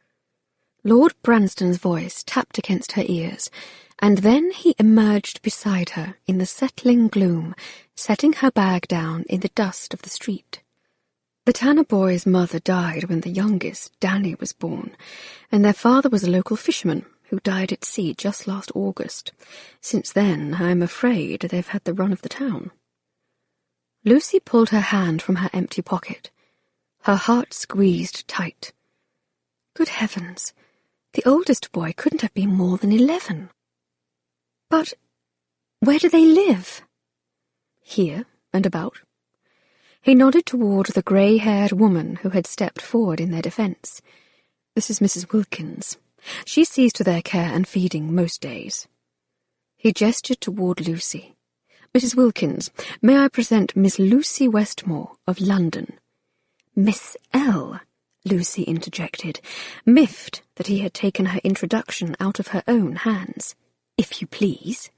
Lord Branston's voice tapped against her ears, and then he emerged beside her in the settling gloom, setting her bag down in the dust of the street. The Tanner boy's mother died when the youngest, Danny, was born, and their father was a local fisherman who died at sea just last August. Since then, I'm afraid they've had the run of the town. Lucy pulled her hand from her empty pocket. Her heart squeezed tight. Good heavens! The oldest boy couldn't have been more than 11. But where do they live? Here and about. He nodded toward the grey-haired woman who had stepped forward in their defence. This is Mrs. Wilkins. She sees to their care and feeding most days. He gestured toward Lucy. "Mrs. Wilkins, may I present Miss Lucy Westmore of London?" "Miss L.," Lucy interjected, miffed that he had taken her introduction out of her own hands. "If you please."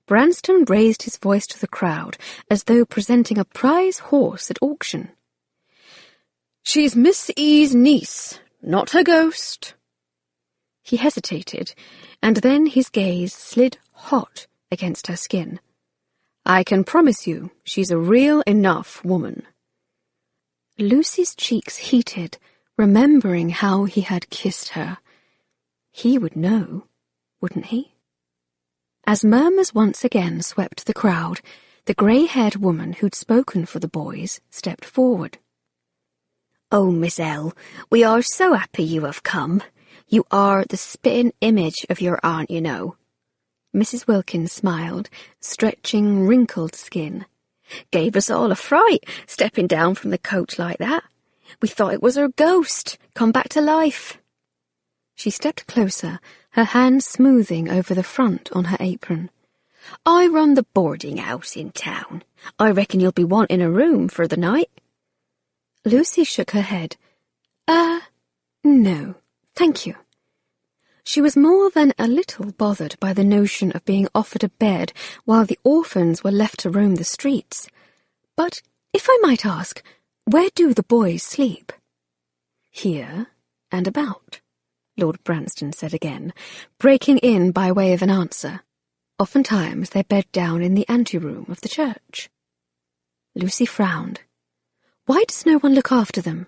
Branston raised his voice to the crowd as though presenting a prize horse at auction. "She's Miss E.'s niece, not her ghost." He hesitated, and then his gaze slid hot against her skin. "I can promise you she's a real enough woman." Lucy's cheeks heated, remembering how he had kissed her. He would know, wouldn't he? As murmurs once again swept the crowd, The grey-haired woman who'd spoken for the boys stepped forward. "Oh, Miss L, we are so happy you have come. You are the spitting image of your aunt, you know." Mrs. Wilkins smiled, stretching wrinkled skin. "Gave us all a fright, stepping down from the coach like that. We thought it was her ghost, come back to life." She stepped closer, her hand smoothing over the front on her apron. "I run the boarding house in town. I reckon you'll be wanting a room for the night." Lucy shook her head. No, thank you." She was more than a little bothered by the notion of being offered a bed while the orphans were left to roam the streets. "But, if I might ask, where do the boys sleep?" "Here and about," Lord Branston said again, breaking in by way of an answer. "Oftentimes they bed down in the anteroom of the church." Lucy frowned. Why does no one look after them?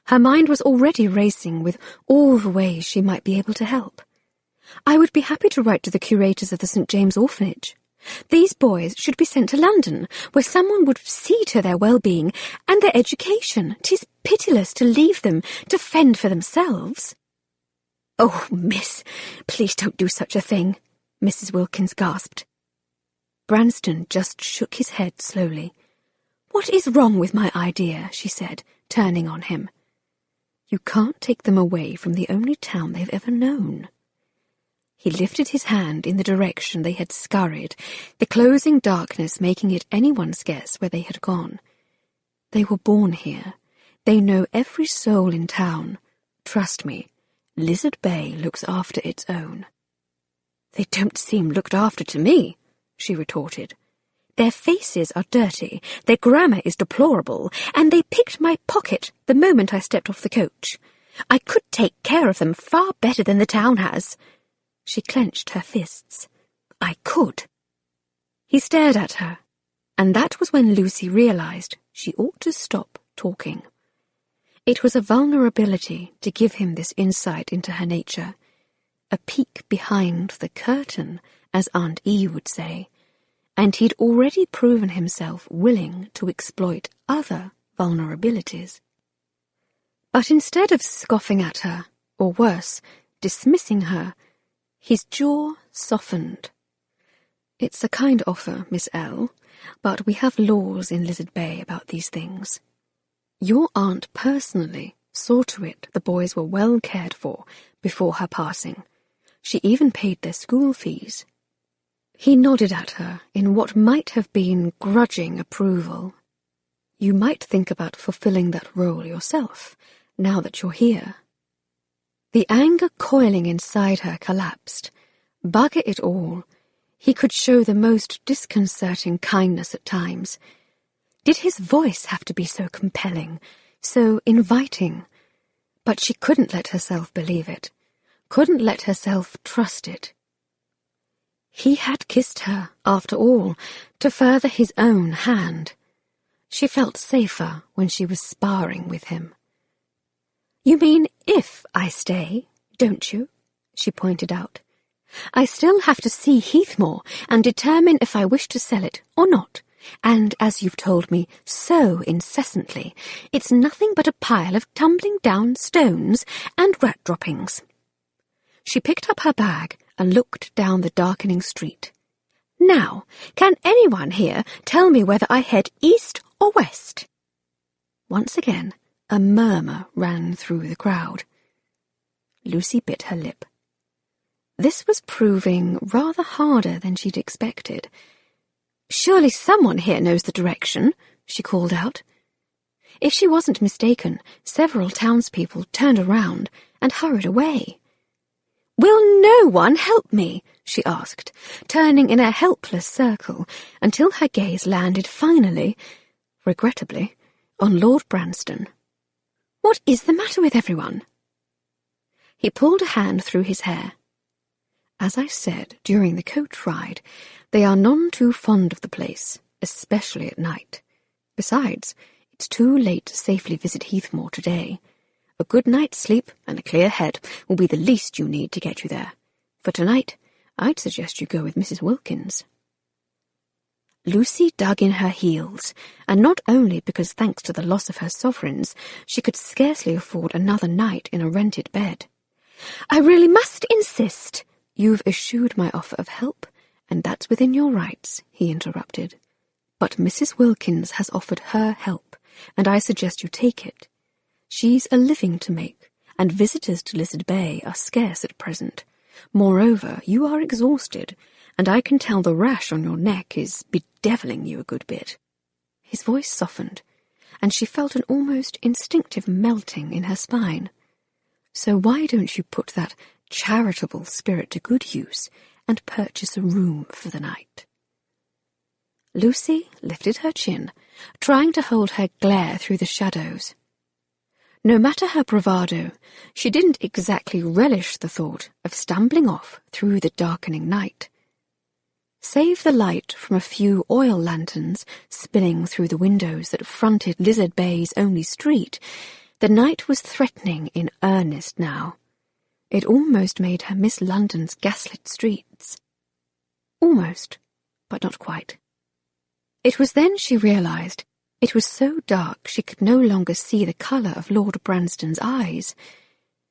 Her mind was already racing with all the ways she might be able to help. I would be happy to write to the curators of the St. James Orphanage. These boys should be sent to London, where someone would see to their well-being and their education. 'Tis pitiless to leave them to fend for themselves. "Oh, miss, please don't do such a thing," Mrs. Wilkins gasped. Branston just shook his head slowly. "What is wrong with my idea?" she said, turning on him. "You can't take them away from the only town they've ever known." He lifted his hand in the direction they had scurried, the closing darkness making it anyone's guess where they had gone. "They were born here. They know every soul in town. Trust me, Lizard Bay looks after its own." "They don't seem looked after to me," she retorted. "Their faces are dirty, their grammar is deplorable, and they picked my pocket the moment I stepped off the coach. I could take care of them far better than the town has." She clenched her fists. "I could." He stared at her, and that was when Lucy realized she ought to stop talking. It was a vulnerability to give him this insight into her nature, a peek behind the curtain, as Aunt E would say, and he'd already proven himself willing to exploit other vulnerabilities. But instead of scoffing at her, or worse, dismissing her, his jaw softened. "It's a kind offer, Miss L, but we have laws in Lizard Bay about these things. Your aunt personally saw to it the boys were well cared for before her passing. She even paid their school fees." He nodded at her in what might have been grudging approval. "You might think about fulfilling that role yourself, now that you're here." The anger coiling inside her collapsed. Bugger it all. He could show the most disconcerting kindness at times. Did his voice have to be so compelling, so inviting? But she couldn't let herself believe it, couldn't let herself trust it. He had kissed her, after all, to further his own hand. She felt safer when she was sparring with him. "You mean if I stay, don't you?" she pointed out. "I still have to see Heathmore and determine if I wish to sell it or not. And, as you've told me so incessantly, it's nothing but a pile of tumbling down stones and rat droppings." She picked up her bag and looked down the darkening street. "Now, can anyone here tell me whether I head east or west?" Once again, a murmur ran through the crowd. Lucy bit her lip. This was proving rather harder than she'd expected. "Surely someone here knows the direction," she called out. If she wasn't mistaken, several townspeople turned around and hurried away. "Will no one help me?" she asked, turning in a helpless circle until her gaze landed finally, regrettably, on Lord Branston. "What is the matter with everyone?" He pulled a hand through his hair. "As I said during the coach ride, they are none too fond of the place, especially at night. Besides, it's too late to safely visit Heathmore today. A good night's sleep and a clear head will be the least you need to get you there. For tonight, I'd suggest you go with Mrs. Wilkins." Lucy dug in her heels, and not only because, thanks to the loss of her sovereigns, she could scarcely afford another night in a rented bed. "I really must insist." "You've eschewed my offer of help, and that's within your rights," he interrupted. "But Mrs. Wilkins has offered her help, and I suggest you take it. She's a living to make, and visitors to Lizard Bay are scarce at present. Moreover, you are exhausted, and I can tell the rash on your neck is bedeviling you a good bit." His voice softened, and she felt an almost instinctive melting in her spine. "So why don't you put that charitable spirit to good use and purchase a room for the night?" Lucy lifted her chin, trying to hold her glare through the shadows. No matter her bravado, she didn't exactly relish the thought of stumbling off through the darkening night. Save the light from a few oil lanterns spilling through the windows that fronted Lizard Bay's only street, the night was threatening in earnest now. It almost made her miss London's gaslit streets. Almost, but not quite. It was then she realised it was so dark she could no longer see the colour of Lord Branston's eyes.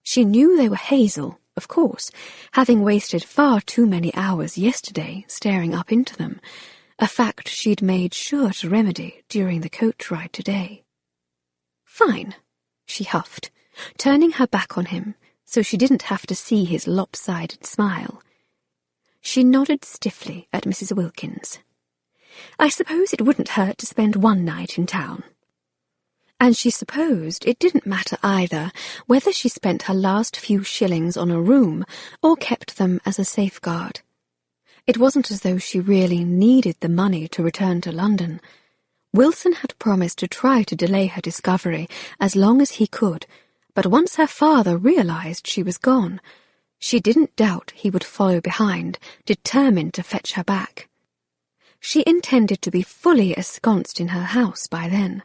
She knew they were hazel, of course, having wasted far too many hours yesterday staring up into them, a fact she'd made sure to remedy during the coach ride today. "Fine," she huffed, turning her back on him so she didn't have to see his lopsided smile. She nodded stiffly at Mrs. Wilkins. "I suppose it wouldn't hurt to spend one night in town." And she supposed it didn't matter either whether she spent her last few shillings on a room or kept them as a safeguard. It wasn't as though she really needed the money to return to London. Wilson had promised to try to delay her discovery as long as he could, but once her father realised she was gone, she didn't doubt he would follow behind, determined to fetch her back. She intended to be fully ensconced in her house by then.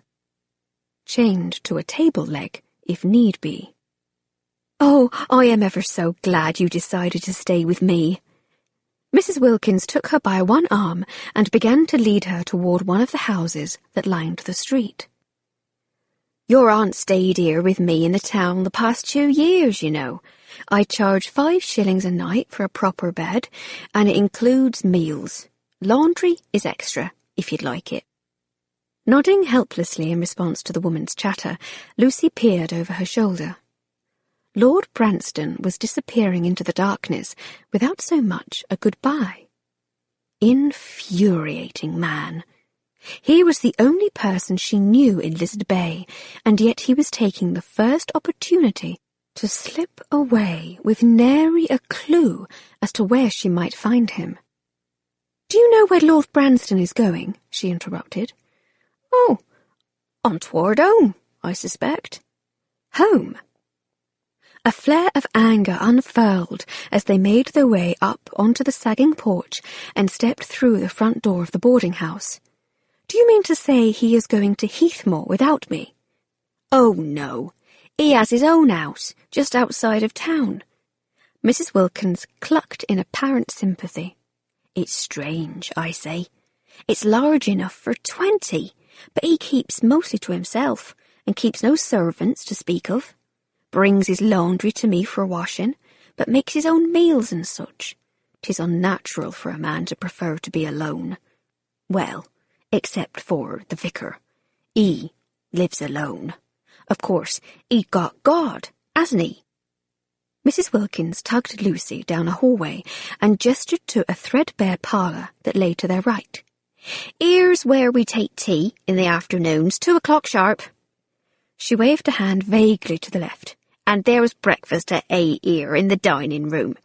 Chained to a table leg, if need be. "Oh, I am ever so glad you decided to stay with me." Mrs. Wilkins took her by one arm and began to lead her toward one of the houses that lined the street. "Your aunt stayed here with me in the town the past 2 years, you know. I charge 5 shillings a night for a proper bed, and it includes meals. Laundry is extra, if you'd like it." Nodding helplessly in response to the woman's chatter, Lucy peered over her shoulder. Lord Branston was disappearing into the darkness without so much a goodbye. Infuriating man. He was the only person she knew in Lizard Bay, and yet he was taking the first opportunity to slip away with nary a clue as to where she might find him. "Do you know where Lord Branston is going?" she interrupted. "Oh, on toward home, I suspect." "Home?" A flare of anger unfurled as they made their way up onto the sagging porch and stepped through the front door of the boarding house. "Do you mean to say he is going to Heathmore without me?" "Oh, no. He has his own house, just outside of town." Mrs. Wilkins clucked in apparent sympathy. "It's strange, I say. It's large enough for 20, but he keeps mostly to himself, and keeps no servants to speak of. Brings his laundry to me for washing, but makes his own meals and such. 'Tis unnatural for a man to prefer to be alone. Well, except for the vicar. He lives alone. Of course, he got God, hasn't he?" Mrs. Wilkins tugged Lucy down a hallway and gestured to a threadbare parlour that lay to their right. "Here's where we take tea in the afternoons, 2 o'clock sharp." She waved a hand vaguely to the left. "And there's breakfast at 8 here in the dining room.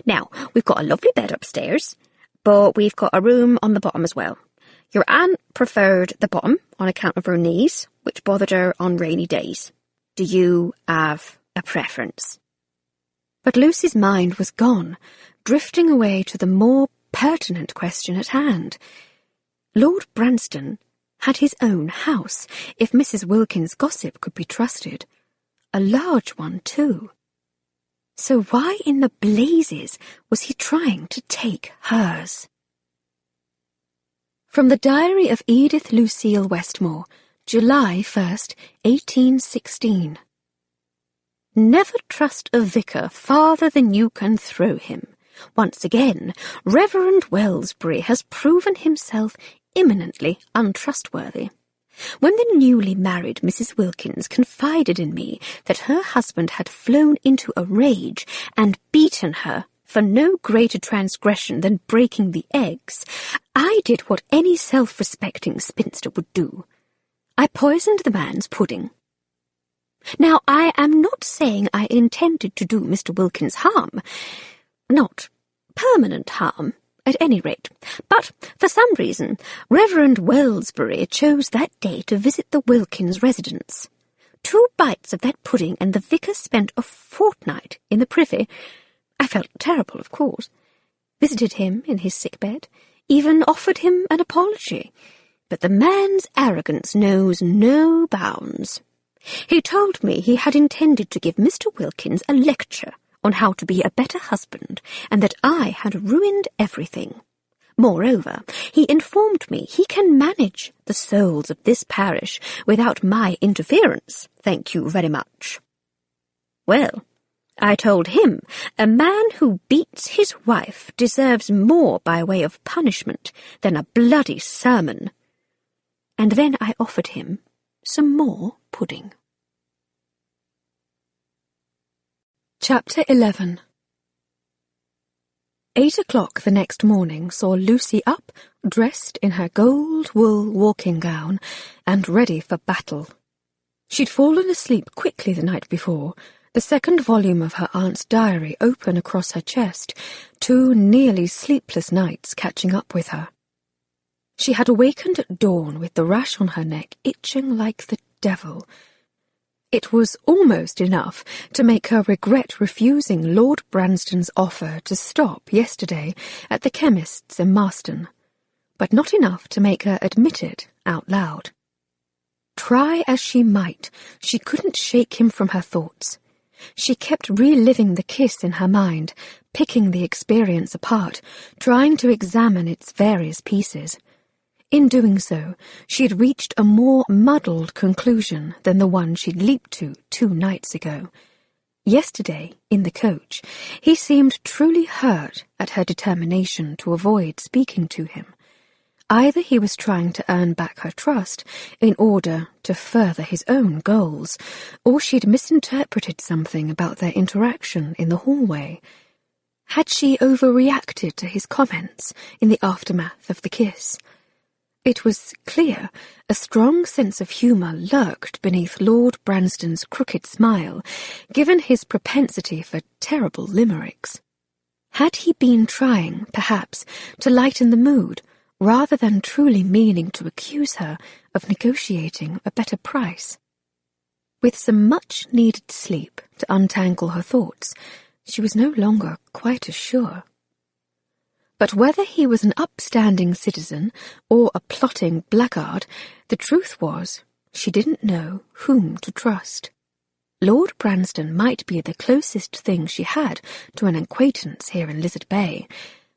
Now, we've got a lovely bed upstairs, but we've got a room on the bottom as well. Your aunt preferred the bottom on account of her knees, which bothered her on rainy days. Do you have a preference?" But Lucy's mind was gone, drifting away to the more pertinent question at hand. Lord Branston had his own house, if Mrs. Wilkins' gossip could be trusted. A large one, too. So why in the blazes was he trying to take hers? From the Diary of Edith Lucille Westmore, July 1st, 1816. Never trust a vicar farther than you can throw him. Once again, Reverend Wellsbury has proven himself eminently untrustworthy. When the newly married Mrs. Wilkins confided in me that her husband had flown into a rage and beaten her for no greater transgression than breaking the eggs, I did what any self-respecting spinster would do. I poisoned the man's pudding. Now, I am not saying I intended to do Mr. Wilkins harm. Not permanent harm, at any rate. But, for some reason, Reverend Wellsbury chose that day to visit the Wilkins residence. 2 bites of that pudding, and the vicar spent a fortnight in the privy. I felt terrible, of course. Visited him in his sick-bed, even offered him an apology. But the man's arrogance knows no bounds. He told me he had intended to give Mr. Wilkins a lecture on how to be a better husband, and that I had ruined everything. Moreover, he informed me he can manage the souls of this parish without my interference, thank you very much. Well, I told him a man who beats his wife deserves more by way of punishment than a bloody sermon. And then I offered him some more pudding. Chapter 11. 8 o'clock the next morning saw Lucy up, dressed in her gold wool walking gown, and ready for battle. She'd fallen asleep quickly the night before, the second volume of her aunt's diary open across her chest, 2 nearly sleepless nights catching up with her. She had awakened at dawn with the rash on her neck itching like the devil. It was almost enough to make her regret refusing Lord Branston's offer to stop yesterday at the chemist's in Marston, but not enough to make her admit it out loud. Try as she might, she couldn't shake him from her thoughts. She kept reliving the kiss in her mind, picking the experience apart, trying to examine its various pieces. In doing so, she had reached a more muddled conclusion than the one she'd leaped to 2 nights ago. Yesterday, in the coach, he seemed truly hurt at her determination to avoid speaking to him. Either he was trying to earn back her trust in order to further his own goals, or she'd misinterpreted something about their interaction in the hallway. Had she overreacted to his comments in the aftermath of the kiss? It was clear a strong sense of humour lurked beneath Lord Branston's crooked smile, given his propensity for terrible limericks. Had he been trying, perhaps, to lighten the mood, rather than truly meaning to accuse her of negotiating a better price? With some much-needed sleep to untangle her thoughts, she was no longer quite as sure. But whether he was an upstanding citizen or a plotting blackguard, the truth was she didn't know whom to trust. Lord Branston might be the closest thing she had to an acquaintance here in Lizard Bay,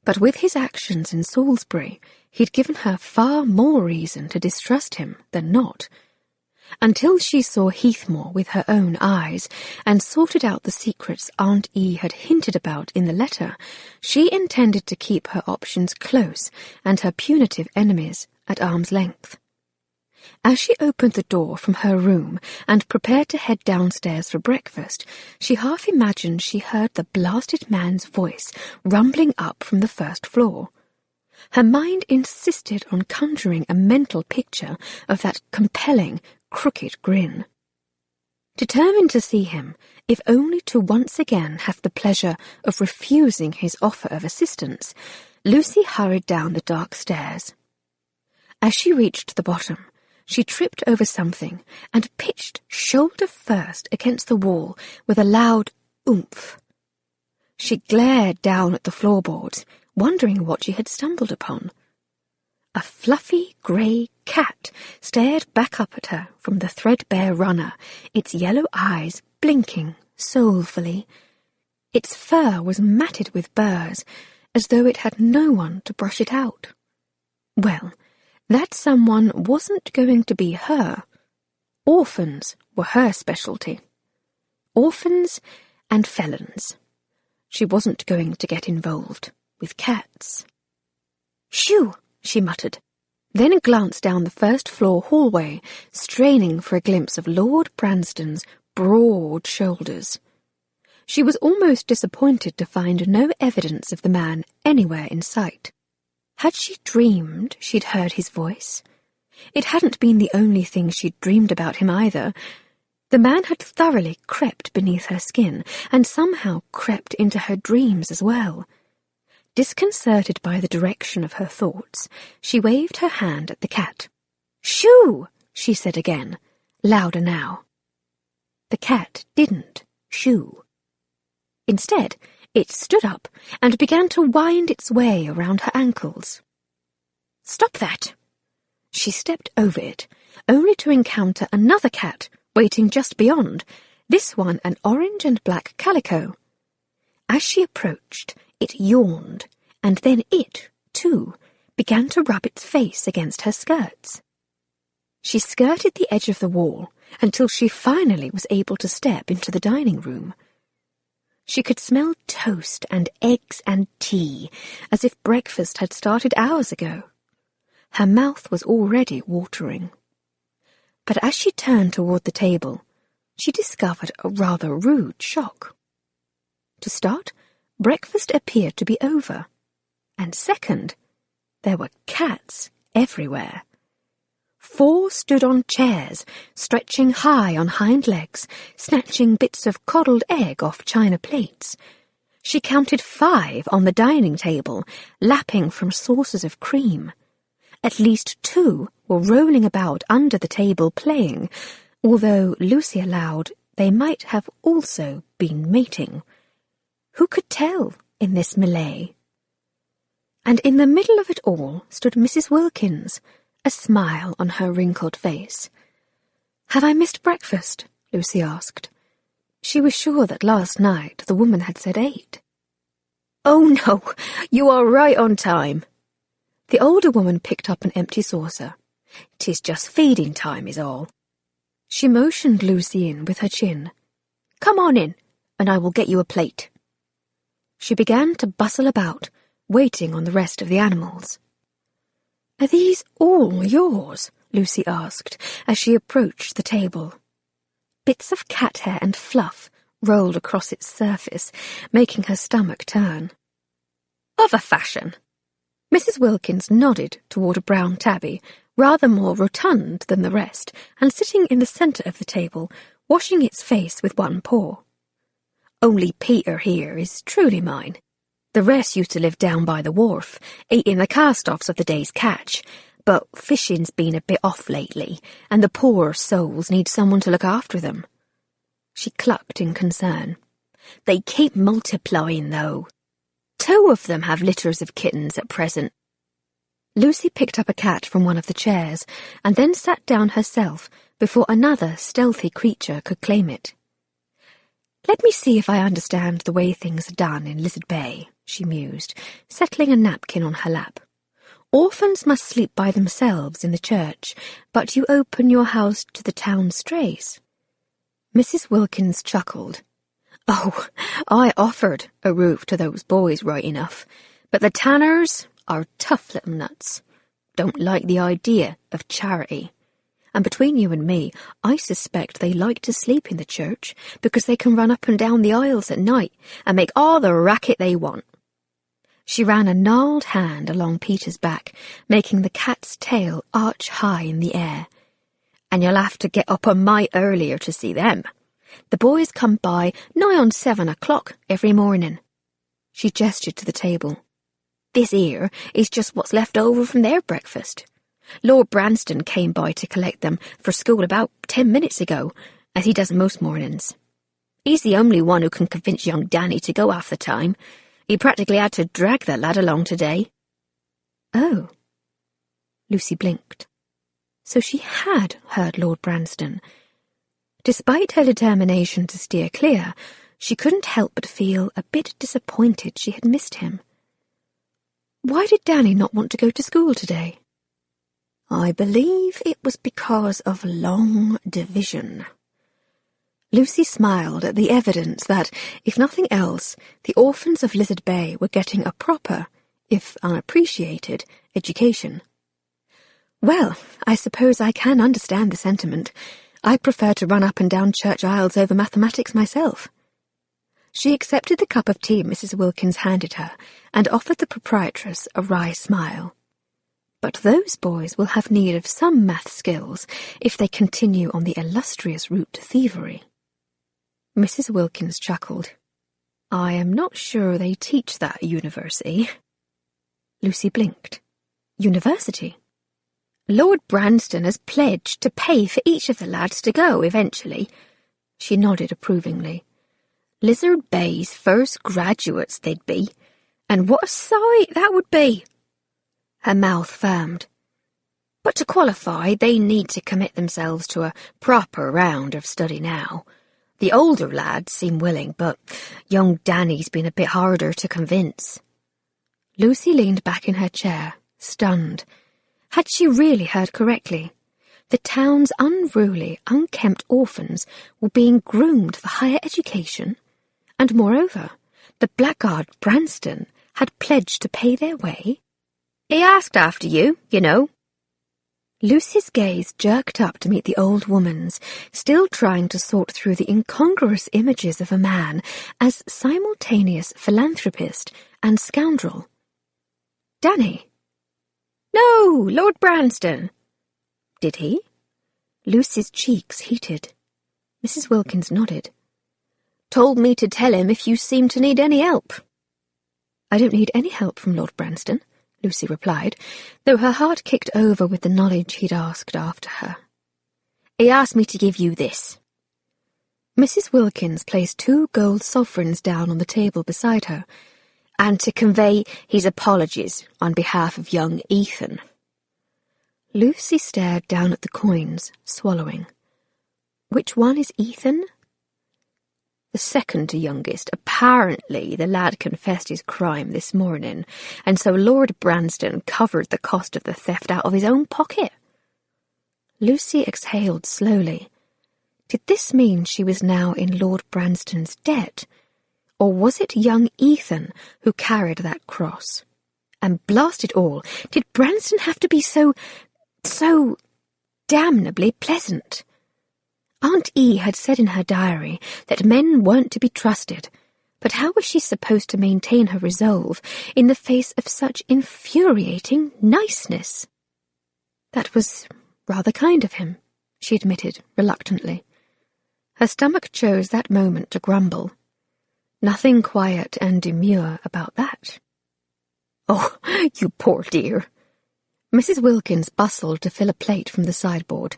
but with his actions in Salisbury, he'd given her far more reason to distrust him than not. Until she saw Heathmore with her own eyes and sorted out the secrets Aunt E had hinted about in the letter, she intended to keep her options close and her punitive enemies at arm's length. As she opened the door from her room and prepared to head downstairs for breakfast, she half imagined she heard the blasted man's voice rumbling up from the first floor. Her mind insisted on conjuring a mental picture of that compelling, crooked grin. Determined to see him, if only to once again have the pleasure of refusing his offer of assistance, Lucy hurried down the dark stairs. As she reached the bottom, she tripped over something and pitched shoulder first against the wall with a loud oomph. She glared down at the floorboards, wondering what she had stumbled upon. A fluffy grey cat stared back up at her from the threadbare runner, its yellow eyes blinking soulfully. Its fur was matted with burrs, as though it had no one to brush it out. Well, That someone wasn't going to be her. Orphans were her specialty. Orphans and felons. She wasn't going to get involved with cats. Shoo! She muttered, then glanced down the first-floor hallway, straining for a glimpse of Lord Branston's broad shoulders. She was almost disappointed to find no evidence of the man anywhere in sight. Had she dreamed she'd heard his voice? It hadn't been the only thing she'd dreamed about him either. The man had thoroughly crept beneath her skin, and somehow crept into her dreams as well. Disconcerted by the direction of her thoughts, she waved her hand at the cat. "Shoo!" she said again, louder now. The cat didn't shoo. Instead, it stood up and began to wind its way around her ankles. "Stop that!" She stepped over it, only to encounter another cat waiting just beyond, this one an orange and black calico. As she approached, it yawned, and then it, too, began to rub its face against her skirts. She skirted the edge of the wall until she finally was able to step into the dining room. She could smell toast and eggs and tea, as if breakfast had started hours ago. Her mouth was already watering. But as she turned toward the table, she discovered a rather rude shock. To start, breakfast appeared to be over. And second, there were cats everywhere. 4 stood on chairs, stretching high on hind legs, snatching bits of coddled egg off china plates. She counted 5 on the dining table, lapping from saucers of cream. At least 2 were rolling about under the table playing, although Lucy allowed they might have also been mating. Who could tell in this melee? And in the middle of it all stood Mrs. Wilkins, a smile on her wrinkled face. "Have I missed breakfast?" Lucy asked. She was sure that last night the woman had said 8. "Oh, no, you are right on time." The older woman picked up an empty saucer. "'Tis just feeding time is all." She motioned Lucy in with her chin. "Come on in, and I will get you a plate." She began to bustle about, waiting on the rest of the animals. "Are these all yours?" Lucy asked, as she approached the table. Bits of cat hair and fluff rolled across its surface, making her stomach turn. "Of a fashion." Mrs. Wilkins nodded toward a brown tabby, rather more rotund than the rest, and sitting in the centre of the table, washing its face with one paw. "Only Peter here is truly mine. The rest used to live down by the wharf, eating the cast-offs of the day's catch, but fishing's been a bit off lately, and the poor souls need someone to look after them." She clucked in concern. "They keep multiplying, though. 2 of them have litters of kittens at present." Lucy picked up a cat from one of the chairs, and then sat down herself before another stealthy creature could claim it. "Let me see if I understand the way things are done in Lizard Bay," she mused, settling a napkin on her lap. "Orphans must sleep by themselves in the church, but you open your house to the town strays." Mrs. Wilkins chuckled. "Oh, I offered a roof to those boys right enough, but the Tanners are tough little nuts. Don't like the idea of charity. And between you and me, I suspect they like to sleep in the church because they can run up and down the aisles at night and make all the racket they want." She ran a gnarled hand along Peter's back, making the cat's tail arch high in the air. "And you'll have to get up a mite earlier to see them. The boys come by nigh on 7 o'clock every morning." She gestured to the table. "This here is just what's left over from their breakfast. Lord Branston came by to collect them for school about 10 minutes ago, as he does most mornings. He's the only one who can convince young Danny to go half the time. He practically had to drag the lad along today." "Oh." Lucy blinked. So she had heard Lord Branston. Despite her determination to steer clear, she couldn't help but feel a bit disappointed she had missed him. Why did Danny not want to go to school today? I believe it was because of long division. Lucy smiled at the evidence that, if nothing else, the orphans of Lizard Bay were getting a proper, if unappreciated, education. Well, I suppose I can understand the sentiment. I prefer to run up and down church aisles over mathematics myself. She accepted the cup of tea Mrs. Wilkins handed her and offered the proprietress a wry smile. But those boys will have need of some math skills if they continue on the illustrious route to thievery. Mrs. Wilkins chuckled. I am not sure they teach that at university. Lucy blinked. University? Lord Branston has pledged to pay for each of the lads to go eventually. She nodded approvingly. Lizard Bay's first graduates they'd be, and what a sight that would be! Her mouth firmed. But to qualify, they need to commit themselves to a proper round of study now. The older lads seem willing, but young Danny's been a bit harder to convince. Lucy leaned back in her chair, stunned. Had she really heard correctly? The town's unruly, unkempt orphans were being groomed for higher education, and moreover, the blackguard Branston had pledged to pay their way. He asked after you, you know. Lucy's gaze jerked up to meet the old woman's, still trying to sort through the incongruous images of a man as simultaneous philanthropist and scoundrel. Danny? No, Lord Branston. Did he? Lucy's cheeks heated. Mrs. Wilkins nodded. Told me to tell him if you seem to need any help. I don't need any help from Lord Branston, Lucy replied, though her heart kicked over with the knowledge he'd asked after her. He asked me to give you this. Mrs. Wilkins placed 2 gold sovereigns down on the table beside her, and to convey his apologies on behalf of young Ethan. Lucy stared down at the coins, swallowing. Which one is Ethan? The second youngest. Apparently the lad confessed his crime this morning, and so Lord Branston covered the cost of the theft out of his own pocket. Lucy exhaled slowly. Did this mean she was now in Lord Branston's debt? Or was it young Ethan who carried that cross? And blast it all, did Branston have to be so damnably pleasant? Aunt E had said in her diary that men weren't to be trusted, but how was she supposed to maintain her resolve in the face of such infuriating niceness? That was rather kind of him, she admitted reluctantly. Her stomach chose that moment to grumble. Nothing quiet and demure about that. Oh, you poor dear. Mrs. Wilkins bustled to fill a plate from the sideboard.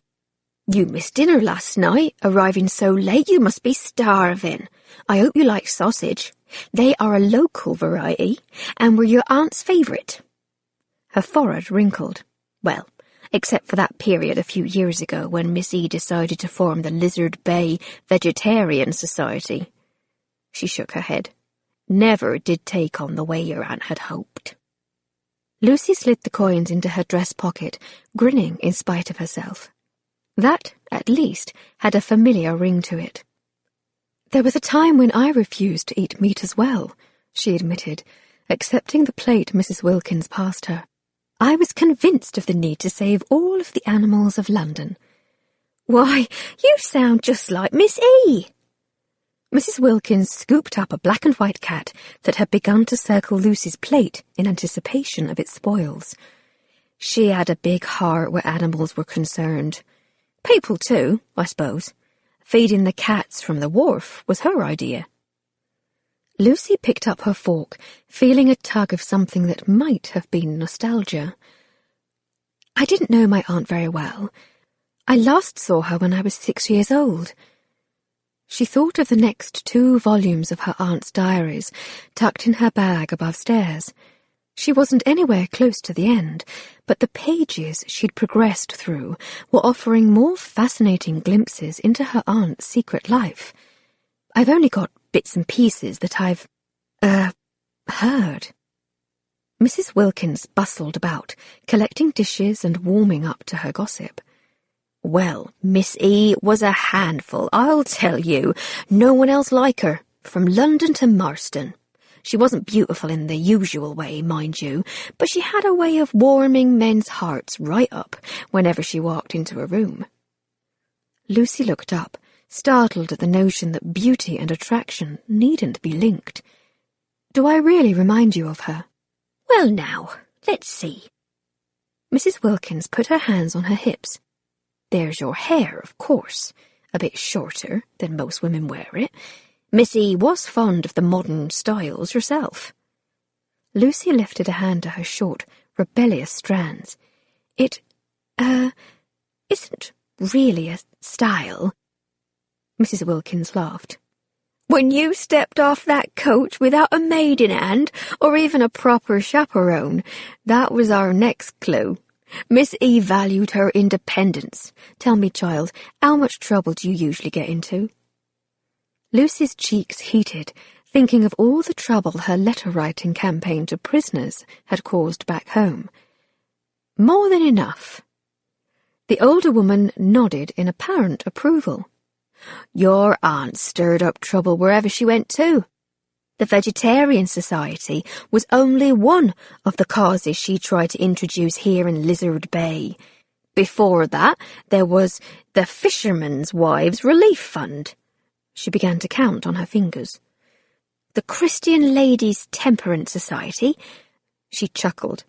You missed dinner last night, arriving so late you must be starving. I hope you like sausage. They are a local variety, and were your aunt's favourite. Her forehead wrinkled. Well, except for that period a few years ago when Miss E decided to form the Lizard Bay Vegetarian Society. She shook her head. Never did take on the way your aunt had hoped. Lucy slid the coins into her dress pocket, grinning in spite of herself. That, at least, had a familiar ring to it. There was a time when I refused to eat meat as well, she admitted, accepting the plate Mrs. Wilkins passed her. I was convinced of the need to save all of the animals of London. Why, you sound just like Miss E. Mrs. Wilkins scooped up a black and white cat that had begun to circle Lucy's plate in anticipation of its spoils. She had a big heart where animals were concerned. People too, I suppose. Feeding the cats from the wharf was her idea. Lucy picked up her fork, feeling a tug of something that might have been nostalgia. I didn't know my aunt very well. I last saw her when I was 6 years old. She thought of the next 2 volumes of her aunt's diaries, tucked in her bag above stairs. She wasn't anywhere close to the end, but the pages she'd progressed through were offering more fascinating glimpses into her aunt's secret life. I've only got bits and pieces that I've, heard. Mrs. Wilkins bustled about, collecting dishes and warming up to her gossip. Well, Miss E. was a handful, I'll tell you. No one else like her, from London to Marston. She wasn't beautiful in the usual way, mind you, but she had a way of warming men's hearts right up whenever she walked into a room. Lucy looked up, startled at the notion that beauty and attraction needn't be linked. Do I really remind you of her? Well now, let's see. Mrs. Wilkins put her hands on her hips. There's your hair, of course, a bit shorter than most women wear it. Miss E. was fond of the modern styles herself. Lucy lifted a hand to her short, rebellious strands. It, isn't really a style. Mrs. Wilkins laughed. When you stepped off that coach without a maid in hand, or even a proper chaperone, that was our next clue. Miss E. valued her independence. Tell me, child, how much trouble do you usually get into? Lucy's cheeks heated, thinking of all the trouble her letter-writing campaign to prisoners had caused back home. More than enough. The older woman nodded in apparent approval. Your aunt stirred up trouble wherever she went too. The Vegetarian Society was only one of the causes she tried to introduce here in Lizard Bay. Before that, there was the Fishermen's Wives Relief Fund. She began to count on her fingers. The Christian Ladies Temperance Society. She chuckled.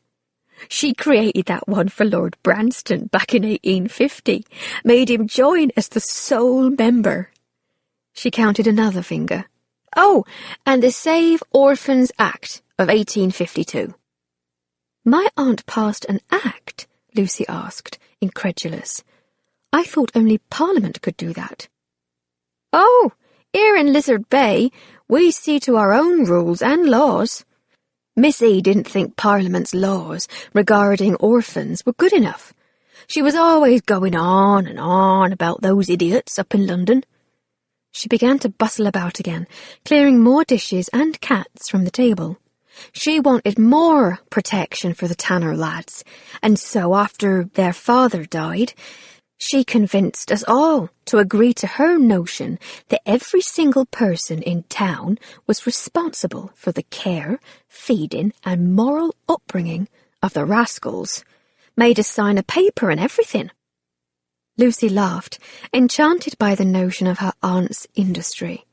She created that one for Lord Branston back in 1850, made him join as the sole member. She counted another finger. Oh, and the Save Orphans Act of 1852. My aunt passed an act? Lucy asked, incredulous. I thought only Parliament could do that. Oh, here in Lizard Bay, we see to our own rules and laws. Miss E. didn't think Parliament's laws regarding orphans were good enough. She was always going on and on about those idiots up in London. She began to bustle about again, clearing more dishes and cats from the table. She wanted more protection for the Tanner lads, and so after their father died, she convinced us all to agree to her notion that every single person in town was responsible for the care, feeding, and moral upbringing of the rascals. Made us sign a paper and everything. Lucy laughed, enchanted by the notion of her aunt's industry.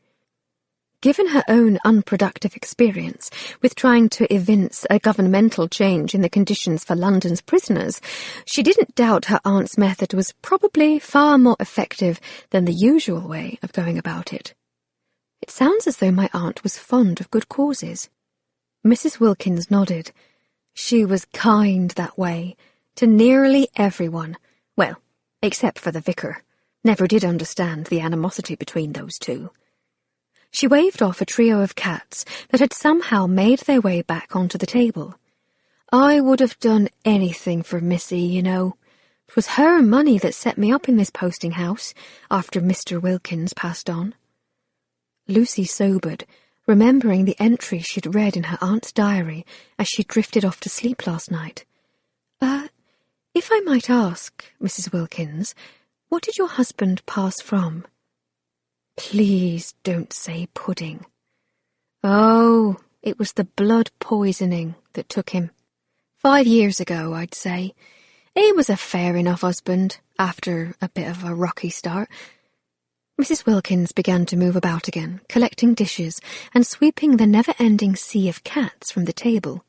Given her own unproductive experience with trying to evince a governmental change in the conditions for London's prisoners, she didn't doubt her aunt's method was probably far more effective than the usual way of going about it. It sounds as though my aunt was fond of good causes. Mrs. Wilkins nodded. She was kind that way, to nearly everyone. Well, except for the vicar. Never did understand the animosity between those two. She waved off a trio of cats that had somehow made their way back onto the table. I would have done anything for Missy, you know. 'Twas her money that set me up in this posting house after Mr. Wilkins passed on. Lucy sobered, remembering the entry she'd read in her aunt's diary as she drifted off to sleep last night. If I might ask, Mrs. Wilkins, what did your husband pass from? Please don't say pudding. Oh, it was the blood poisoning that took him. 5 years ago, I'd say. He was a fair enough husband, after a bit of a rocky start. Mrs. Wilkins began to move about again, collecting dishes and sweeping the never-ending sea of cats from the table.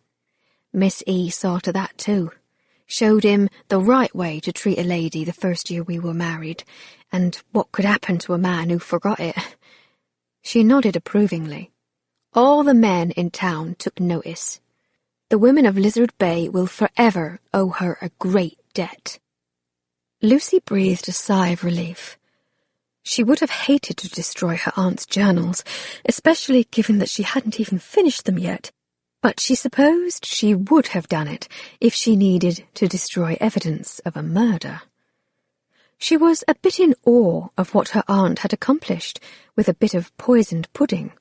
Miss E. saw to that too. Showed him the right way to treat a lady the first year we were married, and what could happen to a man who forgot it. She nodded approvingly. All the men in town took notice. The women of Lizard Bay will forever owe her a great debt. Lucy breathed a sigh of relief. She would have hated to destroy her aunt's journals, especially given that she hadn't even finished them yet. But she supposed she would have done it if she needed to destroy evidence of a murder. She was a bit in awe of what her aunt had accomplished with a bit of poisoned pudding.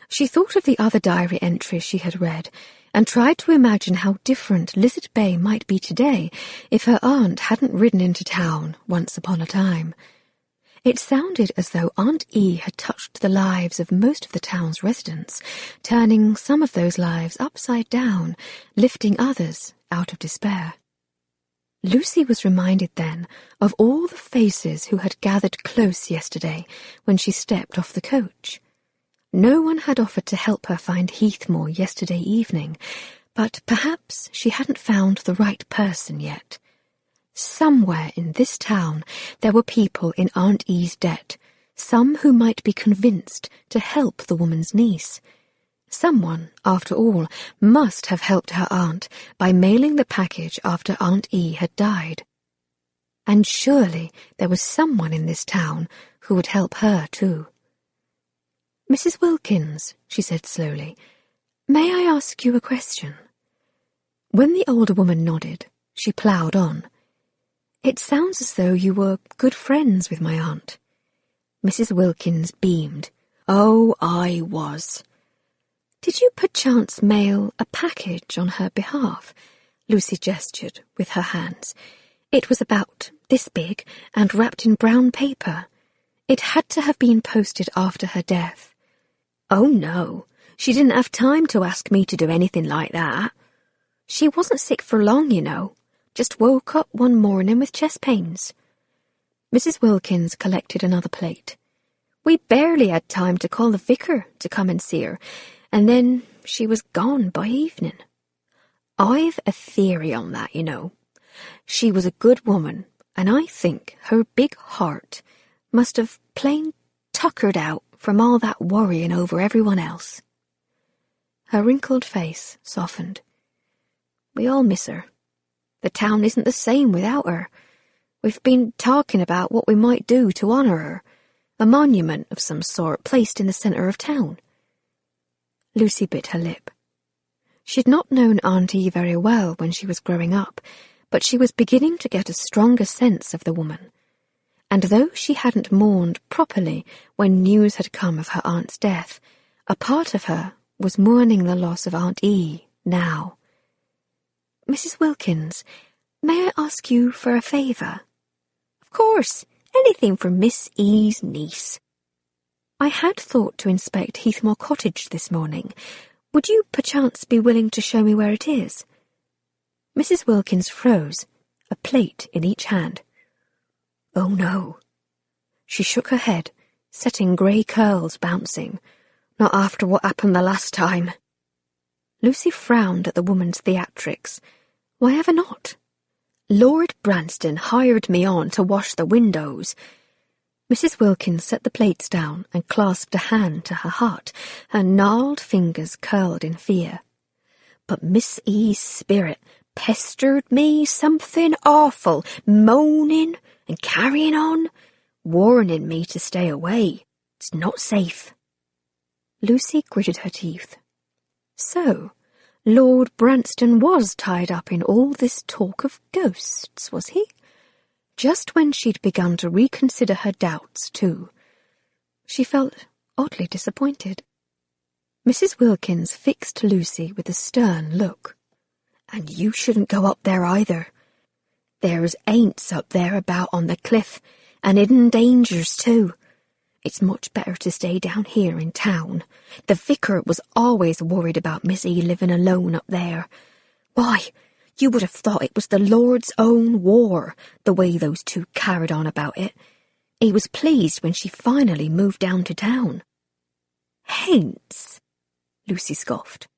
She thought of the other diary entries she had read, and tried to imagine how different Lizard Bay might be today if her aunt hadn't ridden into town once upon a time. It sounded as though Aunt E had touched the lives of most of the town's residents, turning some of those lives upside down, lifting others out of despair. Lucy was reminded then of all the faces who had gathered close yesterday when she stepped off the coach. No one had offered to help her find Heathmore yesterday evening, but perhaps she hadn't found the right person yet. Somewhere in this town there were people in Aunt E's debt, some who might be convinced to help the woman's niece. Someone, after all, must have helped her aunt by mailing the package after Aunt E had died. And surely there was someone in this town who would help her too. "Mrs. Wilkins," she said slowly, "may I ask you a question?" When the older woman nodded, she ploughed on. "It sounds as though you were good friends with my aunt." Mrs. Wilkins beamed. "Oh, I was." "Did you perchance mail a package on her behalf?" Lucy gestured with her hands. "It was about this big and wrapped in brown paper. It had to have been posted after her death." "Oh, no. She didn't have time to ask me to do anything like that. She wasn't sick for long, you know. Just woke up one morning with chest pains." Mrs. Wilkins collected another plate. "We barely had time to call the vicar to come and see her, and then she was gone by evening. I've a theory on that, you know. She was a good woman, and I think her big heart must have plain tuckered out from all that worrying over everyone else." Her wrinkled face softened. "We all miss her. The town isn't the same without her. We've been talking about what we might do to honour her, a monument of some sort placed in the centre of town." Lucy bit her lip. She'd not known Aunt E very well when she was growing up, but she was beginning to get a stronger sense of the woman. And though she hadn't mourned properly when news had come of her aunt's death, a part of her was mourning the loss of Aunt E now. "Mrs. Wilkins, may I ask you for a favour?" "Of course, anything for Miss E's niece." "I had thought to inspect Heathmore Cottage this morning. Would you perchance be willing to show me where it is?" Mrs. Wilkins froze, a plate in each hand. "Oh, no." She shook her head, setting grey curls bouncing. "Not after what happened the last time." Lucy frowned at the woman's theatrics. Why ever not? "Lord Branston hired me on to wash the windows." Mrs. Wilkins set the plates down and clasped a hand to her heart, her gnarled fingers curled in fear. "But Miss E's spirit pestered me something awful, moaning and carrying on, warning me to stay away. It's not safe." Lucy gritted her teeth. So, Lord Branston was tied up in all this talk of ghosts, was he? Just when she'd begun to reconsider her doubts, too. She felt oddly disappointed. Mrs. Wilkins fixed Lucy with a stern look. "And you shouldn't go up there either. There's ain'ts up there about on the cliff, and hidden dangers too. It's much better to stay down here in town. The vicar was always worried about Miss E living alone up there. Why, you would have thought it was the Lord's own war, the way those two carried on about it. He was pleased when she finally moved down to town." "Haints?" Lucy scoffed.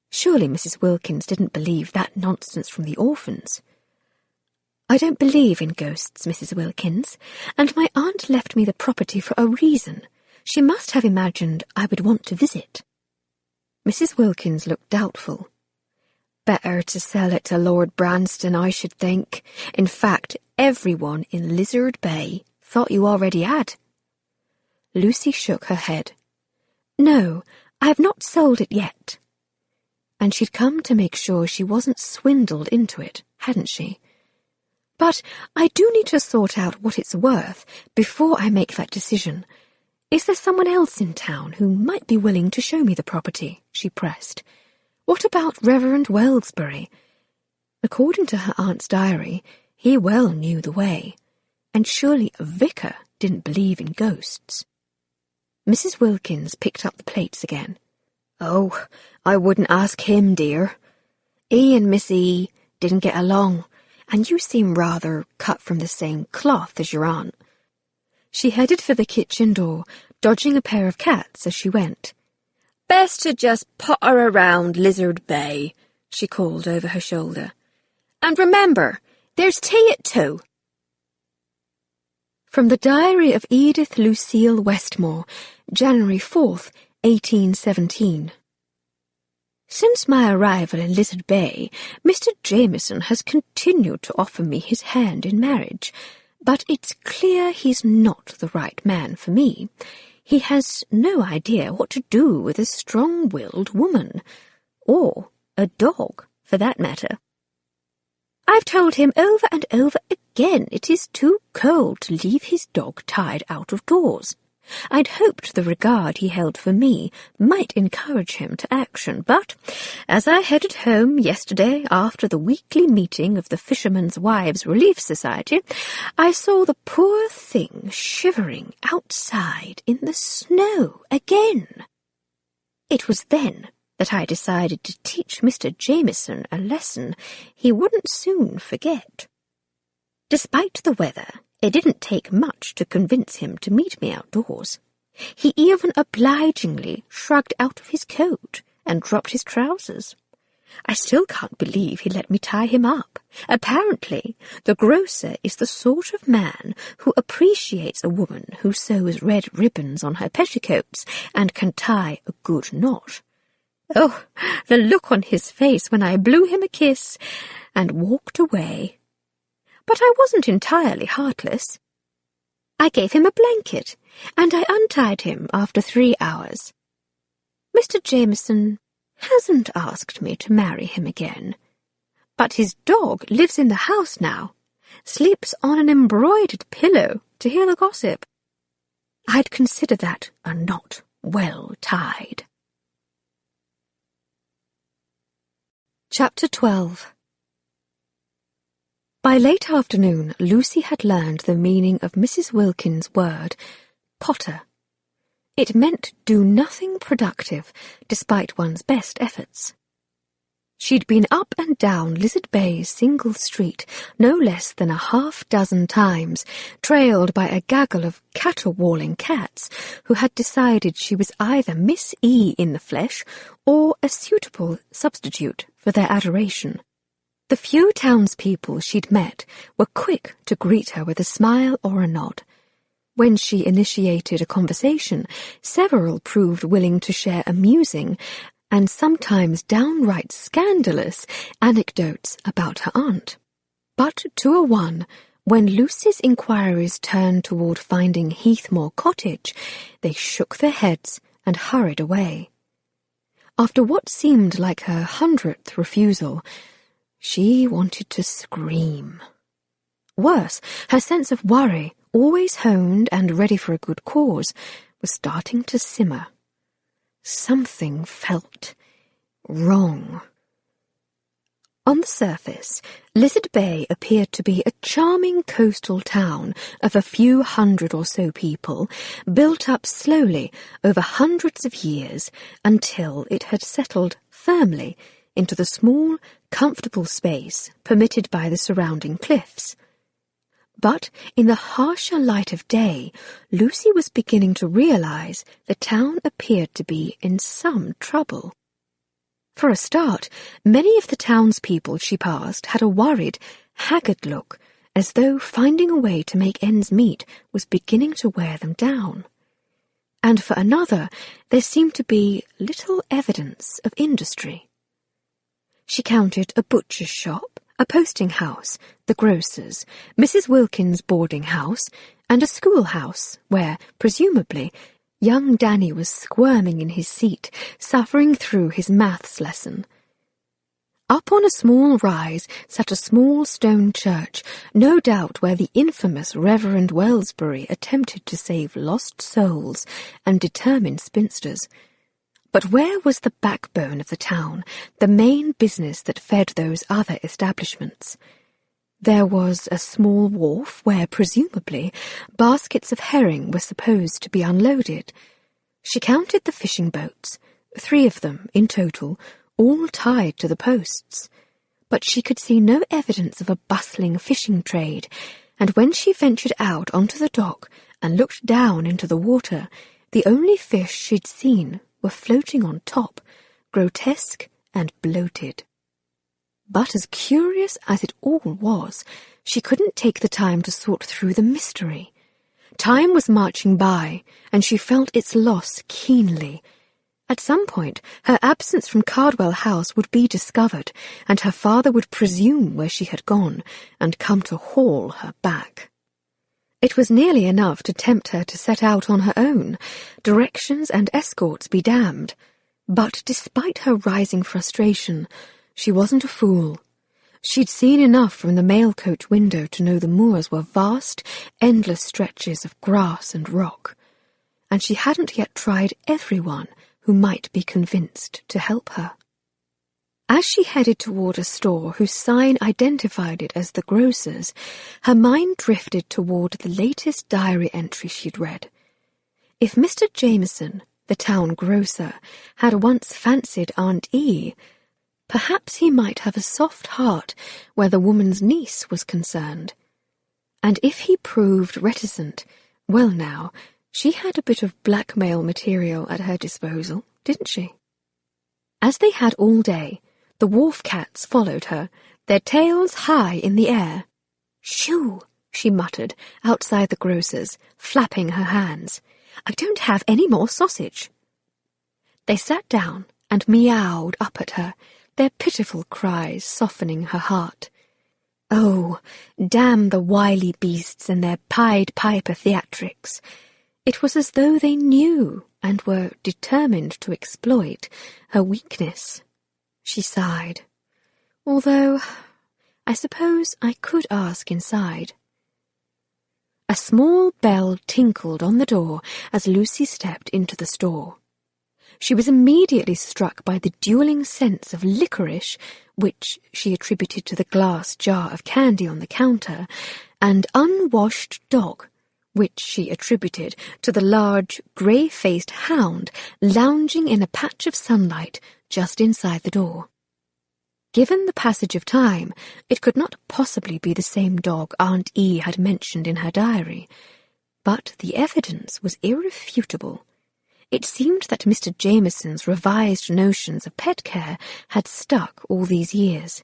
Surely Mrs. Wilkins didn't believe that nonsense from the orphans. "I don't believe in ghosts, Mrs. Wilkins, and my aunt left me the property for a reason. She must have imagined I would want to visit." Mrs. Wilkins looked doubtful. "Better to sell it to Lord Branston, I should think. In fact, everyone in Lizard Bay thought you already had." Lucy shook her head. "No, I have not sold it yet." And she'd come to make sure she wasn't swindled into it, hadn't she? "But I do need to sort out what it's worth before I make that decision. Is there someone else in town who might be willing to show me the property?" she pressed. What about Reverend Wellsbury? According to her aunt's diary, he well knew the way, and surely a vicar didn't believe in ghosts. Mrs. Wilkins picked up the plates again. Oh, I wouldn't ask him, dear. E and Miss E didn't get along, and you seem rather cut from the same cloth as your aunt. She headed for the kitchen door, dodging a pair of cats as she went. Best to just potter around Lizard Bay, she called over her shoulder. And remember, there's tea at 2. From the Diary of Edith Lucille Westmore, January 4th, 1817. Since my arrival in Lizard Bay, Mr. Jameson has continued to offer me his hand in marriage, but it's clear he's not the right man for me. He has no idea what to do with a strong-willed woman, or a dog, for that matter. I've told him over and over again it is too cold to leave his dog tied out of doors. I'd hoped the regard he held for me might encourage him to action, but as I headed home yesterday after the weekly meeting of the Fishermen's Wives Relief Society, I saw the poor thing shivering outside in the snow again. It was then that I decided to teach Mr. Jameson a lesson he wouldn't soon forget. Despite the weather, it didn't take much to convince him to meet me outdoors. He even obligingly shrugged out of his coat and dropped his trousers. I still can't believe he let me tie him up. Apparently, the grocer is the sort of man who appreciates a woman who sews red ribbons on her petticoats and can tie a good knot. Oh, the look on his face when I blew him a kiss and walked away. But I wasn't entirely heartless. I gave him a blanket, and I untied him after 3 hours. Mr. Jameson hasn't asked me to marry him again, but his dog lives in the house now, sleeps on an embroidered pillow to hear the gossip. I'd consider that a knot well tied. Chapter 12. By late afternoon, Lucy had learned the meaning of Mrs. Wilkins' word, potter. It meant do nothing productive, despite one's best efforts. She'd been up and down Lizard Bay's single street no less than 6 times, trailed by a gaggle of caterwauling cats who had decided she was either Miss E in the flesh or a suitable substitute for their adoration. The few townspeople she'd met were quick to greet her with a smile or a nod. When she initiated a conversation, several proved willing to share amusing and sometimes downright scandalous anecdotes about her aunt. But to a one, when Lucy's inquiries turned toward finding Heathmore Cottage, they shook their heads and hurried away. After what seemed like her 100th refusal, she wanted to scream. Worse, her sense of worry, always honed and ready for a good cause, was starting to simmer. Something felt wrong. On the surface, Lizard Bay appeared to be a charming coastal town of a few hundred or so people, built up slowly over hundreds of years until it had settled firmly into the small, comfortable space permitted by the surrounding cliffs. But in the harsher light of day, Lucy was beginning to realize the town appeared to be in some trouble. For a start, many of the townspeople she passed had a worried, haggard look, as though finding a way to make ends meet was beginning to wear them down. And for another, there seemed to be little evidence of industry. She counted a butcher's shop, a posting house, the grocer's, Mrs. Wilkins' boarding house, and a schoolhouse where, presumably, young Danny was squirming in his seat, suffering through his maths lesson. Up on a small rise sat a small stone church, no doubt where the infamous Reverend Wellsbury attempted to save lost souls and determine spinsters. But where was the backbone of the town, the main business that fed those other establishments? There was a small wharf where, presumably, baskets of herring were supposed to be unloaded. She counted the fishing boats, 3 of them in total, all tied to the posts. But she could see no evidence of a bustling fishing trade, and when she ventured out onto the dock and looked down into the water, the only fish she'd seen were floating on top, grotesque and bloated. But as curious as it all was, she couldn't take the time to sort through the mystery. Time was marching by, and she felt its loss keenly. At some point, her absence from Cardwell House would be discovered, and her father would presume where she had gone, and come to haul her back. It was nearly enough to tempt her to set out on her own, directions and escorts be damned. But despite her rising frustration, she wasn't a fool. She'd seen enough from the mail coach window to know the moors were vast, endless stretches of grass and rock, and she hadn't yet tried everyone who might be convinced to help her. As she headed toward a store whose sign identified it as the grocer's, her mind drifted toward the latest diary entry she'd read. If Mr. Jameson, the town grocer, had once fancied Aunt E., perhaps he might have a soft heart where the woman's niece was concerned. And if he proved reticent, well now, she had a bit of blackmail material at her disposal, didn't she? As they had all day, the wharf cats followed her, their tails high in the air. "Shoo!" she muttered, outside the grocer's, flapping her hands. "I don't have any more sausage." They sat down and meowed up at her, their pitiful cries softening her heart. Oh, damn the wily beasts and their Pied Piper theatrics! It was as though they knew and were determined to exploit her weakness. She sighed. Although, I suppose I could ask inside. A small bell tinkled on the door as Lucy stepped into the store. She was immediately struck by the dueling sense of licorice, which she attributed to the glass jar of candy on the counter, and unwashed dog, which she attributed to the large, grey-faced hound lounging in a patch of sunlight just inside the door. Given the passage of time, it could not possibly be the same dog Aunt E. had mentioned in her diary, but the evidence was irrefutable. It seemed that Mr. Jameson's revised notions of pet care had stuck all these years.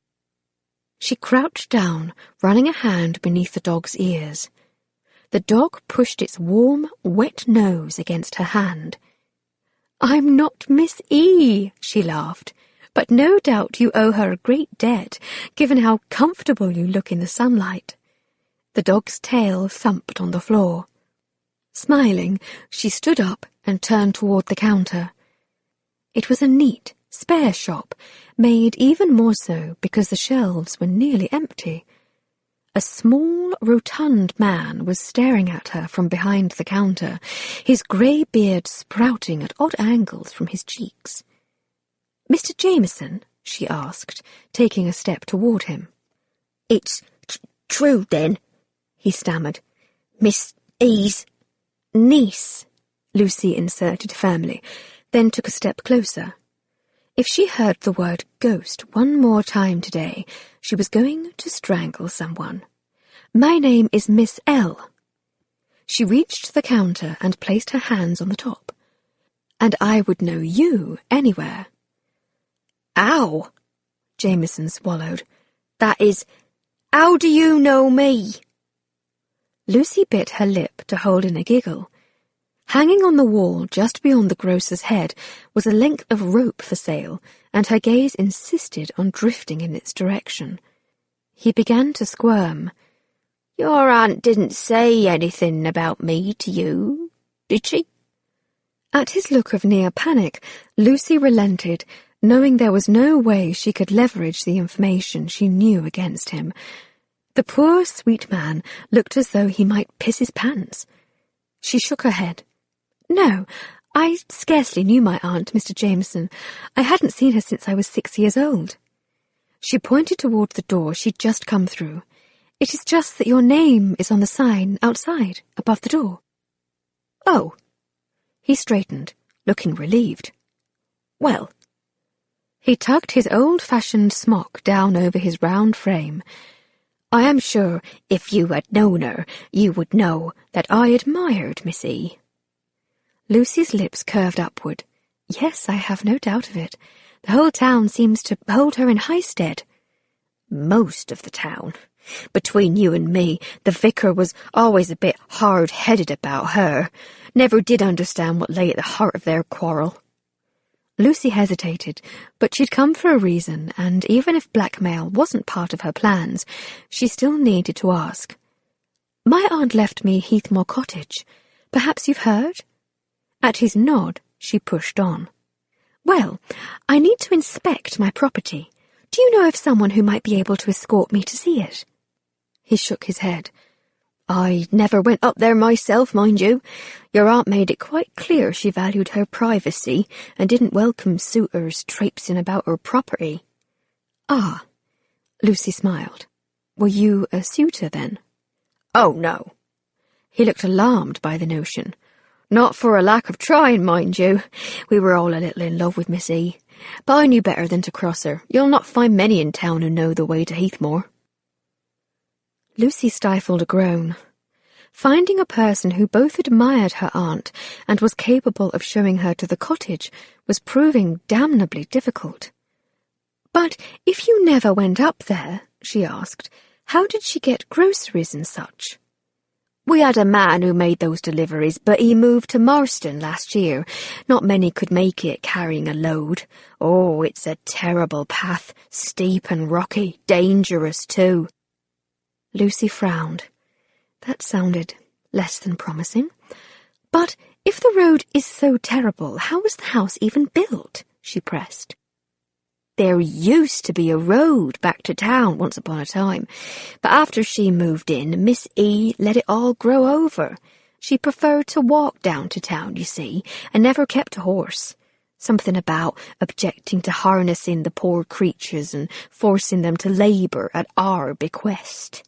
She crouched down, running a hand beneath the dog's ears. The dog pushed its warm, wet nose against her hand. "I'm not Miss E," she laughed, "but no doubt you owe her a great debt, given how comfortable you look in the sunlight." The dog's tail thumped on the floor. Smiling, she stood up and turned toward the counter. It was a neat, spare shop, made even more so because the shelves were nearly empty. A small, rotund man was staring at her from behind the counter, his grey beard sprouting at odd angles from his cheeks. "Mr. Jameson?" she asked, taking a step toward him. "It's true, then," he stammered. "Miss E.'s niece," Lucy inserted firmly, then took a step closer. If she heard the word ghost one more time today, she was going to strangle someone. "My name is Miss L." She reached the counter and placed her hands on the top. "And I would know you anywhere." "Ow!" Jameson swallowed. "That is, how do you know me?" Lucy bit her lip to hold in a giggle. Hanging on the wall just beyond the grocer's head was a length of rope for sale, and her gaze insisted on drifting in its direction. He began to squirm. "Your aunt didn't say anything about me to you, did she?" At his look of near panic, Lucy relented, knowing there was no way she could leverage the information she knew against him. The poor, sweet man looked as though he might piss his pants. She shook her head. "No, I scarcely knew my aunt, Mr. Jameson. I hadn't seen her since I was 6 years old. She pointed towards the door she'd just come through. It is just that your name is on the sign outside, above the door. Oh. He straightened, looking relieved. Well. He tugged his old-fashioned smock down over his round frame. I am sure if you had known her, you would know that I admired Miss E. Lucy's lips curved upward. Yes, I have no doubt of it. The whole town seems to hold her in high stead. Most of the town. Between you and me, the vicar was always a bit hard-headed about her. Never did understand what lay at the heart of their quarrel. Lucy hesitated, but she'd come for a reason, and even if blackmail wasn't part of her plans, she still needed to ask. My aunt left me Heathmore Cottage. Perhaps you've heard? At his nod, she pushed on. Well, I need to inspect my property. Do you know of someone who might be able to escort me to see it? He shook his head. I never went up there myself, mind you. Your aunt made it quite clear she valued her privacy and didn't welcome suitors traipsing about her property. Ah, Lucy smiled. Were you a suitor then? Oh, no. He looked alarmed by the notion. Not for a lack of trying, mind you. We were all a little in love with Miss E. But I knew better than to cross her. You'll not find many in town who know the way to Heathmore. Lucy stifled a groan. Finding a person who both admired her aunt and was capable of showing her to the cottage was proving damnably difficult. But if you never went up there, she asked, how did she get groceries and such? We had a man who made those deliveries, but he moved to Marston last year. Not many could make it carrying a load. Oh, it's a terrible path, steep and rocky, dangerous too. Lucy frowned. That sounded less than promising. But if the road is so terrible, how was the house even built? She pressed. There used to be a road back to town once upon a time, but after she moved in, Miss E let it all grow over. She preferred to walk down to town, you see, and never kept a horse. Something about objecting to harnessing the poor creatures and forcing them to labour at our bequest.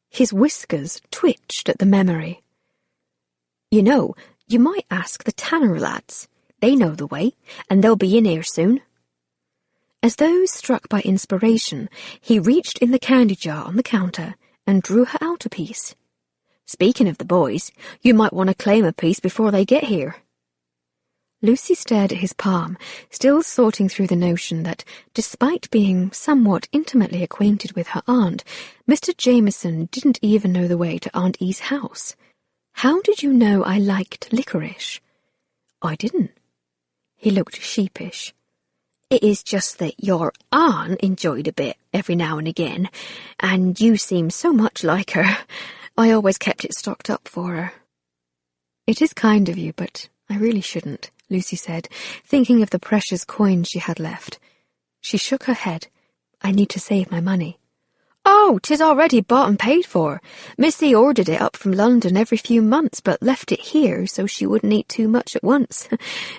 His whiskers twitched at the memory. You know, you might ask the Tanner lads. They know the way, and they'll be in here soon. As though struck by inspiration, he reached in the candy jar on the counter and drew her out a piece. Speaking of the boys, you might want to claim a piece before they get here. Lucy stared at his palm, still sorting through the notion that, despite being somewhat intimately acquainted with her aunt, Mr. Jameson didn't even know the way to Aunt E's house. How did you know I liked licorice? I didn't. He looked sheepish. It is just that your aunt enjoyed a bit every now and again, and you seem so much like her. I always kept it stocked up for her. It is kind of you, but I really shouldn't, Lucy said, thinking of the precious coins she had left. She shook her head. I need to save my money. Oh, 'tis already bought and paid for. Missy ordered it up from London every few months, but left it here so she wouldn't eat too much at once.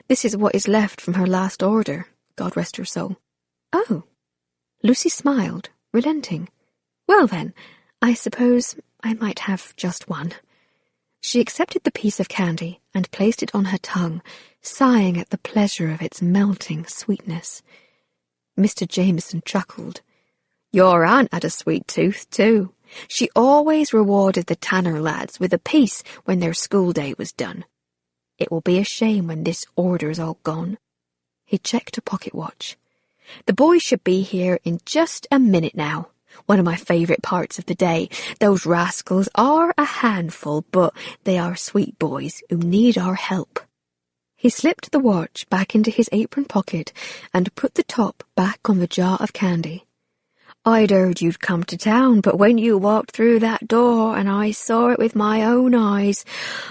This is what is left from her last order. God rest her soul. Oh. Lucy smiled, relenting. Well then, I suppose I might have just one. She accepted the piece of candy and placed it on her tongue, sighing at the pleasure of its melting sweetness. Mr. Jameson chuckled. Your aunt had a sweet tooth, too. She always rewarded the Tanner lads with a piece when their school day was done. It will be a shame when this order's all gone. He checked a pocket watch. The boys should be here in just a minute now. One of my favourite parts of the day. Those rascals are a handful, but they are sweet boys who need our help. He slipped the watch back into his apron pocket and put the top back on the jar of candy. I'd heard you'd come to town, but when you walked through that door and I saw it with my own eyes,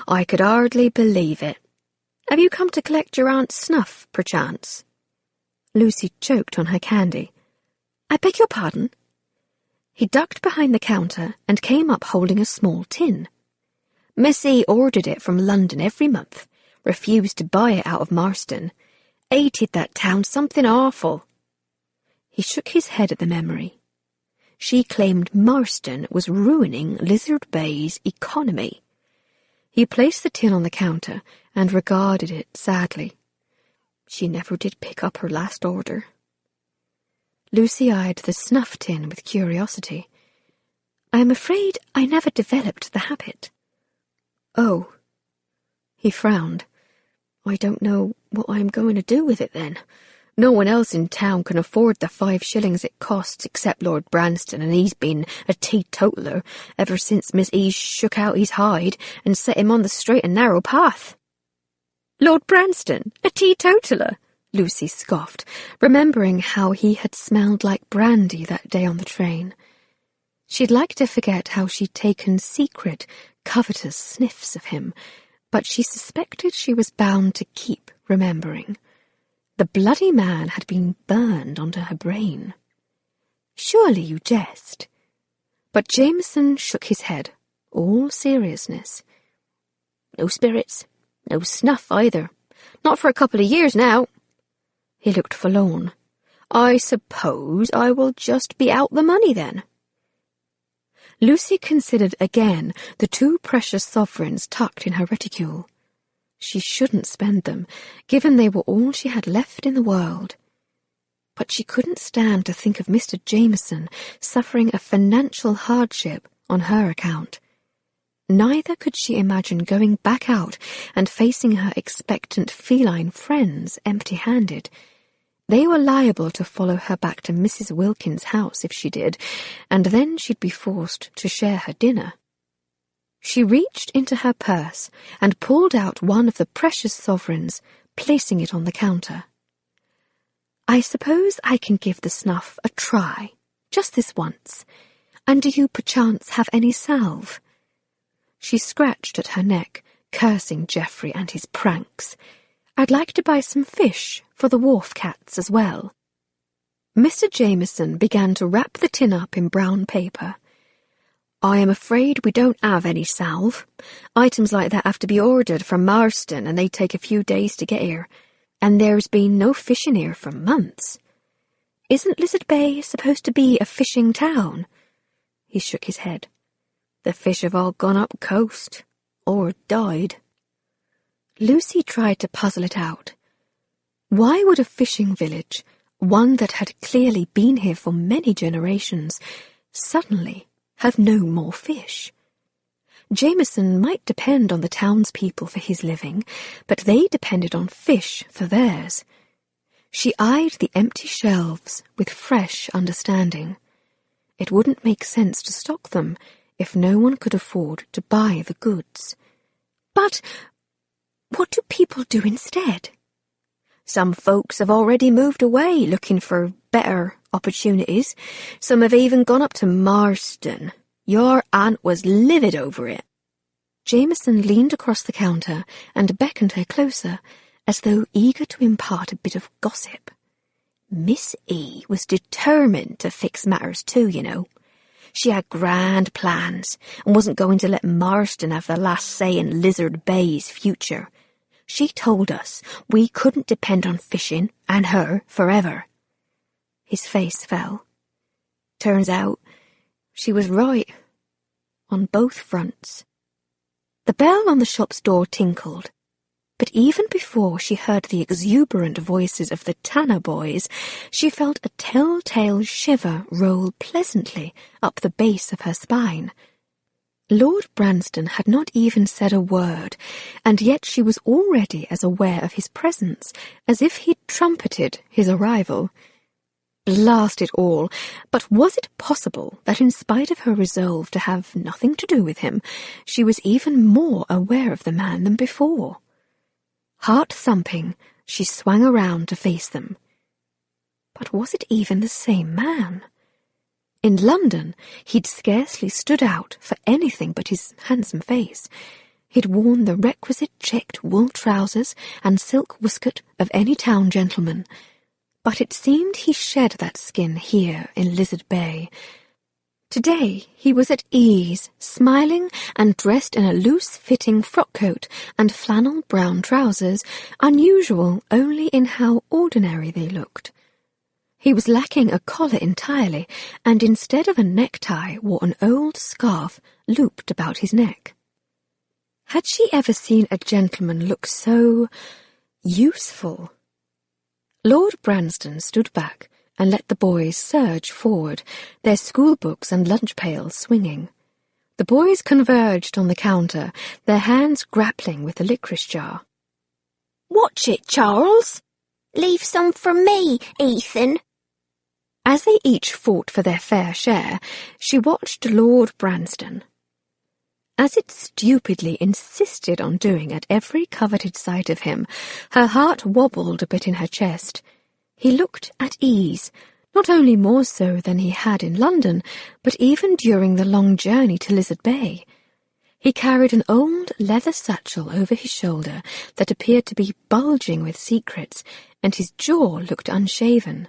I could hardly believe it. Have you come to collect your aunt's snuff, perchance? Lucy choked on her candy. I beg your pardon? He ducked behind the counter and came up holding a small tin. Missy ordered it from London every month. Refused to buy it out of Marston. Hated that town something awful. He shook his head at the memory. She claimed Marston was ruining Lizard Bay's economy. He placed the tin on the counter and regarded it sadly. She never did pick up her last order. Lucy eyed the snuff tin with curiosity. I am afraid I never developed the habit. Oh. He frowned. I don't know what I am going to do with it then. No one else in town can afford the 5 shillings it costs except Lord Branston, and he's been a teetotaler ever since Miss E shook out his hide and set him on the straight and narrow path. Lord Branston, a teetotaler? Lucy scoffed, remembering how he had smelled like brandy that day on the train. She'd like to forget how she'd taken secret, covetous sniffs of him, but she suspected she was bound to keep remembering. The bloody man had been burned onto her brain. Surely you jest. But Jameson shook his head, all seriousness. No spirits, no snuff either. Not for a couple of years now. He looked forlorn. I suppose I will just be out the money then. Lucy considered again the 2 precious sovereigns tucked in her reticule. She shouldn't spend them, given they were all she had left in the world. But she couldn't stand to think of Mr. Jameson suffering a financial hardship on her account. Neither could she imagine going back out and facing her expectant feline friends empty-handed. They were liable to follow her back to Mrs. Wilkins's house if she did, and then she'd be forced to share her dinner. She reached into her purse and pulled out one of the precious sovereigns, placing it on the counter. I suppose I can give the snuff a try, just this once. And do you perchance have any salve? She scratched at her neck, cursing Geoffrey and his pranks. I'd like to buy some fish for the wharf cats as well. Mr. Jameson began to wrap the tin up in brown paper. I am afraid we don't have any salve. Items like that have to be ordered from Marston, and they take a few days to get here. And there's been no fishing here for months. Isn't Lizard Bay supposed to be a fishing town? He shook his head. The fish have all gone up coast, or died. Lucy tried to puzzle it out. Why would a fishing village, one that had clearly been here for many generations, suddenly have no more fish? Jameson might depend on the townspeople for his living, but they depended on fish for theirs. She eyed the empty shelves with fresh understanding. It wouldn't make sense to stock them if no one could afford to buy the goods. But what do people do instead? Some folks have already moved away looking for better opportunities. Some have even gone up to Marston. Your aunt was livid over it. Jameson leaned across the counter and beckoned her closer, as though eager to impart a bit of gossip. Miss E was determined to fix matters too, you know. She had grand plans and wasn't going to let Marston have the last say in Lizard Bay's future. She told us we couldn't depend on fishing and her forever. His face fell. Turns out she was right, on both fronts. The bell on the shop's door tinkled, but even before she heard the exuberant voices of the Tanner boys, she felt a telltale shiver roll pleasantly up the base of her spine. Lord Branston had not even said a word, and yet she was already as aware of his presence as if he'd trumpeted his arrival. Blast it all, but was it possible that in spite of her resolve to have nothing to do with him, she was even more aware of the man than before? Heart-thumping, she swung around to face them. But was it even the same man? In London, he'd scarcely stood out for anything but his handsome face. He'd worn the requisite checked wool trousers and silk waistcoat of any town gentleman, but it seemed he shed that skin here in Lizard Bay. Today he was at ease, smiling and dressed in a loose-fitting frock-coat and flannel brown trousers, unusual only in how ordinary they looked. He was lacking a collar entirely, and instead of a necktie wore an old scarf looped about his neck. Had she ever seen a gentleman look so useful? Lord Branston stood back and let the boys surge forward, their schoolbooks and lunch pails swinging. The boys converged on the counter, their hands grappling with the licorice jar. "Watch it, Charles! Leave some for me, Ethan!" As they each fought for their fair share, she watched Lord Branston. As it stupidly insisted on doing at every coveted sight of him, her heart wobbled a bit in her chest. He looked at ease, not only more so than he had in London, but even during the long journey to Lizard Bay. He carried an old leather satchel over his shoulder that appeared to be bulging with secrets, and his jaw looked unshaven.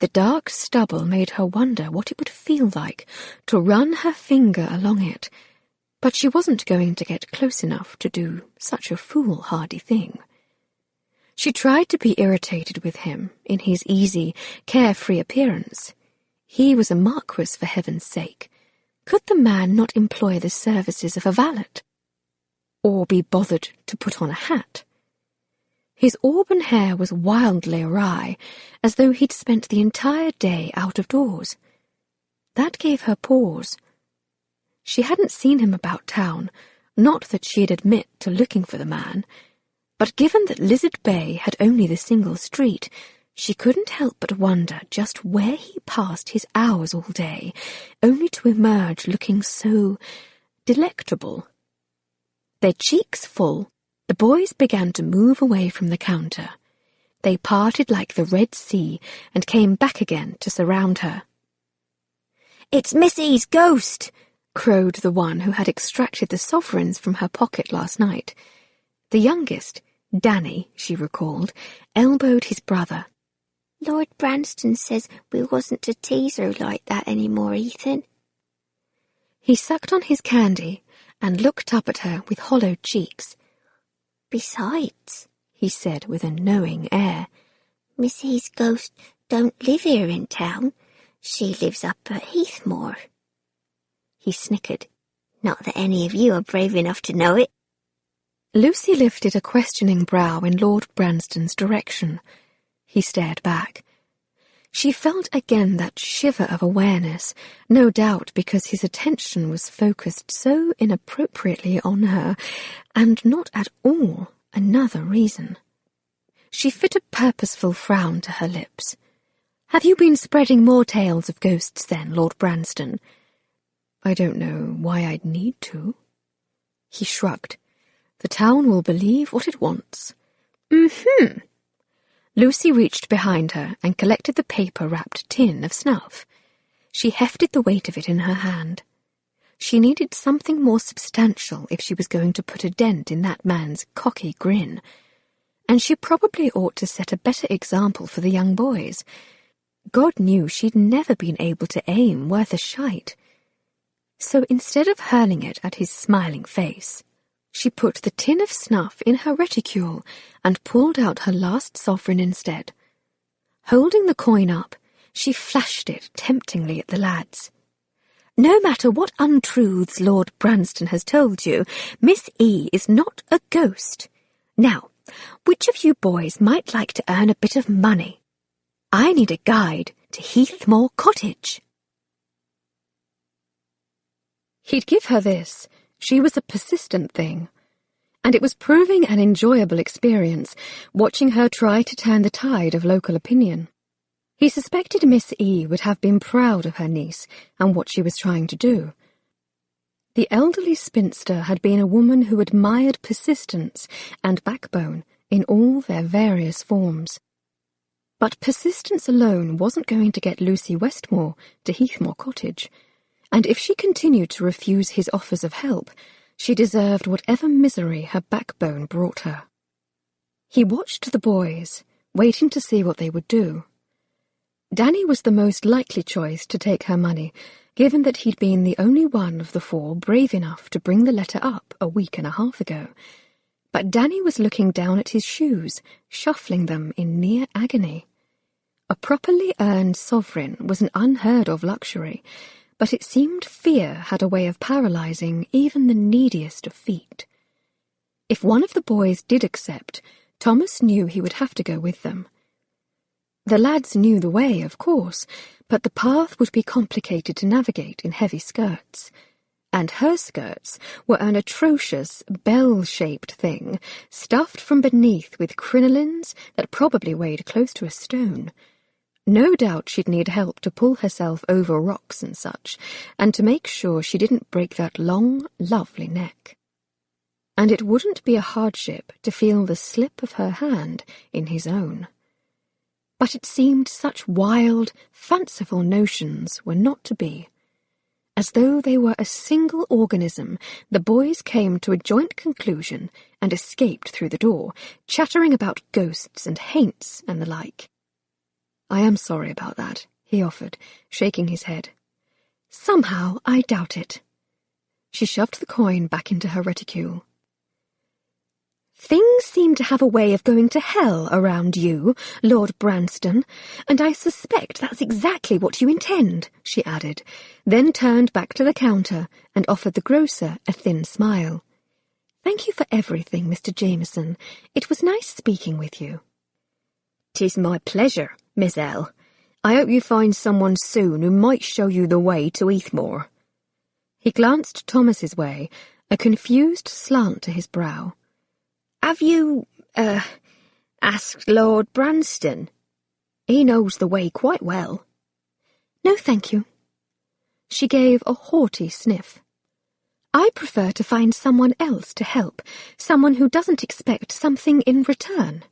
The dark stubble made her wonder what it would feel like to run her finger along it, but she wasn't going to get close enough to do such a foolhardy thing. She tried to be irritated with him in his easy, carefree appearance. He was a marquis, for heaven's sake. Could the man not employ the services of a valet? Or be bothered to put on a hat? His auburn hair was wildly awry, as though he'd spent the entire day out of doors. That gave her pause. She hadn't seen him about town, not that she'd admit to looking for the man, but given that Lizard Bay had only the single street, she couldn't help but wonder just where he passed his hours all day, only to emerge looking so delectable. Their cheeks full, the boys began to move away from the counter. They parted like the Red Sea and came back again to surround her. "It's Missy's ghost!" crowed the one who had extracted the sovereigns from her pocket last night. The youngest, Danny, she recalled, elbowed his brother. "Lord Branston says we wasn't to tease her like that any more, Ethan." He sucked on his candy and looked up at her with hollowed cheeks. "Besides," he said with a knowing air, "Missy's ghost don't live here in town. She lives up at Heathmore." He snickered. "Not that any of you are brave enough to know it." Lucy lifted a questioning brow in Lord Branston's direction. He stared back. She felt again that shiver of awareness, no doubt because his attention was focused so inappropriately on her, and not at all another reason. She fit a purposeful frown to her lips. "Have you been spreading more tales of ghosts then, Lord Branston?" "I don't know why I'd need to." He shrugged. "The town will believe what it wants." "Mm-hmm." Lucy reached behind her and collected the paper-wrapped tin of snuff. She hefted the weight of it in her hand. She needed something more substantial if she was going to put a dent in that man's cocky grin. And she probably ought to set a better example for the young boys. God knew she'd never been able to aim worth a shite. So instead of hurling it at his smiling face, she put the tin of snuff in her reticule and pulled out her last sovereign instead. Holding the coin up, she flashed it temptingly at the lads. "No matter what untruths Lord Branston has told you, Miss E is not a ghost. Now, which of you boys might like to earn a bit of money? I need a guide to Heathmore Cottage." He'd give her this. She was a persistent thing, and it was proving an enjoyable experience, watching her try to turn the tide of local opinion. He suspected Miss E would have been proud of her niece and what she was trying to do. The elderly spinster had been a woman who admired persistence and backbone in all their various forms. But persistence alone wasn't going to get Lucy Westmore to Heathmore Cottage, and if she continued to refuse his offers of help, she deserved whatever misery her backbone brought her. He watched the boys, waiting to see what they would do. Danny was the most likely choice to take her money, given that he'd been the only one of the four brave enough to bring the letter up a week and a half ago. But Danny was looking down at his shoes, shuffling them in near agony. A properly earned sovereign was an unheard-of luxury, but it seemed fear had a way of paralysing even the neediest of feet. If one of the boys did accept, Thomas knew he would have to go with them. The lads knew the way, of course, but the path would be complicated to navigate in heavy skirts. And her skirts were an atrocious, bell-shaped thing, stuffed from beneath with crinolines that probably weighed close to a stone. No doubt she'd need help to pull herself over rocks and such, and to make sure she didn't break that long, lovely neck. And it wouldn't be a hardship to feel the slip of her hand in his own. But it seemed such wild, fanciful notions were not to be. As though they were a single organism, the boys came to a joint conclusion and escaped through the door, chattering about ghosts and haints and the like. "I am sorry about that," he offered, shaking his head. "Somehow I doubt it." She shoved the coin back into her reticule. "Things seem to have a way of going to hell around you, Lord Branston, and I suspect that's exactly what you intend," she added, then turned back to the counter and offered the grocer a thin smile. "Thank you for everything, Mr. Jameson. It was nice speaking with you." "'Tis my pleasure, Miss L. I hope you find someone soon who might show you the way to Heathmore." He glanced Thomas's way, a confused slant to his brow. "Have you, asked Lord Branston? He knows the way quite well." "No, thank you." She gave a haughty sniff. "I prefer to find someone else to help, someone who doesn't expect something in return."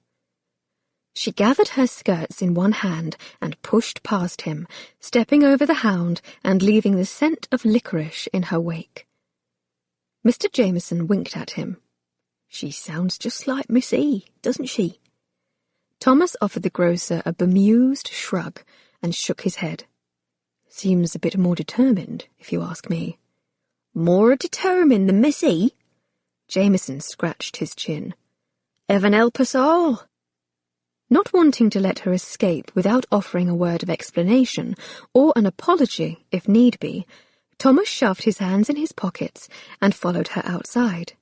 She gathered her skirts in one hand and pushed past him, stepping over the hound and leaving the scent of licorice in her wake. Mr. Jameson winked at him. "She sounds just like Miss E, doesn't she?" Thomas offered the grocer a bemused shrug and shook his head. "Seems a bit more determined, if you ask me." "More determined than Miss E?" Jameson scratched his chin. "Heaven help us all." Not wanting to let her escape without offering a word of explanation, or an apology, if need be, Thomas shoved his hands in his pockets and followed her outside.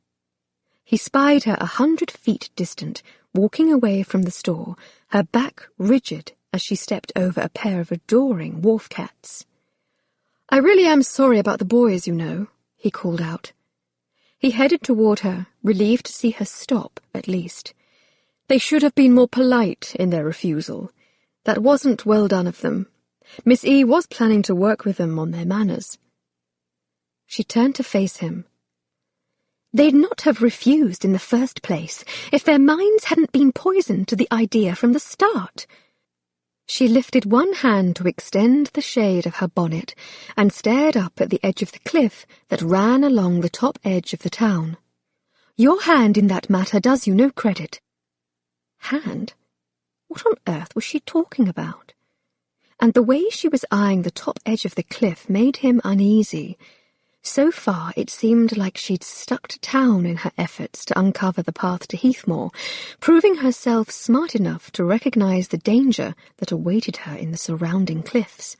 He spied her 100 feet distant, walking away from the store, her back rigid as she stepped over a pair of adoring wharf cats. "I really am sorry about the boys, you know," he called out. He headed toward her, relieved to see her stop, at least. They should have been more polite in their refusal. That wasn't well done of them. Miss E was planning to work with them on their manners. She turned to face him. They'd not have refused in the first place if their minds hadn't been poisoned to the idea from the start. She lifted one hand to extend the shade of her bonnet and stared up at the edge of the cliff that ran along the top edge of the town. "Your hand in that matter does you no credit." Hand? What on earth was she talking about? And the way she was eyeing the top edge of the cliff made him uneasy. So far, it seemed like she'd stuck to town in her efforts to uncover the path to Heathmore, proving herself smart enough to recognize the danger that awaited her in the surrounding cliffs.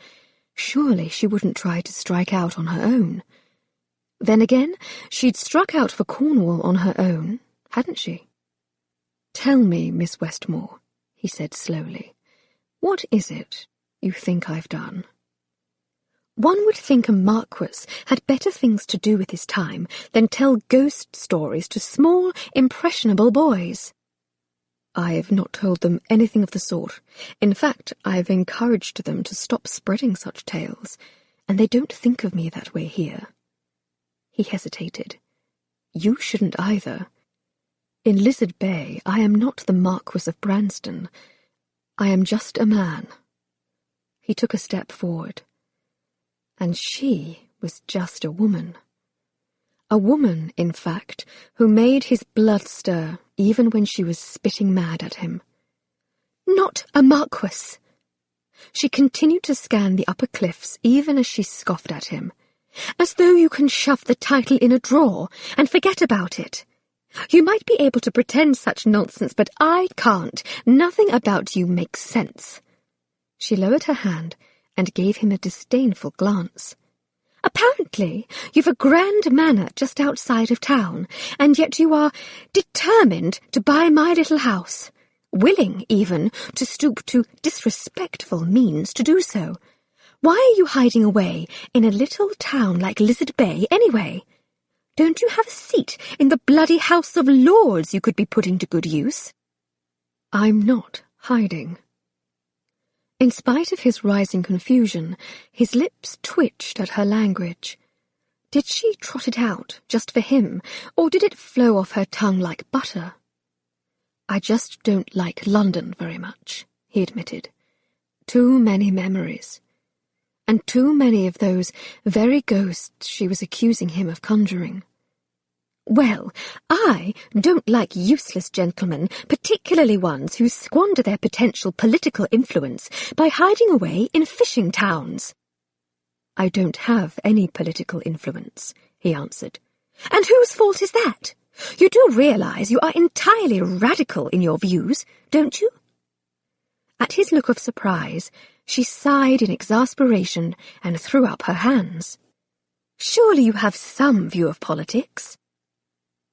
Surely she wouldn't try to strike out on her own. Then again, she'd struck out for Cornwall on her own, hadn't she? "Tell me, Miss Westmore," he said slowly, "what is it you think I've done?" One would think a marquis had better things to do with his time than tell ghost stories to small, impressionable boys. "I've not told them anything of the sort. In fact, I've encouraged them to stop spreading such tales, and they don't think of me that way here." He hesitated. "You shouldn't either. In Lizard Bay, I am not the Marquis of Branston. I am just a man." He took a step forward. And she was just a woman. A woman, in fact, who made his blood stir even when she was spitting mad at him. "Not a marquis!" She continued to scan the upper cliffs even as she scoffed at him. As though you can shove the title in a drawer and forget about it. You might be able to pretend such nonsense, but I can't. Nothing about you makes sense. She lowered her hand and gave him a disdainful glance. Apparently, you've a grand manor just outside of town, and yet you are determined to buy my little house, willing, even, to stoop to disrespectful means to do so. Why are you hiding away in a little town like Lizard Bay, anyway? Don't you have a seat in the bloody House of Lords you could be putting to good use? I'm not hiding. In spite of his rising confusion, his lips twitched at her language. Did she trot it out just for him, or did it flow off her tongue like butter? I just don't like London very much, he admitted. Too many memories. And too many of those very ghosts she was accusing him of conjuring. Well, I don't like useless gentlemen, particularly ones who squander their potential political influence by hiding away in fishing towns. I don't have any political influence, he answered. And whose fault is that? You do realize you are entirely radical in your views, don't you? At his look of surprise, she sighed in exasperation and threw up her hands. Surely you have some view of politics?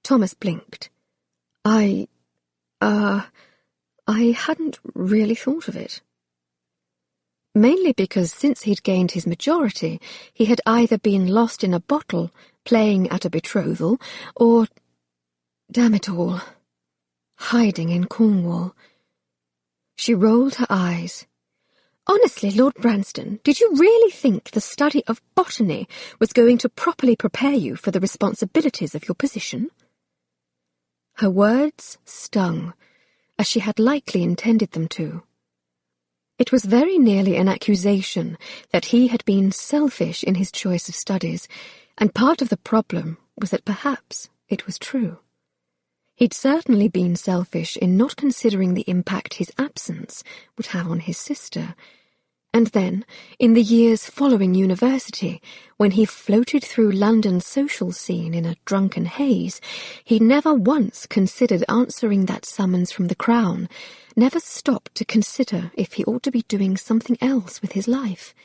Thomas blinked. I hadn't really thought of it. Mainly because since he'd gained his majority, he had either been lost in a bottle, playing at a betrothal, or, damn it all, hiding in Cornwall. She rolled her eyes. Honestly, Lord Branston, did you really think the study of botany was going to properly prepare you for the responsibilities of your position? Her words stung, as she had likely intended them to. It was very nearly an accusation that he had been selfish in his choice of studies, and part of the problem was that perhaps it was true. He'd certainly been selfish in not considering the impact his absence would have on his sister. And then, in the years following university, when he floated through London's social scene in a drunken haze, he never once considered answering that summons from the Crown, never stopped to consider if he ought to be doing something else with his life.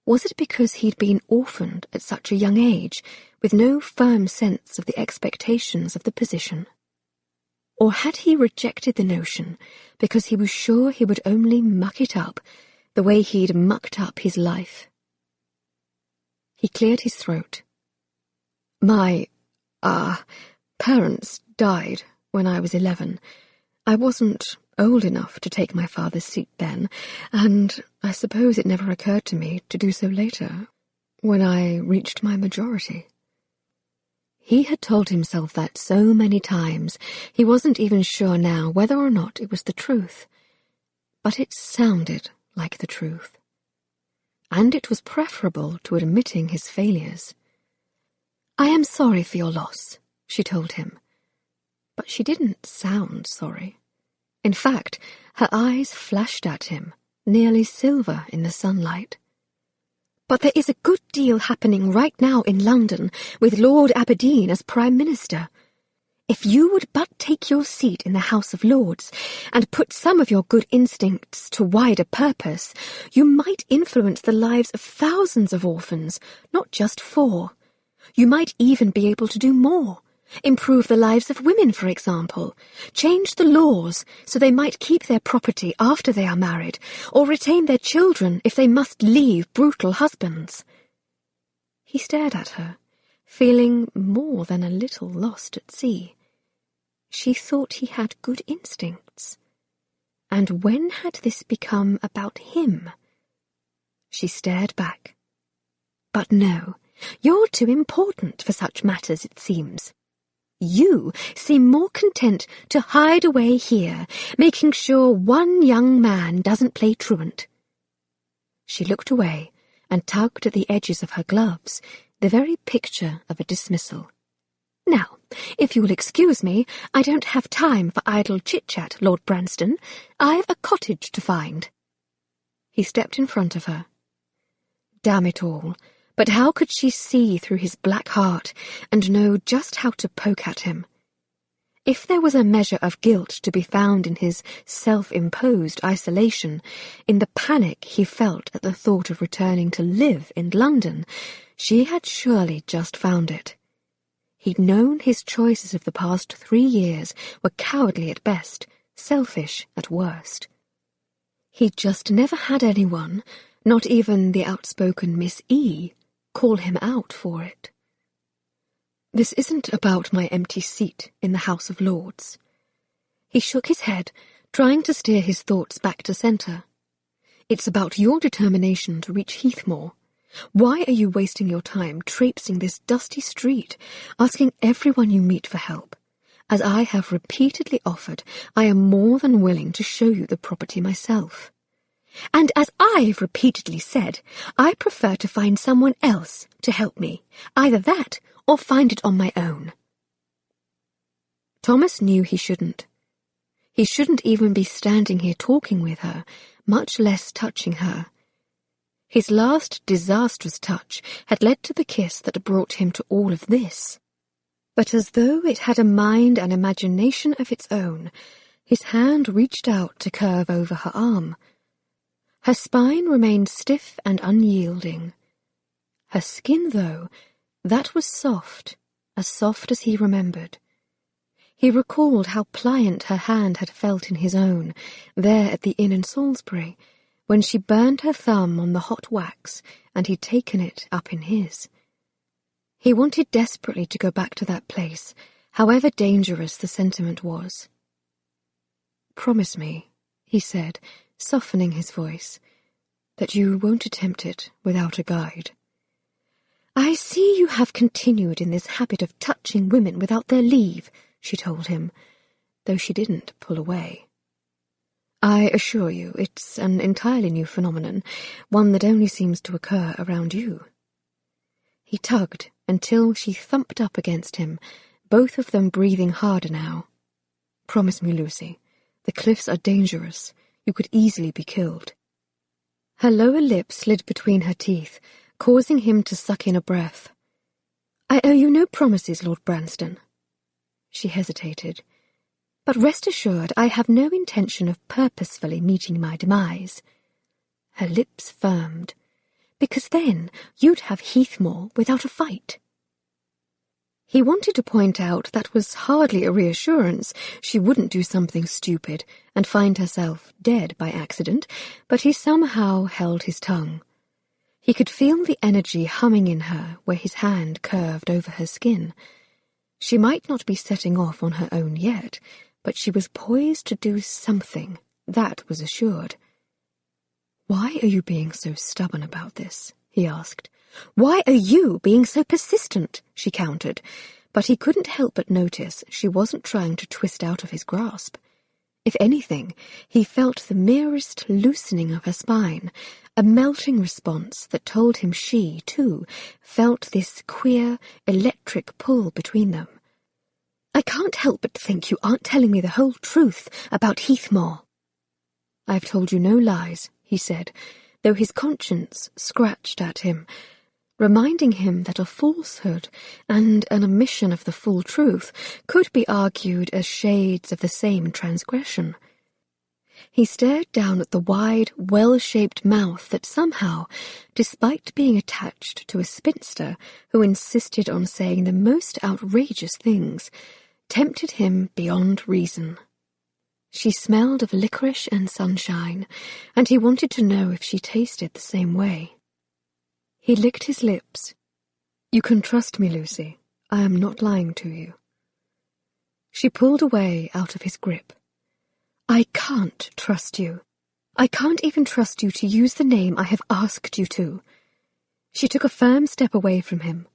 Was it because he'd been orphaned at such a young age, with no firm sense of the expectations of the position? Or had he rejected the notion because he was sure he would only muck it up the way he'd mucked up his life? He cleared his throat. My, parents died when I was 11. I wasn't old enough to take my father's seat then, and I suppose it never occurred to me to do so later, when I reached my majority. He had told himself that so many times, he wasn't even sure now whether or not it was the truth. But it sounded like the truth. And it was preferable to admitting his failures. I am sorry for your loss, she told him. But she didn't sound sorry. In fact, her eyes flashed at him, nearly silver in the sunlight. But there is a good deal happening right now in London with Lord Aberdeen as Prime Minister. If you would but take your seat in the House of Lords and put some of your good instincts to wider purpose, you might influence the lives of thousands of orphans, not just 4. You might even be able to do more. Improve the lives of women, for example. Change the laws so they might keep their property after they are married, or retain their children if they must leave brutal husbands. He stared at her, feeling more than a little lost at sea. She thought he had good instincts. And when had this become about him? She stared back. But no, you're too important for such matters, it seems. You seem more content to hide away here, making sure one young man doesn't play truant. She looked away and tugged at the edges of her gloves, the very picture of a dismissal. Now, if you will excuse me, I don't have time for idle chit-chat, Lord Branston. I've a cottage to find. He stepped in front of her. Damn it all, but how could she see through his black heart and know just how to poke at him? If there was a measure of guilt to be found in his self-imposed isolation, in the panic he felt at the thought of returning to live in London, she had surely just found it. He'd known his choices of the past 3 years were cowardly at best, selfish at worst. He'd just never had anyone, not even the outspoken Miss E, call him out for it. This isn't about my empty seat in the House of Lords. He shook his head, trying to steer his thoughts back to centre. It's about your determination to reach Heathmore. Why are you wasting your time traipsing this dusty street, asking everyone you meet for help? As I have repeatedly offered, I am more than willing to show you the property myself. And as I've repeatedly said, I prefer to find someone else to help me, either that or find it on my own. Thomas knew he shouldn't. He shouldn't even be standing here talking with her, much less touching her. His last disastrous touch had led to the kiss that brought him to all of this. But as though it had a mind and imagination of its own, his hand reached out to curve over her arm. Her spine remained stiff and unyielding. Her skin, though, that was soft as he remembered. He recalled how pliant her hand had felt in his own, there at the inn in Salisbury, when she burned her thumb on the hot wax and he'd taken it up in his. He wanted desperately to go back to that place, however dangerous the sentiment was. "Promise me," he said, softening his voice, "that you won't attempt it without a guide." "I see you have continued in this habit of touching women without their leave," she told him, though she didn't pull away. "I assure you it's an entirely new phenomenon, one that only seems to occur around you." He tugged until she thumped up against him, both of them breathing harder now. "Promise me, Lucy. The cliffs are dangerous. You could easily be killed." Her lower lip slid between her teeth, causing him to suck in a breath. "I owe you no promises, Lord Branston." She hesitated. "But rest assured I have no intention of purposefully meeting my demise." Her lips firmed. "Because then you'd have Heathmore without a fight." He wanted to point out that was hardly a reassurance. She wouldn't do something stupid and find herself dead by accident, but he somehow held his tongue. He could feel the energy humming in her where his hand curved over her skin. She might not be setting off on her own yet, but she was poised to do something, that was assured. "Why are you being so stubborn about this?" he asked. "Why are you being so persistent?" she countered, but he couldn't help but notice she wasn't trying to twist out of his grasp. If anything, he felt the merest loosening of her spine, a melting response that told him she, too, felt this queer, electric pull between them. "I can't help but think you aren't telling me the whole truth about Heathmore." "I've told you no lies," he said, though his conscience scratched at him, reminding him that a falsehood and an omission of the full truth could be argued as shades of the same transgression. He stared down at the wide, well-shaped mouth that somehow, despite being attached to a spinster who insisted on saying the most outrageous things, tempted him beyond reason. She smelled of licorice and sunshine, and he wanted to know if she tasted the same way. He licked his lips. "You can trust me, Lucy. I am not lying to you." She pulled away out of his grip. "I can't trust you. I can't even trust you to use the name I have asked you to." She took a firm step away from him.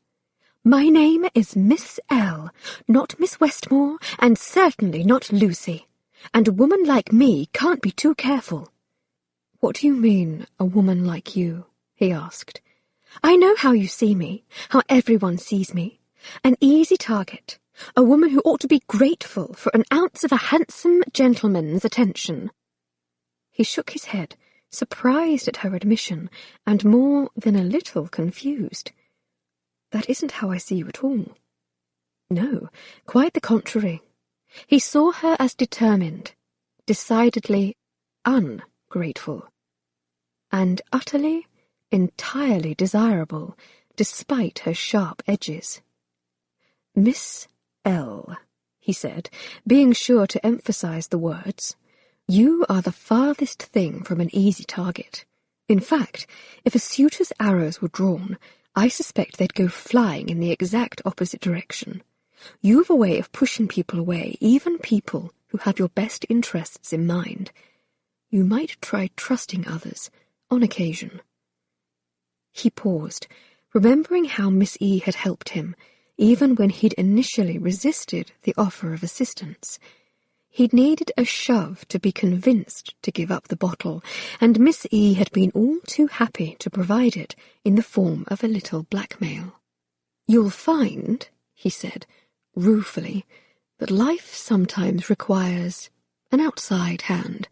"My name is Miss L, not Miss Westmore, and certainly not Lucy. And a woman like me can't be too careful." "What do you mean, a woman like you?" he asked. "I know how you see me, how everyone sees me. An easy target, a woman who ought to be grateful for an ounce of a handsome gentleman's attention." He shook his head, surprised at her admission, and more than a little confused. "That isn't how I see you at all." No, quite the contrary. He saw her as determined, decidedly ungrateful, and utterly, entirely desirable, despite her sharp edges. "Miss L," he said, being sure to emphasize the words, "you are the farthest thing from an easy target. In fact, if a suitor's arrows were drawn, I suspect they'd go flying in the exact opposite direction. You've a way of pushing people away, even people who have your best interests in mind. You might try trusting others, on occasion." He paused, remembering how Miss E. had helped him, even when he'd initially resisted the offer of assistance. He'd needed a shove to be convinced to give up the bottle, and Miss E. had been all too happy to provide it in the form of a little blackmail. "You'll find," he said, ruefully, "that life sometimes requires an outside hand,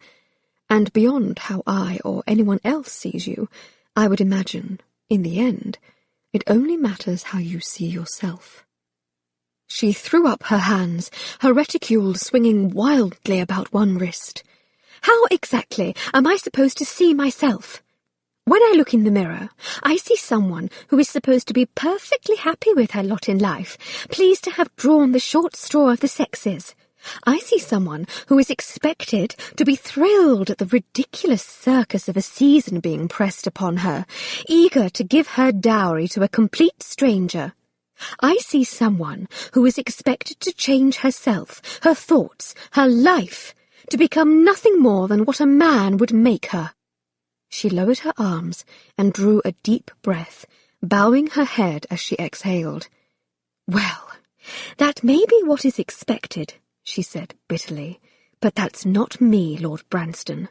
and beyond how I or anyone else sees you, I would imagine, in the end, it only matters how you see yourself." She threw up her hands, her reticule swinging wildly about one wrist. "How exactly am I supposed to see myself? When I look in the mirror, I see someone who is supposed to be perfectly happy with her lot in life, pleased to have drawn the short straw of the sexes. I see someone who is expected to be thrilled at the ridiculous circus of a season being pressed upon her, eager to give her dowry to a complete stranger. I see someone who is expected to change herself, her thoughts, her life, to become nothing more than what a man would make her." She lowered her arms and drew a deep breath, bowing her head as she exhaled. "Well, that may be what is expected," she said bitterly, "but that's not me, Lord Branston.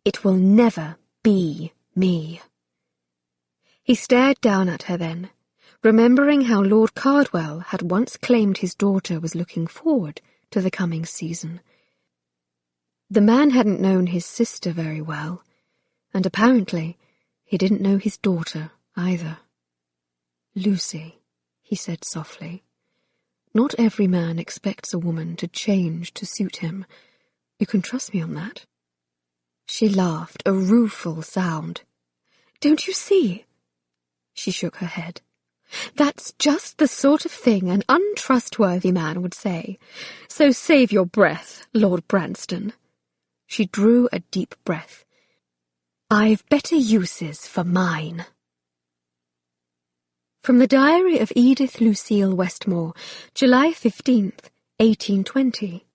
It will never be me." He stared down at her then, remembering how Lord Cardwell had once claimed his daughter was looking forward to the coming season. The man hadn't known his sister very well, and apparently he didn't know his daughter either. "Lucy," he said softly, "not every man expects a woman to change to suit him. You can trust me on that." She laughed, a rueful sound. "Don't you see?" She shook her head. "That's just the sort of thing an untrustworthy man would say. So save your breath, Lord Branston." She drew a deep breath. "I've better uses for mine." From the Diary of Edith Lucille Westmore, July 15th, 1820.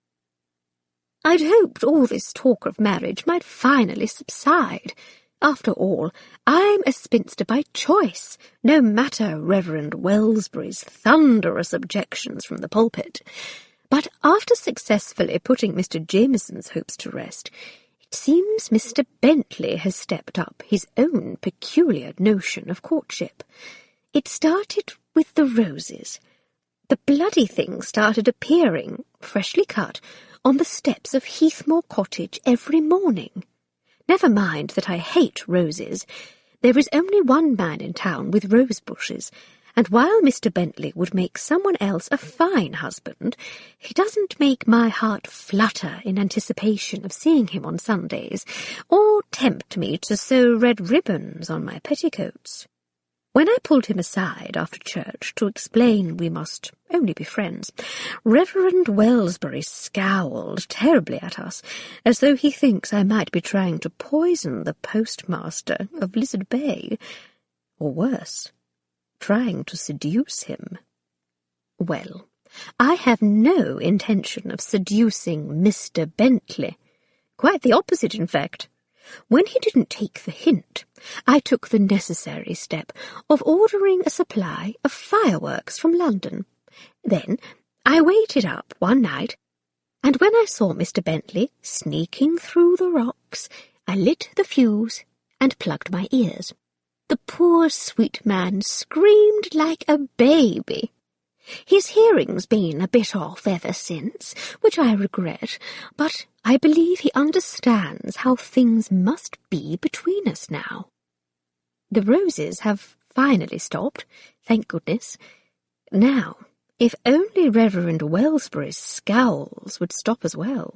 "I'd hoped all this talk of marriage might finally subside. After all, I'm a spinster by choice, no matter Reverend Wellsbury's thunderous objections from the pulpit. But after successfully putting Mr. Jameson's hopes to rest, it seems Mr. Bentley has stepped up his own peculiar notion of courtship. It started with the roses. The bloody thing started appearing, freshly cut, on the steps of Heathmore Cottage every morning. Never mind that I hate roses. There is only one man in town with rose bushes, and while Mr. Bentley would make someone else a fine husband, he doesn't make my heart flutter in anticipation of seeing him on Sundays, or tempt me to sew red ribbons on my petticoats. When I pulled him aside after church to explain we must only be friends, Reverend Wellsbury scowled terribly at us, as though he thinks I might be trying to poison the postmaster of Lizard Bay, or worse, trying to seduce him. Well, I have no intention of seducing Mr. Bentley. Quite the opposite, in fact. When he didn't take the hint, I took the necessary step of ordering a supply of fireworks from London. Then I waited up one night, and when I saw Mr. Bentley sneaking through the rocks, I lit the fuse and plugged my ears. The poor sweet man screamed like a baby. His hearing's been a bit off ever since, which I regret, but I believe he understands how things must be between us now. The roses have finally stopped, thank goodness. Now, if only Reverend Wellsbury's scowls would stop as well.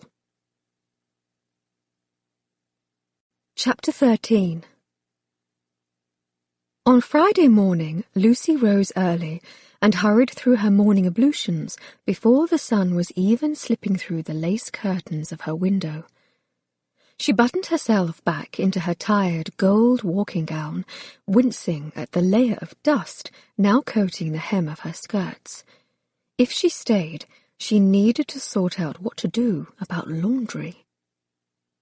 Chapter 13. On Friday morning, Lucy rose early and hurried through her morning ablutions before the sun was even slipping through the lace curtains of her window. She buttoned herself back into her tired gold walking gown, wincing at the layer of dust now coating the hem of her skirts. If she stayed, she needed to sort out what to do about laundry.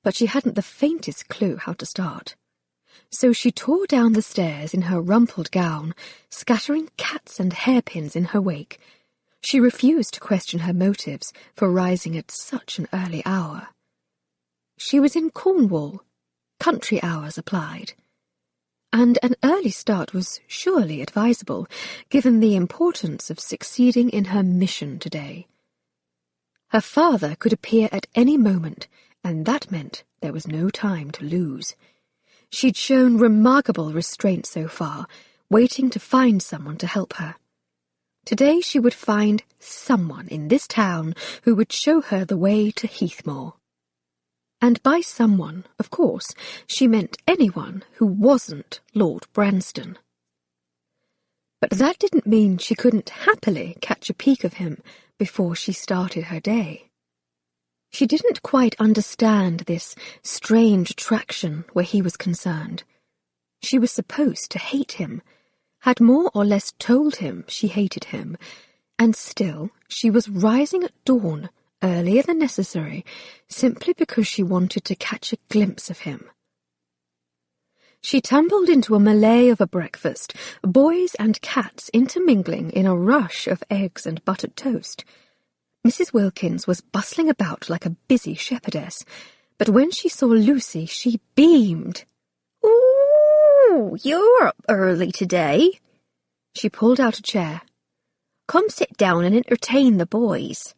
But she hadn't the faintest clue how to start. So she tore down the stairs in her rumpled gown, scattering cats and hairpins in her wake. She refused to question her motives for rising at such an early hour. She was in Cornwall, country hours applied, and an early start was surely advisable, given the importance of succeeding in her mission today. Her father could appear at any moment, and that meant there was no time to lose. She'd shown remarkable restraint so far, waiting to find someone to help her. Today she would find someone in this town who would show her the way to Heathmore. And by someone, of course, she meant anyone who wasn't Lord Branston. But that didn't mean she couldn't happily catch a peek of him before she started her day. She didn't quite understand this strange attraction where he was concerned. She was supposed to hate him, had more or less told him she hated him, and still she was rising at dawn, earlier than necessary, simply because she wanted to catch a glimpse of him. She tumbled into a melee of a breakfast, boys and cats intermingling in a rush of eggs and buttered toast. Mrs. Wilkins was bustling about like a busy shepherdess, but when she saw Lucy, she beamed. "Ooh, you're up early today." She pulled out a chair. "Come sit down and entertain the boys.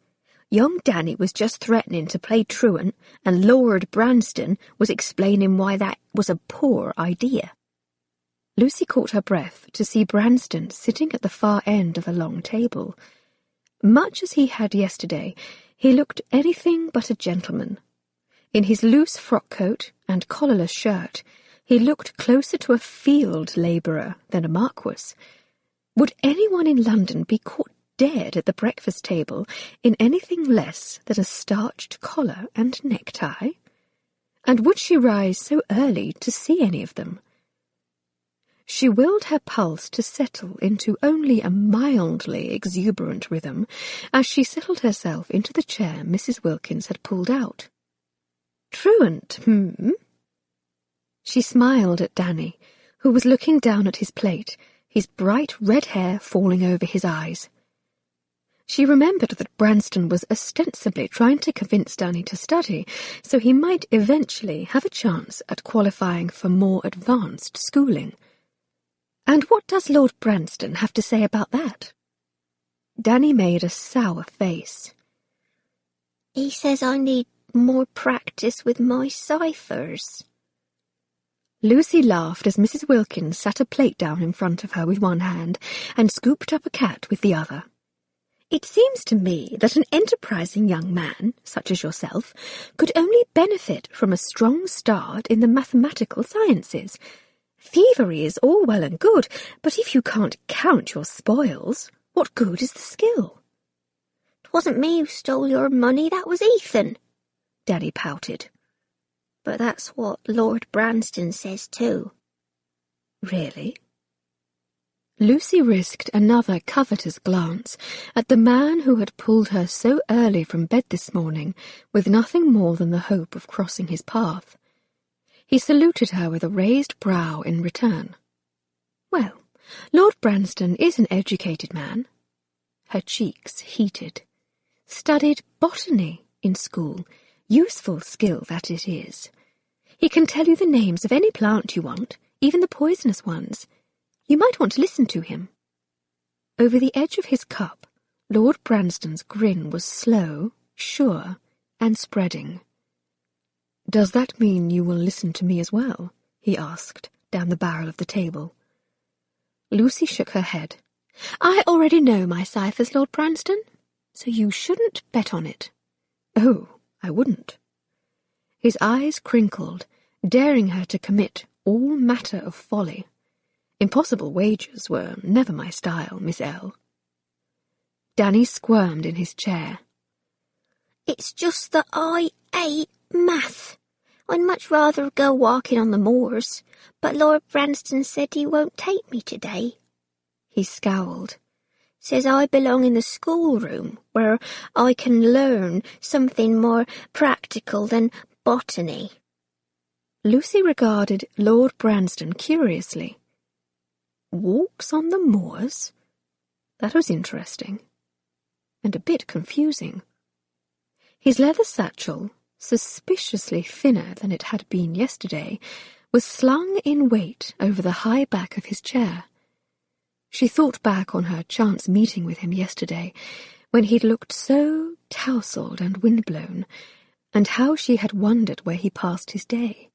Young Danny was just threatening to play truant, and Lord Branston was explaining why that was a poor idea." Lucy caught her breath to see Branston sitting at the far end of the long table. Much as he had yesterday, he looked anything but a gentleman. In his loose frock-coat and collarless shirt, he looked closer to a field labourer than a marquis. Would anyone in London be caught dead at the breakfast table in anything less than a starched collar and necktie? And would she rise so early to see any of them? She willed her pulse to settle into only a mildly exuberant rhythm as she settled herself into the chair Mrs. Wilkins had pulled out. "Truant, She smiled at Danny, who was looking down at his plate, his bright red hair falling over his eyes. She remembered that Branston was ostensibly trying to convince Danny to study, so he might eventually have a chance at qualifying for more advanced schooling. And what does Lord Branston have to say about that? Danny made a sour face. "He says I need more practice with my ciphers." Lucy laughed as Mrs. Wilkins sat a plate down in front of her with one hand and scooped up a cat with the other. "It seems to me that an enterprising young man, such as yourself, could only benefit from a strong start in the mathematical sciences. Thievery is all well and good, but if you can't count your spoils, what good is the skill?" "'Twasn't me who stole your money, that was Ethan," Daddy pouted. "But that's what Lord Branston says too." "Really?" Lucy risked another covetous glance at the man who had pulled her so early from bed this morning with nothing more than the hope of crossing his path. He saluted her with a raised brow in return. "Well, Lord Branston is an educated man." Her cheeks heated. "Studied botany in school. Useful skill that it is. He can tell you the names of any plant you want, even the poisonous ones. You might want to listen to him." Over the edge of his cup, Lord Branston's grin was slow, sure, and spreading. "Does that mean you will listen to me as well?" he asked, down the barrel of the table. Lucy shook her head. "I already know my ciphers, Lord Branston, so you shouldn't bet on it." "Oh, I wouldn't." His eyes crinkled, daring her to commit all matter of folly. Impossible wagers were never my style, Miss L. Danny squirmed in his chair. "It's just that I hate math. I'd much rather go walking on the moors, but Lord Branston said he won't take me today." He scowled. "Says I belong in the schoolroom, where I can learn something more practical than botany." Lucy regarded Lord Branston curiously. Walks on the moors? That was interesting, and a bit confusing. His leather satchel, suspiciously thinner than it had been yesterday, was slung in weight over the high back of his chair. She thought back on her chance meeting with him yesterday, when he'd looked so tousled and windblown, and how she had wondered where he passed his day.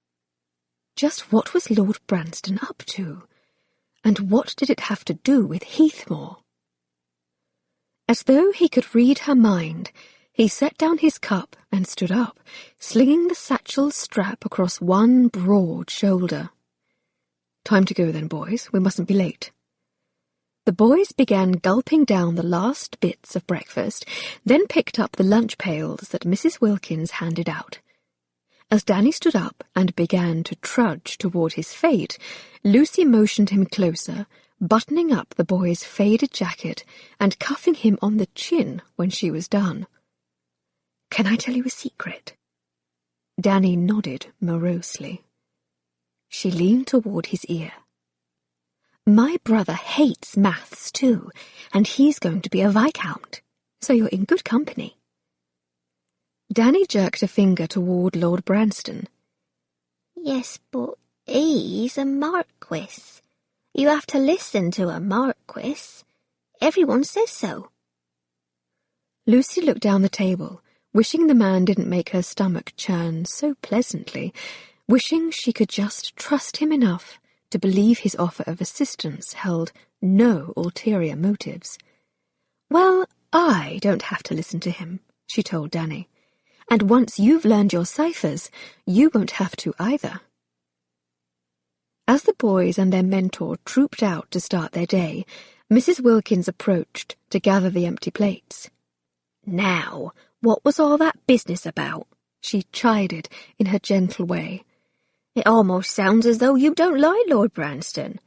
Just what was Lord Branston up to? And what did it have to do with Heathmore? As though he could read her mind, he set down his cup and stood up, slinging the satchel's strap across one broad shoulder. "Time to go then, boys. We mustn't be late." The boys began gulping down the last bits of breakfast, then picked up the lunch pails that Mrs. Wilkins handed out. As Danny stood up and began to trudge toward his fate, Lucy motioned him closer, buttoning up the boy's faded jacket and cuffing him on the chin when she was done. "Can I tell you a secret?" Danny nodded morosely. She leaned toward his ear. "My brother hates maths too, and he's going to be a Viscount, so you're in good company." Danny jerked a finger toward Lord Branston. "Yes, but he's a Marquis. You have to listen to a Marquis. Everyone says so." Lucy looked down the table, wishing the man didn't make her stomach churn so pleasantly, wishing she could just trust him enough to believe his offer of assistance held no ulterior motives. "Well, I don't have to listen to him," she told Danny. "And once you've learned your ciphers, you won't have to either." As the boys and their mentor trooped out to start their day, Mrs. Wilkins approached to gather the empty plates. "Now, what was all that business about?" she chided in her gentle way. "It almost sounds as though you don't like Lord Branston.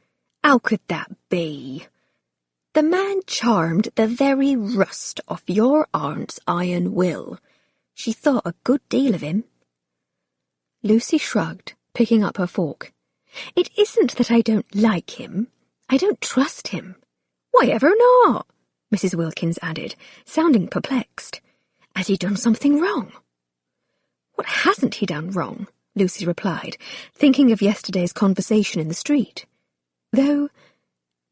How could that be? The man charmed the very rust off your aunt's iron will. She thought a good deal of him." Lucy shrugged, picking up her fork. "It isn't that I don't like him. I don't trust him." "Why ever not?" Mrs. Wilkins added, sounding perplexed. "Has he done something wrong?" "What hasn't he done wrong?" Lucy replied, thinking of yesterday's conversation in the street. Though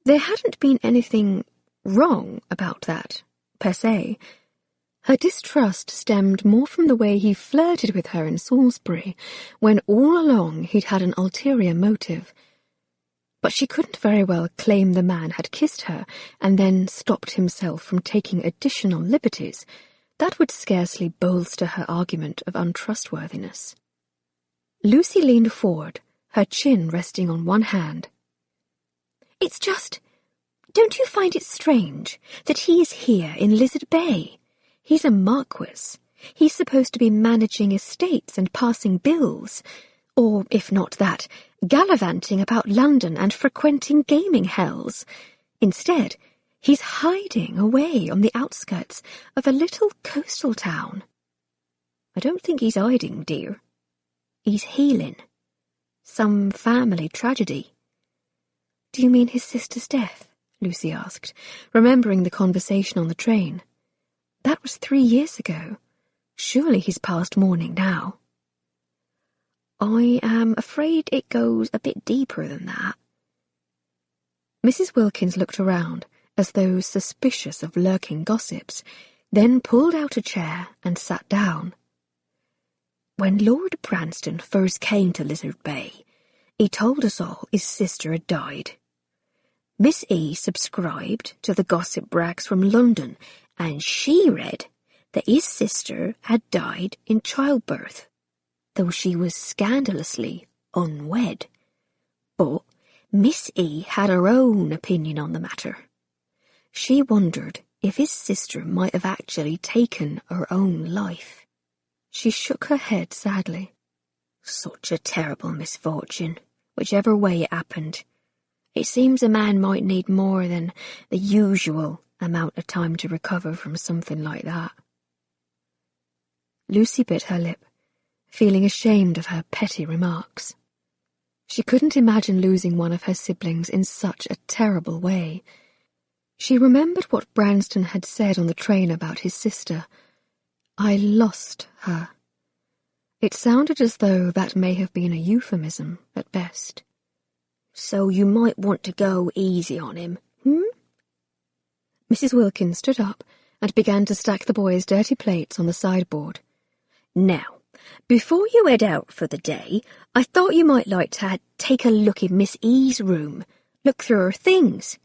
there hadn't been anything wrong about that, per se. Her distrust stemmed more from the way he flirted with her in Salisbury, when all along he'd had an ulterior motive. But she couldn't very well claim the man had kissed her and then stopped himself from taking additional liberties. That would scarcely bolster her argument of untrustworthiness. Lucy leaned forward, her chin resting on one hand. "It's just, don't you find it strange that he is here in Lizard Bay? He's a Marquis. He's supposed to be managing estates and passing bills, or, if not that, gallivanting about London and frequenting gaming hells. Instead, he's hiding away on the outskirts of a little coastal town." "I don't think he's hiding, dear. He's healing. Some family tragedy." "Do you mean his sister's death?" Lucy asked, remembering the conversation on the train. "That was 3 years ago. Surely he's past mourning now." "I am afraid it goes a bit deeper than that." Mrs. Wilkins looked around, as though suspicious of lurking gossips, then pulled out a chair and sat down. When Lord Branston first came to Lizard Bay, he told us all his sister had died. Miss E. subscribed to the gossip rags from London, and she read that his sister had died in childbirth, though she was scandalously unwed. But Miss E. had her own opinion on the matter. She wondered if his sister might have actually taken her own life. She shook her head sadly. Such a terrible misfortune, whichever way it happened. It seems a man might need more than the usual amount of time to recover from something like that. Lucy bit her lip, feeling ashamed of her petty remarks. She couldn't imagine losing one of her siblings in such a terrible way. She remembered what Branston had said on the train about his sister. I lost her. It sounded as though that may have been a euphemism at best. So you might want to go easy on him, Mrs. Wilkins stood up and began to stack the boys' dirty plates on the sideboard. Now, before you head out for the day, I thought you might like to take a look in Miss E.'s room. Look through her things.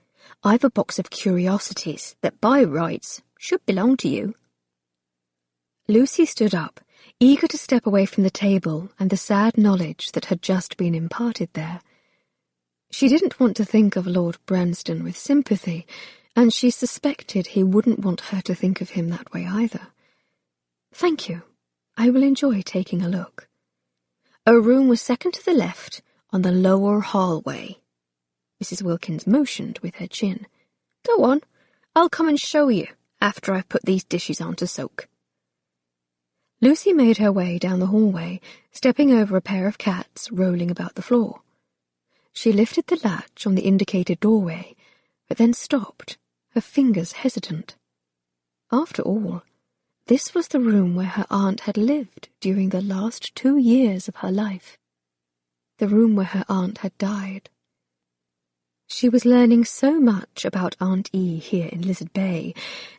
I've a box of curiosities that by rights should belong to you. Lucy stood up, eager to step away from the table and the sad knowledge that had just been imparted there. She didn't want to think of Lord Branston with sympathy, and she suspected he wouldn't want her to think of him that way either. Thank you. I will enjoy taking a look. Her room was second to the left on the lower hallway. Mrs. Wilkins motioned with her chin. Go on, I'll come and show you after I've put these dishes on to soak. Lucy made her way down the hallway, stepping over a pair of cats rolling about the floor. She lifted the latch on the indicated doorway, but then stopped, her fingers hesitant. After all, this was the room where her aunt had lived during the last 2 years of her life. The room where her aunt had died. She was learning so much about Aunt E here in Lizard Bay,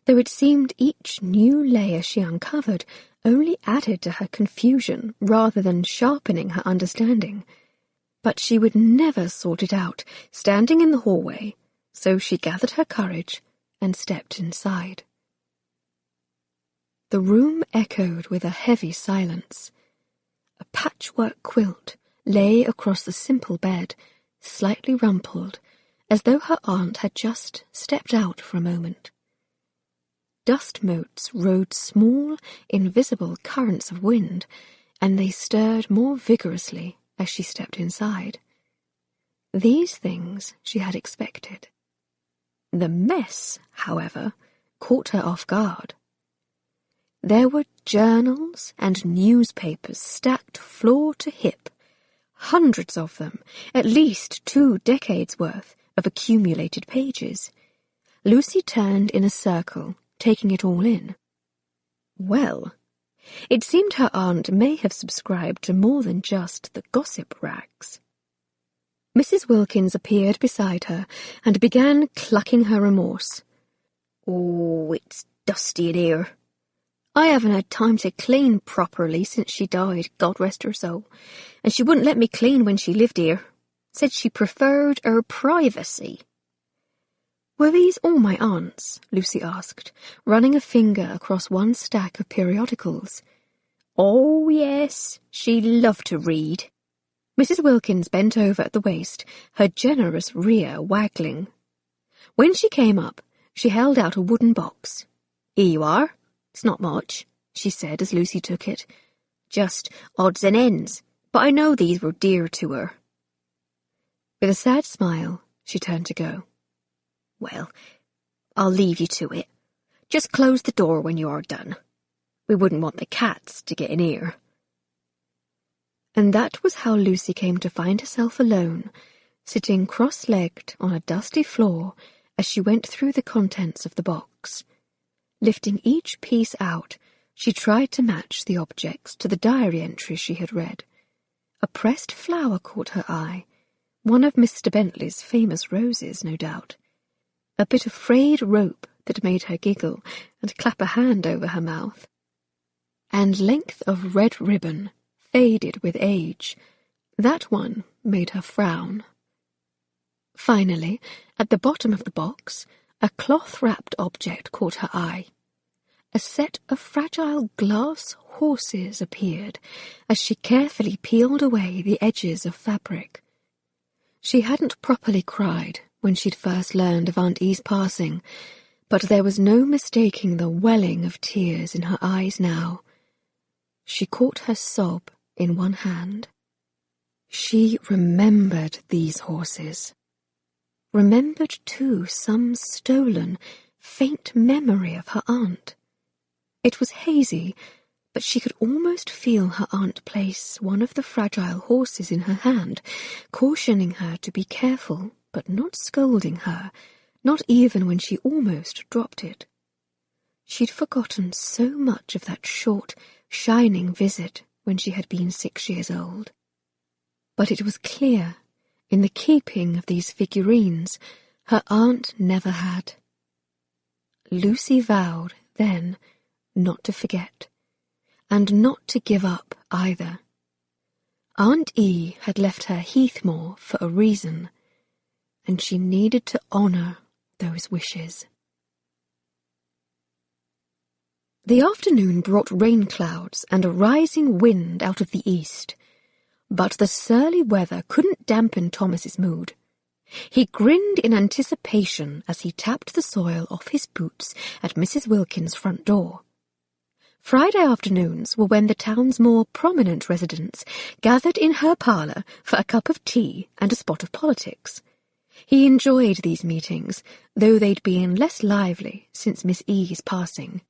though it seemed each new layer she uncovered only added to her confusion rather than sharpening her understanding. But she would never sort it out, standing in the hallway, so she gathered her courage and stepped inside. The room echoed with a heavy silence. A patchwork quilt lay across the simple bed, slightly rumpled, as though her aunt had just stepped out for a moment. Dust motes rode small, invisible currents of wind, and they stirred more vigorously as she stepped inside. These things she had expected. The mess, however, caught her off guard. There were journals and newspapers stacked floor to hip, hundreds of them, at least 2 decades' worth of accumulated pages. Lucy turned in a circle, taking it all in. Well, it seemed her aunt may have subscribed to more than just the gossip rags. Mrs. Wilkins appeared beside her and began clucking her remorse. Oh, it's dusty in here. I haven't had time to clean properly since she died, God rest her soul, and she wouldn't let me clean when she lived here. Said she preferred her privacy. Were these all my aunt's? Lucy asked, running a finger across one stack of periodicals. Oh, yes, she loved to read. Mrs. Wilkins bent over at the waist, her generous rear waggling. When she came up, she held out a wooden box. Here you are. It's not much, she said as Lucy took it. Just odds and ends, but I know these were dear to her. With a sad smile, she turned to go. Well, I'll leave you to it. Just close the door when you are done. We wouldn't want the cats to get in here. And that was how Lucy came to find herself alone, sitting cross-legged on a dusty floor as she went through the contents of the box. Lifting each piece out, she tried to match the objects to the diary entries she had read. A pressed flower caught her eye, one of Mr. Bentley's famous roses, no doubt. A bit of frayed rope that made her giggle and clap a hand over her mouth. And length of red ribbon faded with age. That one made her frown. Finally, at the bottom of the box, a cloth-wrapped object caught her eye. A set of fragile glass horses appeared as she carefully peeled away the edges of fabric. She hadn't properly cried when she'd first learned of Aunt E's passing, but there was no mistaking the welling of tears in her eyes now. She caught her sob in one hand. She remembered these horses. Remembered, too, some stolen, faint memory of her aunt. It was hazy, but she could almost feel her aunt place one of the fragile horses in her hand, cautioning her to be careful, but not scolding her, not even when she almost dropped it. She'd forgotten so much of that short, shining visit when she had been 6 years old. But it was clear, in the keeping of these figurines, her aunt never had. Lucy vowed, then, not to forget, and not to give up either. Aunt E had left her Heathmore for a reason, and she needed to honour those wishes. The afternoon brought rain clouds and a rising wind out of the east, but the surly weather couldn't dampen Thomas's mood. He grinned in anticipation as he tapped the soil off his boots at Mrs. Wilkins's front door. Friday afternoons were when the town's more prominent residents gathered in her parlour for a cup of tea and a spot of politics. He enjoyed these meetings, though they'd been less lively since Miss E's passing.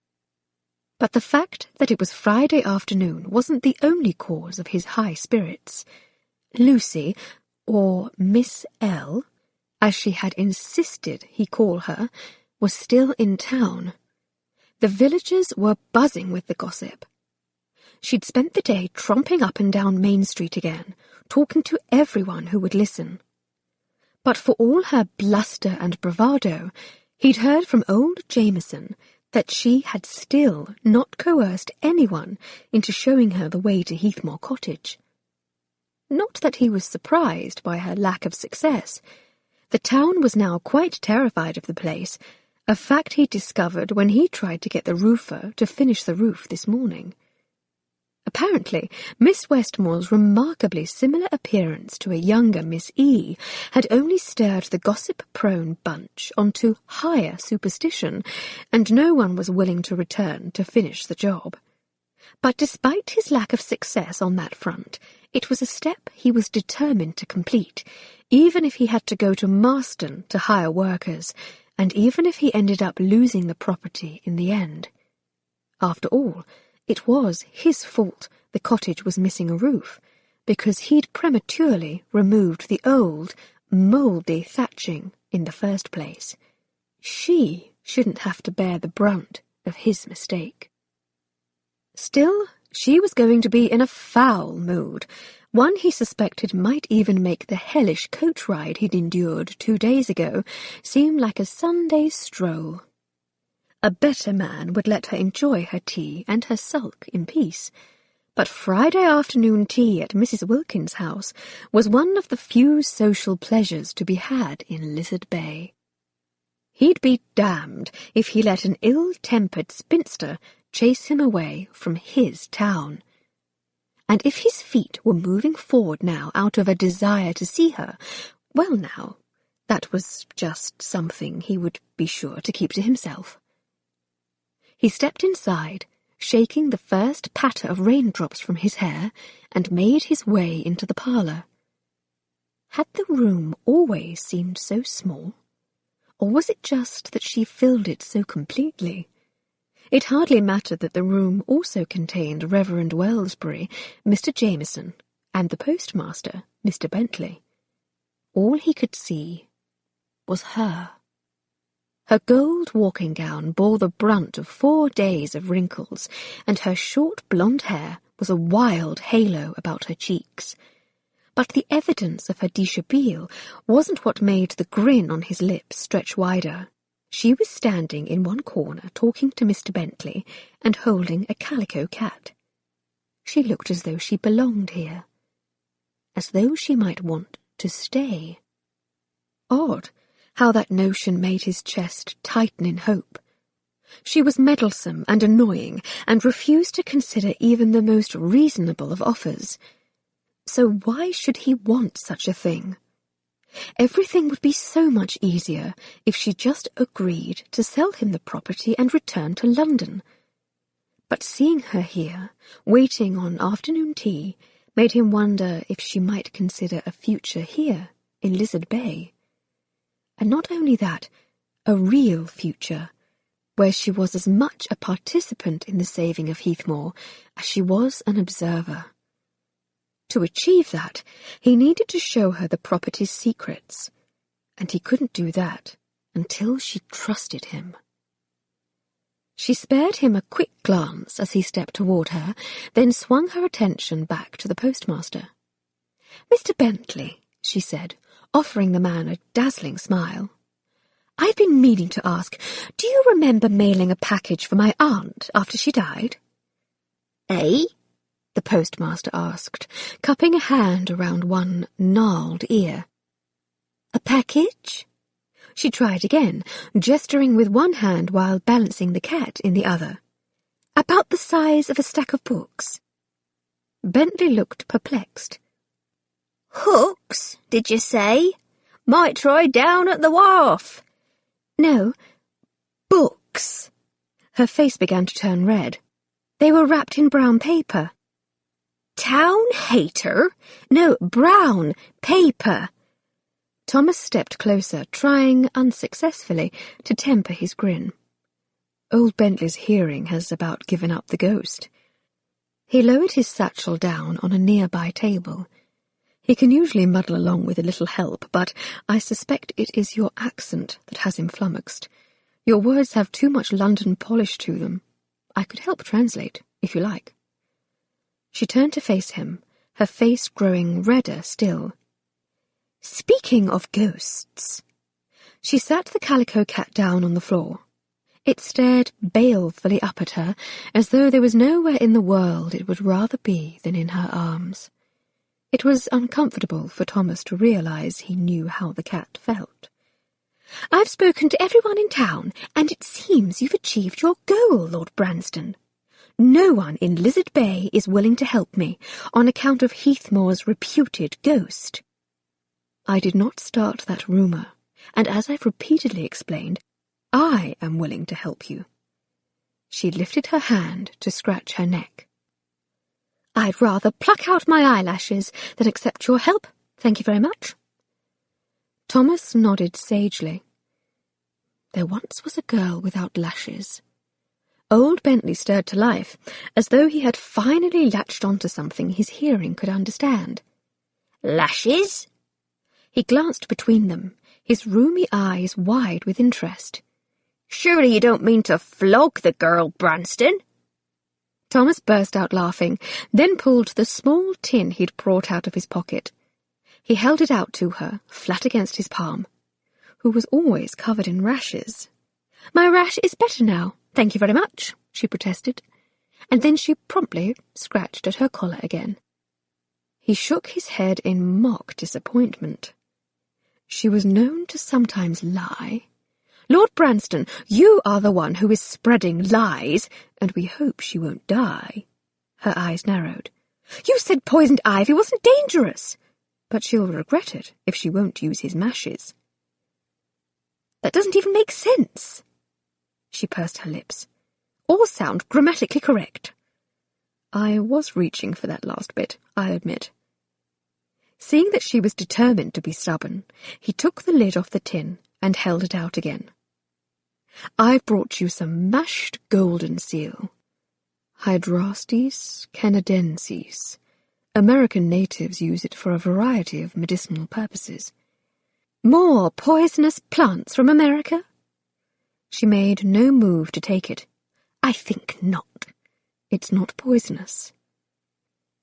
But the fact that it was Friday afternoon wasn't the only cause of his high spirits. Lucy, or Miss L, as she had insisted he call her, was still in town. The villagers were buzzing with the gossip. She'd spent the day tromping up and down Main Street again, talking to everyone who would listen. But for all her bluster and bravado, he'd heard from old Jameson that she had still not coerced anyone into showing her the way to Heathmore Cottage. Not that he was surprised by her lack of success. The town was now quite terrified of the place, a fact he discovered when he tried to get the roofer to finish the roof this morning. Apparently, Miss Westmore's remarkably similar appearance to a younger Miss E had only stirred the gossip-prone bunch onto higher superstition, and no one was willing to return to finish the job. But despite his lack of success on that front, it was a step he was determined to complete, even if he had to go to Marston to hire workers, and even if he ended up losing the property in the end. After all, it was his fault the cottage was missing a roof, because he'd prematurely removed the old, mouldy thatching in the first place. She shouldn't have to bear the brunt of his mistake. Still, she was going to be in a foul mood, one he suspected might even make the hellish coach ride he'd endured 2 days ago seem like a Sunday stroll. A better man would let her enjoy her tea and her sulk in peace, but Friday afternoon tea at Mrs. Wilkins's house was one of the few social pleasures to be had in Lizard Bay. He'd be damned if he let an ill-tempered spinster chase him away from his town. And if his feet were moving forward now out of a desire to see her, well now, that was just something he would be sure to keep to himself. He stepped inside, shaking the first patter of raindrops from his hair, and made his way into the parlour. Had the room always seemed so small? Or was it just that she filled it so completely? It hardly mattered that the room also contained Reverend Wellsbury, Mr. Jameson, and the postmaster, Mr. Bentley. All he could see was her. Her gold walking gown bore the brunt of 4 days of wrinkles, and her short blonde hair was a wild halo about her cheeks. But the evidence of her dishabille wasn't what made the grin on his lips stretch wider. She was standing in one corner talking to Mr. Bentley and holding a calico cat. She looked as though she belonged here, as though she might want to stay. Odd how that notion made his chest tighten in hope. She was meddlesome and annoying, and refused to consider even the most reasonable of offers. So why should he want such a thing? Everything would be so much easier if she just agreed to sell him the property and return to London. But seeing her here, waiting on afternoon tea, made him wonder if she might consider a future here, in Lizard Bay. And not only that, a real future, where she was as much a participant in the saving of Heathmoor as she was an observer. To achieve that, he needed to show her the property's secrets, and he couldn't do that until she trusted him. She spared him a quick glance as he stepped toward her, then swung her attention back to the postmaster. "Mr. Bentley," she said, offering the man a dazzling smile, "I've been meaning to ask, do you remember mailing a package for my aunt after she died?" "Eh?" the postmaster asked, cupping a hand around one gnarled ear. "A package?" She tried again, gesturing with one hand while balancing the cat in the other. "About the size of a stack of books." Bentley looked perplexed. "Hooks, did you say? Might try down at the wharf." "No, books." Her face began to turn red. They were wrapped in brown paper. "Town hater?" "No, brown paper." Thomas stepped closer, trying, unsuccessfully, to temper his grin. Old Bentley's hearing has about given up the ghost. He lowered his satchel down on a nearby table. He can usually muddle along with a little help, but I suspect it is your accent that has him flummoxed. Your words have too much London polish to them. I could help translate, if you like. She turned to face him, her face growing redder still. "Speaking of ghosts." She sat the calico cat down on the floor. It stared balefully up at her, as though there was nowhere in the world it would rather be than in her arms. It was uncomfortable for Thomas to realize he knew how the cat felt. "I've spoken to everyone in town, and it seems you've achieved your goal, Lord Branston. No one in Lizard Bay is willing to help me, on account of Heathmoor's reputed ghost." "I did not start that rumour, and as I've repeatedly explained, I am willing to help you." She lifted her hand to scratch her neck. "I'd rather pluck out my eyelashes than accept your help, thank you very much." Thomas nodded sagely. There once was a girl without lashes. Old Bentley stirred to life, as though he had finally latched onto something his hearing could understand. "Lashes?" He glanced between them, his rheumy eyes wide with interest. "Surely you don't mean to flog the girl, Branston?" Thomas burst out laughing, then pulled the small tin he'd brought out of his pocket. He held it out to her, flat against his palm, who was always covered in rashes. "My rash is better now, thank you very much," she protested, and then she promptly scratched at her collar again. He shook his head in mock disappointment. She was known to sometimes lie. "Lord Branston, you are the one who is spreading lies, and we hope she won't die." Her eyes narrowed. "You said poisoned ivy wasn't dangerous, but she'll regret it if she won't use his mashes." "That doesn't even make sense." She pursed her lips. "Or sound grammatically correct." I was reaching for that last bit, I admit. Seeing that she was determined to be stubborn, he took the lid off the tin and held it out again. "I've brought you some mashed golden seal. Hydrastis canadensis. American natives use it for a variety of medicinal purposes." "More poisonous plants from America?" She made no move to take it. "I think not. It's not poisonous."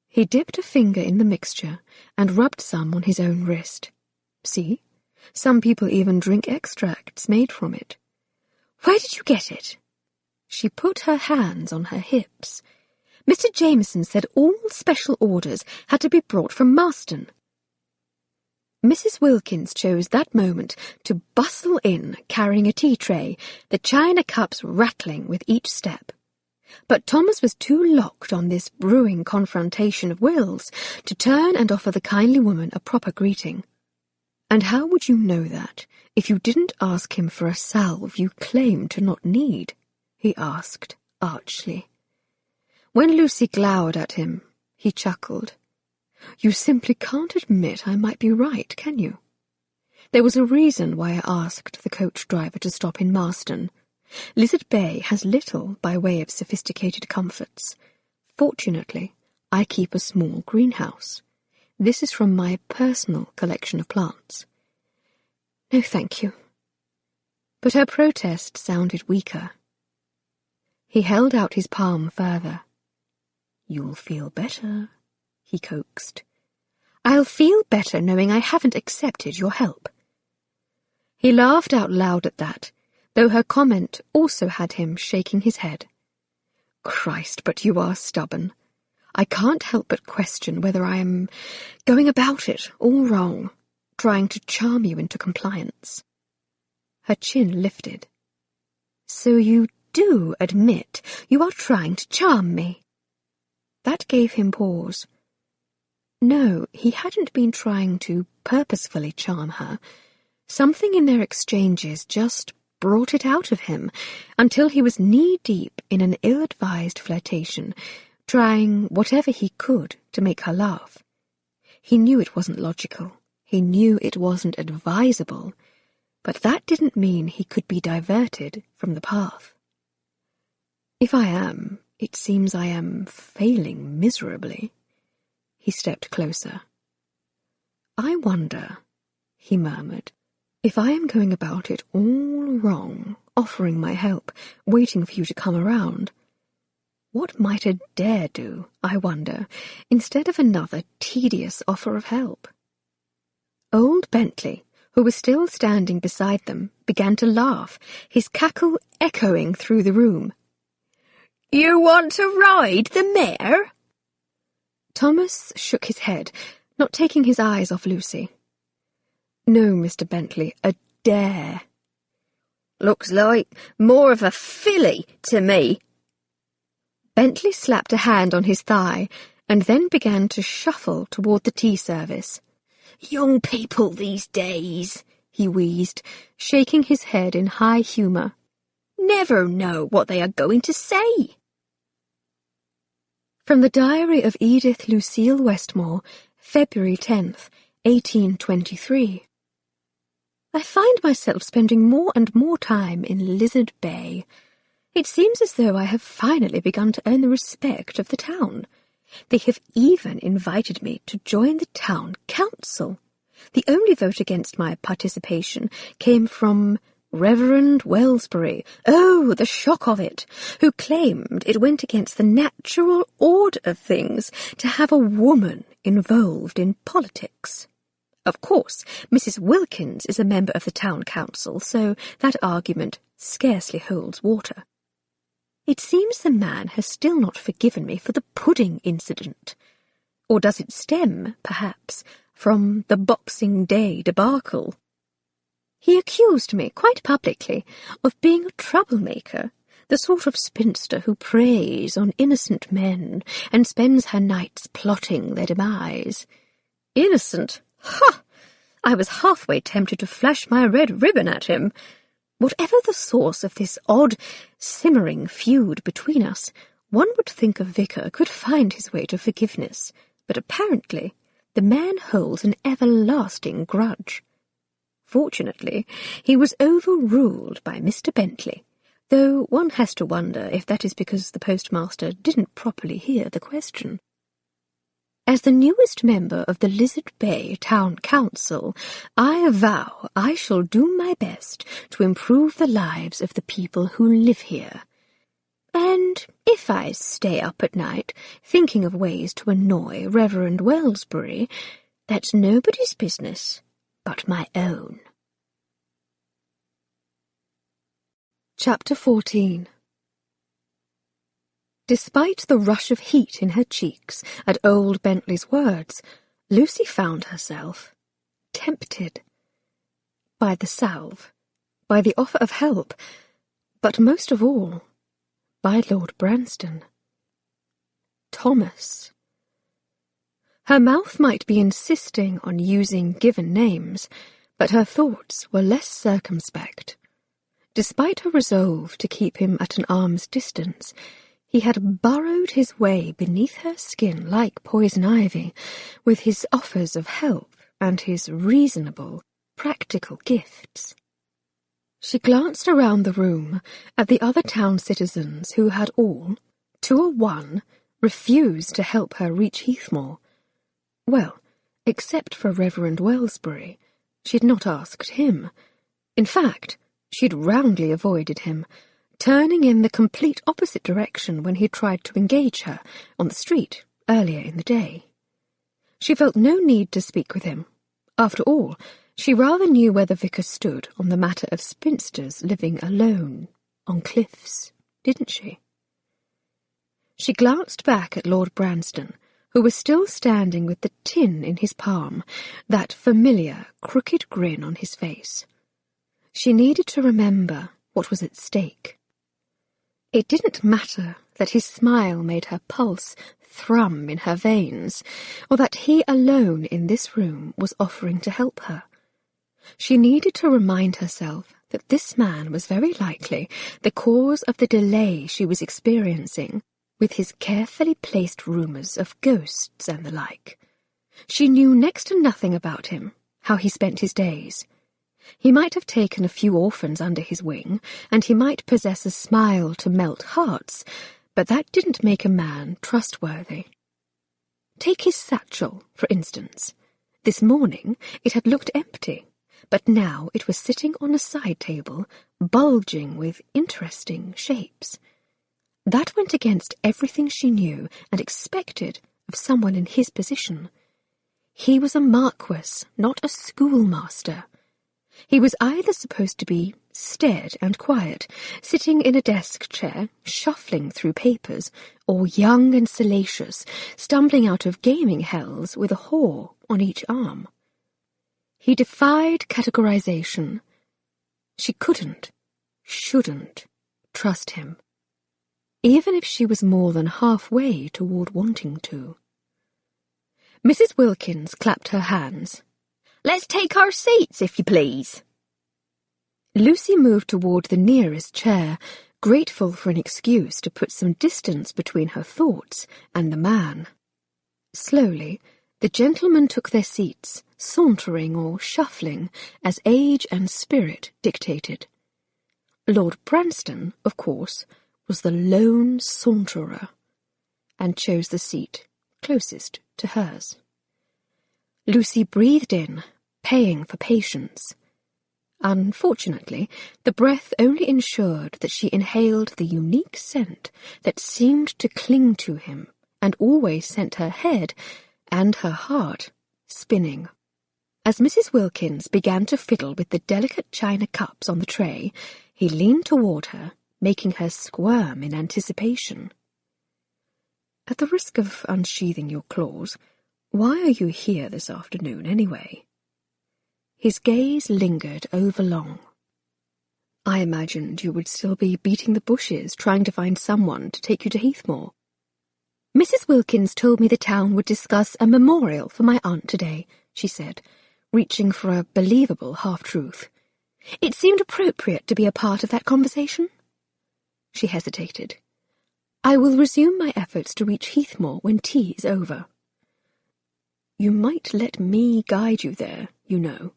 He dipped a finger in the mixture and rubbed some on his own wrist. "See? Some people even drink extracts made from it." "Where did you get it?" She put her hands on her hips. Mr. Jameson said all special orders had to be brought from Marston. Mrs. Wilkins chose that moment to bustle in, carrying a tea tray, the china cups rattling with each step. But Thomas was too locked on this brewing confrontation of wills to turn and offer the kindly woman a proper greeting. And how would you know that if you didn't ask him for a salve you claim to not need? He asked archly. When Lucy glowered at him, he chuckled. You simply can't admit I might be right, can you? There was a reason why I asked the coach driver to stop in Marston. Lizard Bay has little by way of sophisticated comforts. Fortunately, I keep a small greenhouse. This is from my personal collection of plants. No, thank you. But her protest sounded weaker. He held out his palm further. You'll feel better, he coaxed. I'll feel better knowing I haven't accepted your help. He laughed out loud at that, though her comment also had him shaking his head. Christ, but you are stubborn. I can't help but question whether I am going about it all wrong, trying to charm you into compliance. Her chin lifted. So you do admit you are trying to charm me? That gave him pause. No, he hadn't been trying to purposefully charm her. Something in their exchanges just brought it out of him, until he was knee-deep in an ill-advised flirtation, trying whatever he could to make her laugh. He knew it wasn't logical. He knew it wasn't advisable. But that didn't mean he could be diverted from the path. If I am, it seems I am failing miserably. He stepped closer. I wonder, he murmured, if I am going about it all wrong, offering my help, waiting for you to come around. What might a dare do, I wonder, instead of another tedious offer of help? Old Bentley, who was still standing beside them, began to laugh, his cackle echoing through the room. You want to ride the mare? Thomas shook his head, not taking his eyes off Lucy. No, Mr. Bentley, a dare. Looks like more of a filly to me. Bentley slapped a hand on his thigh and then began to shuffle toward the tea service. Young people these days, he wheezed, shaking his head in high humour. Never know what they are going to say. From the Diary of Edith Lucille Westmore, February 10th, 1823. I find myself spending more and more time in Lizard Bay. It seems as though I have finally begun to earn the respect of the town. They have even invited me to join the town council. The only vote against my participation came from Reverend Wellsbury, oh, the shock of it, who claimed it went against the natural order of things to have a woman involved in politics. Of course, Mrs. Wilkins is a member of the town council, so that argument scarcely holds water. It seems the man has still not forgiven me for the pudding incident. Or does it stem, perhaps, from the Boxing Day debacle? He accused me, quite publicly, of being a troublemaker, the sort of spinster who preys on innocent men and spends her nights plotting their demise. Innocent? Ha! I was halfway tempted to flash my red ribbon at him. Whatever the source of this odd, simmering feud between us, one would think a vicar could find his way to forgiveness, but apparently the man holds an everlasting grudge. Fortunately, he was overruled by Mr. Bentley, though one has to wonder if that is because the postmaster didn't properly hear the question. As the newest member of the Lizard Bay Town Council, I vow I shall do my best to improve the lives of the people who live here. And if I stay up at night thinking of ways to annoy Reverend Wellsbury, that's nobody's business but my own. Chapter 14. Despite the rush of heat in her cheeks at old Bentley's words, Lucy found herself tempted by the salve, by the offer of help, but most of all, by Lord Branston. Thomas. Her mouth might be insisting on using given names, but her thoughts were less circumspect. Despite her resolve to keep him at an arm's distance, he had burrowed his way beneath her skin like poison ivy, with his offers of help and his reasonable, practical gifts. She glanced around the room at the other town citizens who had all, 2-1, refused to help her reach Heathmore. Well, except for Reverend Wellsbury, she'd not asked him. In fact, she'd roundly avoided him, turning in the complete opposite direction when he tried to engage her on the street earlier in the day. She felt no need to speak with him. After all, she rather knew where the vicar stood on the matter of spinsters living alone on cliffs, didn't she? She glanced back at Lord Branston, who was still standing with the tin in his palm, that familiar, crooked grin on his face. She needed to remember what was at stake. It didn't matter that his smile made her pulse thrum in her veins, or that he alone in this room was offering to help her. She needed to remind herself that this man was very likely the cause of the delay she was experiencing, with his carefully placed rumours of ghosts and the like. She knew next to nothing about him, how he spent his days. He might have taken a few orphans under his wing, and he might possess a smile to melt hearts, but that didn't make a man trustworthy. Take his satchel, for instance. This morning it had looked empty, but now it was sitting on a side table, bulging with interesting shapes. That went against everything she knew and expected of someone in his position. He was a marquis, not a schoolmaster. He was either supposed to be staid and quiet, sitting in a desk chair, shuffling through papers, or young and salacious, stumbling out of gaming hells with a whore on each arm. He defied categorization. She shouldn't trust him, even if she was more than halfway toward wanting to. Mrs. Wilkins clapped her hands. "Let's take our seats, if you please." Lucy moved toward the nearest chair, grateful for an excuse to put some distance between her thoughts and the man. Slowly, the gentlemen took their seats, sauntering or shuffling, as age and spirit dictated. Lord Branston, of course, was the lone saunterer, and chose the seat closest to hers. Lucy breathed in, paying for patience. Unfortunately, the breath only ensured that she inhaled the unique scent that seemed to cling to him and always sent her head and her heart spinning. As Mrs. Wilkins began to fiddle with the delicate china cups on the tray, he leaned toward her, making her squirm in anticipation. "At the risk of unsheathing your claws, why are you here this afternoon, anyway?" His gaze lingered overlong. "I imagined you would still be beating the bushes, trying to find someone to take you to Heathmore." "Mrs. Wilkins told me the town would discuss a memorial for my aunt today," she said, reaching for a believable half-truth. "It seemed appropriate to be a part of that conversation." She hesitated. "I will resume my efforts to reach Heathmore when tea is over." "You might let me guide you there, you know.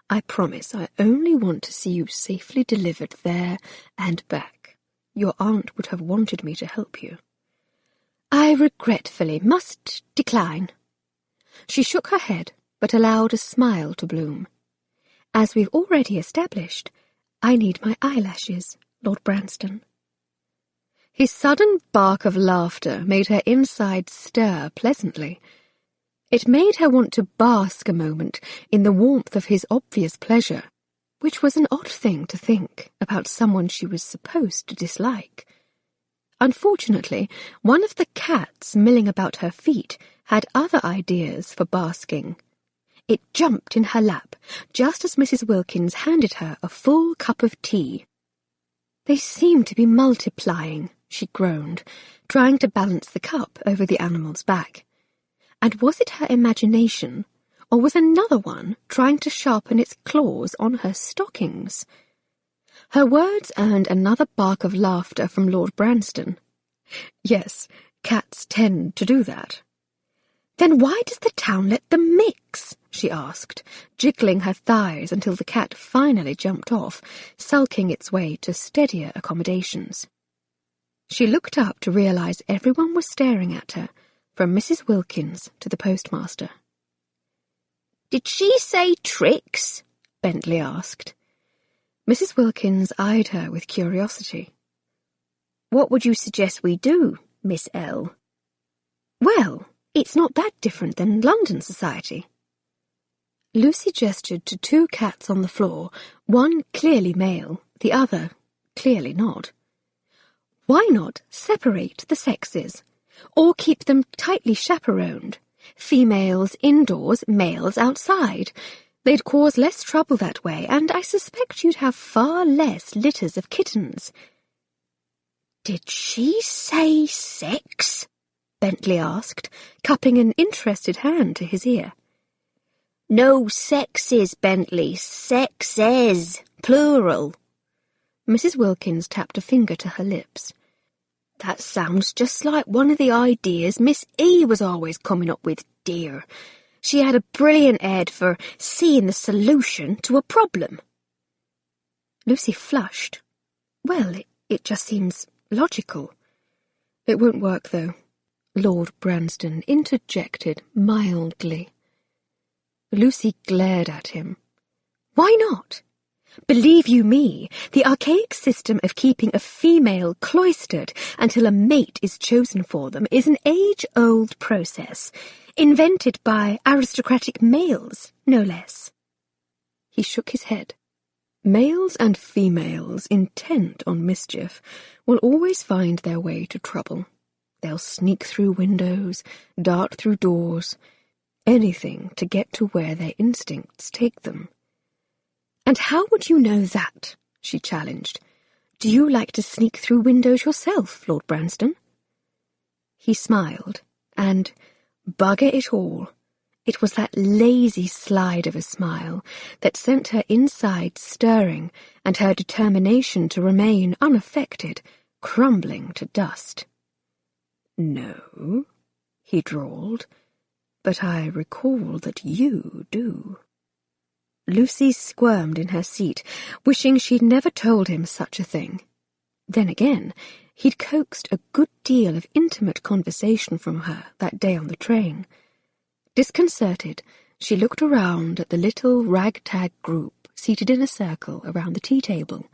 I promise I only want to see you safely delivered there and back. Your aunt would have wanted me to help you." "I regretfully must decline." She shook her head, but allowed a smile to bloom. "As we've already established, I need my eyelashes, Lord Branston." His sudden bark of laughter made her inside stir pleasantly. It made her want to bask a moment in the warmth of his obvious pleasure, which was an odd thing to think about someone she was supposed to dislike. Unfortunately, one of the cats milling about her feet had other ideas for basking. It jumped in her lap, just as Mrs. Wilkins handed her a full cup of tea. "They seem to be multiplying," she groaned, trying to balance the cup over the animal's back. And was it her imagination, or was another one trying to sharpen its claws on her stockings? Her words earned another bark of laughter from Lord Branston. "Yes, cats tend to do that." "Then why does the town let them mix?" she asked, jiggling her thighs until the cat finally jumped off, sulking its way to steadier accommodations. She looked up to realize everyone was staring at her, from Mrs. Wilkins to the postmaster. "Did she say tricks?" Bentley asked. Mrs. Wilkins eyed her with curiosity. "What would you suggest we do, Miss L?" "Well, it's not that different than London society." Lucy gestured to two cats on the floor, one clearly male, the other clearly not. "Why not separate the sexes, or keep them tightly chaperoned? Females indoors, males outside. They'd cause less trouble that way, and I suspect you'd have far less litters of kittens." "Did she say sex?" Bentley asked, cupping an interested hand to his ear. "No sexes, Bentley. Sexes, plural." Mrs. Wilkins tapped a finger to her lips. "That sounds just like one of the ideas Miss E was always coming up with, dear. She had a brilliant head for seeing the solution to a problem." Lucy flushed. "Well, it just seems logical." "It won't work, though," Lord Branston interjected mildly. Lucy glared at him. "Why not? Believe you me, the archaic system of keeping a female cloistered until a mate is chosen for them is an age-old process, invented by aristocratic males, no less." He shook his head. "Males and females intent on mischief will always find their way to trouble. They'll sneak through windows, dart through doors, anything to get to where their instincts take them." "And how would you know that?" she challenged. "Do you like to sneak through windows yourself, Lord Branston?" He smiled, and, bugger it all, it was that lazy slide of a smile that sent her inside stirring and her determination to remain unaffected crumbling to dust. "No," he drawled, "but I recall that you do." Lucy squirmed in her seat, wishing she'd never told him such a thing. Then again, he'd coaxed a good deal of intimate conversation from her that day on the train. Disconcerted, she looked around at the little ragtag group seated in a circle around the tea table.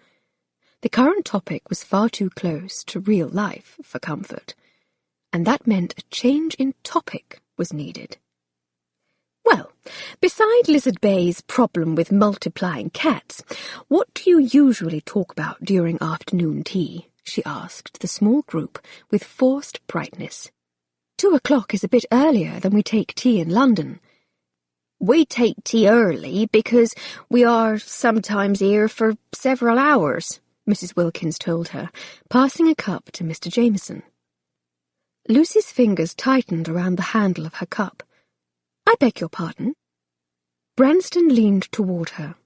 The current topic was far too close to real life for comfort, and that meant a change in topic was needed. "Well, beside Lizard Bay's problem with multiplying cats, what do you usually talk about during afternoon tea?" she asked the small group with forced brightness. 2:00 is a bit earlier than we take tea in London." "We take tea early because we are sometimes here for several hours," Mrs. Wilkins told her, passing a cup to Mr. Jameson. Lucy's fingers tightened around the handle of her cup. "I beg your pardon?" Branston leaned toward her.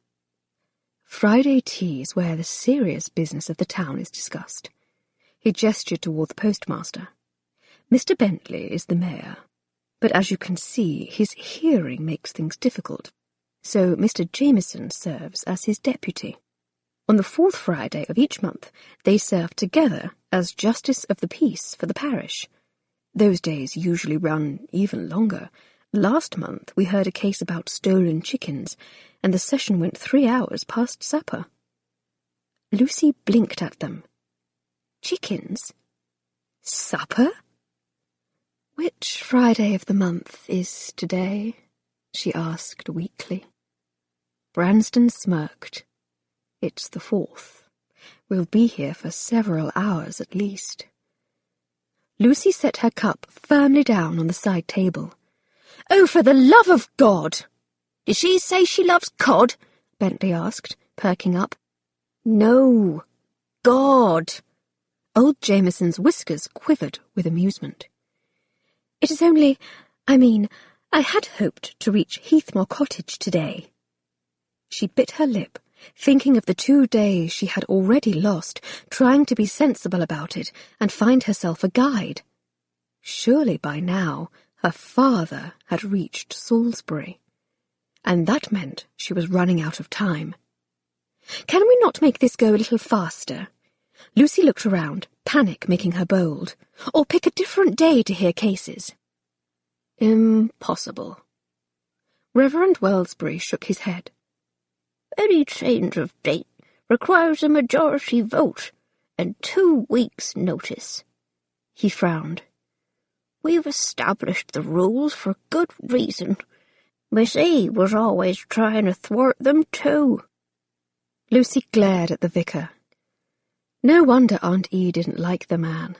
"Friday tea is where the serious business of the town is discussed." He gestured toward the postmaster. "Mr. Bentley is the mayor, but as you can see, his hearing makes things difficult, so Mr. Jameson serves as his deputy. On the 4th Friday of each month, they serve together as Justice of the Peace for the parish. Those days usually run even longer. Last month we heard a case about stolen chickens, and the session went 3 hours past supper." Lucy blinked at them. "Chickens? Supper?" "Which Friday of the month is today?" she asked weakly. Branston smirked. "It's the 4th. We'll be here for several hours at least." Lucy set her cup firmly down on the side table. "Oh, for the love of God!" "Did she say she loves cod?" Bentley asked, perking up. "No, God." Old Jameson's whiskers quivered with amusement. "It is only, I had hoped to reach Heathmore Cottage today." She bit her lip, thinking of the 2 days she had already lost, trying to be sensible about it and find herself a guide. Surely by now her father had reached Salisbury, and that meant she was running out of time. "Can we not make this go a little faster?" Lucy looked around, panic making her bold. "Or pick a different day to hear cases." "Impossible." Reverend Wellsbury shook his head. "Any change of date requires a majority vote and 2 weeks' notice." He frowned. "We've established the rules for good reason. Miss E. was always trying to thwart them too." Lucy glared at the vicar. No wonder Aunt E. didn't like the man.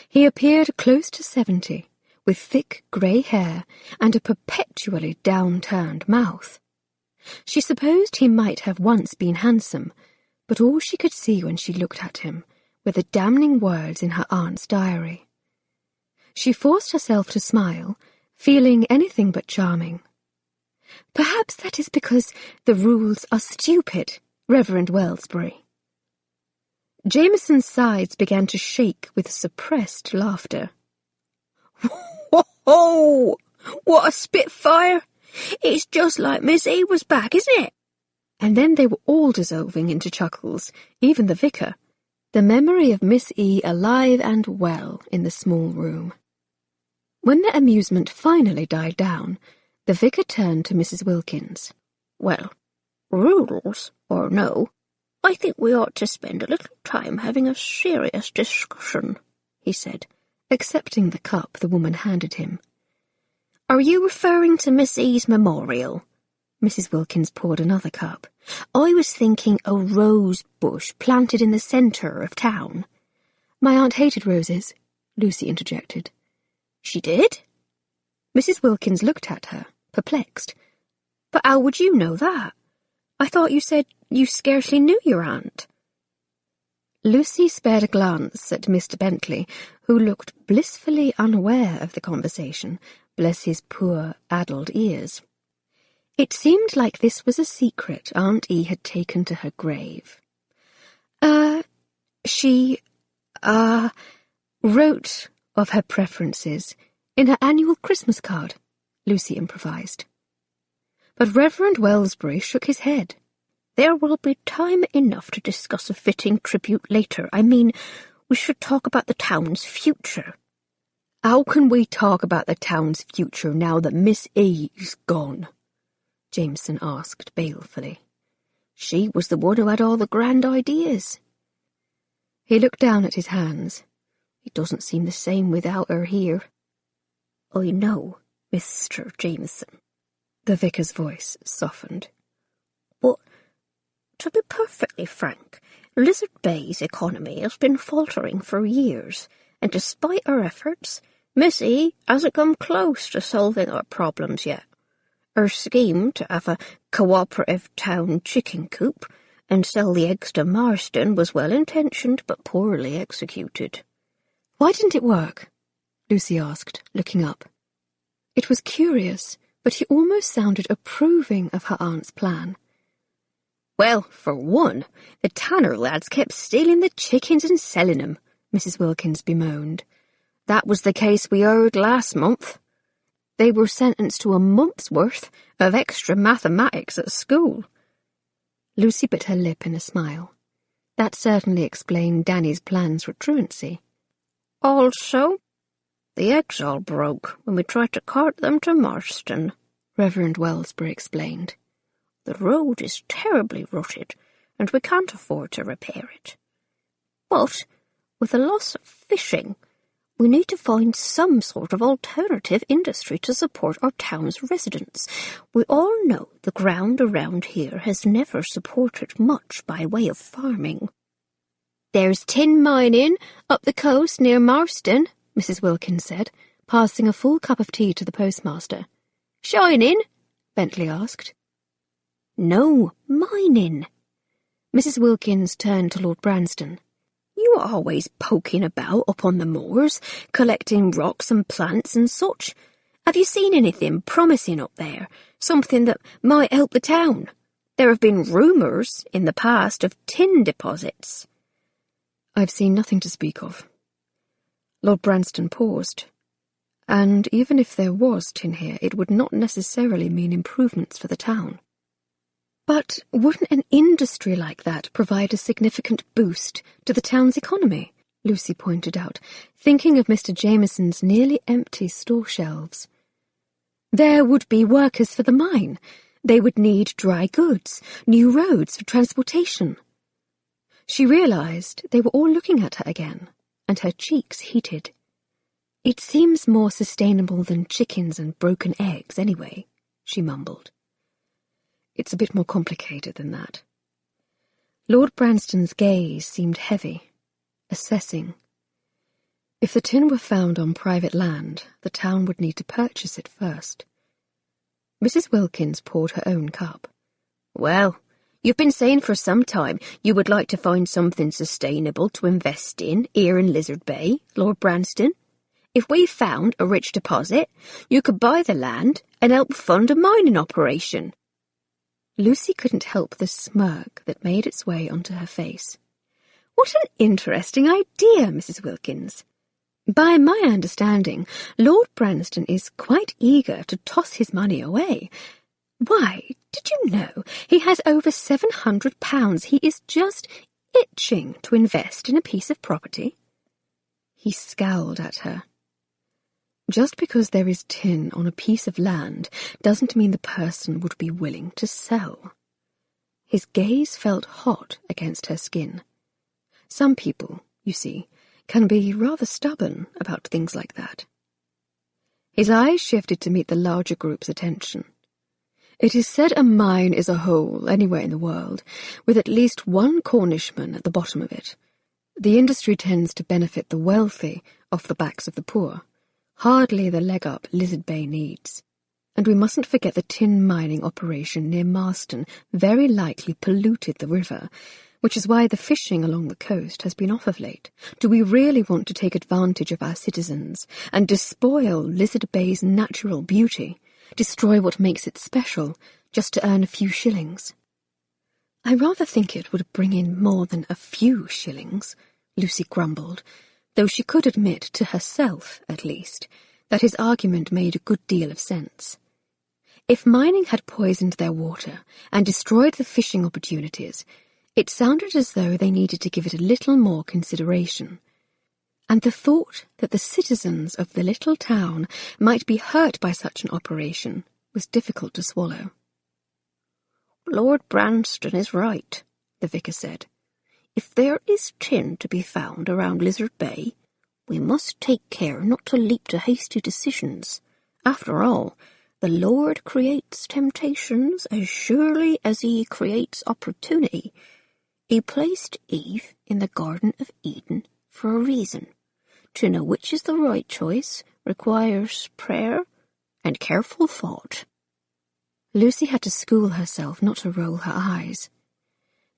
He appeared close to 70, with thick grey hair and a perpetually downturned mouth. She supposed he might have once been handsome, but all she could see when she looked at him were the damning words in her aunt's diary. She forced herself to smile, feeling anything but charming. "Perhaps that is because the rules are stupid, Reverend Wellsbury." Jameson's sides began to shake with suppressed laughter. "Whoa! What a spitfire! It's just like Miss E. was back, isn't it?" And then they were all dissolving into chuckles, even the vicar, the memory of Miss E. alive and well in the small room. When their amusement finally died down, the vicar turned to Mrs. Wilkins. "Well, rules or no, I think we ought to spend a little time having a serious discussion," he said, accepting the cup the woman handed him. "Are you referring to Miss E.'s memorial?" Mrs. Wilkins poured another cup. "I was thinking a rose bush planted in the centre of town." "My aunt hated roses," Lucy interjected. "She did?" Mrs. Wilkins looked at her, perplexed. "But how would you know that? I thought you said you scarcely knew your aunt." Lucy spared a glance at Mr. Bentley, who looked blissfully unaware of the conversation, bless his poor, addled ears. It seemed like this was a secret Aunt E. had taken to her grave. She wrote of her preferences in her annual Christmas card," Lucy improvised. But Reverend Wellsbury shook his head. "There will be time enough to discuss a fitting tribute later. We should talk about the town's future." "How can we talk about the town's future now that Miss E. is gone?" Jameson asked balefully. "She was the one who had all the grand ideas." He looked down at his hands. "It doesn't seem the same without her here." "I know, Mr. Jameson." The vicar's voice softened. "But, to be perfectly frank, Lizard Bay's economy has been faltering for years, and despite our efforts, Miss E. hasn't come close to solving our problems yet. Her scheme to have a cooperative town chicken coop and sell the eggs to Marston was well-intentioned but poorly executed." "Why didn't it work?" Lucy asked, looking up. It was curious, but he almost sounded approving of her aunt's plan. "Well, for one, the Tanner lads kept stealing the chickens and selling them," Mrs. Wilkins bemoaned. "That was the case we heard last month. They were sentenced to a month's worth of extra mathematics at school." Lucy bit her lip in a smile. That certainly explained Danny's plans for truancy. "Also, the eggs all broke when we tried to cart them to Marston," Reverend Wellsbury explained. "The road is terribly rutted, and we can't afford to repair it. But, with the loss of fishing, we need to find some sort of alternative industry to support our town's residents. We all know the ground around here has never supported much by way of farming." "There's tin mining up the coast near Marston," Mrs. Wilkins said, passing a full cup of tea to the postmaster. Shining? Bentley asked. No, mining. Mrs. Wilkins turned to Lord Branston. You are always poking about up on the moors, collecting rocks and plants and such. Have you seen anything promising up there, something that might help the town? There have been rumours in the past of tin deposits. I've seen nothing to speak of. Lord Branston paused. And even if there was tin here, it would not necessarily mean improvements for the town. But wouldn't an industry like that provide a significant boost to the town's economy? Lucy pointed out, thinking of Mr. Jameson's nearly empty store shelves. There would be workers for the mine. They would need dry goods, new roads for transportation. She realized they were all looking at her again, and her cheeks heated. It seems more sustainable than chickens and broken eggs, anyway, she mumbled. It's a bit more complicated than that. Lord Branston's gaze seemed heavy, assessing. If the tin were found on private land, the town would need to purchase it first. Mrs. Wilkins poured her own cup. Well, you've been saying for some time you would like to find something sustainable to invest in here in Lizard Bay, Lord Branston. If we found a rich deposit, you could buy the land and help fund a mining operation. Lucy couldn't help the smirk that made its way onto her face. What an interesting idea, Mrs. Wilkins. By my understanding, Lord Branston is quite eager to toss his money away. Why, did you know he has over £700 he is just itching to invest in a piece of property? He scowled at her. Just because there is tin on a piece of land doesn't mean the person would be willing to sell. His gaze felt hot against her skin. Some people, you see, can be rather stubborn about things like that. His eyes shifted to meet the larger group's attention. It is said a mine is a hole anywhere in the world, with at least one Cornishman at the bottom of it. The industry tends to benefit the wealthy off the backs of the poor. Hardly the leg up Lizard Bay needs. And we mustn't forget the tin mining operation near Marston very likely polluted the river, which is why the fishing along the coast has been off of late. Do we really want to take advantage of our citizens and despoil Lizard Bay's natural beauty, destroy what makes it special, just to earn a few shillings? I rather think it would bring in more than a few shillings, Lucy grumbled, though she could admit to herself, at least, that his argument made a good deal of sense. If mining had poisoned their water and destroyed the fishing opportunities, it sounded as though they needed to give it a little more consideration. And the thought that the citizens of the little town might be hurt by such an operation was difficult to swallow. Lord Branston is right, the vicar said. If there is tin to be found around Lizard Bay, we must take care not to leap to hasty decisions. After all, the Lord creates temptations as surely as he creates opportunity. He placed Eve in the Garden of Eden for a reason. To know which is the right choice requires prayer and careful thought. Lucy had to school herself not to roll her eyes.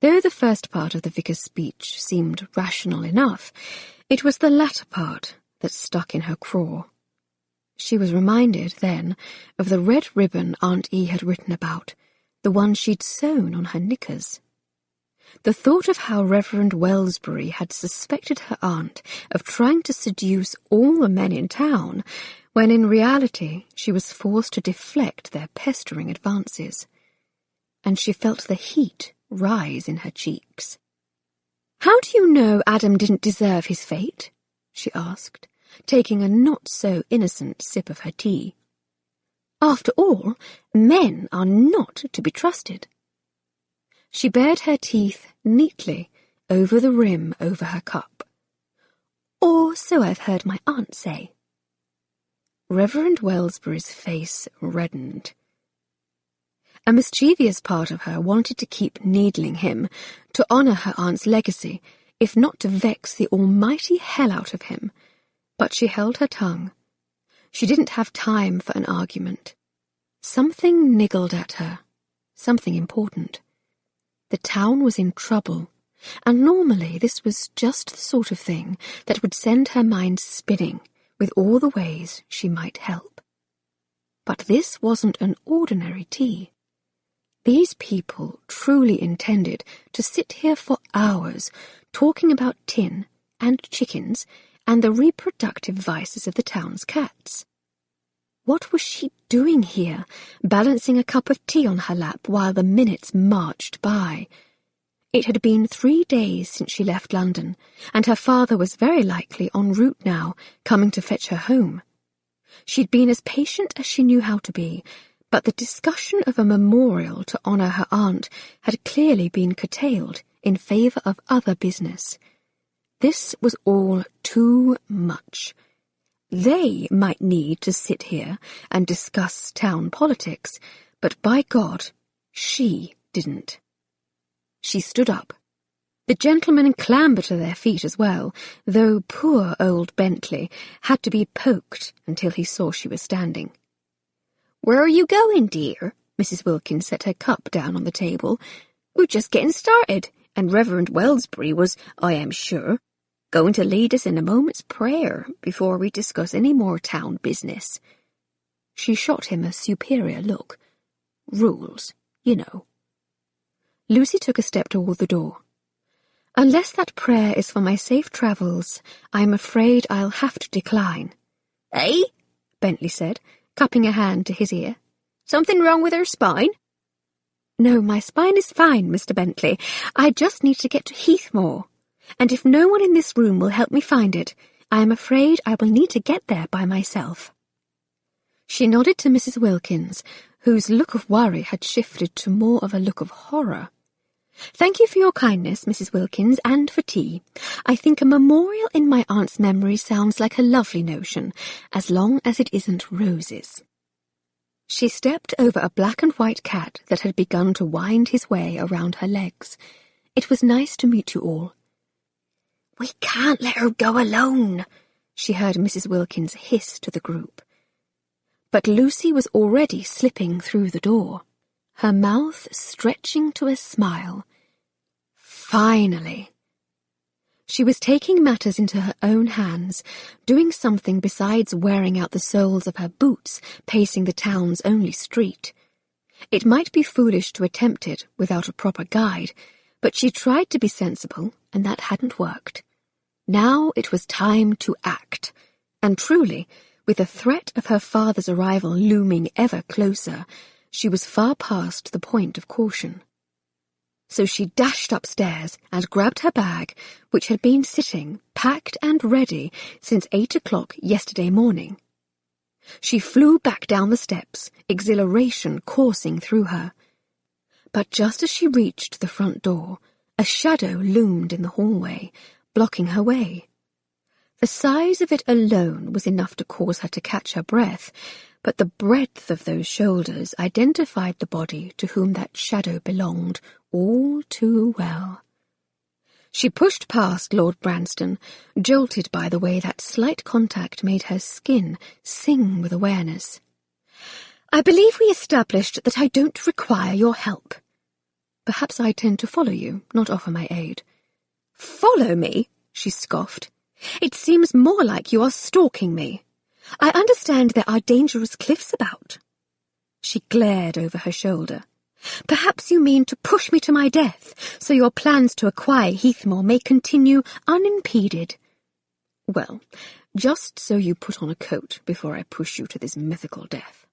Though the first part of the vicar's speech seemed rational enough, it was the latter part that stuck in her craw. She was reminded, then, of the red ribbon Aunt E had written about, the one she'd sewn on her knickers. The thought of how Reverend Wellsbury had suspected her aunt of trying to seduce all the men in town, when in reality she was forced to deflect their pestering advances. And she felt the heat rise in her cheeks. "How do you know Adam didn't deserve his fate?" she asked, taking a not-so-innocent sip of her tea. "After all, men are not to be trusted." She bared her teeth neatly over the rim over her cup. "Or so I've heard my aunt say." Reverend Wellsbury's face reddened. A mischievous part of her wanted to keep needling him, to honour her aunt's legacy, if not to vex the almighty hell out of him. But she held her tongue. She didn't have time for an argument. Something niggled at her, something important. The town was in trouble, and normally this was just the sort of thing that would send her mind spinning with all the ways she might help. But this wasn't an ordinary tea. These people truly intended to sit here for hours talking about tin and chickens and the reproductive vices of the town's cats. What was she doing here, balancing a cup of tea on her lap while the minutes marched by? It had been 3 days since she left London, and her father was very likely en route now, coming to fetch her home. She'd been as patient as she knew how to be, but the discussion of a memorial to honour her aunt had clearly been curtailed in favour of other business. This was all too much. They might need to sit here and discuss town politics, but by God, she didn't. She stood up. The gentlemen clambered to their feet as well, though poor old Bentley had to be poked until he saw she was standing. "Where are you going, dear?" Mrs. Wilkins set her cup down on the table. "We're just getting started, and Reverend Wellsbury was, I am sure, going to lead us in a moment's prayer before we discuss any more town business." She shot him a superior look. Rules, you know. Lucy took a step toward the door. "Unless that prayer is for my safe travels, I'm afraid I'll have to decline." "Eh?" Bentley said, cupping a hand to his ear. "Something wrong with her spine?" "No, my spine is fine, Mr. Bentley. I just need to get to Heathmore. And if no one in this room will help me find it, I am afraid I will need to get there by myself." She nodded to Mrs. Wilkins, whose look of worry had shifted to more of a look of horror. "Thank you for your kindness, Mrs. Wilkins, and for tea. I think a memorial in my aunt's memory sounds like a lovely notion, as long as it isn't roses." She stepped over a black and white cat that had begun to wind his way around her legs. "It was nice to meet you all." "We can't let her go alone," she heard Mrs. Wilkins hiss to the group. But Lucy was already slipping through the door, her mouth stretching to a smile. Finally! She was taking matters into her own hands, doing something besides wearing out the soles of her boots, pacing the town's only street. It might be foolish to attempt it without a proper guide, but she tried to be sensible, and that hadn't worked. Now it was time to act, and truly, with the threat of her father's arrival looming ever closer, she was far past the point of caution. So she dashed upstairs and grabbed her bag, which had been sitting, packed and ready, since 8 o'clock yesterday morning. She flew back down the steps, exhilaration coursing through her. But just as she reached the front door, a shadow loomed in the hallway, blocking her way. The size of it alone was enough to cause her to catch her breath, but the breadth of those shoulders identified the body to whom that shadow belonged all too well. She pushed past Lord Branston, jolted by the way that slight contact made her skin sing with awareness. "I believe we established that I don't require your help." "Perhaps I tend to follow you, not offer my aid." "Follow me?" she scoffed. "It seems more like you are stalking me. I understand there are dangerous cliffs about." She glared over her shoulder. "Perhaps you mean to push me to my death, so your plans to acquire Heathmore may continue unimpeded." "Well, just so you put on a coat before I push you to this mythical death."